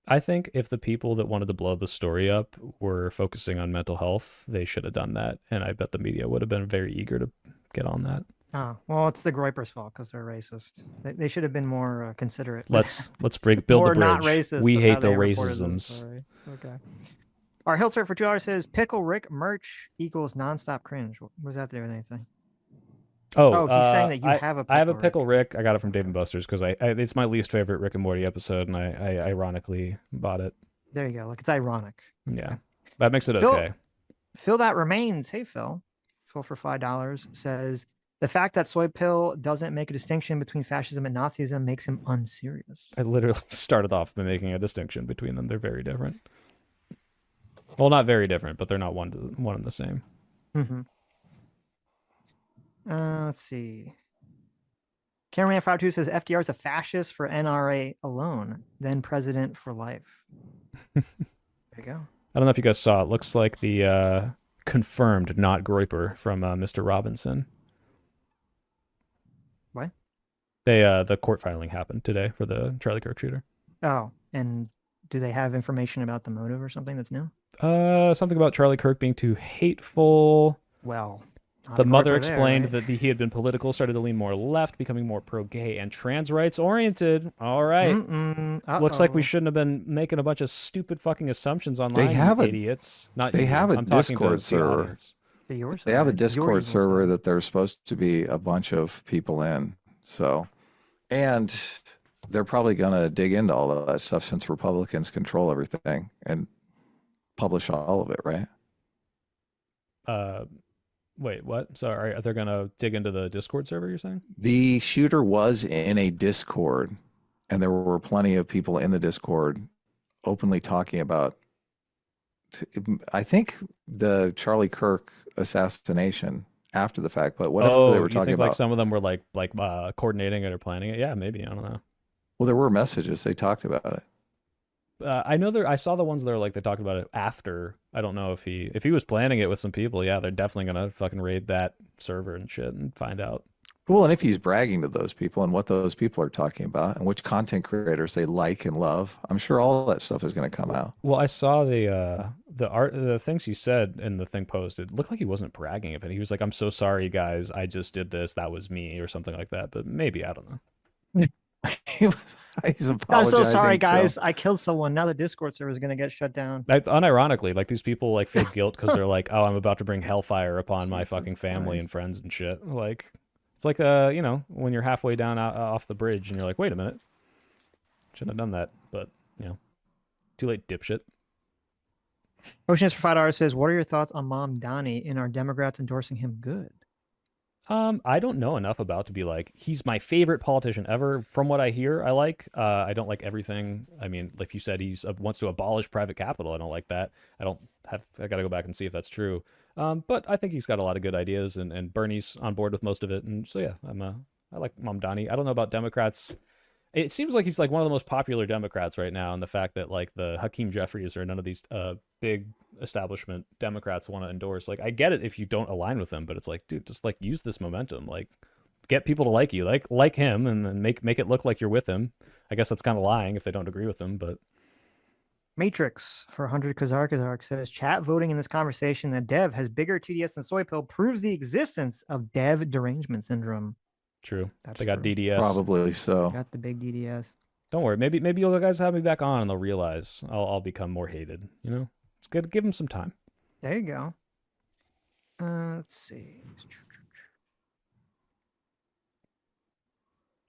I think if the people that wanted to blow the story up were focusing on mental health, they should have done that, and I bet the media would have been very eager to get on that. Oh, well, it's the Groypers' fault because they're racist. They should have been more considerate. Let's build the bridge. Not racist. We hate the racisms. Okay. Our Hiltzer for $2 says Pickle Rick merch equals nonstop cringe. What does that have to do with anything? Oh, he's saying that you have a. I have a Pickle Rick. I got it from Dave & Buster's because it's my least favorite Rick and Morty episode, and I ironically bought it. There you go. Look, it's ironic. Yeah, that makes it okay. Phil that remains. Hey, Phil for $5 says. The fact that Soy Pill doesn't make a distinction between fascism and Nazism makes him unserious. I literally started off by making a distinction between them. They're very different. Well, not very different, but they're not one and the same. Mm-hmm. Let's see. Cameraman 52 says FDR is a fascist for NRA alone, then president for life. There you go. I don't know if you guys saw it. Looks like the confirmed not Groyper from Mr. Robinson. What? The court filing happened today for the Charlie Kirk shooter. Oh, and do they have information about the motive or something that's new? Something about Charlie Kirk being too hateful. Well, The mother hardcore there, explained right? that he had been political, started to lean more left, becoming more pro-gay and trans rights oriented. All right. Looks like we Uh-oh. shouldn't have been making a bunch of stupid fucking assumptions They online, you have a idiots. Not they you. have a I'm talking to Discord the server. audience. To your They have a side, your Discord evil server side. that there's supposed to be a bunch of people in. So, and they're probably going to dig into all of that stuff since Republicans control everything and publish all of it, right? Uh, Wait, what? Sorry, they're gonna dig into the Discord server, you're saying? The shooter was in a Discord, and there were plenty of people in the Discord openly talking about, I think, the Charlie Kirk assassination after the fact, but whatever they Oh, were you talking think like about. some of them were like coordinating it or planning it? Yeah, maybe. I don't know. Well, there were messages. They talked about it. I know I saw the ones that are like they talked about it after. I don't know if he was planning it with some people. Yeah, they're definitely gonna fucking raid that server and shit and find out. Well, and if he's bragging to those people and what those people are talking about and which content creators they like and love, I'm sure all that stuff is going to come out. Well, I saw the things he said in the thing posted. It looked like he wasn't bragging of it. He was like, "I'm so sorry, guys. I just did this. That was me," or something like that. But maybe I don't know. He's I'm apologizing. so sorry, to him. guys. I killed someone. Now the Discord server is going to get shut down. Unironically, like these people like feel guilt because they're like, "Oh, I'm about to bring hellfire upon my Jesus fucking family Christ. and friends and shit." Like, it's like when you're halfway down off the bridge and you're like, "Wait a minute, shouldn't have done that," but too late, dipshit. Oceans for $5 says, "What are your thoughts on Mom Donnie and are Democrats endorsing him good?" I don't know enough about to be like, he's my favorite politician ever. From what I hear, I like. I don't like everything. I mean, like you said, he's wants to abolish private capital. I don't like that. I got to go back and see if that's true. But I think he's got a lot of good ideas, and Bernie's on board with most of it. And so yeah, I like Mamdani. I don't know about Democrats. It seems like he's like one of the most popular Democrats right now, and the fact that like the Hakeem Jeffries or none of these big establishment Democrats want to endorse. Like, I get it if you don't align with them, but it's like, dude, just like use this momentum, like get people to like you, like him, and then make it look like you're with him. I guess that's kind of lying if they don't agree with him, but Matrix for 100 Kazark says, "Chat voting in this conversation that Dev has bigger TDS than soy pill proves the existence of Dev derangement syndrome." true. That's They got true. DDS. Probably so. Got the big DDS. Don't worry. Maybe you guys have me back on, and they'll realize I'll become more hated. You know, it's good. Give them some time. There you go. Let's see.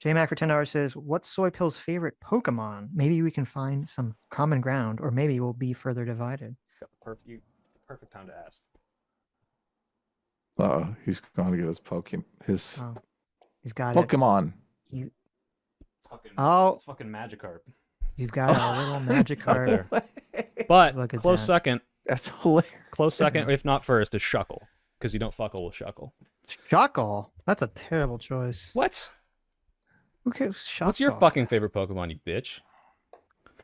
JMac for $10 says, "What's soy pill's favorite Pokemon? Maybe we can find some common ground, or maybe we'll be further divided." Perfect time to ask. Oh, he's going to get his Pokemon. Oh, he's got Pokemon. it. You, It's fucking Magikarp. you've got a little Magikarp. There. But Look at close that. second. That's hilarious. Close second, if not first, is Shuckle. Because you don't fuckle with Shuckle. Shuckle. That's a terrible choice. What? Who cares? Shuckle. What's your fucking favorite Pokemon, you bitch?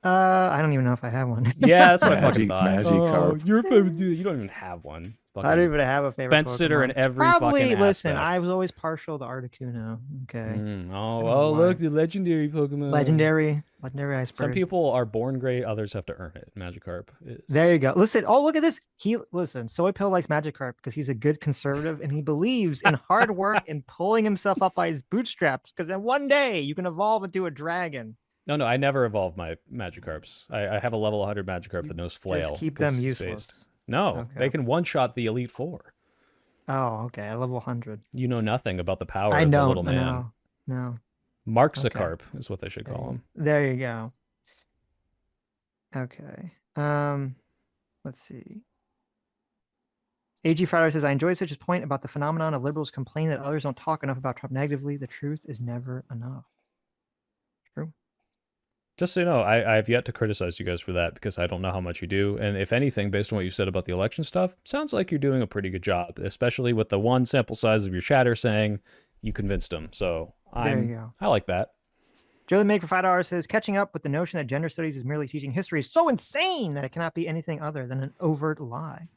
I don't even know if I have one. Yeah, that's what I fucking thought. Magikarp. Your favorite dude. You don't even have one. I don't even have a favorite Fence sitter in Pokemon. every Probably, fucking listen, aspect. I was always partial to Articuno. Okay. Oh, know oh, why. look, the legendary Pokemon. Legendary iceberg. Some people are born great, others have to earn it. Magikarp is. There you go. Listen, oh, look at this. Listen, Soy Pill likes Magikarp because he's a good conservative and he believes in hard work and pulling himself up by his bootstraps because then one day you can evolve into a dragon. No, I never evolved my Magikarps. I have a level 100 Magikarp that knows Flail. Just keep 'cause them it's useless. based. No, Okay. they can one-shot the Elite Four. Oh, okay. At level 100. You know nothing about the power I of the know. little man. No. Marxikarp is what they should call him. There you go. Okay. Let's see. AG Friday says, "I enjoyed Sitch's point about the phenomenon of liberals complaining that others don't talk enough about Trump negatively. The truth is never enough." True. Just so you know, I have yet to criticize you guys for that because I don't know how much you do. And if anything, based on what you said about the election stuff, sounds like you're doing a pretty good job, especially with the one sample size of your chatter saying you convinced them. So There you go. I like that. Joe the Make for $5 says, "Catching up with the notion that gender studies is merely teaching history is so insane that it cannot be anything other than an overt lie."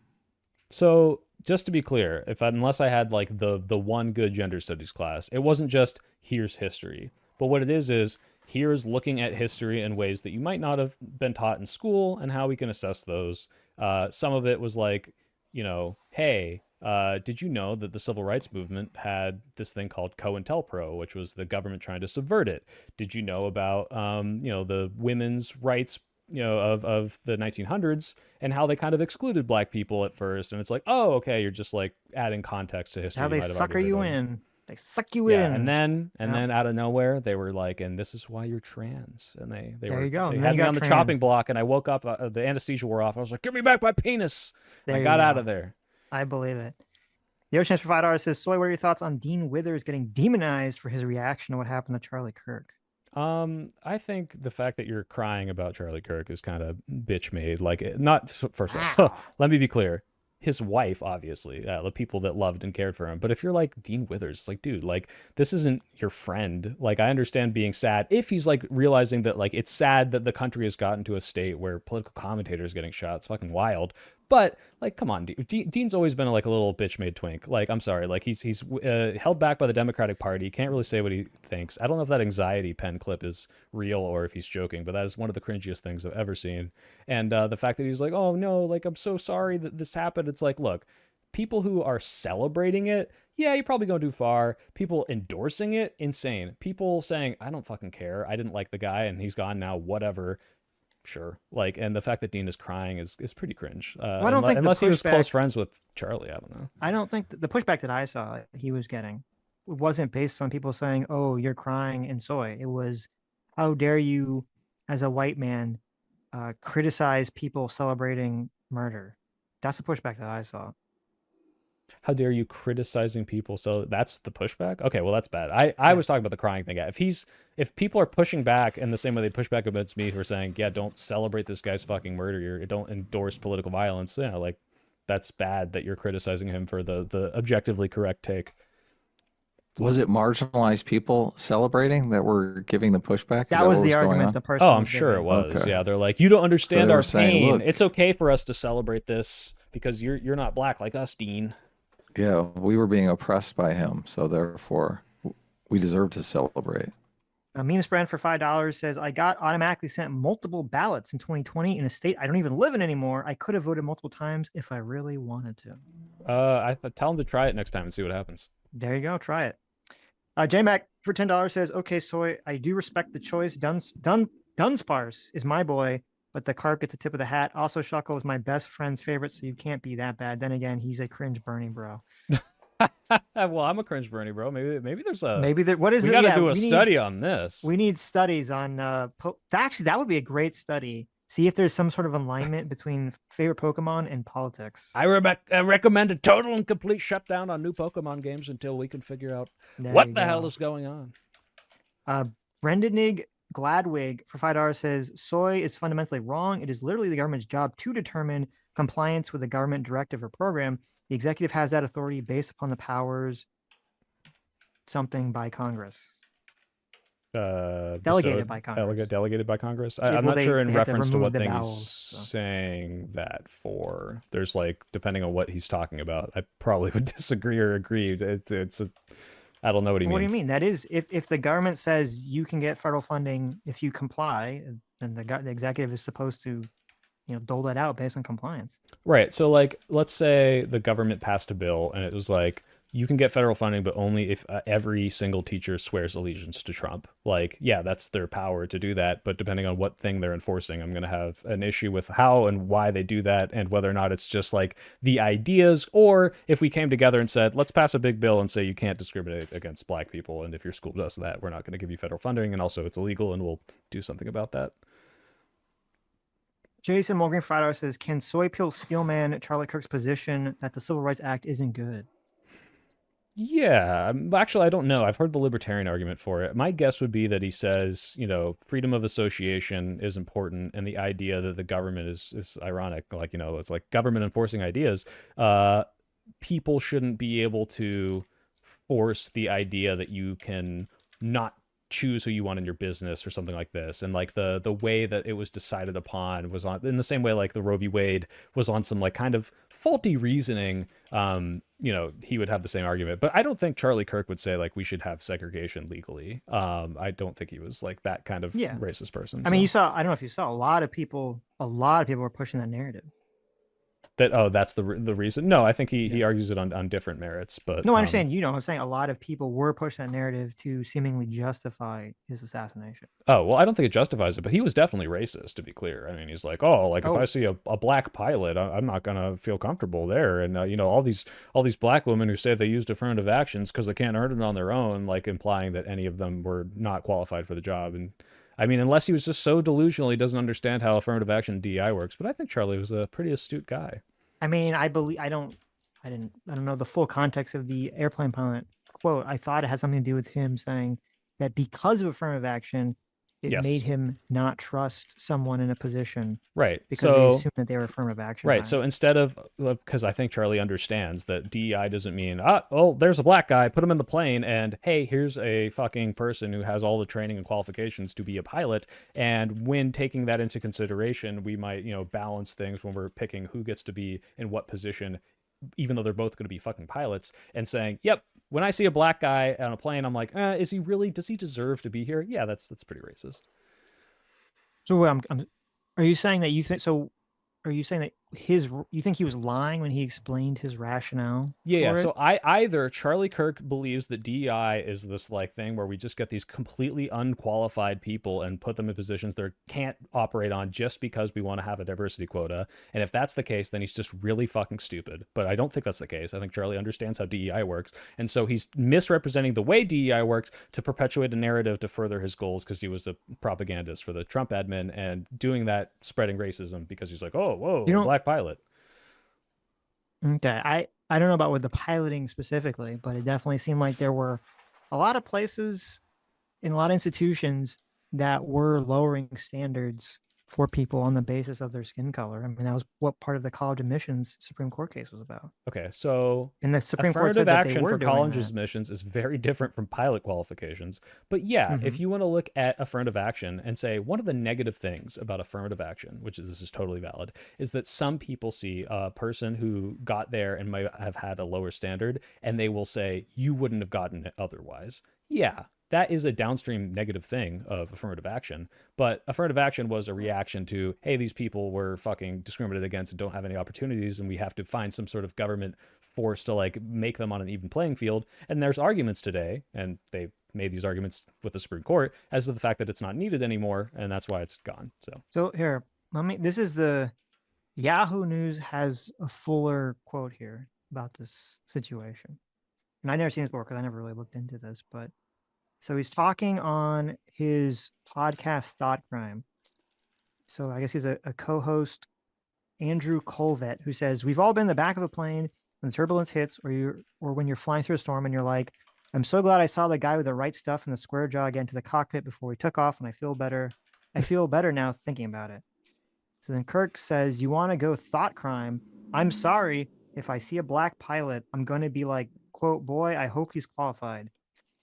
So just to be clear, unless I had like the one good gender studies class, it wasn't just here's history. But what it is here's looking at history in ways that you might not have been taught in school and how we can assess those. Some of it was like, hey, did you know that the civil rights movement had this thing called COINTELPRO, which was the government trying to subvert it? Did you know about, the women's rights, of the 1900s and how they kind of excluded black people at first? And it's like, oh, okay, you're just like adding context to history. How they might have sucker already you heard of. in. They suck you Yeah, in. and then out of nowhere they were like, and this is why you're trans. And they There were you go. they And then had you me got on the chopping transed. block, and I woke up. The anesthesia wore off. I was like, give me back my penis. There I you got out go. of there. I believe it. The Oceans for $5 says, Soy, what are your thoughts on Dean Withers getting demonized for his reaction to what happened to Charlie Kirk? I think the fact that you're crying about Charlie Kirk is kind of bitch made. Like, not first of all, let me be clear. His wife, obviously, the people that loved and cared for him. But if you're like Dean Withers, it's like, dude, like, this isn't your friend. Like, I understand being sad if he's like realizing that, like, it's sad that the country has gotten to a state where political commentators getting shot. It's fucking wild. But like, come on, Dean's always been like a little bitch made twink. Like, I'm sorry, like he's held back by the Democratic Party. Can't really say what he thinks. I don't know if that anxiety pen clip is real or if he's joking, but that is one of the cringiest things I've ever seen. And the fact that he's like, oh no, like I'm so sorry that this happened. It's like, look, people who are celebrating it, yeah, you're probably going too far. People endorsing it, insane. People saying, I don't fucking care. I didn't like the guy and he's gone now, whatever. Sure. Like, and the fact that Dean is crying is pretty cringe. Well, I don't think unless he was close friends with Charlie. I don't know. I don't think the pushback that I saw he was getting wasn't based on people saying, oh, you're crying in soy. It was, how dare you, as a white man, criticize people celebrating murder. That's the pushback that I saw. How dare you criticizing people? So that's the pushback. Okay, well that's bad. I was talking about the crying thing. If people are pushing back in the same way they push back against me, who are saying, yeah, don't celebrate this guy's fucking murder, you don't endorse political violence, yeah, like that's bad that you're criticizing him for the objectively correct take. Was it marginalized people celebrating that were giving the pushback? That was the argument the person. Oh, I'm sure it was. Okay. Yeah, they're like, you don't understand our saying, pain. look, it's okay for us to celebrate this because you're not black like us, Dean. Yeah, we were being oppressed by him, so therefore we deserve to celebrate. A meme brand for $5 says, I got automatically sent multiple ballots in 2020 in a state I don't even live in anymore. I could have voted multiple times if I really wanted to. I tell him to try it next time and see what happens. There you go. Try it. J-Mac for $10 says, okay, Soy, I do respect the choice. Dunsparce is my boy, but the carp gets a tip of the hat. Also, Shuckle is my best friend's favorite, so you can't be that bad. Then again, he's a cringe Bernie bro. Well, I'm a cringe Bernie bro. Maybe there's a what is we it? got to do a study on this. We need studies on actually that would be a great study. See if there's some sort of alignment between favorite Pokemon and politics. I recommend a total and complete shutdown on new Pokemon games until we can figure out what the hell is going on. Brendanig Gladwig for $5 says, soy is fundamentally wrong. It is literally the government's job to determine compliance with a government directive or program. The executive has that authority based upon the powers something by Congress. Delegated by Congress. Delegated by Congress. I'm not sure in reference to what thing he's saying that for. There's like, depending on what he's talking about, I probably would disagree or agree. I don't know what he means. What do you mean? That is, if the government says you can get federal funding if you comply, then the executive is supposed to, dole that out based on compliance. Right. So like, let's say the government passed a bill and it was like, you can get federal funding, but only if every single teacher swears allegiance to Trump. Like, yeah, that's their power to do that. But depending on what thing they're enforcing, I'm going to have an issue with how and why they do that and whether or not it's just like the ideas, or if we came together and said, let's pass a big bill and say you can't discriminate against black people. And if your school does that, we're not going to give you federal funding. And also it's illegal and we'll do something about that. Jason Mulgreen Friday says, can soy peel steelman Charlie Kirk's position that the Civil Rights Act isn't good? Yeah, actually, I don't know. I've heard the libertarian argument for it. My guess would be that he says, freedom of association is important, and the idea that the government is ironic. Like, it's like government enforcing ideas. People shouldn't be able to force the idea that you can not choose who you want in your business or something like this. And like the way that it was decided upon was on in the same way like the Roe v. Wade was on some like kind of faulty reasoning. you know, he would have the same argument. But I don't think Charlie Kirk would say like we should have segregation legally. I don't think he was like that kind of Yeah. racist person. I mean, you saw, I don't know if you saw, a lot of people were pushing that narrative. that that's the reason. No, I think he Yeah. argues it on different merits. But No, I understand. You know, I'm saying a lot of people were pushing that narrative to seemingly justify his assassination. Oh, well, I don't think it justifies it, but he was definitely racist, to be clear. I mean, he's like, oh, like if I see a black pilot, I'm not gonna feel comfortable there. And you know, all these black women who say they used affirmative actions because they can't earn it on their own, like implying that any of them were not qualified for the job. And I mean, unless he was just so delusional, he doesn't understand how affirmative action DEI works. But I think Charlie was a pretty astute guy. I mean, I don't know the full context of the airplane pilot quote. I thought it had something to do with him saying that because of affirmative action, it Yes. made him not trust someone in a position. Right. Because they assumed that they were affirmative action. Right. So instead of, because I think Charlie understands that DEI doesn't mean, oh, there's a black guy, put him in the plane, and hey, here's a fucking person who has all the training and qualifications to be a pilot. And when taking that into consideration, we might, you know, balance things when we're picking who gets to be in what position, even though they're both going to be fucking pilots, and saying, yep, when I see a black guy on a plane, I'm like, does he deserve to be here? Yeah, that's pretty racist. So are you saying that you think so? Are you saying that you think he was lying when he explained his rationale? Yeah. for it? So either Charlie Kirk believes that DEI is this like thing where we just get these completely unqualified people and put them in positions they can't operate on just because we want to have a diversity quota. And if that's the case, then he's just really fucking stupid. But I don't think that's the case. I think Charlie understands how DEI works. And so he's misrepresenting the way DEI works to perpetuate a narrative to further his goals because he was a propagandist for the Trump admin and doing that, spreading racism because he's like, oh, whoa, a black pilot. Okay. I don't know about with the piloting specifically, but it definitely seemed like there were a lot of places in a lot of institutions that were lowering standards for people on the basis of their skin color. I mean, that was what part of the college admissions Supreme Court case was about. Okay, so and the Supreme Court said that they were for doing college that. admissions is very different from pilot qualifications. But yeah, if you want to look at affirmative action and say one of the negative things about affirmative action, which is this is totally valid, is that some people see a person who got there and might have had a lower standard, and they will say you wouldn't have gotten it otherwise. Yeah, that is a downstream negative thing of affirmative action. But affirmative action was a reaction to, hey, these people were fucking discriminated against and don't have any opportunities, and we have to find some sort of government force to like make them on an even playing field. And there's arguments today, and they made these arguments with the Supreme Court as to the fact that it's not needed anymore, and that's why it's gone. So here, this is the Yahoo News has a fuller quote here about this situation. And I've never seen this before because I never really looked into this, but so he's talking on his podcast Thought Crime. So I guess he's a co-host, Andrew Colvett, who says, we've all been in the back of a plane when the turbulence hits or when you're flying through a storm and you're like, I'm so glad I saw the guy with the right stuff and the square jaw get into the cockpit before we took off, and I feel better. I feel better now thinking about it. So then Kirk says, you want to go thought crime? I'm sorry. If I see a black pilot, I'm going to be like, quote, boy, I hope he's qualified.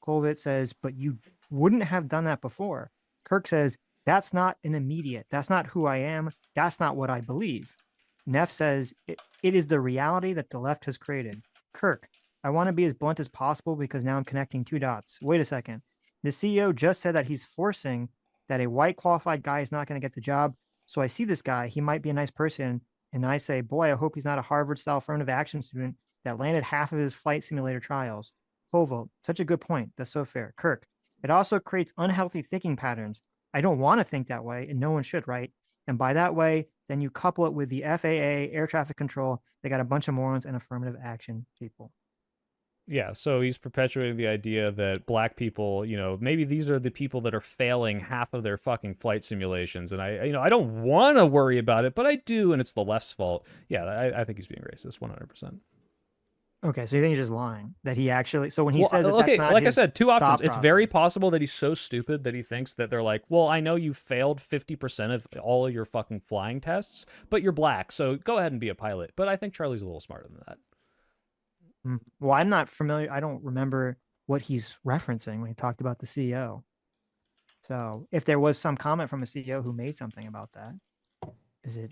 Colvett says, but you wouldn't have done that before. Kirk says, that's not an immediate. That's not who I am. That's not what I believe. Neff says, it is the reality that the left has created. Kirk, I want to be as blunt as possible because now I'm connecting two dots. Wait a second. The CEO just said that he's forcing that a white qualified guy is not going to get the job. So I see this guy. He might be a nice person. And I say, boy, I hope he's not a Harvard-style affirmative action student that landed half of his flight simulator trials. Colville, such a good point. That's so fair. Kirk, it also creates unhealthy thinking patterns. I don't want to think that way, and no one should, right? And by that way, then you couple it with the FAA, air traffic control. They got a bunch of morons and affirmative action people. Yeah, so he's perpetuating the idea that black people, you know, maybe these are the people that are failing half of their fucking flight simulations. And I don't want to worry about it, but I do, and it's the left's fault. Yeah, I think he's being racist, 100%. Okay, so you think he's just lying that he actually? So when he says that, okay, that's not like I his said, two options. thought It's very process. possible that he's so stupid that he thinks that they're like, well, I know you failed 50% of all of your fucking flying tests, but you're black, so go ahead and be a pilot. But I think Charlie's a little smarter than that. Well, I'm not familiar. I don't remember what he's referencing when he talked about the CEO. So if there was some comment from a CEO who made something about that, is it?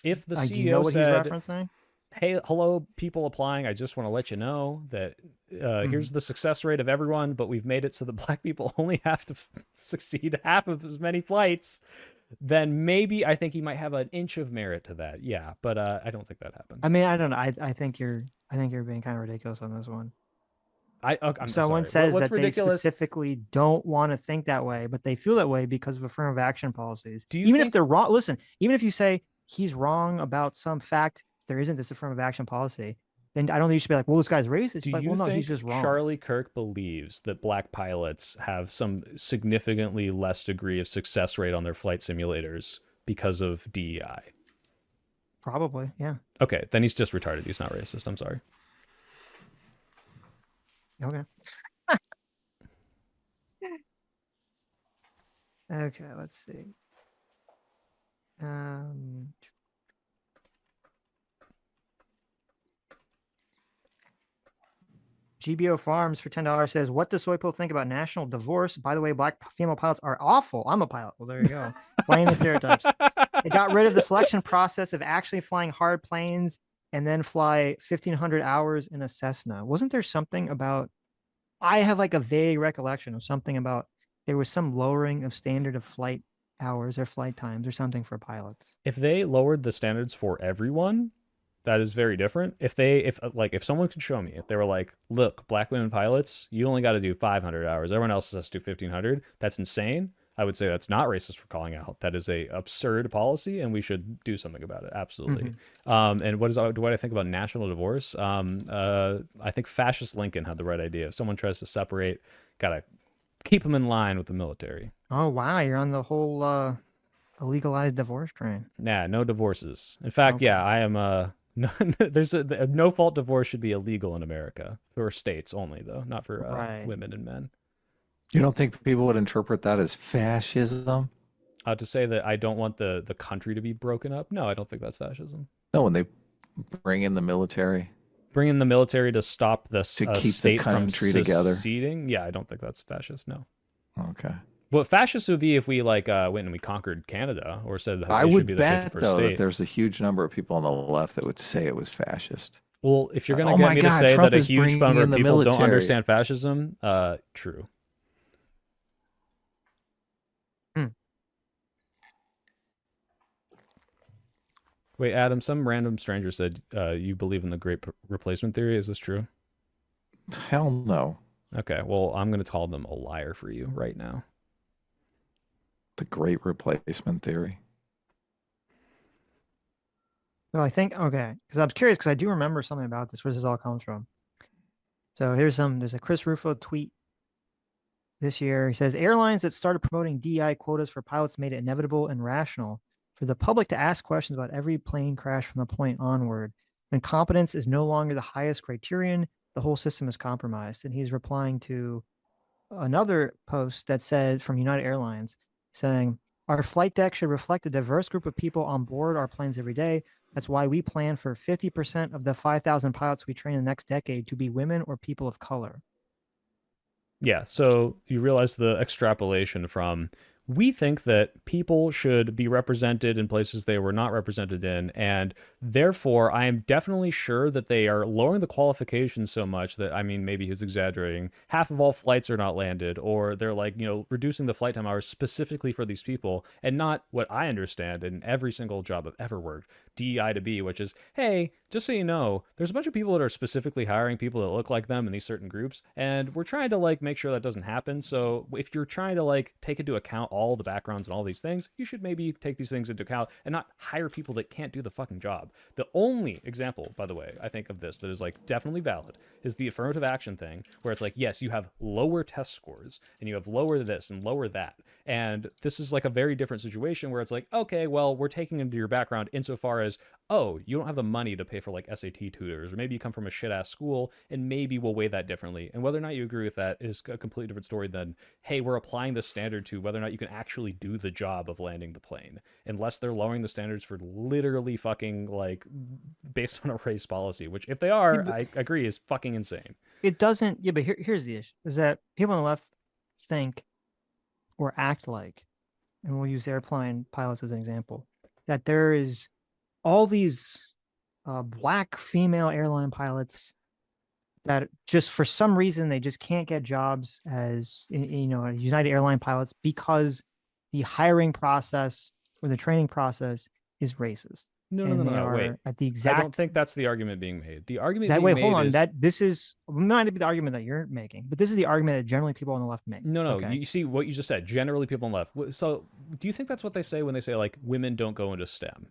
If the do you CEO know what said, he's referencing? hey, hello, people applying. I just want to let you know that here's the success rate of everyone, but we've made it so that black people only have to succeed half of as many flights. Then maybe I think he might have an inch of merit to that. Yeah, but I don't think that happened. I mean, I don't know. I think you're being kind of ridiculous on this one. I'm Someone sorry. says What's that they ridiculous? specifically don't want to think that way, but they feel that way because of affirmative action policies. Do you Even if think they're wrong, listen, even if you say he's wrong about some fact, there isn't this affirmative action policy, then I don't think you should be like, well, this guy's racist. do Like, you well, no, he's think just wrong. Charlie Kirk believes that black pilots have some significantly less degree of success rate on their flight simulators because of DEI? Probably, yeah. Okay, then he's just retarded. He's not racist. I'm sorry. Okay. Okay, let's see. GBO Farms for $10 says, "What does Soy Pill think about national divorce? By the way, black female pilots are awful. I'm a pilot." Well, there you go. Playing the stereotypes. It got rid of the selection process of actually flying hard planes and then fly 1,500 hours in a Cessna. Wasn't there something about? I have like a vague recollection of something about there was some lowering of standard of flight hours or flight times or something for pilots. If they lowered the standards for everyone, that is very different. If someone could show me, if they were like, look, black women pilots, you only got to do 500 hours, everyone else has to do 1,500, that's insane. I would say that's not racist for calling out. That is a absurd policy, and we should do something about it. Absolutely. And what I think about national divorce? I think fascist Lincoln had the right idea. If someone tries to separate, gotta keep them in line with the military. Oh wow, you're on the whole legalized divorce train. Nah, no divorces. In fact, Okay. yeah, I am no, there's a no fault divorce should be illegal in America for states only though, not for Right. women and men. You don't think people would interpret that as fascism? To say that I don't want the country to be broken up, no, I don't think that's fascism. No, when they bring in the military Bring in the military to stop the to keep the state from country together. seceding, yeah, I don't think that's fascist. No. Okay. What fascist would be if we went and we conquered Canada or said that I they should would be the bet 51st though that state. there's a huge number of people on the left that would say it was fascist. Well, if you're gonna Oh get my me to God, say Trump that a is huge bringing number in of the people don't military. understand fascism, true. Wait, Adam, some random stranger said you believe in the great replacement theory. Is this true? Hell no. Okay, well, I'm going to call them a liar for you right now. The great replacement theory. Well, I think, okay, because I was curious because I do remember something about this, where this all comes from. So there's a Chris Rufo tweet this year. He says, airlines that started promoting DEI quotas for pilots made it inevitable and rational for the public to ask questions about every plane crash from the point onward. When competence is no longer the highest criterion, the whole system is compromised. And he's replying to another post that said from United Airlines saying, our flight deck should reflect a diverse group of people on board our planes every day. That's why we plan for 50% of the 5,000 pilots we train in the next decade to be women or people of color. Yeah, so you realize the extrapolation from we think that people should be represented in places they were not represented in, and therefore I am definitely sure that they are lowering the qualifications so much that, I mean, maybe he's exaggerating. Half of all flights are not landed, or they're reducing the flight time hours specifically for these people, and not what I understand in every single job I've ever worked, DEI to B, which is, hey, just so you know, there's a bunch of people that are specifically hiring people that look like them in these certain groups, and we're trying to make sure that doesn't happen. So if you're trying to take into account all the backgrounds and all these things, you should maybe take these things into account and not hire people that can't do the fucking job. The only example, by the way, I think of this that is definitely valid is the affirmative action thing, where it's yes, you have lower test scores and you have lower this and lower that. And this is a very different situation where it's okay, well, we're taking into your background insofar as, oh, you don't have the money to pay for SAT tutors, or maybe you come from a shit ass school, and maybe we'll weigh that differently. And whether or not you agree with that is a completely different story than, hey, we're applying the standard to whether or not you can actually do the job of landing the plane. Unless they're lowering the standards for literally fucking based on a race policy, which if they are, I agree, is fucking insane. It doesn't, yeah, but here's the issue, is that people on the left think or act like, and we'll use airplane pilots as an example, that there is all these black female airline pilots that just for some reason they just can't get jobs as United Airline pilots because the hiring process or the training process is racist, No, no, no, and no, they no. Wait. are at the I don't exact think that's the argument being made. The argument that being way. Hold made on, is this is might be the argument that you're making, but this is the argument that generally people on the left make. no, no. Okay. You see what you just said. Generally, people on the left. So, do you think that's what they say when they say like women don't go into STEM?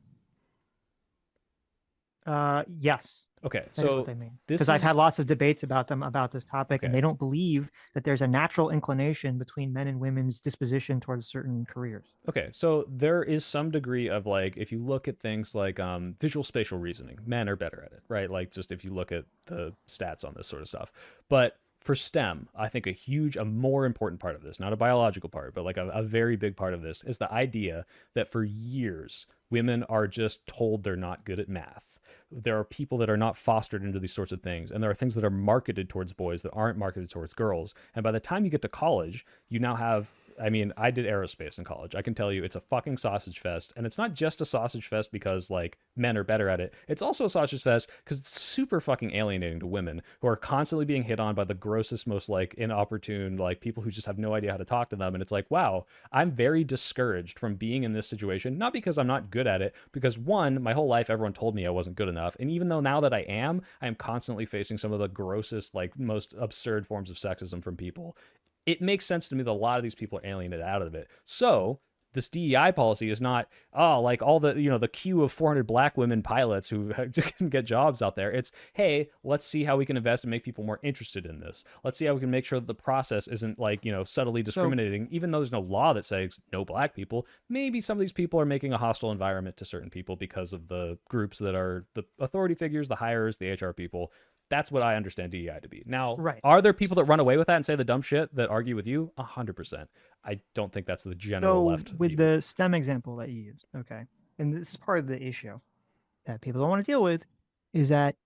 Yes. Okay, That is so what they mean. this Because I've is had lots of debates about them about this topic, and okay. they don't believe that there's a natural inclination between men and women's disposition towards certain careers. Okay, so there is some degree of like if you look at things like visual spatial reasoning, men are better at it, right? Like just if you look at the stats on this sort of stuff. But for STEM, I think a more important part of this, not a biological part, but like a very big part of this is the idea that for years women are just told they're not good at math. There are people that are not fostered into these sorts of things, and there are things that are marketed towards boys that aren't marketed towards girls. And by the time you get to college, you now have, I mean, I did aerospace in college. I can tell you it's a fucking sausage fest. And it's not just a sausage fest because like men are better at it. It's also a sausage fest because it's super fucking alienating to women who are constantly being hit on by the grossest, most like inopportune, like people who just have no idea how to talk to them. And it's like, wow, I'm very discouraged from being in this situation. Not because I'm not good at it, because one, my whole life everyone told me I wasn't good enough. And even though now that I am constantly facing some of the grossest, like most absurd forms of sexism from people, it makes sense to me that a lot of these people are alienated out of it. So this DEI policy is not, oh, like all the, the queue of 400 black women pilots who can get jobs out there. It's, hey, let's see how we can invest and make people more interested in this. Let's see how we can make sure that the process isn't like, subtly discriminating, even though there's no law that says no black people. Maybe some of these people are making a hostile environment to certain people because of the groups that are the authority figures, the hirers, the HR people. That's what I understand DEI to be. Now, Right. Are there people that run away with that and say the dumb shit that argue with you? 100%. I don't think that's the general left. With view. the STEM example that you used, okay, and this is part of the issue that people don't want to deal with, is that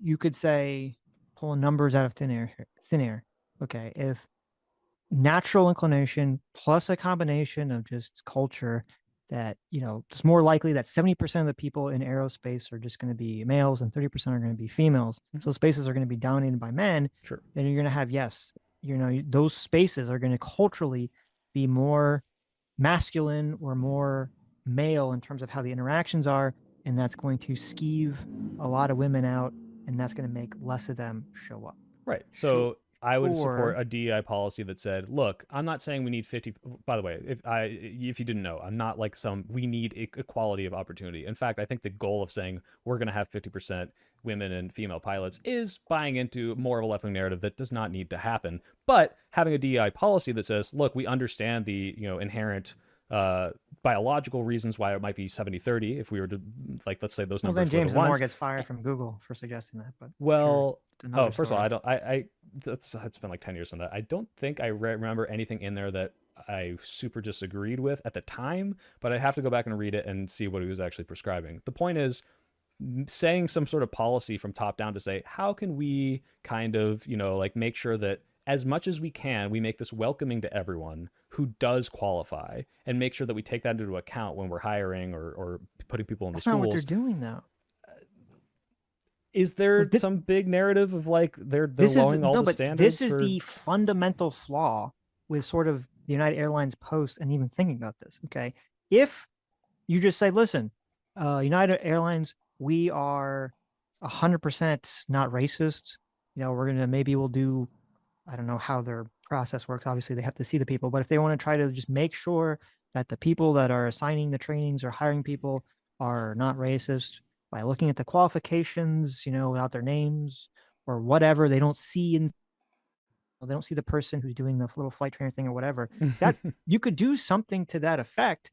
you could say pull numbers out of thin air. Okay, if natural inclination plus a combination of just culture, that it's more likely that 70% of the people in aerospace are just going to be males and 30% are going to be females. So spaces are going to be dominated by men. Sure. Then you're going to have, yes, those spaces are going to culturally be more masculine or more male in terms of how the interactions are, and that's going to skeeve a lot of women out, and that's going to make less of them show up. Right. So I would support Or- a DEI policy that said, look, I'm not saying we need 50. By the way, if you didn't know, I'm not like we need equality of opportunity. In fact, I think the goal of saying we're going to have 50% women and female pilots is buying into more of a left-wing narrative that does not need to happen. But having a DEI policy that says, look, we understand the inherent biological reasons why it might be 70-30 if we were to, like, let's say those numbers then James were the ones. Moore gets fired from Google for suggesting that. But well, sure, first of all, it's been like 10 years on that. I don't think I remember anything in there that I super disagreed with at the time, but I'd have to go back and read it and see what he was actually prescribing. The point is, saying some sort of policy from top down to say, how can we kind of, like make sure that as much as we can, we make this welcoming to everyone who does qualify, and make sure that we take that into account when we're hiring or putting people in the schools. That's not what they're doing though. Is there some big narrative of like they're lowering all the standards? This is the fundamental flaw with sort of the United Airlines post and even thinking about this. Okay, if you just say, listen, United Airlines, we are 100% not racist. We'll do, I don't know how their process works. Obviously, they have to see the people, but if they want to try to just make sure that the people that are assigning the trainings or hiring people are not racist by looking at the qualifications, without their names or whatever, they don't see the person who's doing the little flight trainer thing or whatever. That you could do something to that effect.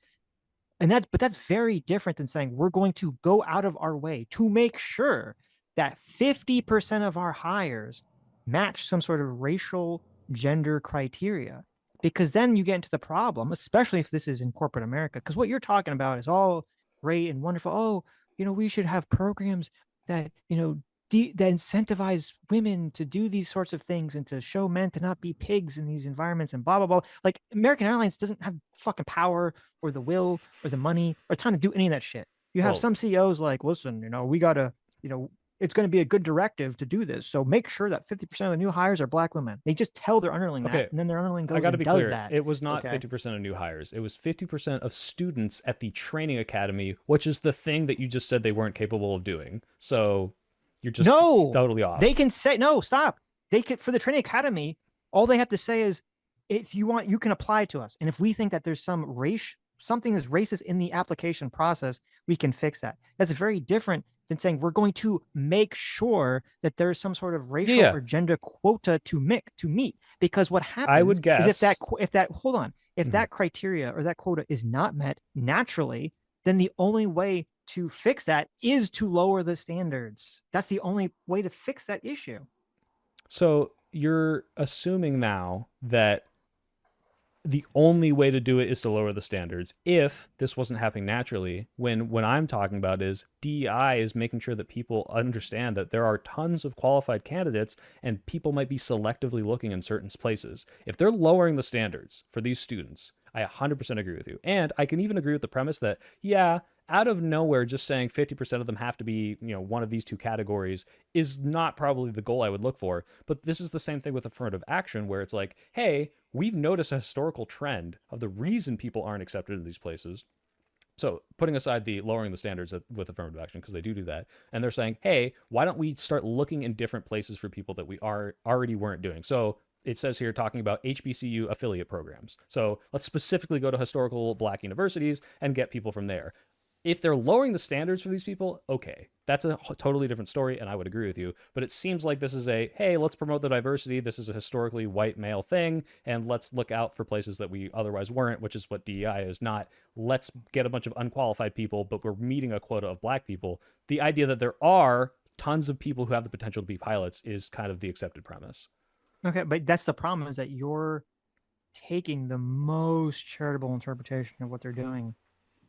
But that's very different than saying we're going to go out of our way to make sure that 50% of our hires match some sort of racial gender criteria, because then you get into the problem, especially if this is in corporate America, because what you're talking about is all great and wonderful. Oh, we should have programs that, that incentivize women to do these sorts of things and to show men to not be pigs in these environments and blah, blah, blah. Like American Airlines doesn't have fucking power or the will or the money or time to do any of that shit. You have some CEOs like, listen, we got to it's going to be a good directive to do this. So make sure that 50% of the new hires are black women. They just tell their underling Okay, that, and then their underling I goes got to and be does clear. that. It was not Okay. 50% of new hires. It was 50% of students at the training academy, which is the thing that you just said they weren't capable of doing. So you're just No, totally off. they can say no. Stop. They could for the training academy. All they have to say is, if you want, you can apply to us, and if we think that there's something is racist in the application process, we can fix that. That's very different than saying we're going to make sure that there's some sort of racial Yeah. or gender quota to meet. Because what I would happens guess is if that criteria or that quota is not met naturally, then the only way to fix that is to lower the standards. That's the only way to fix that issue. So you're assuming now that the only way to do it is to lower the standards if this wasn't happening naturally, when what I'm talking about is DEI is making sure that people understand that there are tons of qualified candidates and people might be selectively looking in certain places. If they're lowering the standards for these students, I 100% agree with you. And I can even agree with the premise that, yeah, out of nowhere, just saying 50% of them have to be, one of these two categories is not probably the goal I would look for. But this is the same thing with affirmative action, where it's like, hey, we've noticed a historical trend of the reason people aren't accepted in these places. So putting aside the lowering the standards with affirmative action, because they do that, and they're saying, hey, why don't we start looking in different places for people that we already weren't doing? So it says here talking about HBCU affiliate programs. So let's specifically go to historical black universities and get people from there. If they're lowering the standards for these people, okay, that's a totally different story, and I would agree with you. But it seems like this is hey, let's promote the diversity. This is a historically white male thing, and let's look out for places that we otherwise weren't, which is what DEI is. Not let's get a bunch of unqualified people, but we're meeting a quota of black people. The idea that there are tons of people who have the potential to be pilots is kind of the accepted premise. Okay, but that's the problem, is that you're taking the most charitable interpretation of what they're doing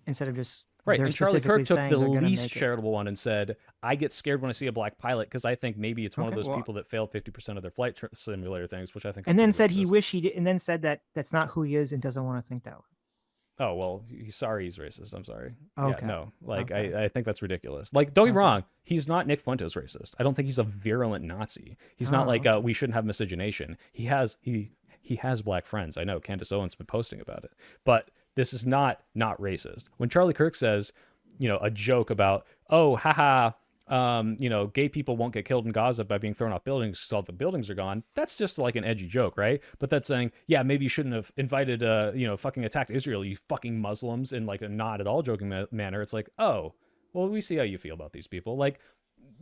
instead of just right. they're And Charlie Kirk took the saying least charitable one and said, I get scared when I see a black pilot because I think maybe it's one of those people that failed 50% of their flight simulator things, which I think is and then said racist. he wished he did, and then said that that's not who he is and doesn't want to think that way. Oh, well, he's sorry he's racist. I'm sorry. Okay. Yeah, no. Like, Okay. I think that's ridiculous. Like, don't get me wrong. He's not Nick Fuentes racist. I don't think he's a virulent Nazi. He's not like, we shouldn't have miscegenation. He has black friends. I know Candace Owens been posting about it. But this is not racist. When Charlie Kirk says, a joke about, oh, haha, gay people won't get killed in Gaza by being thrown off buildings because all the buildings are gone. That's just like an edgy joke, right? But that's saying, yeah, maybe you shouldn't have invited, fucking attacked Israel, you fucking Muslims, in like a not at all joking manner. It's like, oh, well, we see how you feel about these people. Like,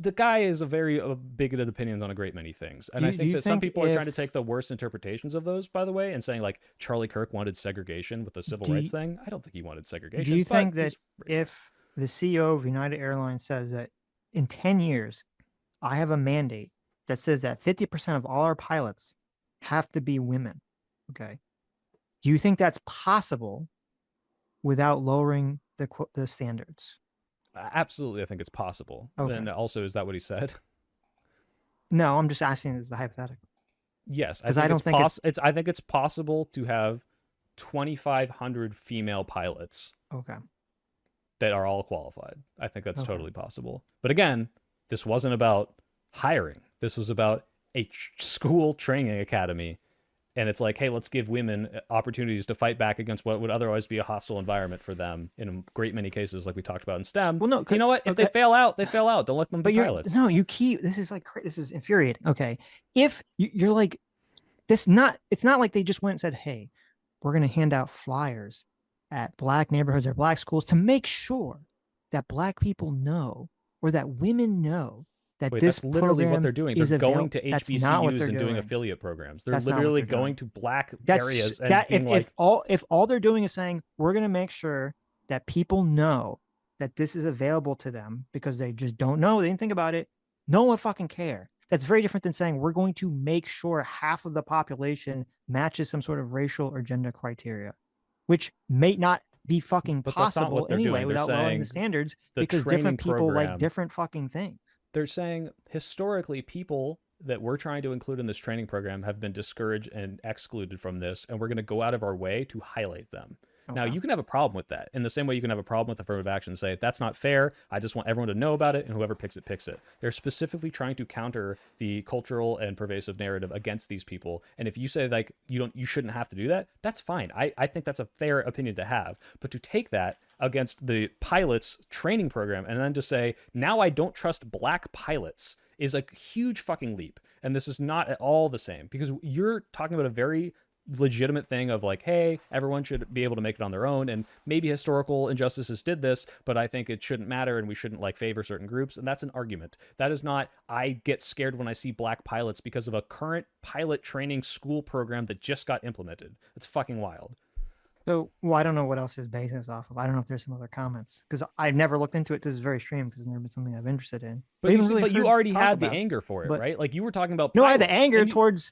the guy is a very bigoted opinions on a great many things. And I think that some people are trying to take the worst interpretations of those, by the way, and saying like Charlie Kirk wanted segregation with the civil rights thing. I don't think he wanted segregation. Do you think that if the CEO of United Airlines says that in 10 years, I have a mandate that says that 50% of all our pilots have to be women, okay, do you think that's possible without lowering the standards? Absolutely, I think it's possible. Okay. And also, is that what he said? No, I'm just asking as the hypothetical. Yes, because I don't think I think it's possible to have 2,500 female pilots. Okay. That are all qualified. I think that's totally possible. But again, this wasn't about hiring. This was about a school training academy. And it's like, hey, let's give women opportunities to fight back against what would otherwise be a hostile environment for them in a great many cases, like we talked about in STEM. Well, no, you know what? If they fail out, they fail out. Don't let them be pilots. No, you keep, this is infuriating. Okay. If you're like, it's not like they just went and said, hey, we're going to hand out flyers at black neighborhoods or black schools to make sure that black people know, or that women know, that that's literally what they're doing. They're going to HBCUs and doing affiliate programs. They're literally going to black areas and being if all they're doing is saying, we're going to make sure that people know that this is available to them because they just don't know, they didn't think about it, no one fucking care. That's very different than saying we're going to make sure half of the population matches some sort of racial or gender criteria, which may not be fucking possible anyway without lowering the standards, because different people like different fucking things. They're saying historically people that we're trying to include in this training program have been discouraged and excluded from this, and we're going to go out of our way to highlight them. Now, Okay. you can have a problem with that in the same way you can have a problem with affirmative action and say, that's not fair. I just want everyone to know about it, and whoever picks it, picks it. They're specifically trying to counter the cultural and pervasive narrative against these people. And if you say, like, you shouldn't have to do that, that's fine. I think that's a fair opinion to have. But to take that against the pilots training program and then to say, now I don't trust black pilots is a huge fucking leap. And this is not at all the same, because you're talking about a very legitimate thing of like, hey, everyone should be able to make it on their own, and maybe historical injustices did this, but I think it shouldn't matter and we shouldn't like favor certain groups. And that's an argument. That is not, I get scared when I see black pilots because of a current pilot training school program that just got implemented. It's fucking wild. So, well, I don't know what else his base is off of. I don't know if there's some other comments because I've never looked into it to this very stream because it's never been something I'm interested in. But you already had the about, anger for it, but, right? Like you were talking about no, I had the pilots, anger and towards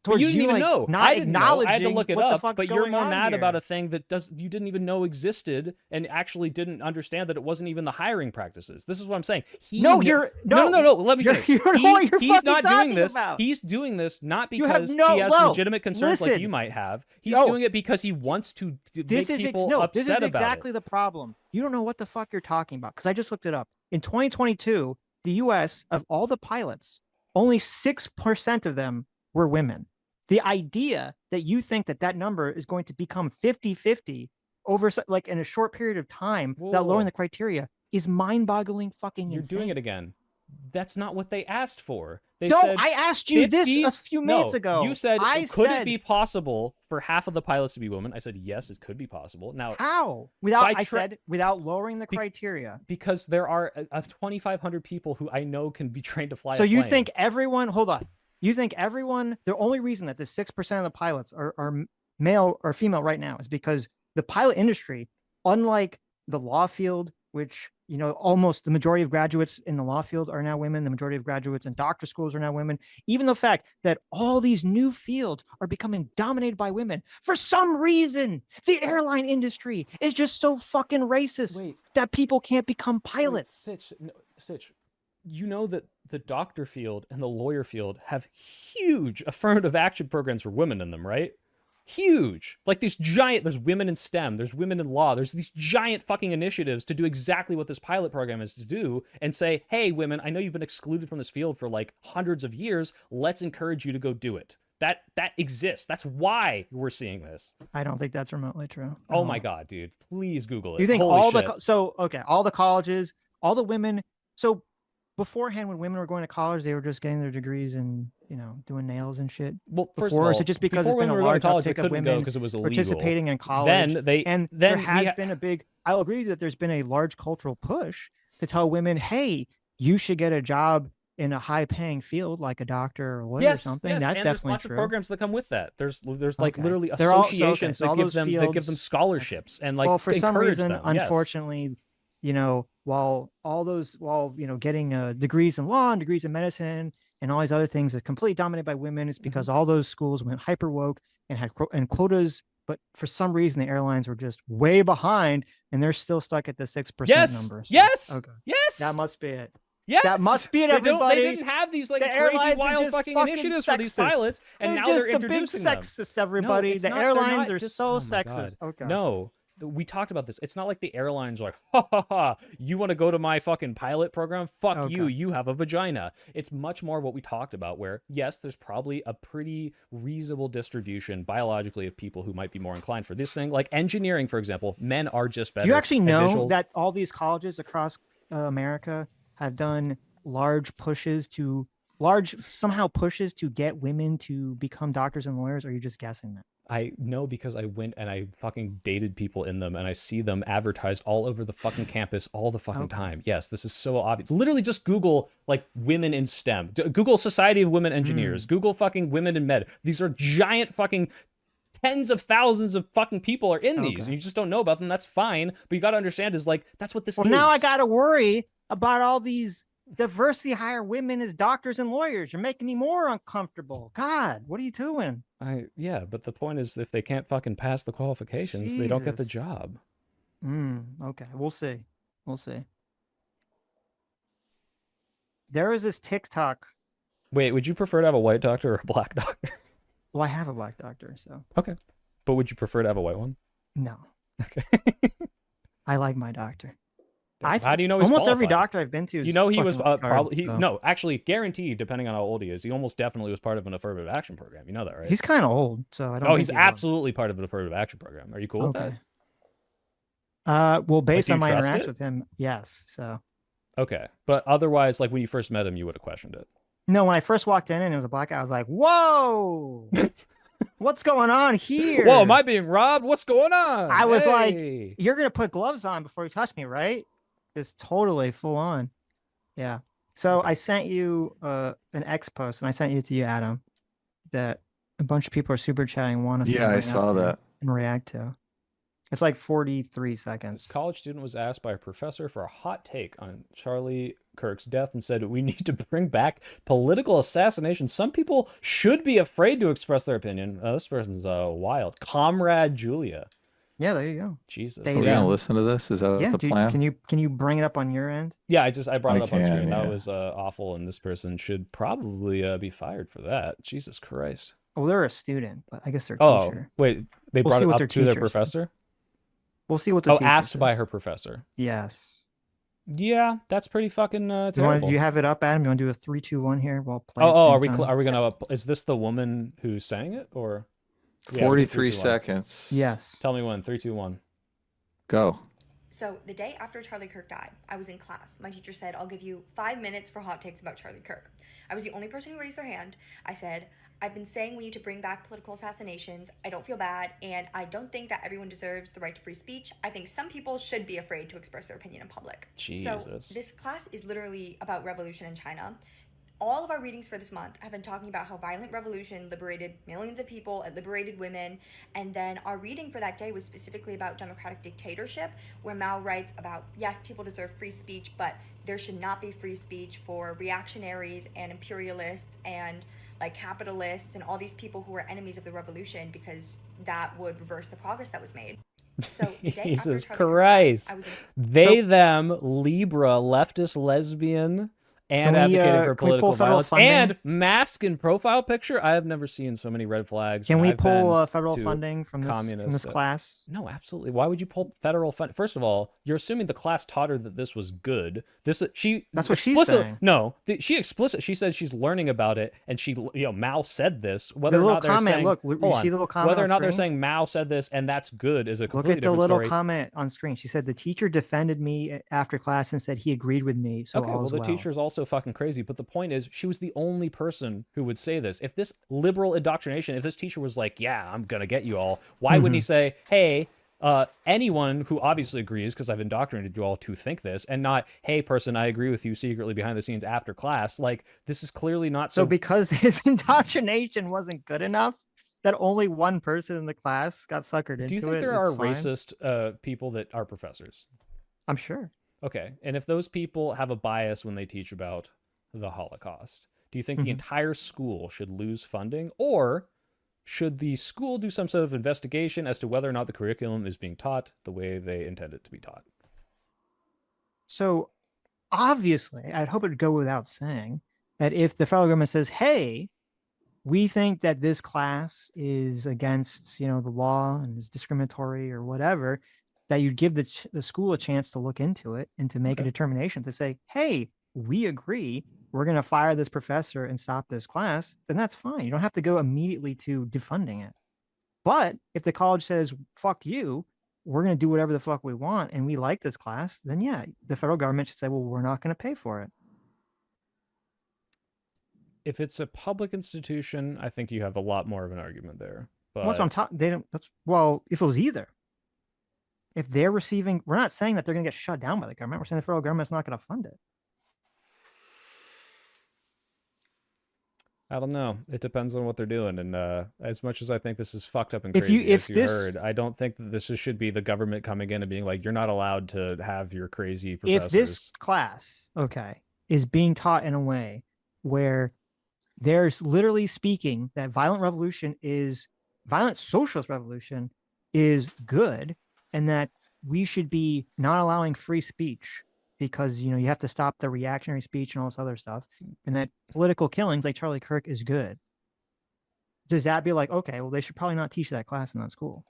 but you didn't even like, know. not I didn't know. I had to acknowledging look it what the up. fuck's But you're going more on mad here. about a thing that you didn't even know existed, and actually didn't understand that it wasn't even the hiring practices. This is what I'm saying. No. Let me finish. You don't know what you're He's fucking not doing talking this. about. He's doing this not You have because he no- has no, legitimate concerns like listen. you might have. He's No. doing it because he wants to This make is people this is upset about exactly it. the problem. You don't know what the fuck you're talking about because I just looked it up. In 2022, the U.S. of all the pilots, only 6% of them were women. The idea that you think that number is going to become 50-50 over like in a short period of time without lowering the criteria is mind-boggling fucking You're insane. doing it again. That's not what they asked for. They No, said I asked you 50? this a few minutes ago. You said, I could said, it be possible for half of the pilots to be women? I said, yes, it could be possible. Now, how? Without, by I said, without lowering the criteria. because there are 2,500 people who I know can be trained to fly. So a you plane. think everyone? Hold on. You think everyone? The only reason that the 6% of the pilots are male or female right now is because the pilot industry, unlike the law field, which almost the majority of graduates in the law field are now women, the majority of graduates in doctor schools are now women. Even the fact that all these new fields are becoming dominated by women, for some reason, the airline industry is just so fucking racist that people can't become pilots. Sitch, you know that the doctor field and the lawyer field have huge affirmative action programs for women in them, right? Huge. Like these giant, there's women in STEM, there's women in law, there's these giant fucking initiatives to do exactly what this pilot program is to do and say, hey, women, I know you've been excluded from this field for like hundreds of years. Let's encourage you to go do it. That exists. That's why we're seeing this. I don't think that's remotely true. Oh my God, dude. Please Google it. You think Holy all shit. all the colleges, all the women. So beforehand, when women were going to college, they were just getting their degrees and doing nails and shit. Well, first or of all, is it just because before it's been a women were going to large college, they uptake of couldn't go women because it was illegal. participating in college? Then there has been a big. I'll agree that there's been a large cultural push to tell women, hey, you should get a job in a high-paying field like a doctor or lawyer or something. Yes, That's and definitely there's lots true. of programs that come with that. There's like Okay. literally They're all- associations so that give them fields- scholarships and like well, for some encourage reason, them. Yes. unfortunately, while getting degrees in law and degrees in medicine and all these other things are completely dominated by women, it's because all those schools went hyper woke and had quotas. But for some reason, the airlines were just way behind, and they're still stuck at the 6% number. So, Yes. Okay. Yes. That must be it. Yes. That must be it, everybody. They didn't have these like The crazy airlines are wild just fucking fucking initiatives for these sexist. pilots, and now just they're the big introducing them. sexist, everybody. No, it's the not. They're airlines not are just- so oh my sexist. God. Okay. No, we talked about this. It's not like the airlines are like, ha ha ha, you want to go to my fucking pilot program? Fuck you. You have a vagina. It's much more what we talked about, where yes, there's probably a pretty reasonable distribution biologically of people who might be more inclined for this thing. Like engineering, for example, men are just better. Do you actually at know visuals. that all these colleges across America have done large pushes to get women to become doctors and lawyers? Or are you just guessing that? I know because I went and I fucking dated people in them and I see them advertised all over the fucking campus all the fucking time. Yes, this is so obvious. Literally just Google like women in STEM. Google Society of Women Engineers. Google fucking women in med. These are giant fucking tens of thousands of fucking people are in these and you just don't know about them. That's fine. But you got to understand is like, that's what this is. Now I got to worry about all these diversity hire women as doctors and lawyers. You're making me more uncomfortable. God, what are you doing? Yeah, but the point is if they can't fucking pass the qualifications, they don't get the Jesus. job. Okay, we'll see. There is this TikTok. Wait, would you prefer to have a white doctor or a black doctor? Well, I have a black doctor, so. Okay. But would you prefer to have a white one? No. Okay. I like my doctor. How do you know he's almost every qualified? doctor I've been to is You know he was fucking retarded, probably so. no, actually guaranteed, depending on how old he is, he almost definitely was part of an affirmative action program. You know that, right? He's kind of old, so I don't Oh, think he's he was. absolutely part of an affirmative action program. Are you cool with that? Okay. Well, Like, based do on you my trust interaction it? with him, yes. So Okay, but otherwise, like when you first met him, you would have questioned it. no, when I first walked in and it was a black guy, I was like, "Whoa, what's going on Whoa, am here?" I being robbed? What's going on? I was like, Hey. "You're gonna put gloves on before you touch me, right?" Just totally full on. Yeah. So Okay. I sent you an X post, and I sent it to you, Adam, that a bunch of people are super chatting, want us to Yeah, I bring up saw here that. and react to. It's like 43 This seconds. college student was asked by a professor for a hot take on Charlie Kirk's death and said, "We need to bring back political assassination. Some people should be afraid to express their opinion." This person's wild. Comrade Julia. Yeah, there you go. Jesus. They We're gonna them. listen to this. Is that Yeah, the dude, plan? can you bring it up on your end? Yeah, I brought I it up on screen. can, That yeah. was awful, and this person should probably be fired for that. Jesus Christ. Well, they're a student, but I guess they're a Oh, teacher. wait. They We'll brought see it what up their to their teacher says. professor? We'll see what the Oh, teacher asked by says. her professor. Yes. Yeah, that's pretty fucking Do terrible. you have it up, Adam? You want to do a 3, 2, 1 here? While play Oh, at the oh, same are we time? are we gonna? Is this the woman who sang it, or? Yeah, we do 43 3, 2, 1. seconds. Yes. Tell me when. 3, 2, 1. Go. So the day after Charlie Kirk died, I was in class. My teacher said, "I'll give you 5 minutes for hot takes about Charlie Kirk." I was the only person who raised their hand. I said, "I've been saying we need to bring back political assassinations. I don't feel bad, and I don't think that everyone deserves the right to free speech. I think some people should be afraid to express their opinion in public." Jesus. So this class is literally about revolution in China. All of our readings for this month have been talking about how violent revolution liberated millions of people, it liberated women, and then our reading for that day was specifically about democratic dictatorship, where Mao writes about, yes, people deserve free speech, but there should not be free speech for reactionaries and imperialists and like capitalists and all these people who were enemies of the revolution, because that would reverse the progress that was made. So the day after Jesus Charlie Kirk died, Christ. I was in They, them, Libra, leftist, lesbian, and advocating for can we pull political federal violence, funding? and mask and profile picture. I have never seen so many red flags. Can when we I've pull been federal to funding from this communists. class? No, absolutely. Why would you pull federal fund? First of all, you're assuming the class taught her that this was good. That's what she's saying. No, she said she's learning about it, and she, Mao said this. Whether The or little not they're comment. saying, Look, you see the little comment. whether or on not they're screen? saying Mao said this and that's good is a Look completely at the different little story. comment on screen. She said the teacher defended me after class and said he agreed with me. So Okay, well, the teacher's also fucking crazy. But the point is, she was the only person who would say this. If this liberal indoctrination, if this teacher was like, "Yeah, I'm gonna get you all," why wouldn't he say, "Hey, anyone who obviously agrees, because I've indoctrinated you all to think this," and not, "Hey, person, I agree with you secretly behind the scenes after class." Like, this is clearly not so because his indoctrination wasn't good enough, that only one person in the class got suckered into it. Do you think there are racist people that are professors? I'm sure. Okay, and if those people have a bias when they teach about the Holocaust, do you think the entire school should lose funding, or should the school do some sort of investigation as to whether or not the curriculum is being taught the way they intend it to be taught? So obviously, I'd hope it'd go without saying that if the federal government says, "Hey, we think that this class is against, the law and is discriminatory or whatever," that you'd give the school a chance to look into it and to make a determination to say, "Hey, we agree. We're going to fire this professor and stop this class." Then that's fine. You don't have to go immediately to defunding it. But if the college says, "Fuck you, we're going to do whatever the fuck we want and we like this class," then yeah, the federal government should say, "Well, we're not going to pay for it." If it's a public institution, I think you have a lot more of an argument there. But That's what I'm talking. They don't. Well, if it was either, if they're receiving, we're not saying that they're going to get shut down by the government. We're saying the federal government's not going to fund it. I don't know. It depends on what they're doing. And as much as I think this is fucked up and crazy, as you heard, I don't think that this should be the government coming in and being like, "You're not allowed to have your crazy professors." If this class, is being taught in a way where there's literally speaking that violent socialist revolution is good, and that we should be not allowing free speech because you have to stop the reactionary speech and all this other stuff, and that political killings like Charlie Kirk is good, does that be like, okay, well, they should probably not teach that class in that school?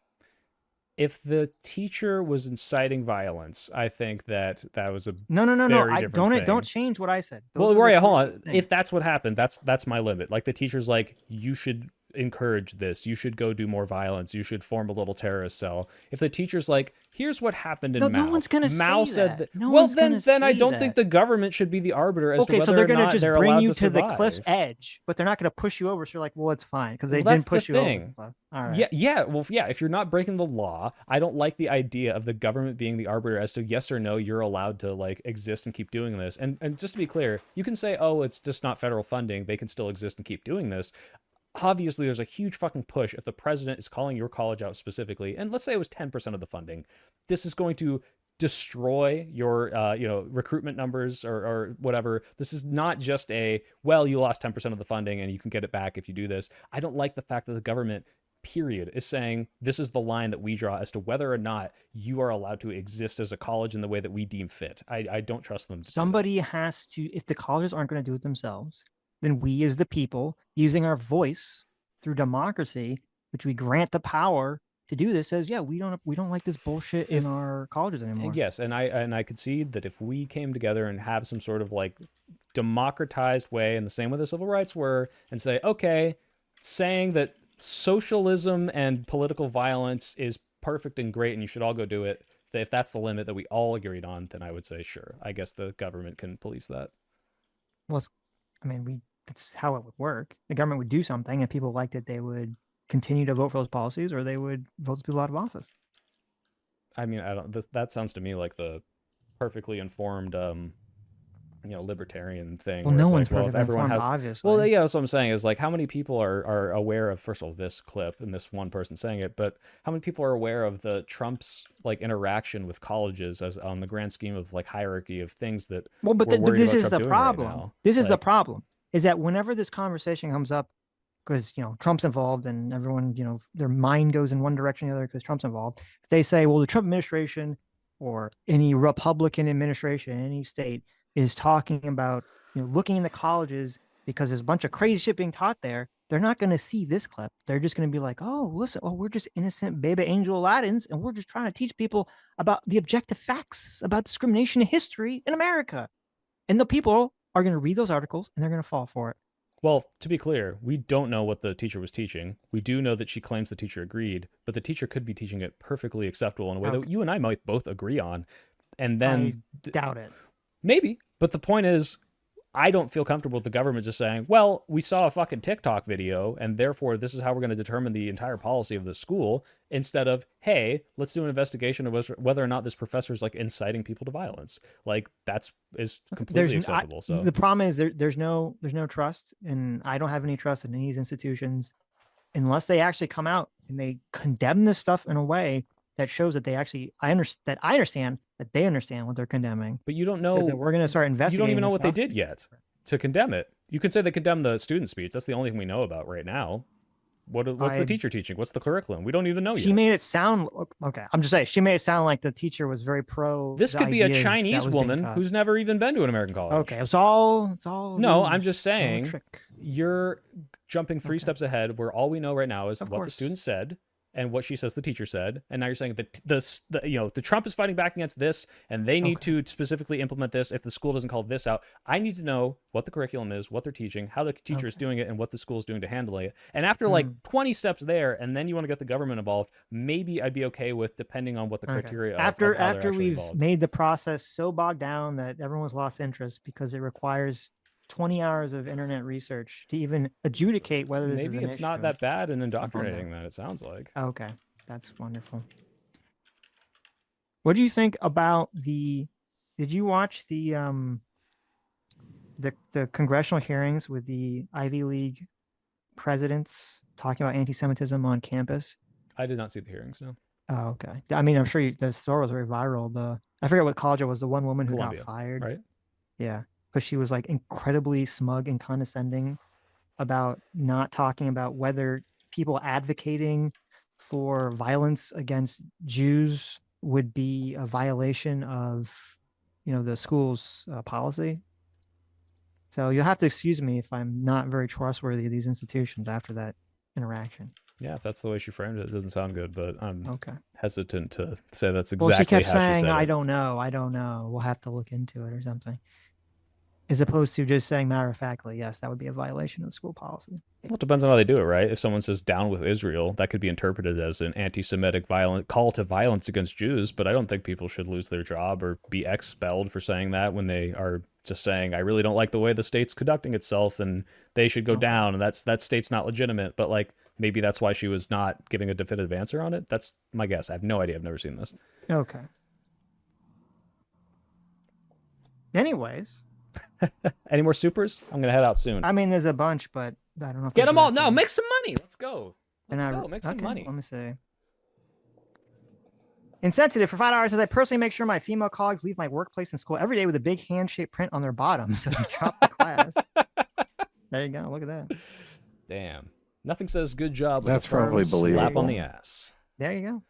If the teacher was inciting violence, I think that was a No. very I different thing. don't change what I said. Those Well, are the Rory, hold three on. things. If that's what happened, that's my limit. Like the teacher's like, you should encourage this. You should go do more violence. You should form a little terrorist cell. If the teacher's like, here's what happened in No, Mao. no one's gonna Mao say said that. No well, one's gonna then I say don't think that. the government should be the arbiter as to Okay, whether so they're or gonna not just they're bring allowed you to to the survive. cliff's edge, but they're not gonna push you over. So you're like, well, it's fine because they Well, didn't that's the push you over. thing. All right. Yeah. Well, yeah. If you're not breaking the law, I don't like the idea of the government being the arbiter as to yes or no. You're allowed to like exist and keep doing this. And just to be clear, you can say, oh, it's just not federal funding. They can still exist and keep doing this. Obviously, there's a huge fucking push if the president is calling your college out specifically, and let's say it was 10% of the funding. This is going to destroy your recruitment numbers or whatever. This is not just a, well, you lost 10% of the funding and you can get it back if you do this. I don't like the fact that the government period is saying this is the line that we draw as to whether or not you are allowed to exist as a college in the way that we deem fit. I don't trust them to do that. Somebody has to, if the colleges aren't going to do it themselves, then we as the people, using our voice through democracy, which we grant the power to do this, says, yeah, we don't like this bullshit in our colleges anymore. Yes, and I concede that if we came together and have some sort of like democratized way, in the same way the civil rights were, and say, okay, saying that socialism and political violence is perfect and great and you should all go do it, if that's the limit that we all agreed on, then I would say, sure, I guess the government can police that. Well, that's how it would work. The government would do something and people liked it, they would continue to vote for those policies or they would vote those people out of office. I mean, I don't, that sounds to me like the perfectly informed libertarian thing. Well, Where no it's one's like, well, if perfectly everyone informed, has, obviously. well, yeah, that's what I'm saying is like, how many people are aware of, first of all, this clip and this one person saying it, but how many people are aware of the Trump's like interaction with colleges as on the grand scheme of like hierarchy of things that Well, but this is the problem. Right now. This is the problem, is that whenever this conversation comes up, because Trump's involved and everyone, their mind goes in one direction or the other because Trump's involved. If they say, well, the Trump administration or any Republican administration in any state is talking about looking in the colleges because there's a bunch of crazy shit being taught there, they're not going to see this clip. They're just going to be like, oh, listen, we're just innocent baby angel Aladdins, and we're just trying to teach people about the objective facts about discrimination in history in America. And the people are going to read those articles and they're going to fall for it. Well, to be clear, we don't know what the teacher was teaching. We do know that she claims the teacher agreed, but the teacher could be teaching it perfectly acceptable in a way that you and I might both agree on. And then I doubt it. Maybe, but the point is, I don't feel comfortable with the government just saying, well, we saw a fucking TikTok video and therefore this is how we're going to determine the entire policy of the school, instead of, hey, let's do an investigation of whether or not this professor is like inciting people to violence. Like is completely acceptable. So the problem is there's no trust, and I don't have any trust in any of these institutions unless they actually come out and they condemn this stuff in a way that shows that they actually I understand that they understand what they're condemning. But you don't know that we're going to start investigating. You don't even know what stuff. they did yet to condemn it. You can say they condemned the student speech. That's the only thing we know about right now. What's the teacher teaching? What's the curriculum? We don't even know yet. She made it sound okay. I'm just saying she made it sound like the teacher was very pro. This could be a Chinese woman who's never even been to an American college. Okay, it's all. No, I'm just saying you're jumping three steps ahead. Where all we know right now is what the student said and what she says the teacher said, and now you're saying that the Trump is fighting back against this, and they need to specifically implement this if the school doesn't call this out. I need to know what the curriculum is, what they're teaching, how the teacher is doing it, and what the school is doing to handle it. And after like 20 steps there, and then you want to get the government involved, maybe I'd be okay with, depending on what the criteria. After we've made the process so bogged down that everyone's lost interest because it requires 20 hours of internet research to even adjudicate whether this maybe is an it's not that bad in indoctrinating that, it sounds like. Okay, that's wonderful. What do you think about did you watch the congressional hearings with the Ivy League presidents talking about anti-Semitism on campus? I did not see the hearings, no. Oh, okay. I mean, I'm sure the story was very viral. I forget what college it was, the one woman who got fired. Right. Yeah. Because she was like incredibly smug and condescending about not talking about whether people advocating for violence against Jews would be a violation of, the school's policy. So you'll have to excuse me if I'm not very trustworthy of these institutions after that interaction. Yeah, if that's the way she framed it, it doesn't sound good, but I'm hesitant to say that's Well, she exactly kept how she saying, said I it. don't know. We'll have to look into it or something. As opposed to just saying matter of factly, yes, that would be a violation of school policy. Well, it depends on how they do it, right? If someone says down with Israel, that could be interpreted as an anti-Semitic violent call to violence against Jews, but I don't think people should lose their job or be expelled for saying that when they are just saying, I really don't like the way the state's conducting itself and they should go down, and that state's not legitimate. But like maybe that's why she was not giving a definitive answer on it. That's my guess. I have no idea. I've never seen this. Okay. Anyways, Any more supers? I'm gonna head out soon. I mean, there's a bunch, but I don't know if Get I them all. directed No, them. make some money. Let's go. Let's And go. Make some money. Let me see. Insensitive for $5 says I personally make sure my female colleagues leave my workplace and school every day with a big hand-shaped print on their bottom so they drop the class. There you go. Look at that. Damn. Nothing says good job. With That's a firm probably slap on believable. the ass. There you go.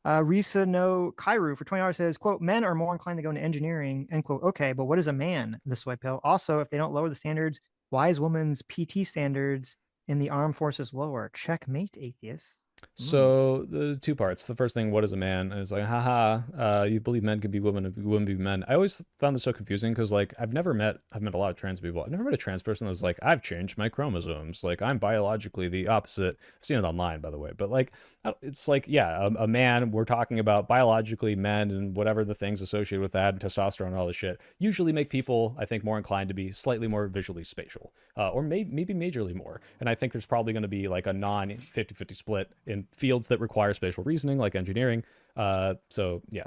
Risa no Kairu for $20 says, quote, men are more inclined to go into engineering, end quote. Okay, but what is a man? The soy pill. Also, if they don't lower the standards, why is women's PT standards in the armed forces lower? Checkmate, atheists. So the two parts. The first thing, what is a man? And it's like, haha, you believe men can be women and women be men. I always found this so confusing because like I've met a lot of trans people. I've never met a trans person that was like, I've changed my chromosomes. Like I'm biologically the opposite. I've seen it online, by the way. But like, it's like, yeah, a man, we're talking about biologically men and whatever the things associated with that and testosterone and all this shit usually make people, I think, more inclined to be slightly more visually spatial or maybe majorly more. And I think there's probably going to be like a non 50-50 split in fields that require spatial reasoning, like engineering. So yeah,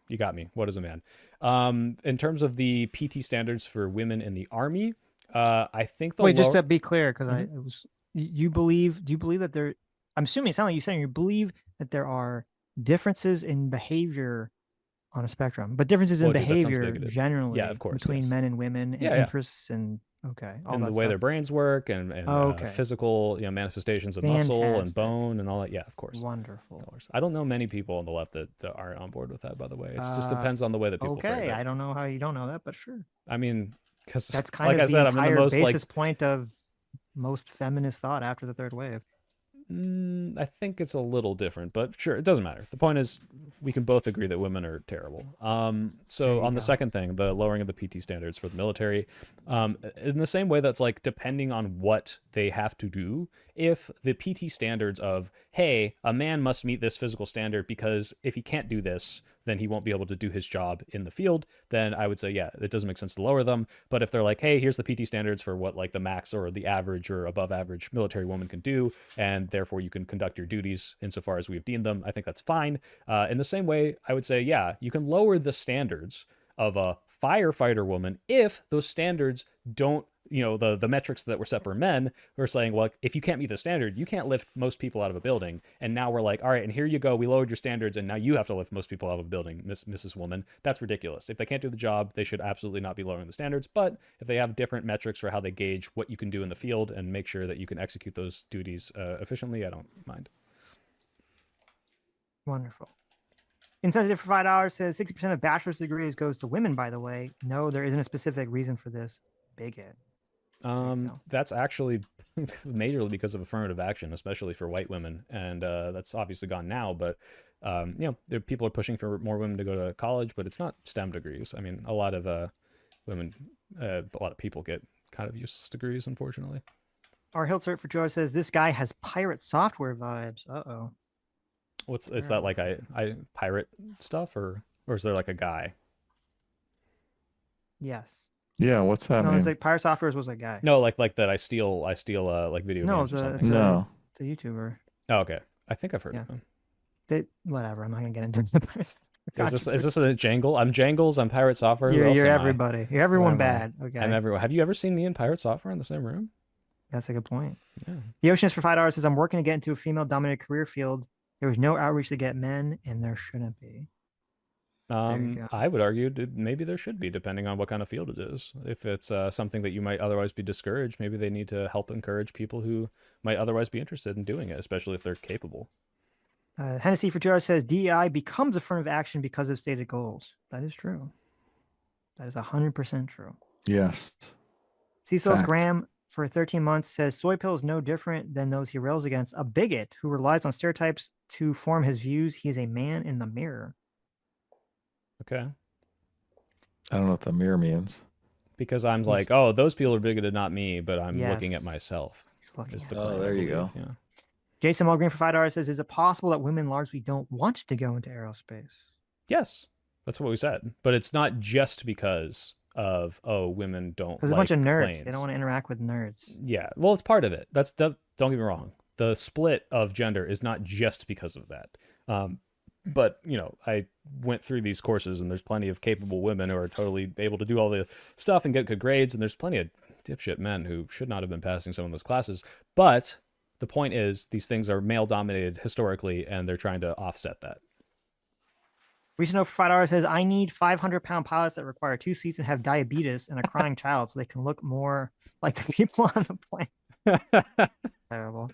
you got me. What is a man? In terms of the PT standards for women in the army, I think the Wait, just to be clear, because Mhm. it was do you believe that there, I'm assuming it sounds like you're saying you believe that there are differences in behavior on a spectrum, but differences in Well, dude, that sounds behavior bigoted. generally Yeah, of course, between yes. men and women and Yeah, yeah. interests and okay, all And that the way stuff. their brains work and Okay. physical, manifestations of muscle and Fantastic. bone and all that. Yeah, of course. Wonderful. Of course. I don't know many people on the left that aren't on board with that, by the way. It just depends on the way that people frame Okay, it. I don't know how you don't know that, but sure. I mean, because That's kind like of I the said, I'm in the entire most like basis point of most feminist thought after the third wave. I think it's a little different, but sure, it doesn't matter. The point is, we can both agree that women are terrible. So on the second thing, the lowering of the PT standards for the military, in the same way that's like depending on what they have to do, if the PT standards of, hey, a man must meet this physical standard because if he can't do this, then he won't be able to do his job in the field, then I would say, yeah, it doesn't make sense to lower them. But if they're like, hey, here's the PT standards for what like the max or the average or above average military woman can do, and therefore you can conduct your duties insofar as we've deemed them, I think that's fine. In the same way, I would say, yeah, you can lower the standards of a firefighter woman if those standards don't, the metrics that were set for men were saying, well, if you can't meet the standard, you can't lift most people out of a building. And now we're like, all right, and here you go. We lowered your standards and now you have to lift most people out of a building, Mrs. Woman. That's ridiculous. If they can't do the job, they should absolutely not be lowering the standards. But if they have different metrics for how they gauge what you can do in the field and make sure that you can execute those duties efficiently, I don't mind. Wonderful. Insensitive for $5 says 60% of bachelor's degrees goes to women, by the way. No, there isn't a specific reason for this. Bigot. That's actually majorly because of affirmative action, especially for white women. And that's obviously gone now, but people are pushing for more women to go to college, but it's not STEM degrees. I mean, a lot of women, a lot of people get kind of useless degrees, unfortunately. Our Hiltert for Joe says this guy has pirate software vibes. Uh-oh. Is that like I pirate stuff or is there like a guy? Yes. Yeah, what's that No, mean? it's like pirate software was a guy. No, like that I steal like video No, games or something. No. It's a YouTuber. Oh, okay. I think I've heard of him. Whatever. I'm not gonna get into the Is this a jangle? I'm Jangles. I'm Pirate Software. Who else You're am I? everybody. You're everyone Whatever. bad. Okay. I'm everyone. Have you ever seen me and Pirate Software in the same room? That's a good point. Yeah. The Oceanist for $5 says I'm working to get into a female-dominated career field. There was no outreach to get men, and there shouldn't be. I would argue maybe there should be, depending on what kind of field it is. If it's something that you might otherwise be discouraged, maybe they need to help encourage people who might otherwise be interested in doing it, especially if they're capable. Hennessy for JR says DEI becomes affirmative action because of stated goals. That is true. That is 100% true. Yes. Cecil Fact. Graham for 13 months says soy pill is no different than those he rails against. A bigot who relies on stereotypes to form his views. He is a man in the mirror. Okay. I don't know what the mirror means. Because I'm He's- like, oh, those people are bigoted, not me, but I'm looking at Yes. myself. He's looking Is at the himself. claim, there I you believe. go. Yeah. Jason Mulgreen for $5 says, is it possible that women largely don't want to go into aerospace? Yes, that's what we said. But it's not just because of, oh, women don't Because like a bunch of nerds. planes. They don't want to interact with nerds. Yeah, well, it's part of it. Don't get me wrong. The split of gender is not just because of that. But you know, I went through these courses, and there's plenty of capable women who are totally able to do all the stuff and get good grades, and there's plenty of dipshit men who should not have been passing some of those classes. But the point is, these things are male dominated historically, and they're trying to offset that. We should know for $5 says, I need 500-pound pilots that require 2 seats and have diabetes and a crying child so they can look more like the people on the plane. Terrible.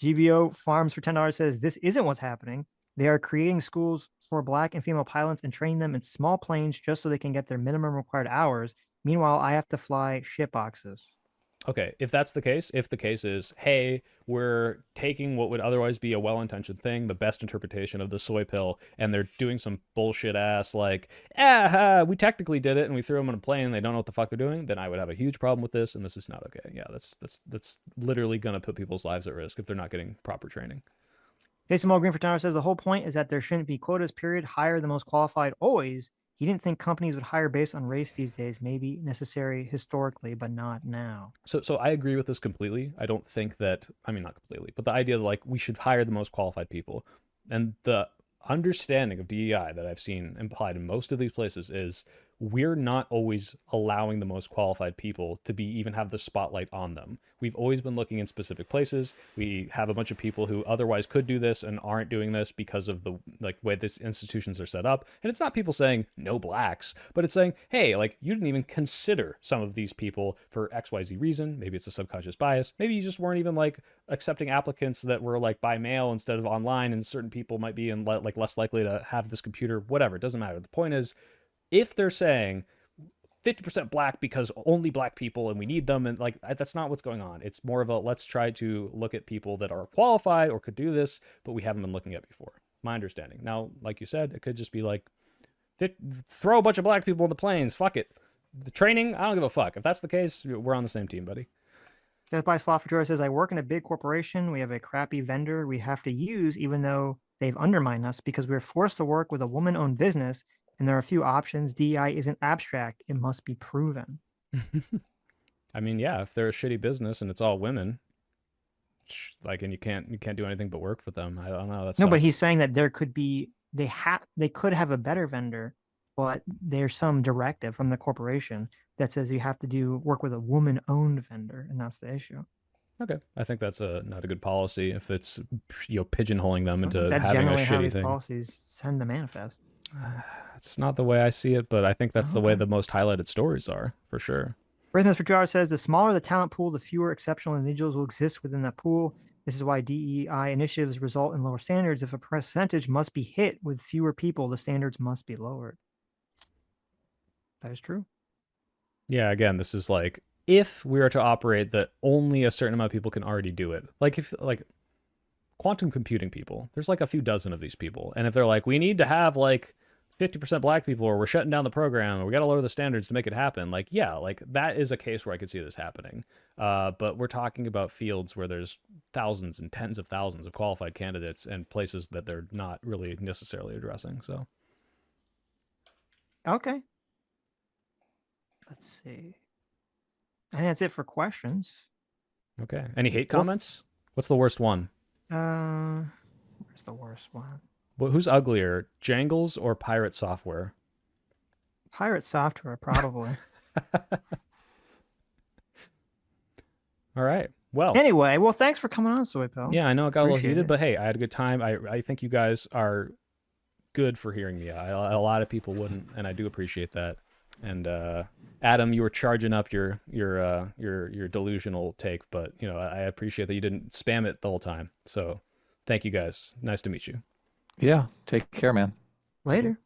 GBO Farms for $10 says, this isn't what's happening. They are creating schools for black and female pilots and training them in small planes just so they can get their minimum required hours. Meanwhile, I have to fly shit boxes. Okay, if that's the case, if the case is, hey, we're taking what would otherwise be a well-intentioned thing, the best interpretation of the soy pill, and they're doing some bullshit ass like, we technically did it and we threw them on a plane and they don't know what the fuck they're doing, then I would have a huge problem with this, and this is not okay. Yeah, that's literally gonna put people's lives at risk if they're not getting proper training. Jason Mulgreen for $10 says, the whole point is that there shouldn't be quotas, period. Hire the most qualified always. He didn't think companies would hire based on race these days. Maybe necessary historically, but not now. So I agree with this completely. I don't think that, I mean, not completely, but the idea that like we should hire the most qualified people, and the understanding of DEI that I've seen implied in most of these places is we're not always allowing the most qualified people to be even have the spotlight on them. We've always been looking in specific places. We have a bunch of people who otherwise could do this and aren't doing this because of the like way these institutions are set up. And it's not people saying no blacks, but it's saying, hey, like you didn't even consider some of these people for XYZ reason. Maybe it's a subconscious bias. Maybe you just weren't even like accepting applicants that were like by mail instead of online, and certain people might be in like less likely to have this computer, whatever. It doesn't matter. The point is, if they're saying 50% black because only black people and we need them, and like that's not what's going on. It's more of a let's try to look at people that are qualified or could do this, but we haven't been looking at before. My understanding. Now, like you said, it could just be like throw a bunch of black people in the planes. Fuck it. The training, I don't give a fuck. If that's the case, we're on the same team, buddy. Death by Sloth Joy says, I work in a big corporation. We have a crappy vendor we have to use, even though they've undermined us because we're forced to work with a woman-owned business. And there are a few options. DEI isn't abstract. It must be proven. I mean, yeah, if they're a shitty business and it's all women, like, and you can't do anything but work for them. I don't know. That's no, but he's saying that there could be, they could have a better vendor, but there's some directive from the corporation that says you have to work with a woman-owned vendor, and that's the issue. Okay, I think that's not a good policy if it's pigeonholing them into that's having a generally how shitty these thing. policies send the manifest. It's not the way I see it, but I think that's the way the most highlighted stories are, for sure. Rhythmus for Jar says, the smaller the talent pool, the fewer exceptional individuals will exist within that pool. This is why DEI initiatives result in lower standards. If a percentage must be hit with fewer people, the standards must be lowered. That is true. Yeah, again, this is like, if we are to operate that only a certain amount of people can already do it, like if like quantum computing people, there's like a few dozen of these people, and if they're like, we need to have like 50% black people or we're shutting down the program or we got to lower the standards to make it happen, like, yeah, like that is a case where I could see this happening. But we're talking about fields where there's thousands and tens of thousands of qualified candidates and places that they're not really necessarily addressing. So okay, let's see. I think that's it for questions. okay, any hate comments? What's the worst one? Where's the worst one? Well, who's uglier, Jangles or Pirate Software? Pirate Software, probably. All right. Well, anyway, well, thanks for coming on, Soy Pill. Yeah, I know it got a little Appreciate heated, it. but hey, I had a good time. I think you guys are good for hearing me. A lot of people wouldn't, and I do appreciate that. And Adam, you were charging up your delusional take, but I appreciate that you didn't spam it the whole time. So, thank you guys. Nice to meet you. Yeah. Take care, man. Later.